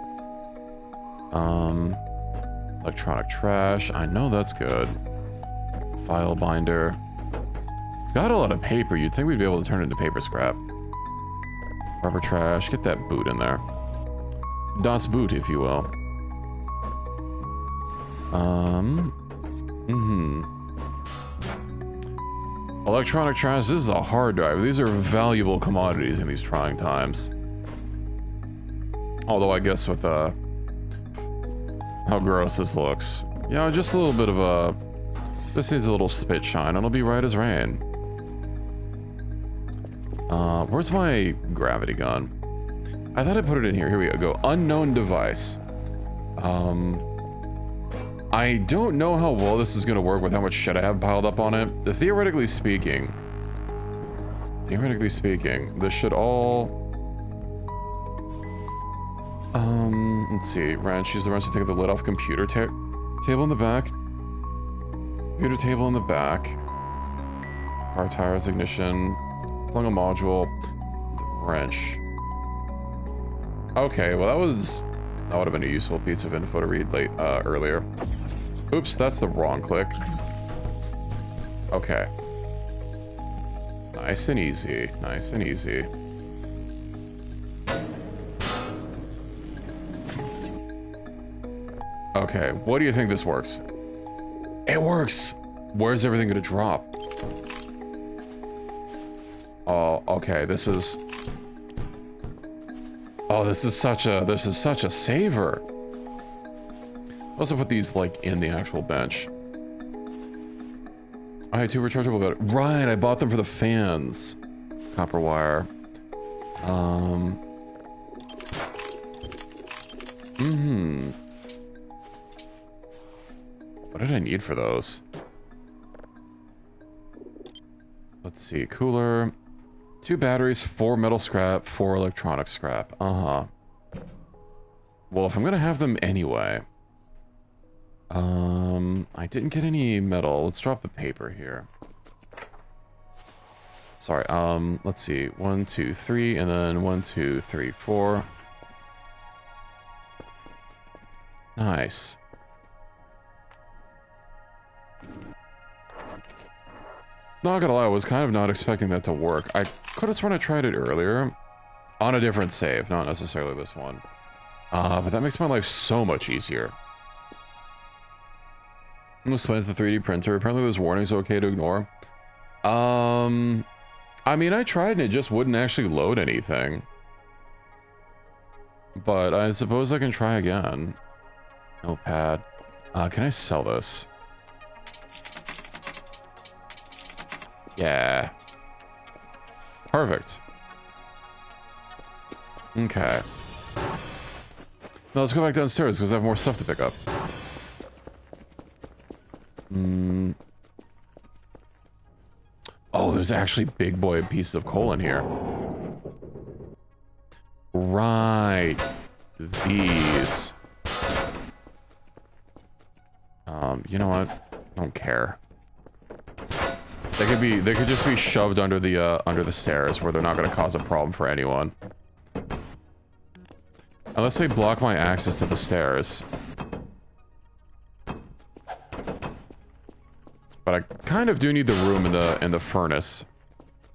Electronic trash. I know that's good. File binder. It's got a lot of paper. You'd think we'd be able to turn it into paper scrap. Rubber trash. Get that boot in there. Das Boot, if you will. Electronic trash. This is a hard drive. These are valuable commodities in these trying times. Although I guess with how gross this looks. You know, just a little bit of a... This needs a little spit shine, and it'll be right as rain. Where's my gravity gun? I thought I put it in here. Here we go. Unknown device. I don't know how well this is going to work with how much shit I have piled up on it. Theoretically speaking, this should all... let's see. Wrench. Use the wrench to take the lid off computer table in the back. Computer table in the back. Car tires, ignition. Plug a module. The wrench. Okay, well that would have been a useful piece of info to read earlier. Oops, that's the wrong click. Okay. Nice and easy. Nice and easy. Okay, what do you think this works? It works! Where's everything gonna drop? Oh, okay, this is... Oh, this is such a saver. Also put these, like, in the actual bench. I had 2 rechargeable batteries. Right, I bought them for the fans. Copper wire. What did I need for those? let's see, cooler. 2 batteries, 4 metal scrap, 4 electronic scrap. Uh-huh. Well, if I'm gonna have them anyway. I didn't get any metal. Let's drop the paper here. Sorry, let's see. 1, 2, 3, and then 1, 2, 3, 4. Nice. Not gonna lie, I was kind of not expecting that to work. I could have sworn I tried it earlier. On a different save, not necessarily this one. But that makes my life so much easier. Let's find the 3D printer. Apparently there's warnings okay to ignore. I mean, I tried and it just wouldn't actually load anything. But I suppose I can try again. Notepad. Can I sell this? Yeah. Perfect. Okay. Now let's go back downstairs because I have more stuff to pick up. Oh, there's actually big boy pieces of coal in here. Right. These. You know what? I don't care. They could just be shoved under the stairs where they're not gonna cause a problem for anyone. Unless they block my access to the stairs. But I kind of do need the room in the furnace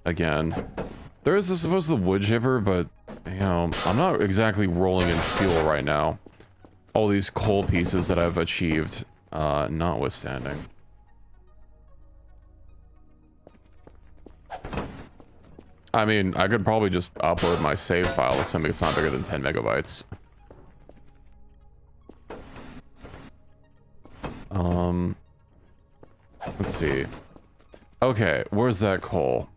again. There is, I suppose, the wood chipper, but you know, I'm not exactly rolling in fuel right now. All these coal pieces that I've achieved, notwithstanding. I mean, I could probably just upload my save file, assuming it's not bigger than 10 megabytes. Let's see. Okay, where's that coal?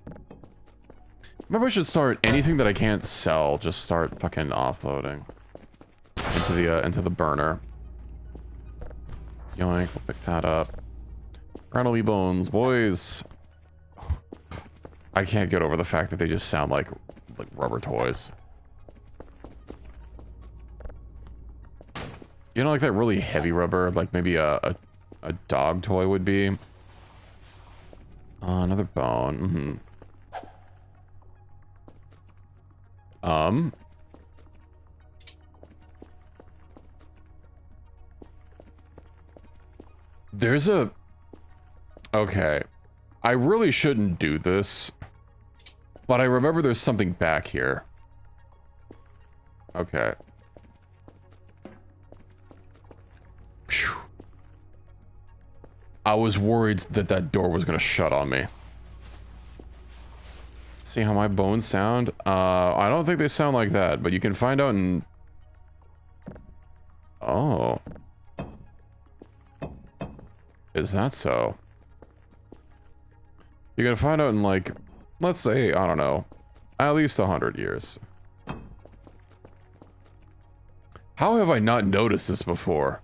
Maybe I should start anything that I can't sell, just start fucking offloading into the burner. Yoink, we'll pick that up. Rattly bones, boys. I can't get over the fact that they just sound like rubber toys. You know, like that really heavy rubber, like maybe a dog toy would be. Another bone. There's a... Okay. I really shouldn't do this. But I remember there's something back here. Okay. Phew. I was worried that that door was gonna shut on me. See how my bones sound? I don't think they sound like that, but you can find out in... Oh. Is that so? You're gonna find out in, like, let's say, I don't know, at least 100 years. How have I not noticed this before?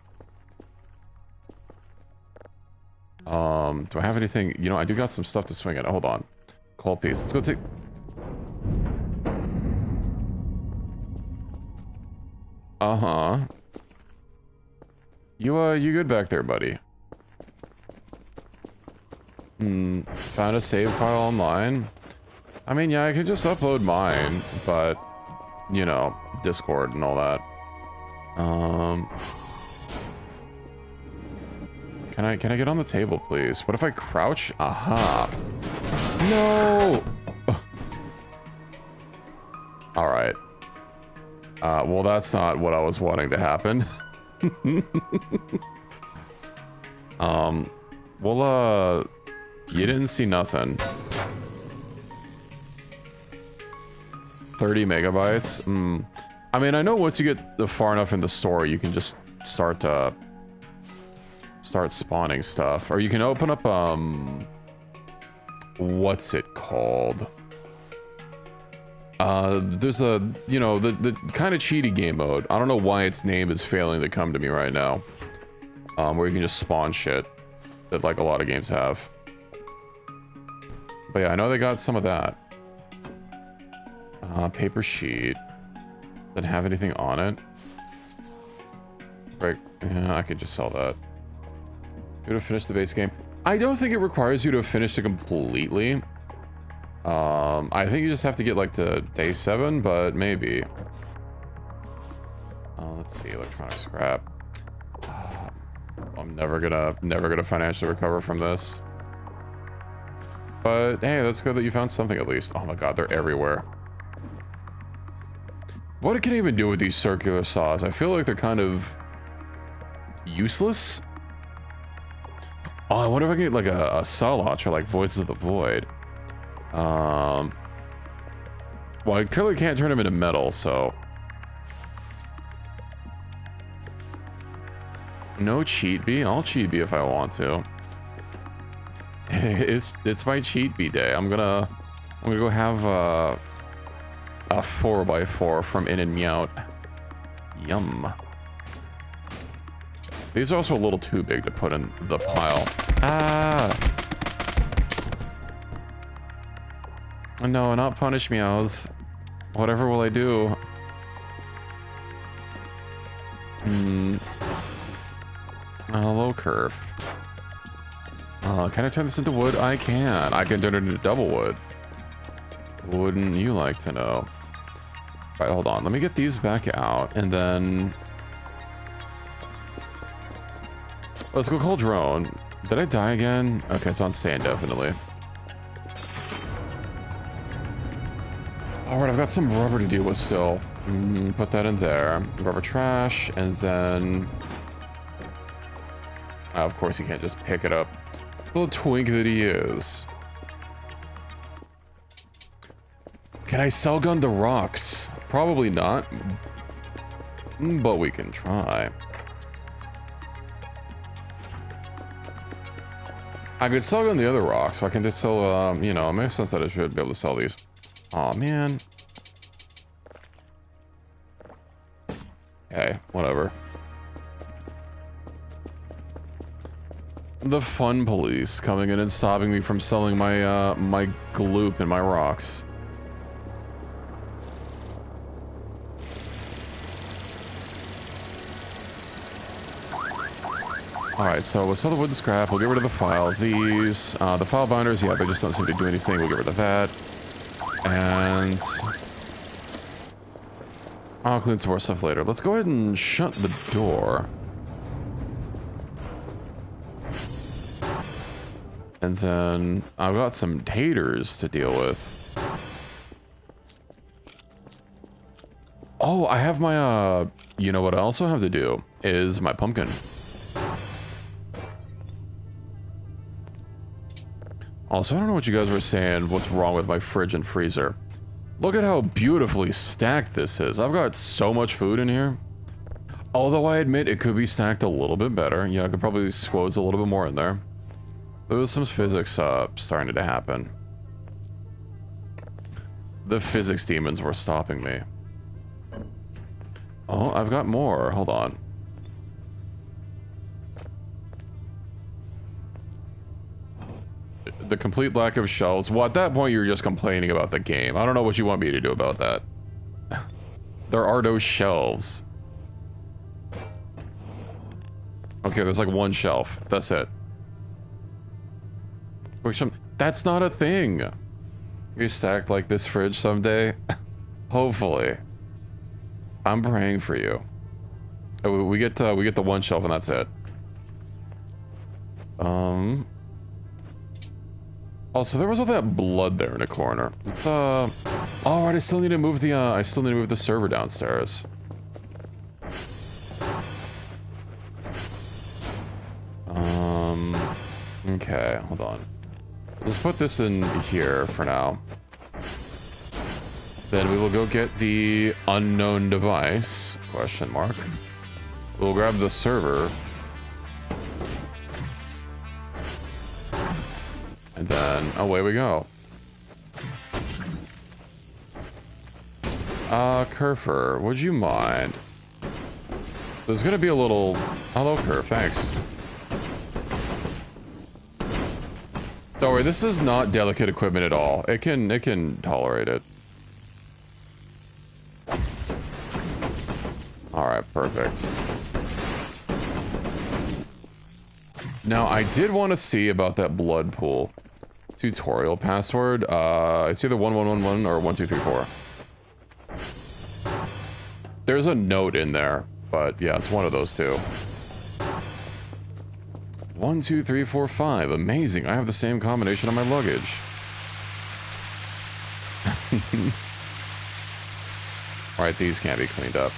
Do I have anything? You know, I do got some stuff to swing at. Hold on. Coal piece. Let's go take... Uh-huh. You good back there, buddy? Found a save file online. I mean, yeah, I could just upload mine, but, you know, Discord and all that. Can I get on the table, please? What if I crouch? Aha. No! Alright. Well, that's not what I was wanting to happen. Well, you didn't see nothing. 30 megabytes? I mean, I know once you get far enough in the story, you can just start spawning stuff. Or you can open up, what's it called? There's a, you know, the kind of cheaty game mode. I don't know why its name is failing to come to me right now. Where you can just spawn shit that, like, a lot of games have. But yeah, I know they got some of that. Paper sheet. Doesn't have anything on it. Right. Yeah, I could just sell that. You to finish the base game. I don't think it requires you to finish it completely. I think you just have to get like to day 7, but maybe. Let's see, electronic scrap. I'm never gonna financially recover from this. But hey, that's good that you found something at least. Oh my god, they're everywhere. What can I even do with these circular saws? I feel like they're kind of useless. Oh, I wonder if I can get like a saw launcher like Voices of the Void. Well, I clearly can't turn them into metal, so. No cheat bee? I'll cheat bee if I want to. It's my cheat bee day. I'm gonna go have a 4x4 from In and Meout. Yum. These are also a little too big to put in the pile. Ah! No, not punish meows. Whatever will I do? Low curve. Can I turn this into wood? I can. I can turn it into double wood. Wouldn't you like to know? Right, hold on. Let me get these back out, and then... Let's go call drone. Did I die again? Okay, it's on stay indefinitely. Alright, I've got some rubber to deal with still. Put that in there. Rubber trash, and then... of course, he can't just pick it up. Little twink that he is. Can I sell gun the rocks? Probably not. But we can try. I could sell gun the other rocks. Why can't they sell, you know, it makes sense that I should be able to sell these. Aw, man. Okay, whatever. The fun police coming in and stopping me from selling my, my gloop and my rocks. Alright, so we'll sell the wood and scrap, we'll get rid of the file. These, the file binders, yeah, they just don't seem to do anything, we'll get rid of that. And... I'll clean some more stuff later. Let's go ahead and shut the door. And then I've got some taters to deal with. Oh, I have my, you know what I also have to do is my pumpkin. Also, I don't know what you guys were saying, what's wrong with my fridge and freezer. Look at how beautifully stacked this is. I've got so much food in here. Although I admit it could be stacked a little bit better. Yeah, I could probably squoze a little bit more in there. There was some physics starting to happen. The physics demons were stopping me. Oh, I've got more. Hold on. The complete lack of shelves. Well, at that point, you're just complaining about the game. I don't know what you want me to do about that. There are no shelves. Okay, there's like one shelf. That's it. That's not a thing. You stacked like this fridge someday. Hopefully. I'm praying for you. We get the one shelf and that's it. Also, there was all that blood there in a corner. It's oh right, I still need to move the server downstairs. Okay, hold on. Let's put this in here for now. Then we will go get the unknown device, question mark. We'll grab the server. And then away we go. Kerfer, would you mind? There's gonna be a little... Hello, Kerf, thanks. Don't worry, this is not delicate equipment at all. It can tolerate it. Alright, perfect. Now, I did want to see about that blood pool tutorial password. It's either 1111 or 1234. There's a note in there, but yeah, it's one of those two. 1, 2, 3, 4, 5. Amazing. I have the same combination on my luggage. Alright, these can't be cleaned up.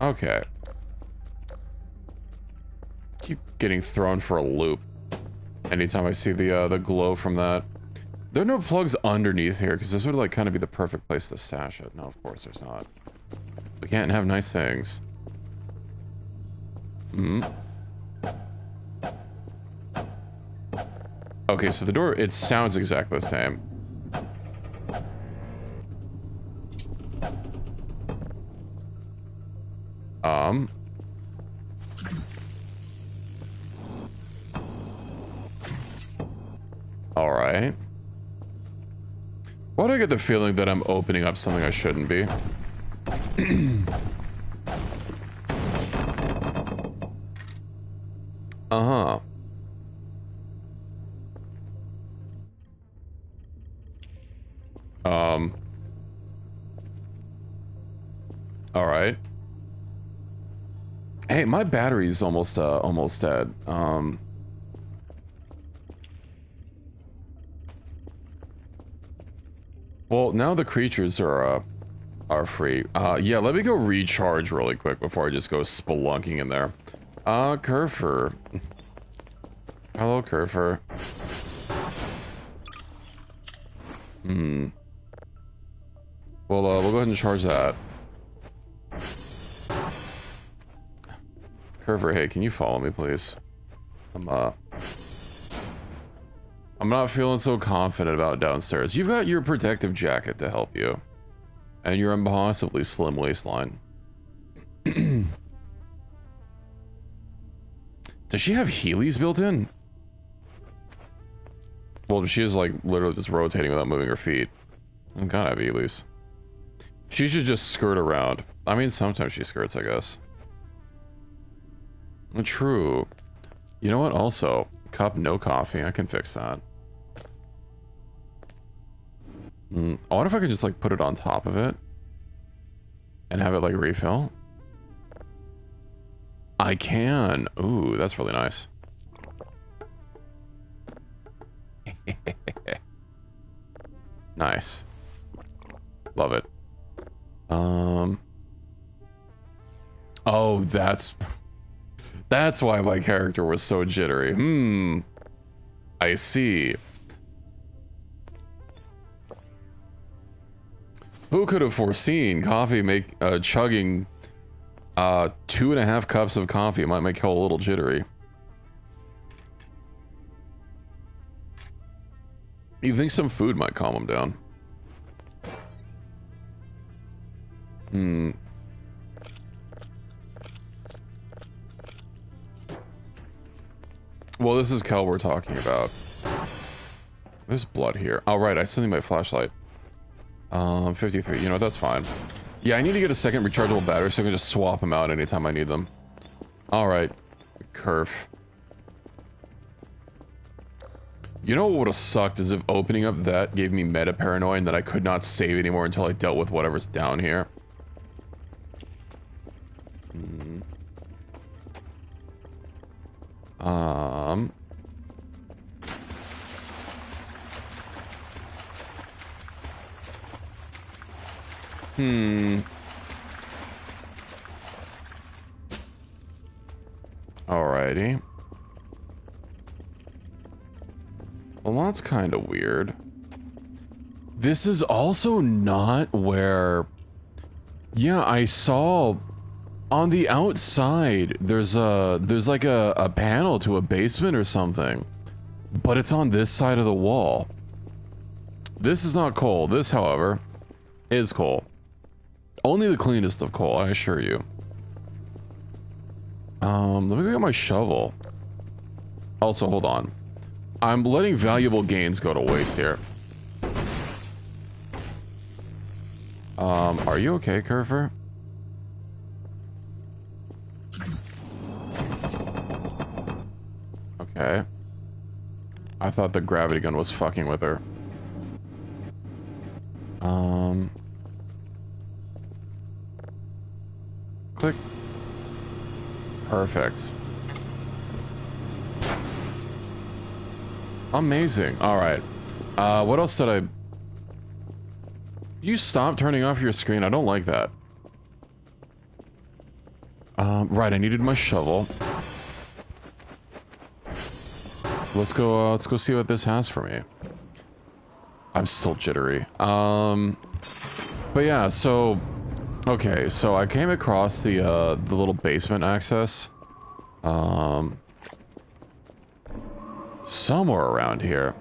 Okay. Keep getting thrown for a loop anytime I see the glow from that. There are no plugs underneath here, because this would, like, kind of be the perfect place to stash it. No, of course there's not. We can't have nice things. Hmm. Okay, so the door, it sounds exactly the same. Alright. Why do I get the feeling that I'm opening up something I shouldn't be? Uh-huh. Alright. Hey, my battery's almost dead. Well, now the creatures are free. Yeah, let me go recharge really quick before I just go spelunking in there. Kerfer. Hello, Kerfer. Well, we'll go ahead and charge that. Kerfer, hey, can you follow me, please? I'm not feeling so confident about downstairs. You've got your protective jacket to help you. And your impossibly slim waistline. Does she have Heelys built in? Well, she is, like, literally just rotating without moving her feet. I gotta have Heelys. She should just skirt around. I mean, sometimes she skirts, I guess. True. You know what, also? Cup, no coffee. I can fix that. I wonder if I could just, like, put it on top of it. And have it, like, refill. I can. Ooh, that's really nice. Nice. Love it. Oh, that's why my character was so jittery. I see. Who could have foreseen coffee chugging 2.5 cups of coffee might make Hell a little jittery. You think some food might calm him down? Well, this is Kel we're talking about. There's blood here. Oh, right, I still need my flashlight. 53, you know, that's fine. Yeah, I need to get a second rechargeable battery so I can just swap them out anytime I need them. Alright. Kerf. You know what would have sucked is if opening up that gave me meta paranoia and that I could not save anymore until I dealt with whatever's down here. Alrighty. Well, that's kind of weird. This is also not where... Yeah, I saw... On the outside, there's like a panel to a basement or something. But it's on this side of the wall. This is not coal. This, however, is coal. Only the cleanest of coal, I assure you. Let me go get my shovel. Also, hold on. I'm letting valuable gains go to waste here. Are you okay, Curver? Okay. I thought the gravity gun was fucking with her. Click. Perfect. Amazing. Alright. What else did I... You stop turning off your screen. I don't like that. Right, I needed my shovel. Let's go see what this has for me. I'm still jittery. But yeah, so... Okay, so I came across the little basement access. Somewhere around here.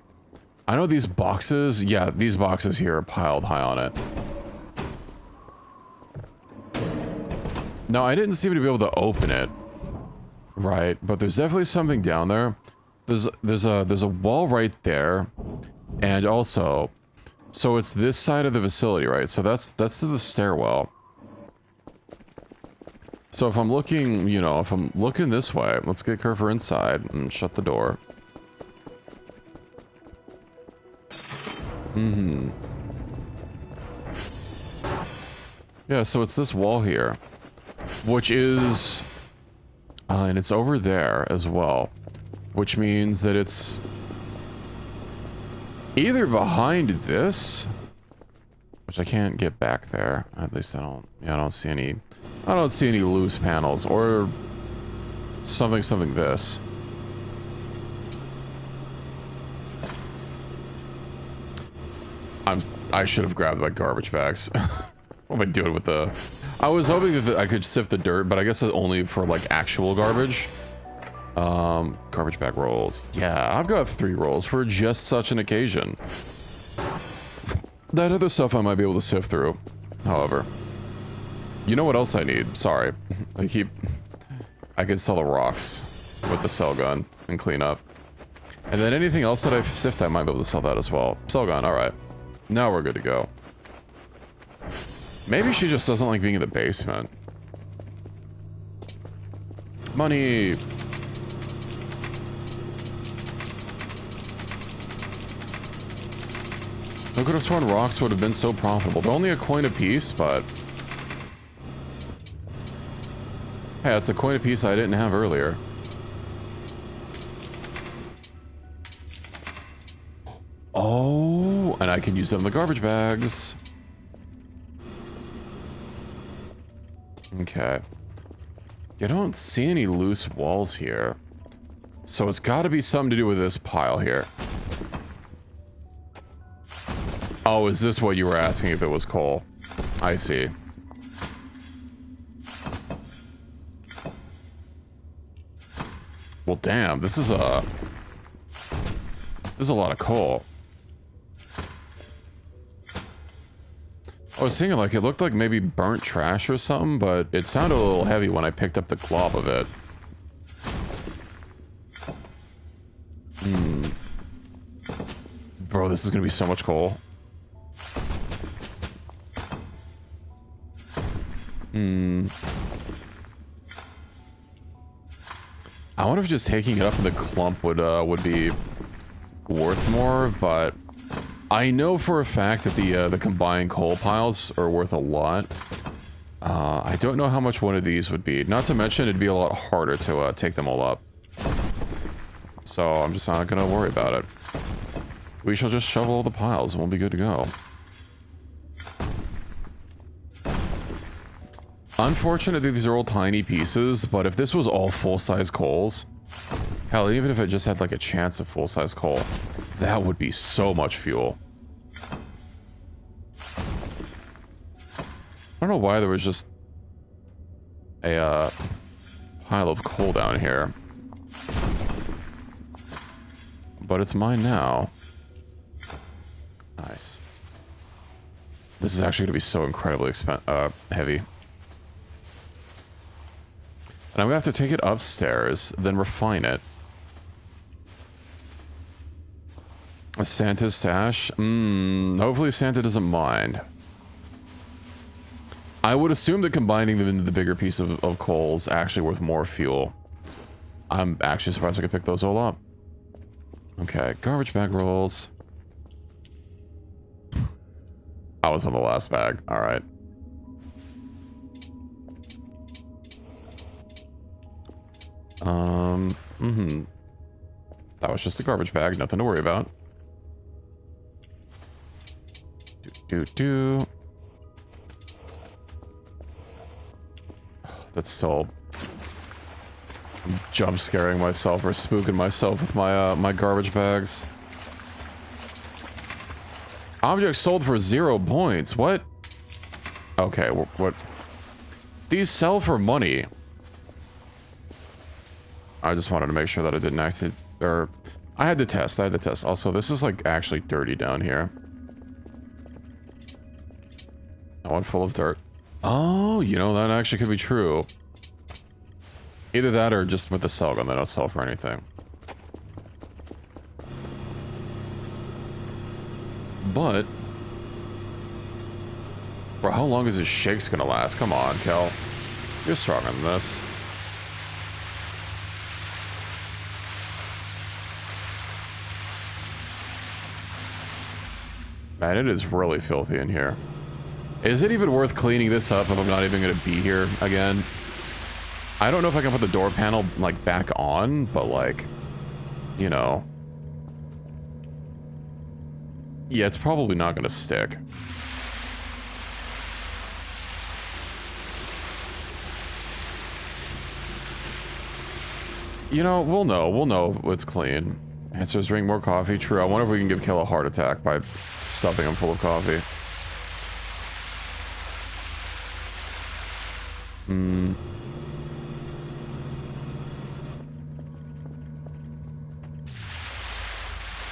I know these boxes... Yeah, these boxes here are piled high on it. Now, I didn't seem to be able to open it. Right, but there's definitely something down there. There's a wall right there. And also... So it's this side of the facility, right? So that's to the stairwell. So if I'm looking, you know, if I'm looking this way, let's get Curver inside and shut the door. Yeah, so it's this wall here, which is, and it's over there as well, which means that it's either behind this, which I can't get back there. At least I don't see any loose panels, or something this. I should have grabbed my garbage bags. What am I doing with the... I was hoping that I could sift the dirt, but I guess it's only for, like, actual garbage. Garbage bag rolls. Yeah, I've got 3 rolls for just such an occasion. That other stuff I might be able to sift through, however. You know what else I need? Sorry. I could sell the rocks with the cell gun and clean up. And then anything else that I sift, I might be able to sell that as well. Cell gun, alright. Now we're good to go. Maybe she just doesn't like being in the basement. Money! I could have sworn rocks would have been so profitable. They're only a coin a piece, but... Hey, it's a coin a piece I didn't have earlier. Oh, and I can use them in the garbage bags. Okay. I don't see any loose walls here. So it's got to be something to do with this pile here. Oh, is this what you were asking if it was coal? I see. Well, damn, this is a lot of coal. I was thinking, like, it looked like maybe burnt trash or something, but it sounded a little heavy when I picked up the glob of it. Bro, this is gonna be so much coal. I wonder if just taking it up in the clump would be worth more, but I know for a fact that the combined coal piles are worth a lot. I don't know how much one of these would be. Not to mention, it'd be a lot harder to take them all up. So I'm just not gonna worry about it. We shall just shovel all the piles and we'll be good to go. Unfortunately, these are all tiny pieces, but if this was all full-size coals, hell, even if it just had like a chance of full-size coal, that would be so much fuel. I don't know why there was just a pile of coal down here. But it's mine now. Nice. This is actually going to be so incredibly heavy. And I'm going to have to take it upstairs, then refine it. A Santa's stash? Hopefully Santa doesn't mind. I would assume that combining them into the bigger piece of coal is actually worth more fuel. I'm actually surprised I could pick those all up. Okay, garbage bag rolls. I was on the last bag. All right. That was just a garbage bag, nothing to worry about. That's still... I'm jump scaring myself or spooking myself with my my garbage bags. Objects sold for 0 points. What? Okay, what? These sell for money. I just wanted to make sure that I didn't actually... Or... I had to test. Also, this is like actually dirty down here. That one full of dirt. Oh, you know, that actually could be true. Either that or just with the cell gun, they don't sell for anything. But... Bro, how long is this shakes gonna last? Come on, Kel. You're stronger than this. Man, it is really filthy in here. Is it even worth cleaning this up if I'm not even gonna be here again? I don't know if I can put the door panel, like, back on, but, like, you know. Yeah, it's probably not gonna stick. You know, we'll know if it's clean. Answers, drink more coffee. True, I wonder if we can give Kill a heart attack by stuffing him full of coffee.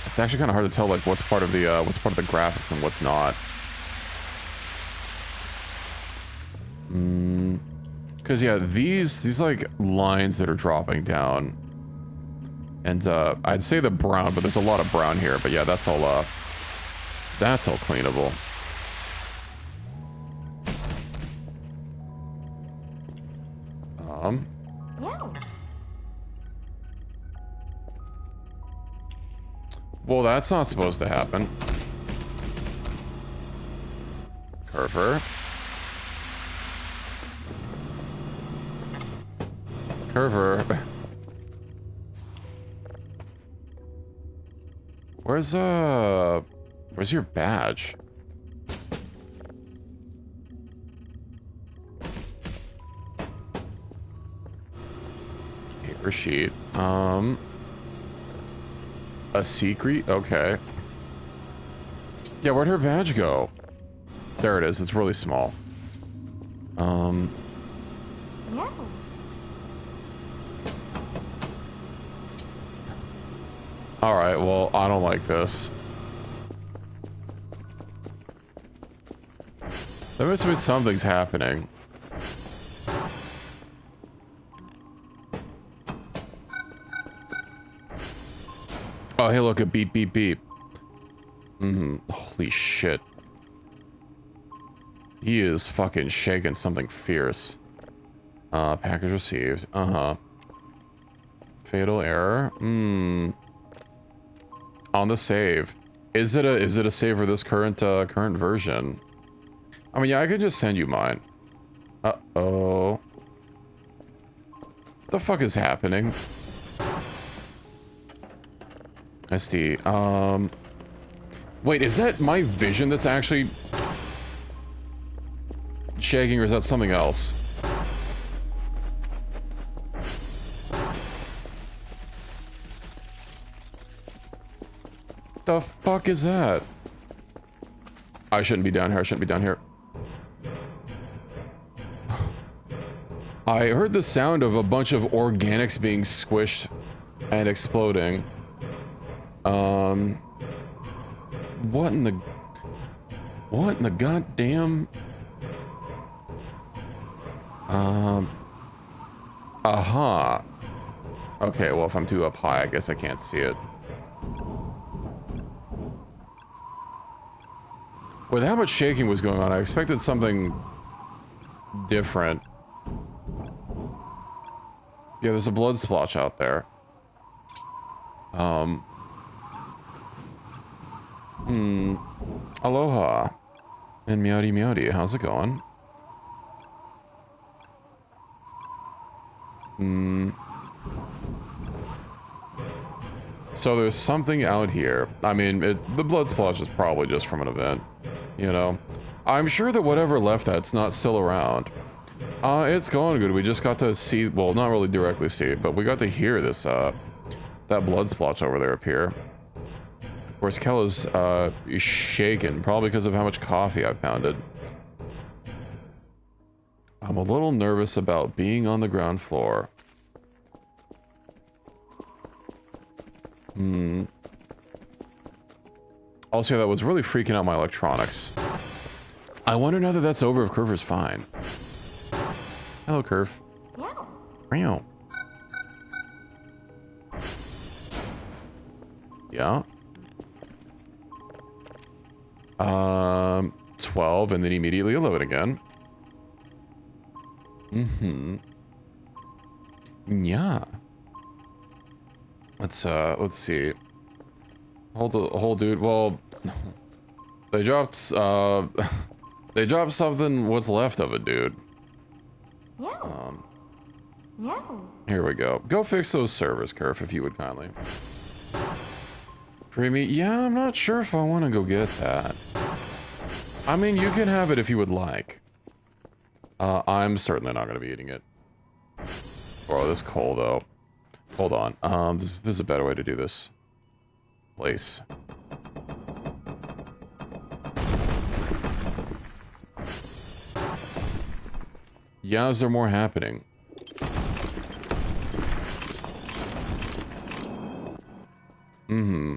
It's actually kind of hard to tell, like, what's part of the graphics and what's not. Because, yeah, these, like, lines that are dropping down. And, I'd say the brown, but there's a lot of brown here. But, yeah, that's all cleanable. No. Well, that's not supposed to happen. Curver. Where's your badge? Paper sheet. A secret? Okay. Yeah, where'd her badge go? There it is. It's really small. No. Alright, well, I don't like this. There must be something's happening. Oh, hey, look, a beep, beep, beep. Holy shit. He is fucking shaking something fierce. Package received. Fatal error. On the save. Is it a save for this current version? I mean, yeah, I could just send you mine. Uh-oh. What the fuck is happening? SD. Wait, is that my vision that's actually shaking, or is that something else? The fuck is that? I shouldn't be down here. I shouldn't be down here. I heard the sound of a bunch of organics being squished and exploding. What What in the goddamn... Aha. Okay, well, if I'm too up high, I guess I can't see it. With how much shaking was going on, I expected something different. Yeah, there's a blood splotch out there. Aloha. And meowdy meowdy, how's it going? So there's something out here. I mean, the blood splotch is probably just from an event, you know? I'm sure that whatever left that's not still around. It's going good. We just got to see, well, not really directly see it, but we got to hear this, that blood splotch over there appear. Of course, Kella's, shaken, probably because of how much coffee I've pounded. I'm a little nervous about being on the ground floor. Also, that was really freaking out my electronics. I wonder now that that's over if Curver's fine. Hello, Curve. Meow. Yeah. 12, and then immediately 11 again. Yeah. Let's see. Hold, dude. Well, they dropped, they dropped something, what's left of it, dude. Here we go. Go fix those servers, Curve, if you would kindly. Creamy? Yeah, I'm not sure if I want to go get that. I mean, you can have it if you would like. I'm certainly not going to be eating it. Bro, this coal, though. Hold on. There's a better way to do this. Place. Yeah, is there more happening? Mm-hmm.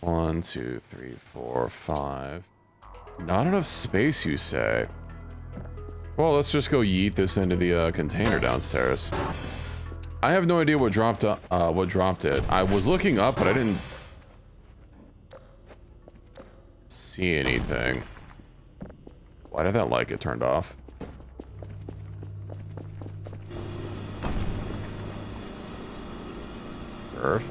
1, 2, 3, 4, 5. Not enough space, you say? Well, let's just go yeet this into the container downstairs. I have no idea what dropped it. I was looking up, but I didn't see anything. Why did that light get turned off? Earth.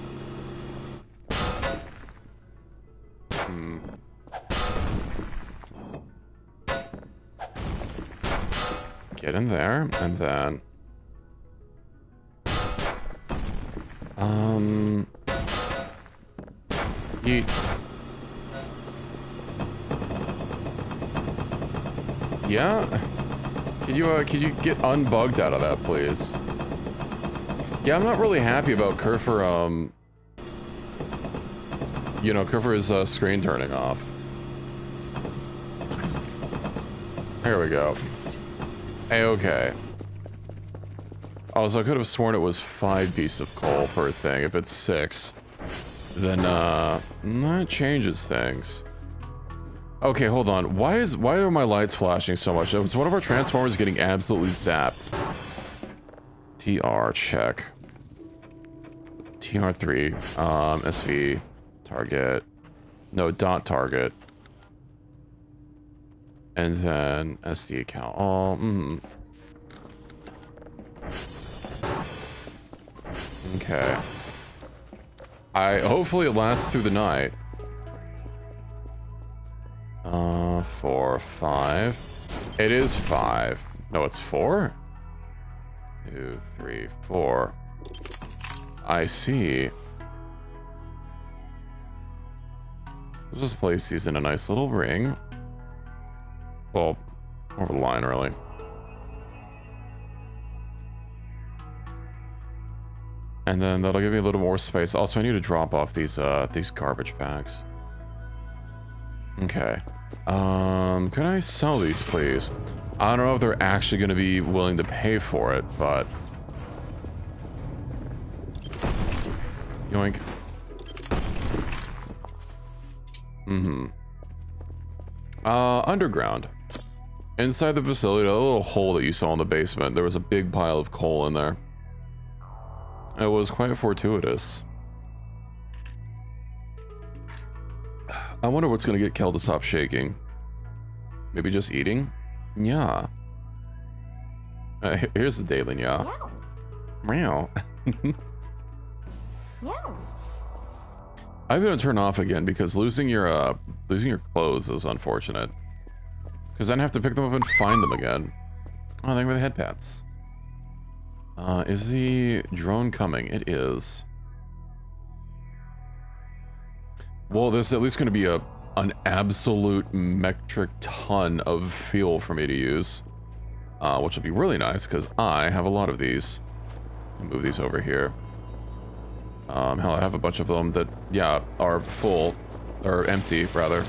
Get in there, and then... Yeet. Yeah? Can you get unbugged out of that, please? Yeah, I'm not really happy about Kerfer, you know, Kerfer's, screen turning off. Here we go. A-okay. Oh, so I could have sworn it was 5 pieces of coal per thing. If it's 6, then, that changes things. Okay, hold on. Why are my lights flashing so much? Is one of our transformers getting absolutely zapped? TR, check. TR3, SV, target. No, dot target. And then SD account. Oh, Okay. Hopefully it lasts through the night. 4, 5. It is 5. No, it's 4? 2, 3, 4. I see. Let's just place these in a nice little ring. Well, over the line, really. And then that'll give me a little more space. Also, I need to drop off these garbage bags. Okay. Can I sell these, please? I don't know if they're actually going to be willing to pay for it, but... Yoink. Underground. Inside the facility, a little hole that you saw in the basement, there was a big pile of coal in there. It was quite fortuitous. I wonder what's gonna get Kel to stop shaking. Maybe just eating? Yeah. Here's the daily yeah. Meow. Yeah. I'm gonna turn off again because losing your clothes is unfortunate. Because then I have to pick them up and find them again. Oh, thank you for the head pats. Is the drone coming? It is. Well, there's at least going to be an absolute metric ton of fuel for me to use. Which will be really nice, because I have a lot of these. I'll move these over here. Hell, I have a bunch of them that, yeah, are full. Or empty, rather.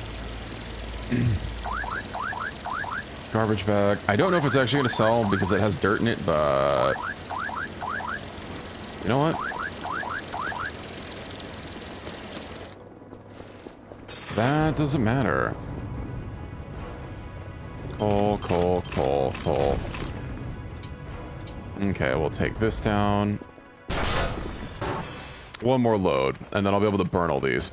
Garbage bag. I don't know if it's actually going to sell because it has dirt in it, but... You know what? That doesn't matter. Coal, coal, coal, coal. Okay, we'll take this down. One more load, and then I'll be able to burn all these.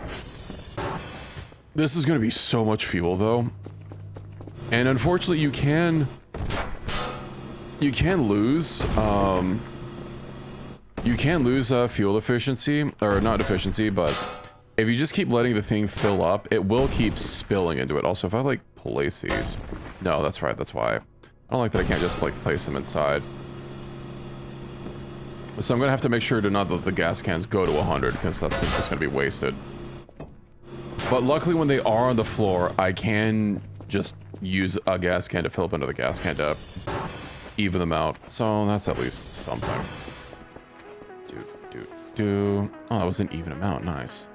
This is going to be so much fuel, though. And unfortunately, you can lose, fuel efficiency, or not efficiency, but if you just keep letting the thing fill up, it will keep spilling into it. Also, if I, like, place these... No, that's right, that's why. I don't like that I can't just, like, place them inside. So I'm gonna have to make sure to not let the gas cans go to 100, because that's just gonna be wasted. But luckily, when they are on the floor, I can just use a gas can to fill up another gas can to even them out. So that's at least something. Oh, that was an even amount. Nice.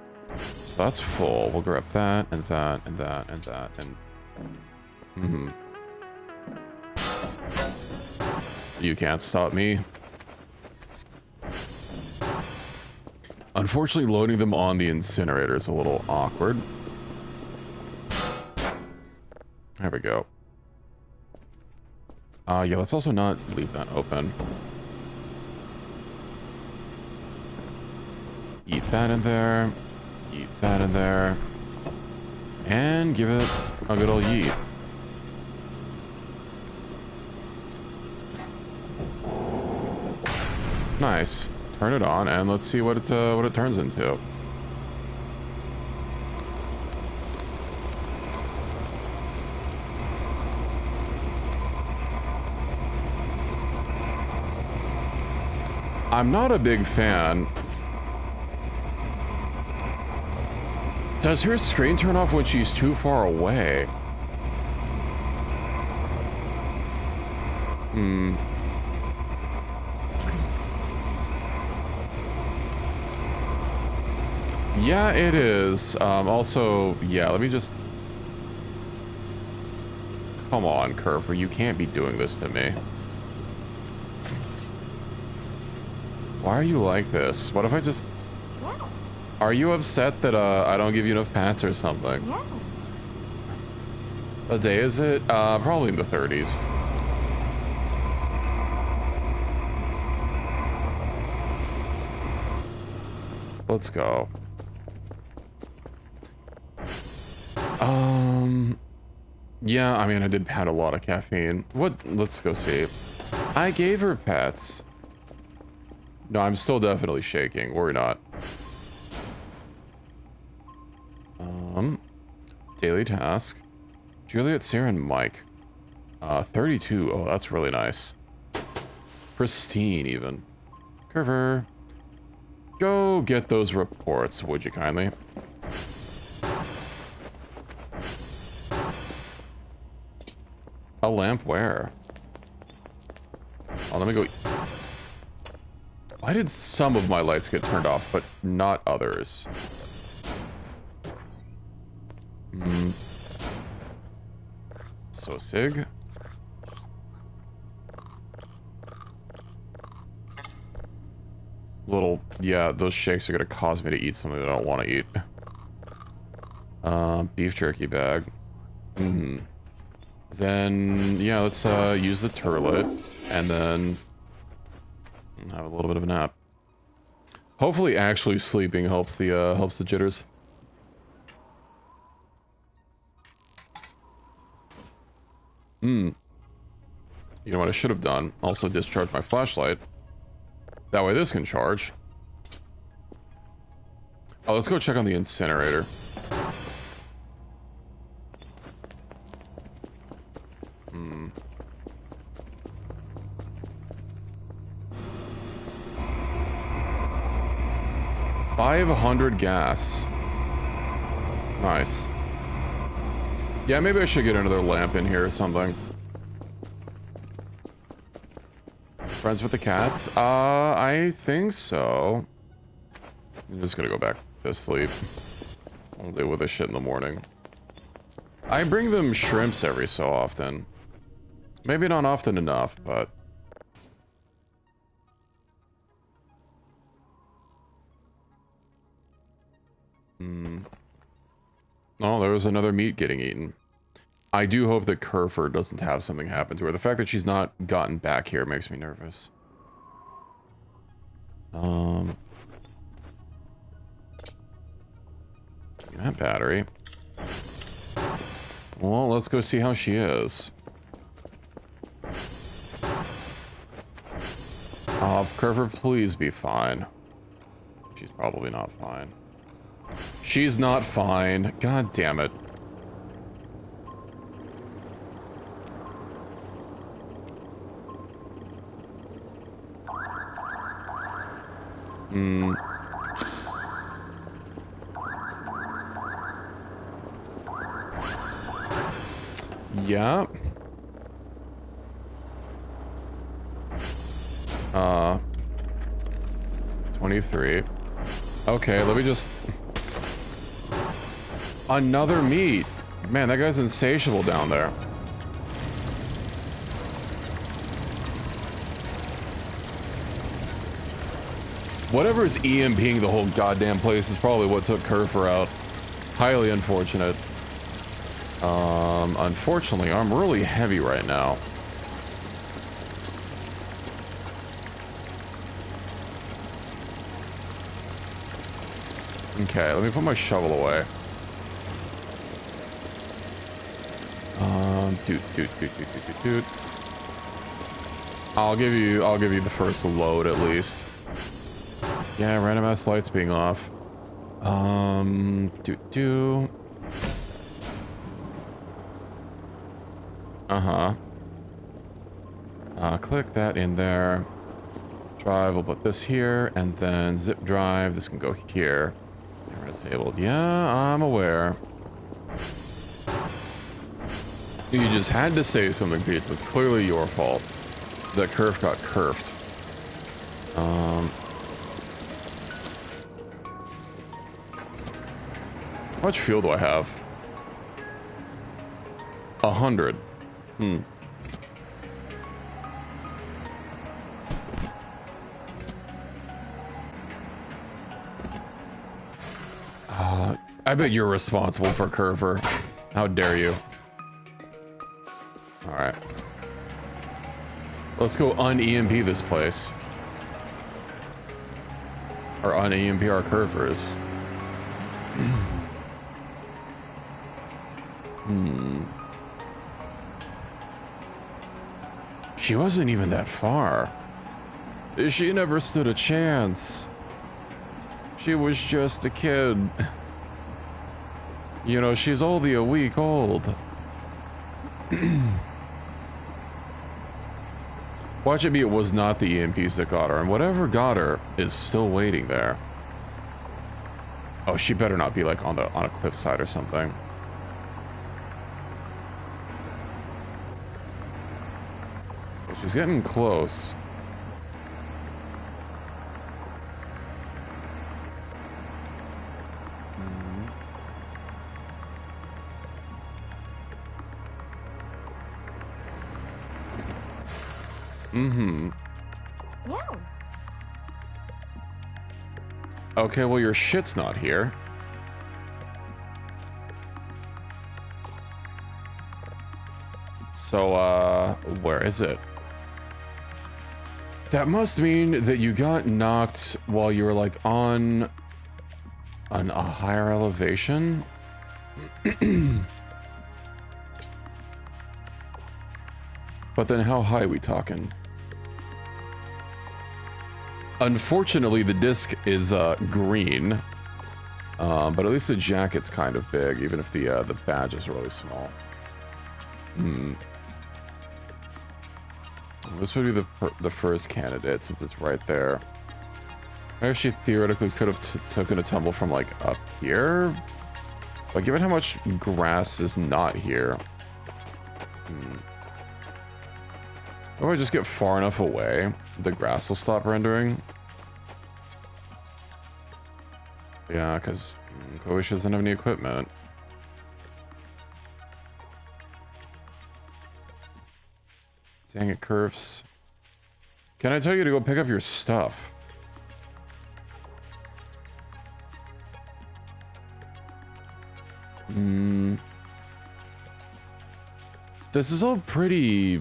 So that's full. We'll grab that, and that, and that, and that, and... You can't stop me. Unfortunately, loading them on the incinerator is a little awkward. There we go. Yeah, let's also not leave that open. Eat that in there. Eat that in there. And give it a good old yeet. Nice. Turn it on and let's see what it turns into. I'm not a big fan. Does her screen turn off when she's too far away? Yeah, it is. Also, yeah, let me just... Come on, Curver, you can't be doing this to me. Why are you like this? What if I just... Yeah. Are you upset that I don't give you enough pats or something? Yeah. What day is it? Probably in the 30s. Let's go. Yeah, I mean, I did pat a lot of caffeine. What? Let's go see. I gave her pets. No, I'm still definitely shaking. Worry not. Daily task. Juliet, Sarah, and Mike. 32. Oh, that's really nice. Pristine, even. Curver. Go get those reports, would you kindly? A lamp where? Oh, let me go. Why did some of my lights get turned off, but not others? So Sig. Little, yeah, those shakes are gonna cause me to eat something that I don't want to eat. Beef jerky bag. Hmm. Then, yeah, let's use the turlet, and then have a little bit of a nap. Hopefully actually sleeping helps the jitters. You know what I should have done? Also discharge my flashlight. That way this can charge. Oh, let's go check on the incinerator. 500 gas. Nice. Yeah, maybe I should get another lamp in here or something. Friends with the cats? I think so. I'm just gonna go back to sleep. I'll deal with this shit in the morning. I bring them shrimps every so often. Maybe not often enough, but... Oh, there was another meat getting eaten. I do hope that Kerfer doesn't have something happen to her. The fact that she's not gotten back here makes me nervous. That battery. Well, let's go see how she is. Kerfer, please be fine. She's probably not fine. She's not fine. God damn it. Yeah. 23. Okay, let me just... Another meat. Man, that guy's insatiable down there. Whatever's EMPing the whole goddamn place is probably what took Kerfer out. Highly unfortunate. Unfortunately, I'm really heavy right now. Okay, let me put my shovel away. Doot. I'll give you the first load at least. Yeah, random ass lights being off. Click that in there. Drive, we'll put this here, and then zip drive, this can go here. Camera disabled. Yeah, I'm aware. You just had to say something, Pete. It's clearly your fault. That curve got curved. How much fuel do I have? 100. I bet you're responsible for Kerfer. How dare you? Alright. Let's go un-EMP this place. Or un-EMP our Kerfers. She wasn't even that far. She never stood a chance. She was just a kid. You know, she's only a week old. Watch it be it was not the EMPs that got her, and whatever got her is still waiting there. Oh, she better not be like on a cliffside or something. Well, she's getting close. Yeah. Okay, well, your shit's not here. So, where is it? That must mean that you got knocked while you were, like, on a higher elevation? But then how high are we talking? Unfortunately, the disc is, green. But at least the jacket's kind of big, even if the badge is really small. This would be the first candidate, since it's right there. I actually theoretically could have taken a tumble from, like, up here. But given how much grass is not here... If I just get far enough away, the grass will stop rendering. Yeah, because Chloe doesn't have any equipment. Dang it, Curves. Can I tell you to go pick up your stuff? This is all pretty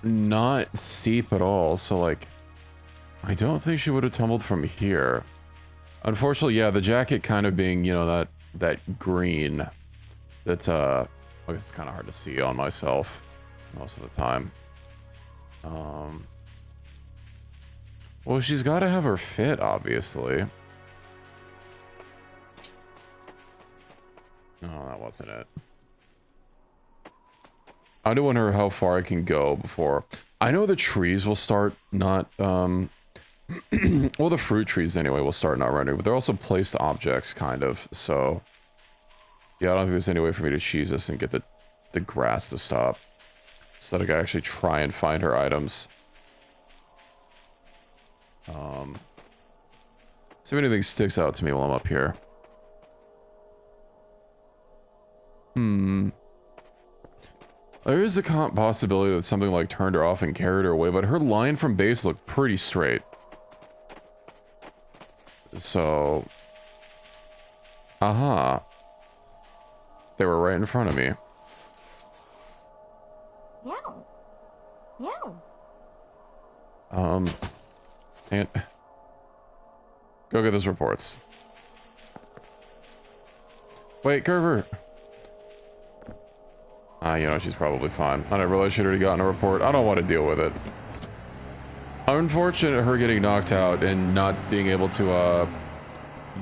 not steep at all, so like, I don't think she would have tumbled from here. Unfortunately, yeah, the jacket kind of being, you know, that green. That's, I guess it's kind of hard to see on myself most of the time. Well, she's got to have her fit, obviously. No, that wasn't it. I do wonder how far I can go before... I know the trees will start not, well, the fruit trees anyway will start not rendering, but they're also placed objects, kind of, so... Yeah, I don't think there's any way for me to cheese this and get the grass to stop. So that I can actually try and find her items. See if anything sticks out to me while I'm up here. There is a possibility that something like turned her off and carried her away, but her line from base looked pretty straight. So... Aha. They were right in front of me. Meow. Meow. And... Go get those reports. Wait, Curver! You know, she's probably fine. I didn't realize she'd already gotten a report. I don't want to deal with it. Unfortunate her getting knocked out and not being able to,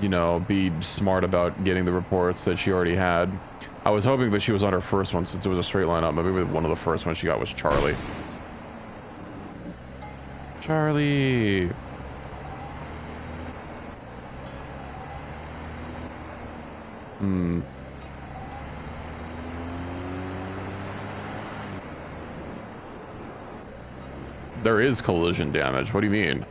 you know, be smart about getting the reports that she already had. I was hoping that she was on her first one since it was a straight line up. Maybe one of the first ones she got was Charlie. Charlie! There is collision damage. What do you mean?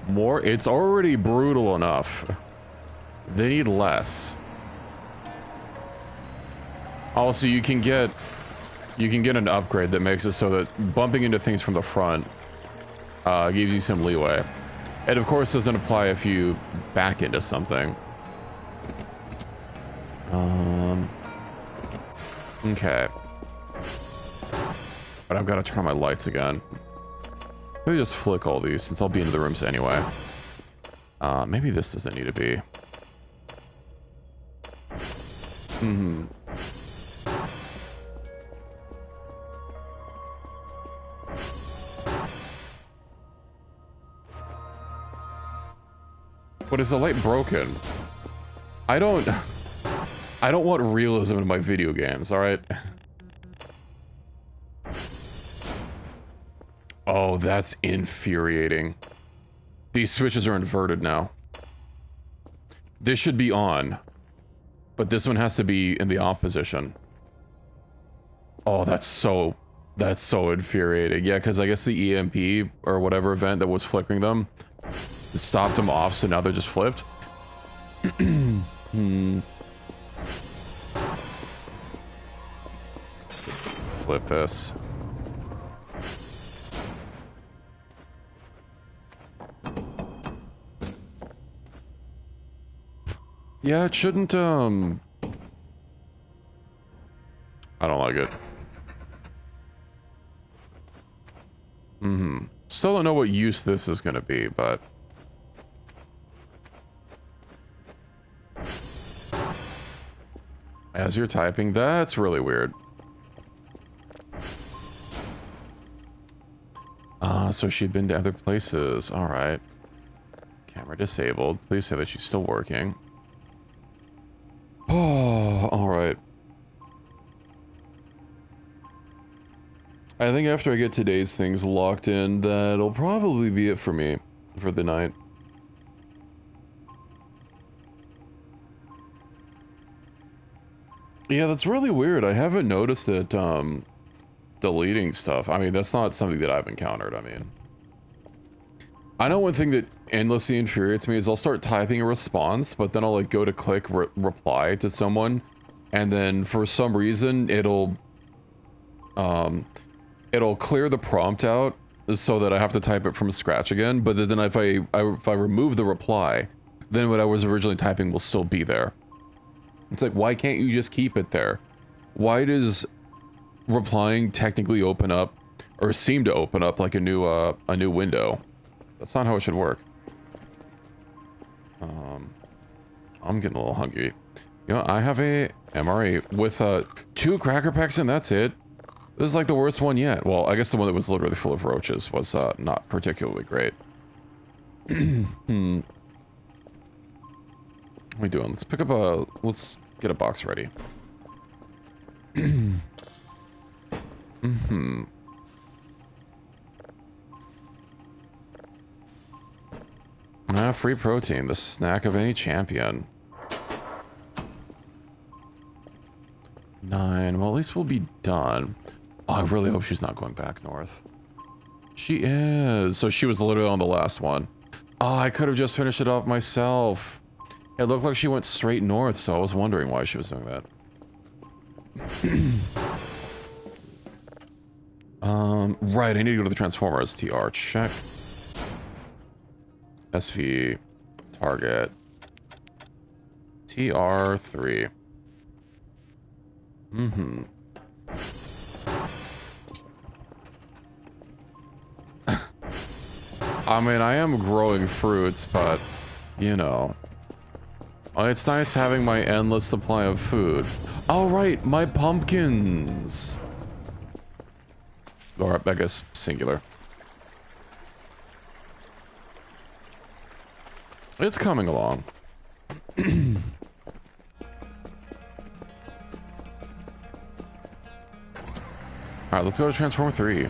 More? It's already brutal enough. They need less. Also, you can get an upgrade that makes it so that bumping into things from the front gives you some leeway. It of course doesn't apply if you back into something. Okay. But I've got to turn on my lights again. Let me just flick all these since I'll be into the rooms anyway. Maybe this doesn't need to be. What, is the light broken? I don't want realism in my video games, alright? Oh, that's infuriating. These switches are inverted now. This should be on. But this one has to be in the off position. Oh, that's so infuriating. Yeah, because I guess the EMP or whatever event that was flickering them stopped them off, so now they're just flipped. Flip this. Yeah, it shouldn't, I don't like it. Still don't know what use this is gonna be, but... As you're typing, that's really weird. So she'd been to other places. Alright. Camera disabled. Please say that she's still working. Oh, alright. I think after I get today's things locked in, that'll probably be it for me for the night. Yeah, that's really weird. I haven't noticed it, deleting stuff. I mean, that's not something that I've encountered, I mean. I know one thing that endlessly infuriates me is I'll start typing a response, but then I'll like go to click reply to someone, and then for some reason it'll clear the prompt out so that I have to type it from scratch again, but then if I remove the reply, then what I was originally typing will still be there. It's like, why can't you just keep it there? Why does replying technically open up, or seem to open up like a new window? That's not how it should work. I'm getting a little hungry. You know, I have a MRE with 2 cracker packs and that's it. This is like the worst one yet. Well, I guess the one that was literally full of roaches was not particularly great. What are we doing? Let's pick up let's get a box ready. Free protein, the snack of any champion. 9, well at least we'll be done. Oh, I really hope she's not going back north. She is, so she was literally on the last one. Oh, I could have just finished it off myself. It looked like she went straight north, so I was wondering why she was doing that. Right, I need to go to the Transformers. TR, check. SV, target. TR3. I mean, I am growing fruits, but, you know. It's nice having my endless supply of food. Oh, right, my pumpkins. Or, I guess, singular. It's coming along. Alright, let's go to Transformer 3.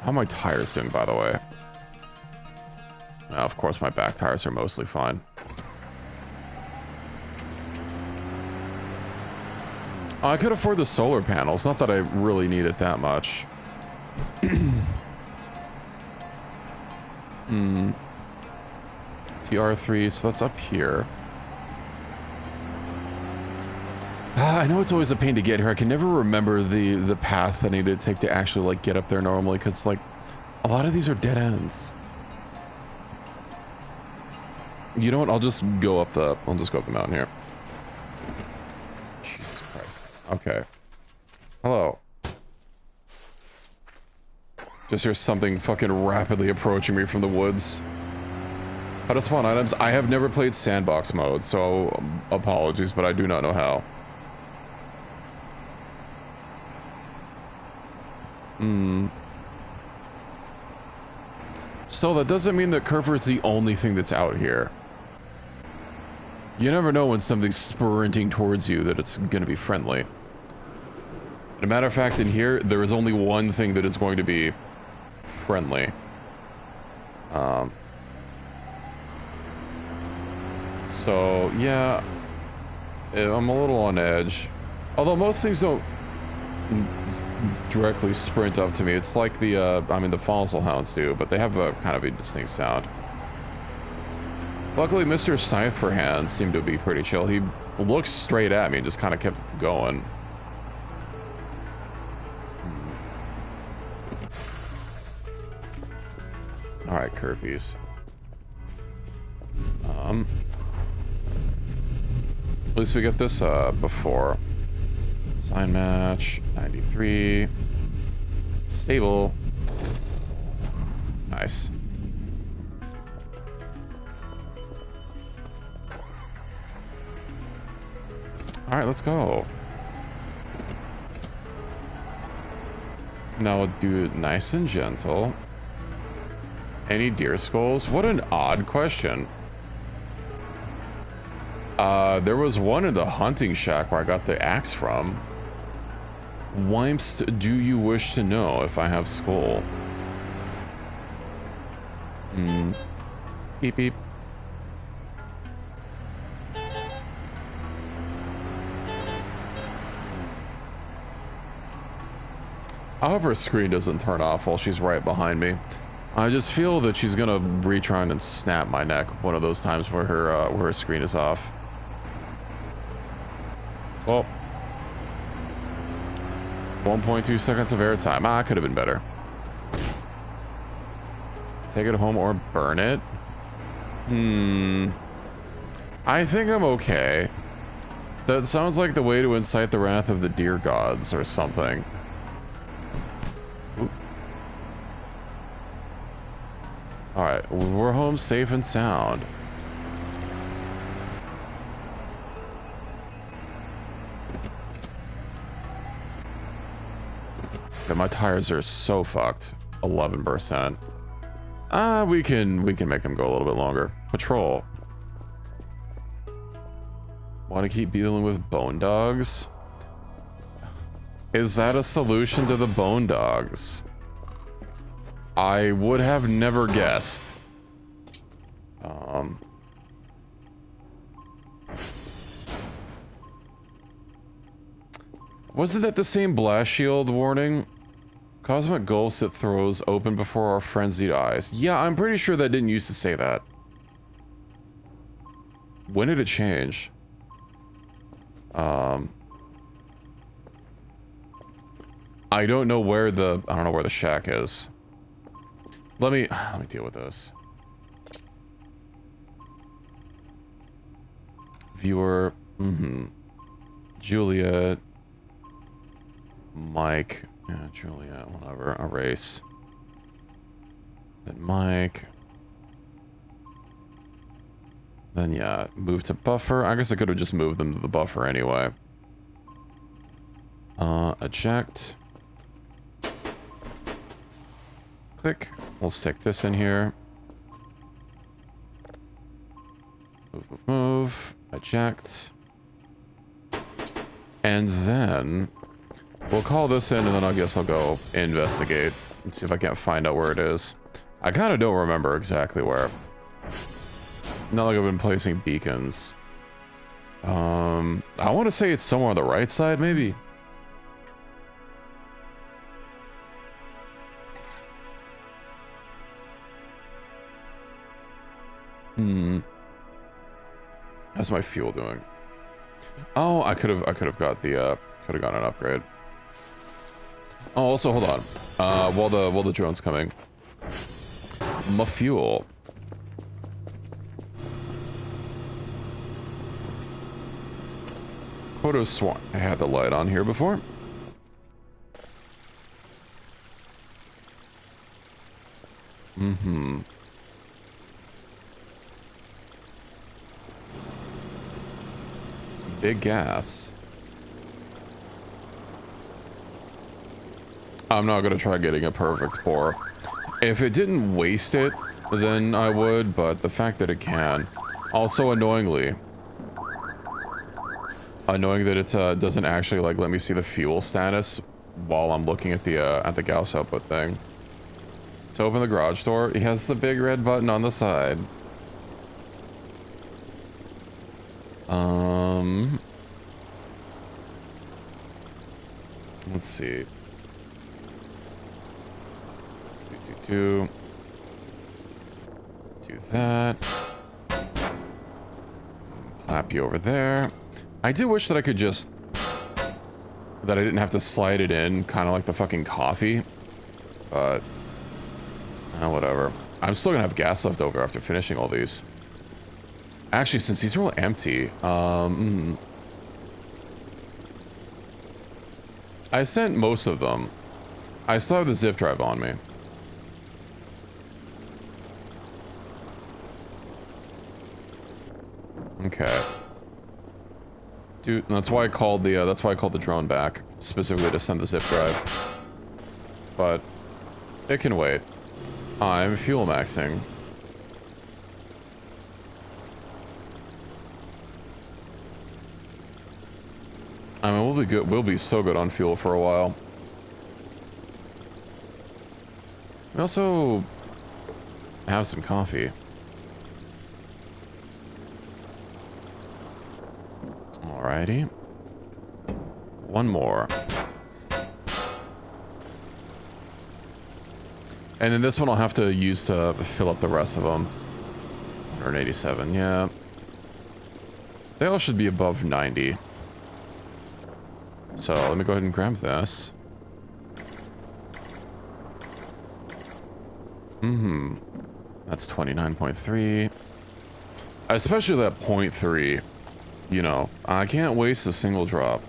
How are my tires doing, by the way? Of course, my back tires are mostly fine. I could afford the solar panels. Not that I really need it that much. TR3, so that's up here. I know it's always a pain to get here. I can never remember the path I need to take to actually like get up there normally, because like a lot of these are dead ends. You know what? I'll just go up the mountain here. Jesus Christ. Okay. Hello. Just hear something fucking rapidly approaching me from the woods. How to spawn items? I have never played sandbox mode, so apologies, but I do not know how. So that doesn't mean that Kerfer is the only thing that's out here. You never know when something's sprinting towards you that it's going to be friendly. As a matter of fact, in here, there is only one thing that is going to be friendly. So, yeah, I'm a little on edge. Although most things don't directly sprint up to me. It's like the, I mean, the fossil hounds do, but they have a kind of a distinct sound. Luckily, Mr. Scythe for Hands seemed to be pretty chill. He looked straight at me and just kind of kept going. Alright, curfies. At least we get this before. Sign match, 93. Stable. Nice. All right, let's go. Now we'll do it nice and gentle. Any deer skulls? What an odd question. There was one in the hunting shack where I got the axe from. Whymst, do you wish to know if I have skull? Beep beep. I hope her screen doesn't turn off while she's right behind me. I just feel that she's gonna reach around and snap my neck one of those times where her screen is off. Well, 1.2 seconds of airtime. Ah, could have been better. Take it home or burn it? I think I'm okay. That sounds like the way to incite the wrath of the deer gods or something. Alright, we're home safe and sound. Okay, my tires are so fucked. 11%. We can make them go a little bit longer. Patrol. Want to keep dealing with bone dogs? Is that a solution to the bone dogs? I would have never guessed. Wasn't that the same blast shield warning? Cosmic gulfs that throws open before our frenzied eyes. Yeah, I'm pretty sure that didn't used to say that. When did it change? I don't know where the shack is. Let me deal with this. Viewer, Juliet, Mike, yeah, Juliet, whatever, erase. Then Mike. Then yeah, move to buffer. I guess I could have just moved them to the buffer anyway. Eject. Click. We'll stick this in here. Move. Eject. And then we'll call this in, and then I guess I'll go investigate and see if I can't find out where it is. I kind of don't remember exactly where. Not like I've been placing beacons. I want to say it's somewhere on the right side, maybe. How's my fuel doing? Oh, I could have got the could have gotten an upgrade. Oh, also hold on. While the drone's coming. My fuel. Could have sworn I had the light on here before. Big gas. I'm not gonna try getting a perfect pour. If it didn't waste it, then I would, but the fact that it can. Also annoying that it doesn't actually like let me see the fuel status while I'm looking at the Gauss output thing. To open the garage door, he has the big red button on the side. Let's see. Do that. Clap you over there. I do wish that I could just... that I didn't have to slide it in, kind of like the fucking coffee. But... whatever. I'm still gonna have gas left over after finishing all these. Actually, since these are all empty, I sent most of them. I still have the zip drive on me. Okay. Dude, that's why I called the drone back specifically to send the zip drive. But it can wait. I'm fuel maxing. I mean, we'll be good. We'll be so good on fuel for a while. We also have some coffee. Alrighty. One more. And then this one I'll have to use to fill up the rest of them. 187, yeah. They all should be above 90. So let me go ahead and grab this. That's 29.3. Especially that 0.3. You know, I can't waste a single drop.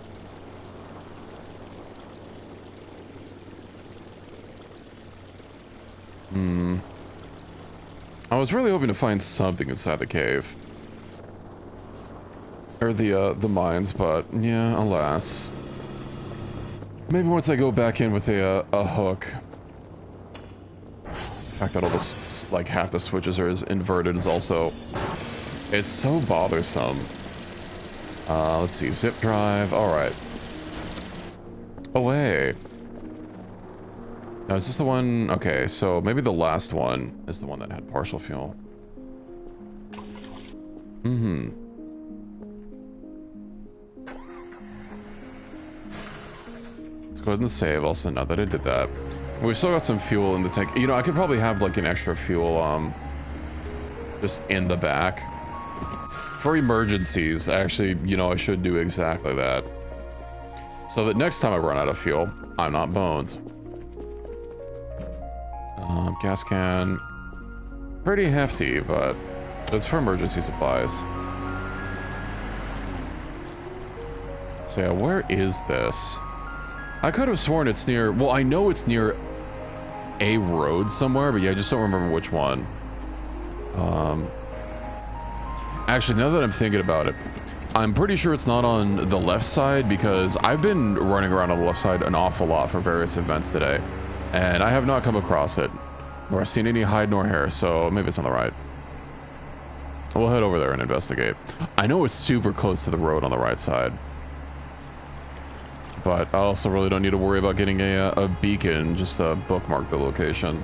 I was really hoping to find something inside the cave. Or the mines, but yeah, alas. Maybe once I go back in with a hook. The fact that all this, like half the switches are inverted is also... It's so bothersome. Let's see, zip drive, alright. Away. Now, is this the one? Okay, so maybe the last one is the one that had partial fuel. Let's go ahead and save also now that I did that. We've still got some fuel in the tank. You know, I could probably have like an extra fuel, just in the back. For emergencies, actually, you know, I should do exactly that. So that next time I run out of fuel, I'm not boned. Gas can. Pretty hefty, but it's for emergency supplies. So yeah, where is this? I could have sworn it's near... Well, I know it's near a road somewhere, but yeah, I just don't remember which one. Actually, now that I'm thinking about it, I'm pretty sure it's not on the left side because I've been running around on the left side an awful lot for various events today. And I have not come across it, nor seen any hide nor hair, so maybe it's on the right. We'll head over there and investigate. I know it's super close to the road on the right side. But I also really don't need to worry about getting a beacon, just to bookmark the location.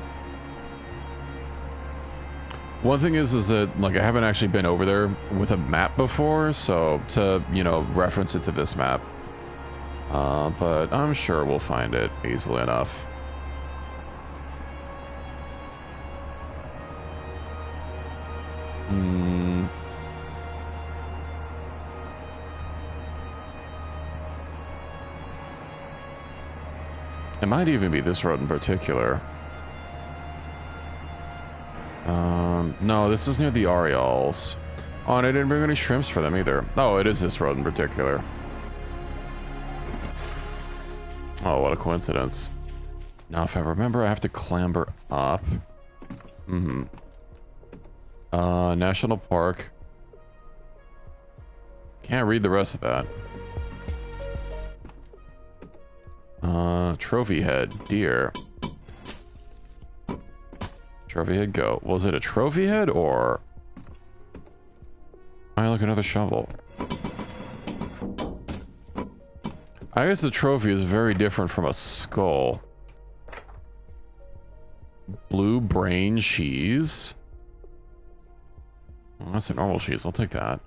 One thing is that, like, I haven't actually been over there with a map before, so to, you know, reference it to this map. But I'm sure we'll find it easily enough. It might even be this road in particular. No, this is near the Ariels. Oh, and I didn't bring any shrimps for them either. Oh, it is this road in particular. Oh, what a coincidence. Now, if I remember, I have to clamber up. National Park. Can't read the rest of that. Trophy head, deer. Trophy head, go. Was it a trophy head or... I look, another shovel. I guess the trophy is very different from a skull. Blue brain cheese. Well, that's a normal cheese. I'll take that.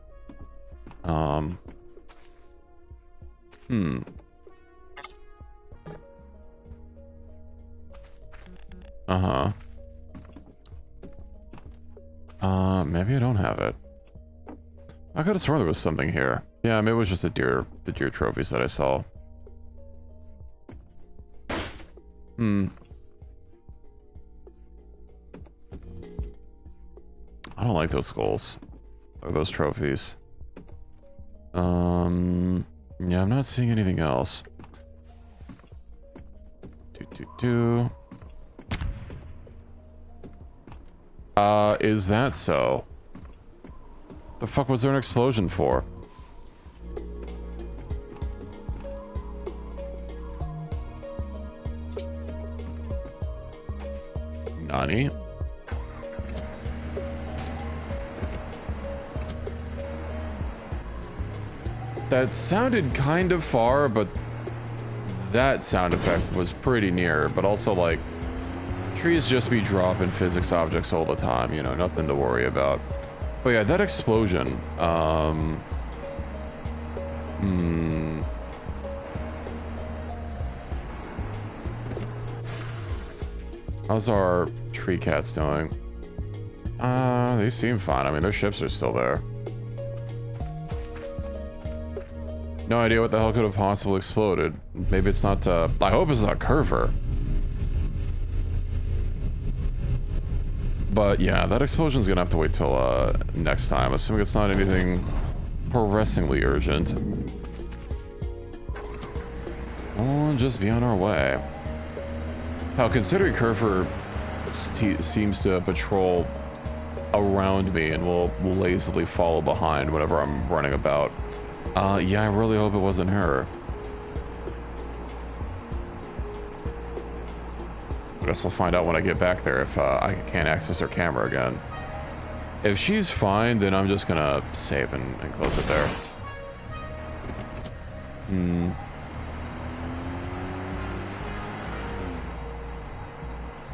Maybe I don't have it. I could have sworn there was something here. Yeah, maybe it was just the deer trophies that I saw. I don't like those skulls. Look at those trophies. Yeah, I'm not seeing anything else. Is that so? The fuck was there an explosion for? Nani? That sounded kind of far, but that sound effect was pretty near, but also like trees just be dropping physics objects all the time, you know, nothing to worry about. But yeah, that explosion, how's our tree cats doing? They seem fine. I mean, their ships are still there. No idea what the hell could have possibly exploded. Maybe it's not, I hope it's not Curver. But yeah, that explosion's gonna have to wait till, next time, assuming it's not anything pressingly urgent. We'll just be on our way. Now, considering Curver seems to patrol around me and will lazily follow behind whenever I'm running about. Yeah, I really hope it wasn't her. I guess we'll find out when I get back there if I can't access her camera again. If she's fine, then I'm just gonna save and close it there.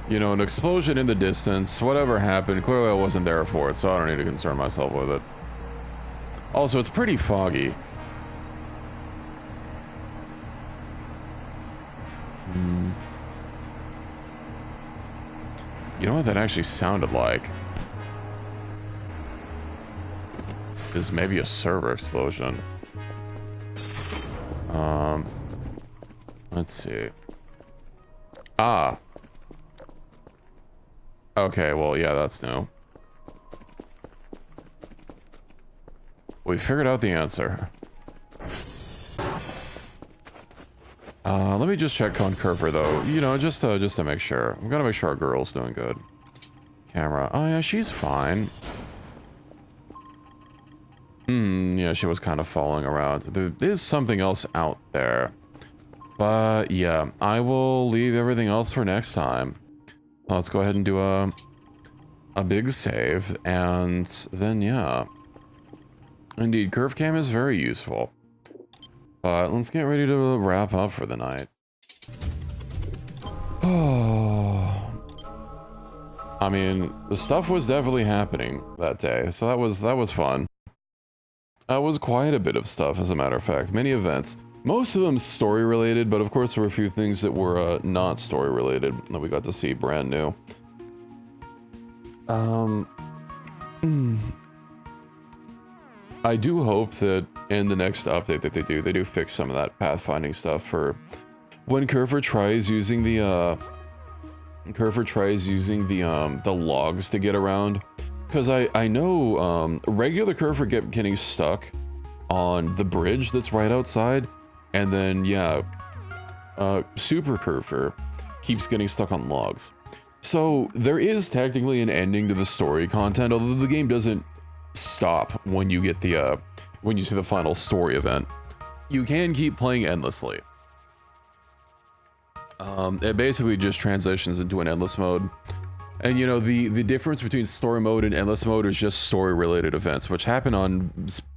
You know, an explosion in the distance, whatever happened, clearly I wasn't there for it, so I don't need to concern myself with it. Also, it's pretty foggy. You know what that actually sounded like? Is maybe a server explosion. Let's see. Ah. Okay, well, yeah, that's new. We figured out the answer. Let me just check on Curver though. You know, just to make sure. I'm gonna make sure our girl's doing good. Camera. Oh yeah, she's fine. Yeah, she was kind of falling around. There is something else out there. But yeah, I will leave everything else for next time. Let's go ahead and do a big save, and then yeah. Indeed, curve cam is very useful. But let's get ready to wrap up for the night. Oh, I mean, the stuff was definitely happening that day, so that was fun. That was quite a bit of stuff, as a matter of fact. Many events. Most of them story related, but of course there were a few things that were not story related that we got to see brand new. I do hope that in the next update that they do fix some of that pathfinding stuff for when Curver tries using the logs to get around. Because I know regular Curver getting stuck on the bridge that's right outside, and then yeah, Super Curver keeps getting stuck on logs. So there is technically an ending to the story content, although the game doesn't stop when you get the when you see the final story event. You can keep playing endlessly. It basically just transitions into an endless mode. And you know, the difference between story mode and endless mode is just story related events, which happen on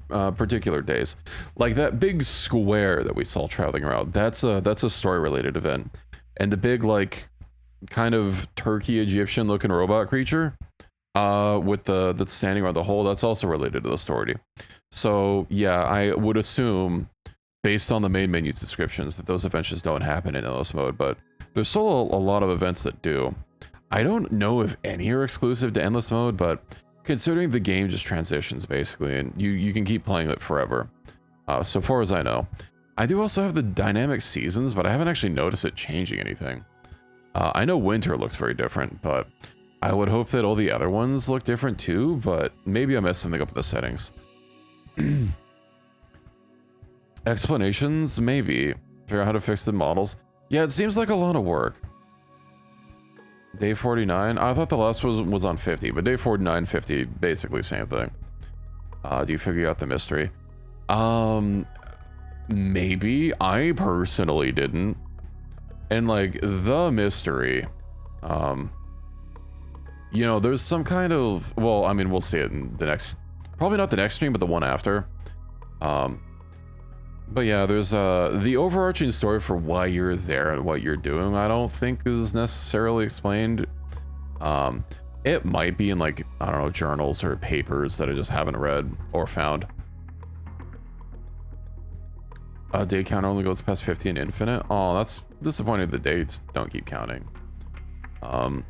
particular days. Like that big square that we saw traveling around, that's a story related event. And the big, like, kind of turkey Egyptian looking robot creature with that's standing around the hole, that's also related to the story. So yeah, I would assume based on the main menu's descriptions that those events just don't happen in endless mode, but there's still a lot of events that do. I don't know if any are exclusive to endless mode, but considering the game just transitions basically, and you can keep playing it forever, so far as I know. I do also have the dynamic seasons, but I haven't actually noticed it changing anything. I know winter looks very different, but I would hope that all the other ones look different too, but maybe I messed something up with the settings. Explanations? Maybe. Figure out how to fix the models. Yeah, it seems like a lot of work. Day 49? I thought the last was on 50, but day 49, 50, basically same thing. Do you figure out the mystery? Maybe. I personally didn't. And like, the mystery, you know, there's some kind of, well, I mean, we'll see it in the next, probably not the next stream, but the one after. But yeah, there's the overarching story for why you're there and what you're doing, I don't think is necessarily explained. It might be in like, I don't know, journals or papers that I just haven't read or found. Day counter only goes past 50 and infinite. Oh, that's disappointing. The dates don't keep counting. I'm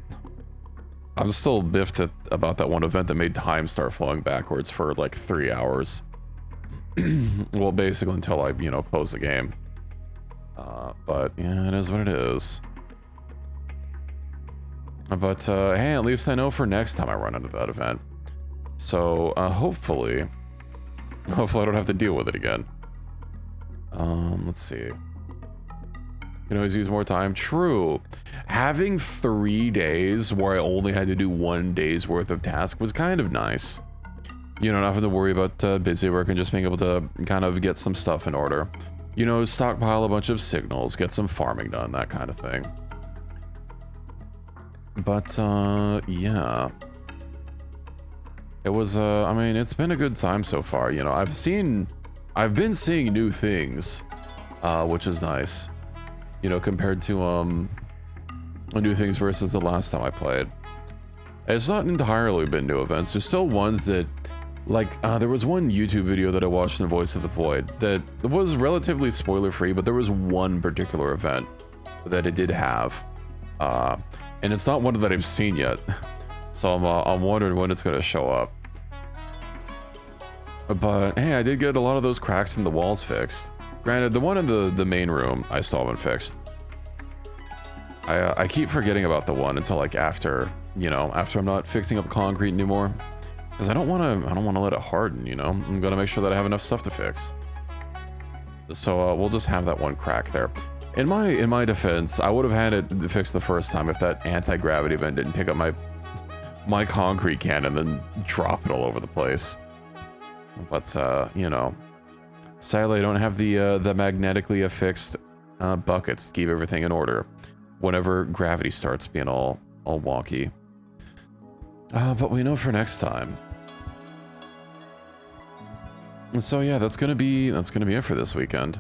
still biffed about that one event that made time start flowing backwards for like 3 hours. Well, basically until I, you know, close the game. But yeah, it is what it is. But hey, at least I know for next time I run into that event. So hopefully I don't have to deal with it again. Let's see. You can always use more time. True. Having 3 days where I only had to do 1 day's worth of task was kind of nice. You know, not having to worry about busy work and just being able to kind of get some stuff in order. You know, stockpile a bunch of signals, get some farming done, that kind of thing. But, yeah. It was, I mean, it's been a good time so far, you know. I've been seeing new things, which is nice. You know, compared to, new things versus the last time I played. It's not entirely been new events. There's still ones that, like, there was one YouTube video that I watched in Voice of the Void that was relatively spoiler-free, but there was one particular event that it did have. And it's not one that I've seen yet. So I'm wondering when it's going to show up. But hey, I did get a lot of those cracks in the walls fixed. Granted, the one in the main room I still haven't fixed. I keep forgetting about the one until like after, you know, after I'm not fixing up concrete anymore, because I don't want to let it harden. You know, I'm gonna make sure that I have enough stuff to fix. So we'll just have that one crack there. In my defense, I would have had it fixed the first time if that anti-gravity vent didn't pick up my concrete can and then drop it all over the place. But you know, sadly I don't have the magnetically affixed buckets to keep everything in order whenever gravity starts being all wonky. But we know for next time. And so yeah, that's gonna be it for this weekend.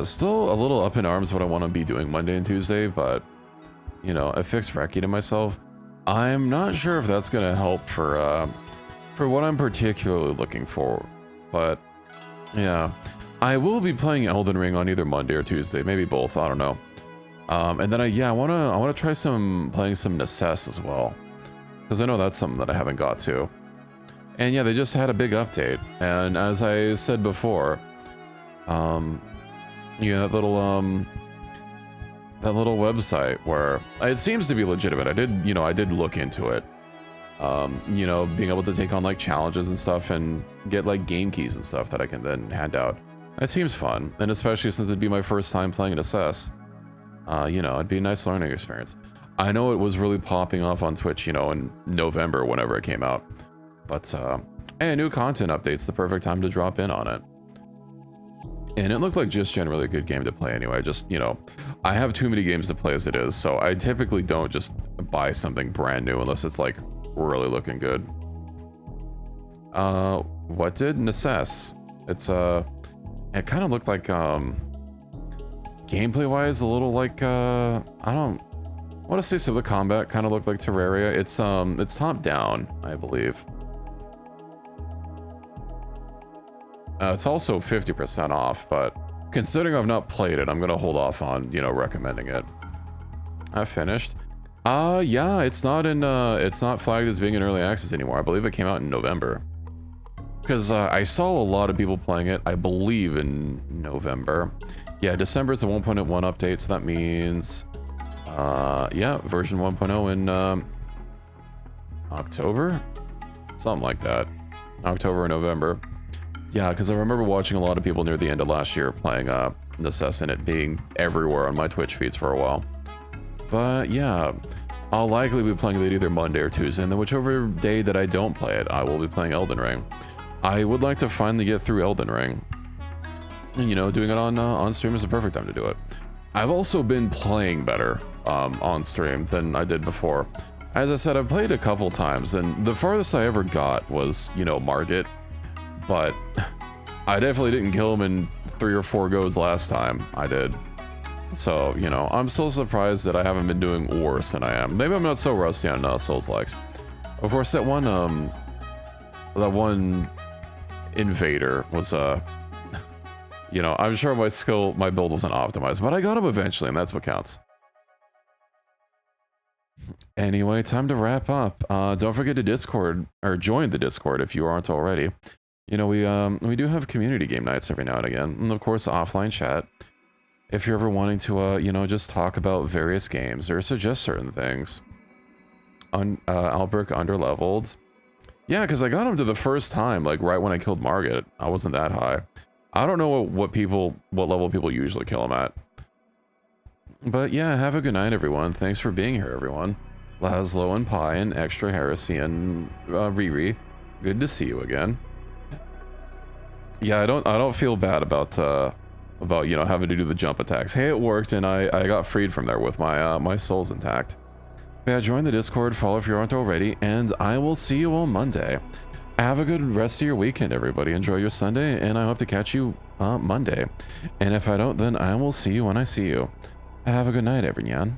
Still a little up in arms what I want to be doing Monday and Tuesday, but you know, I fixed Reki to myself. I'm not sure if that's gonna help for what I'm particularly looking for, but yeah, I will be playing Elden Ring on either Monday or Tuesday, maybe both. I don't know. And then I wanna try playing some Necess as well, because I know that's something that I haven't got to. And yeah, they just had a big update, and as I said before, you know, that little website where it seems to be legitimate. I did look into it. You know, being able to take on like challenges and stuff and get like game keys and stuff that I can then hand out. That seems fun, and especially since it'd be my first time playing Necess. You know, it'd be a nice learning experience. I know it was really popping off on Twitch, you know, in November whenever it came out. But hey, new content update's the perfect time to drop in on it. And it looked like just generally a good game to play anyway. Just, you know, I have too many games to play as it is, so I typically don't just buy something brand new unless it's like really looking good. What did Necess? It's it kind of looked like gameplay wise a little like I don't want to say Civ the Combat kind of looked like Terraria. It's top down, I believe. It's also 50% off, but considering I've not played it, I'm gonna hold off on, you know, recommending it. I finished. Yeah, it's not flagged as being in early access anymore. I believe it came out in November. Because I saw a lot of people playing it, I believe, in November. Yeah, December is the 1.1 update, so that means, yeah, version 1.0 October? Something like that. October or November. Yeah, because I remember watching a lot of people near the end of last year playing Necess and it being everywhere on my Twitch feeds for a while. But yeah, I'll likely be playing it either Monday or Tuesday, and then whichever day that I don't play it, I will be playing Elden Ring. I would like to finally get through Elden Ring. And, you know, doing it on stream is the perfect time to do it. I've also been playing better on stream than I did before. As I said, I've played a couple times, and the farthest I ever got was, you know, Margit. But I definitely didn't kill him in 3 or 4 goes last time I did. So, you know, I'm still surprised that I haven't been doing worse than I am. Maybe I'm not so rusty on Souls-likes. Of course, that one invader was, you know, I'm sure my build wasn't optimized, but I got him eventually, and that's what counts. Anyway, time to wrap up. Don't forget to Discord, or join the Discord if you aren't already. You know, we do have community game nights every now and again, and of course offline chat. If you're ever wanting to, you know, just talk about various games or suggest certain things. Albrecht underleveled. Yeah, because I got him to the first time, like right when I killed Margit. I wasn't that high. I don't know what level people usually kill him at. But yeah, have a good night, everyone. Thanks for being here, everyone. Laszlo and Pi and Extra Heresy and Riri. Good to see you again. Yeah, I don't feel bad about you know, having to do the jump attacks. Hey, it worked, and I got freed from there with my my souls intact. Yeah, join the Discord, follow if you aren't already, and I will see you on Monday. Have a good rest of your weekend, everybody. Enjoy your Sunday, and I hope to catch you Monday. And if I don't, then I will see you when I see you. Have a good night, everyone.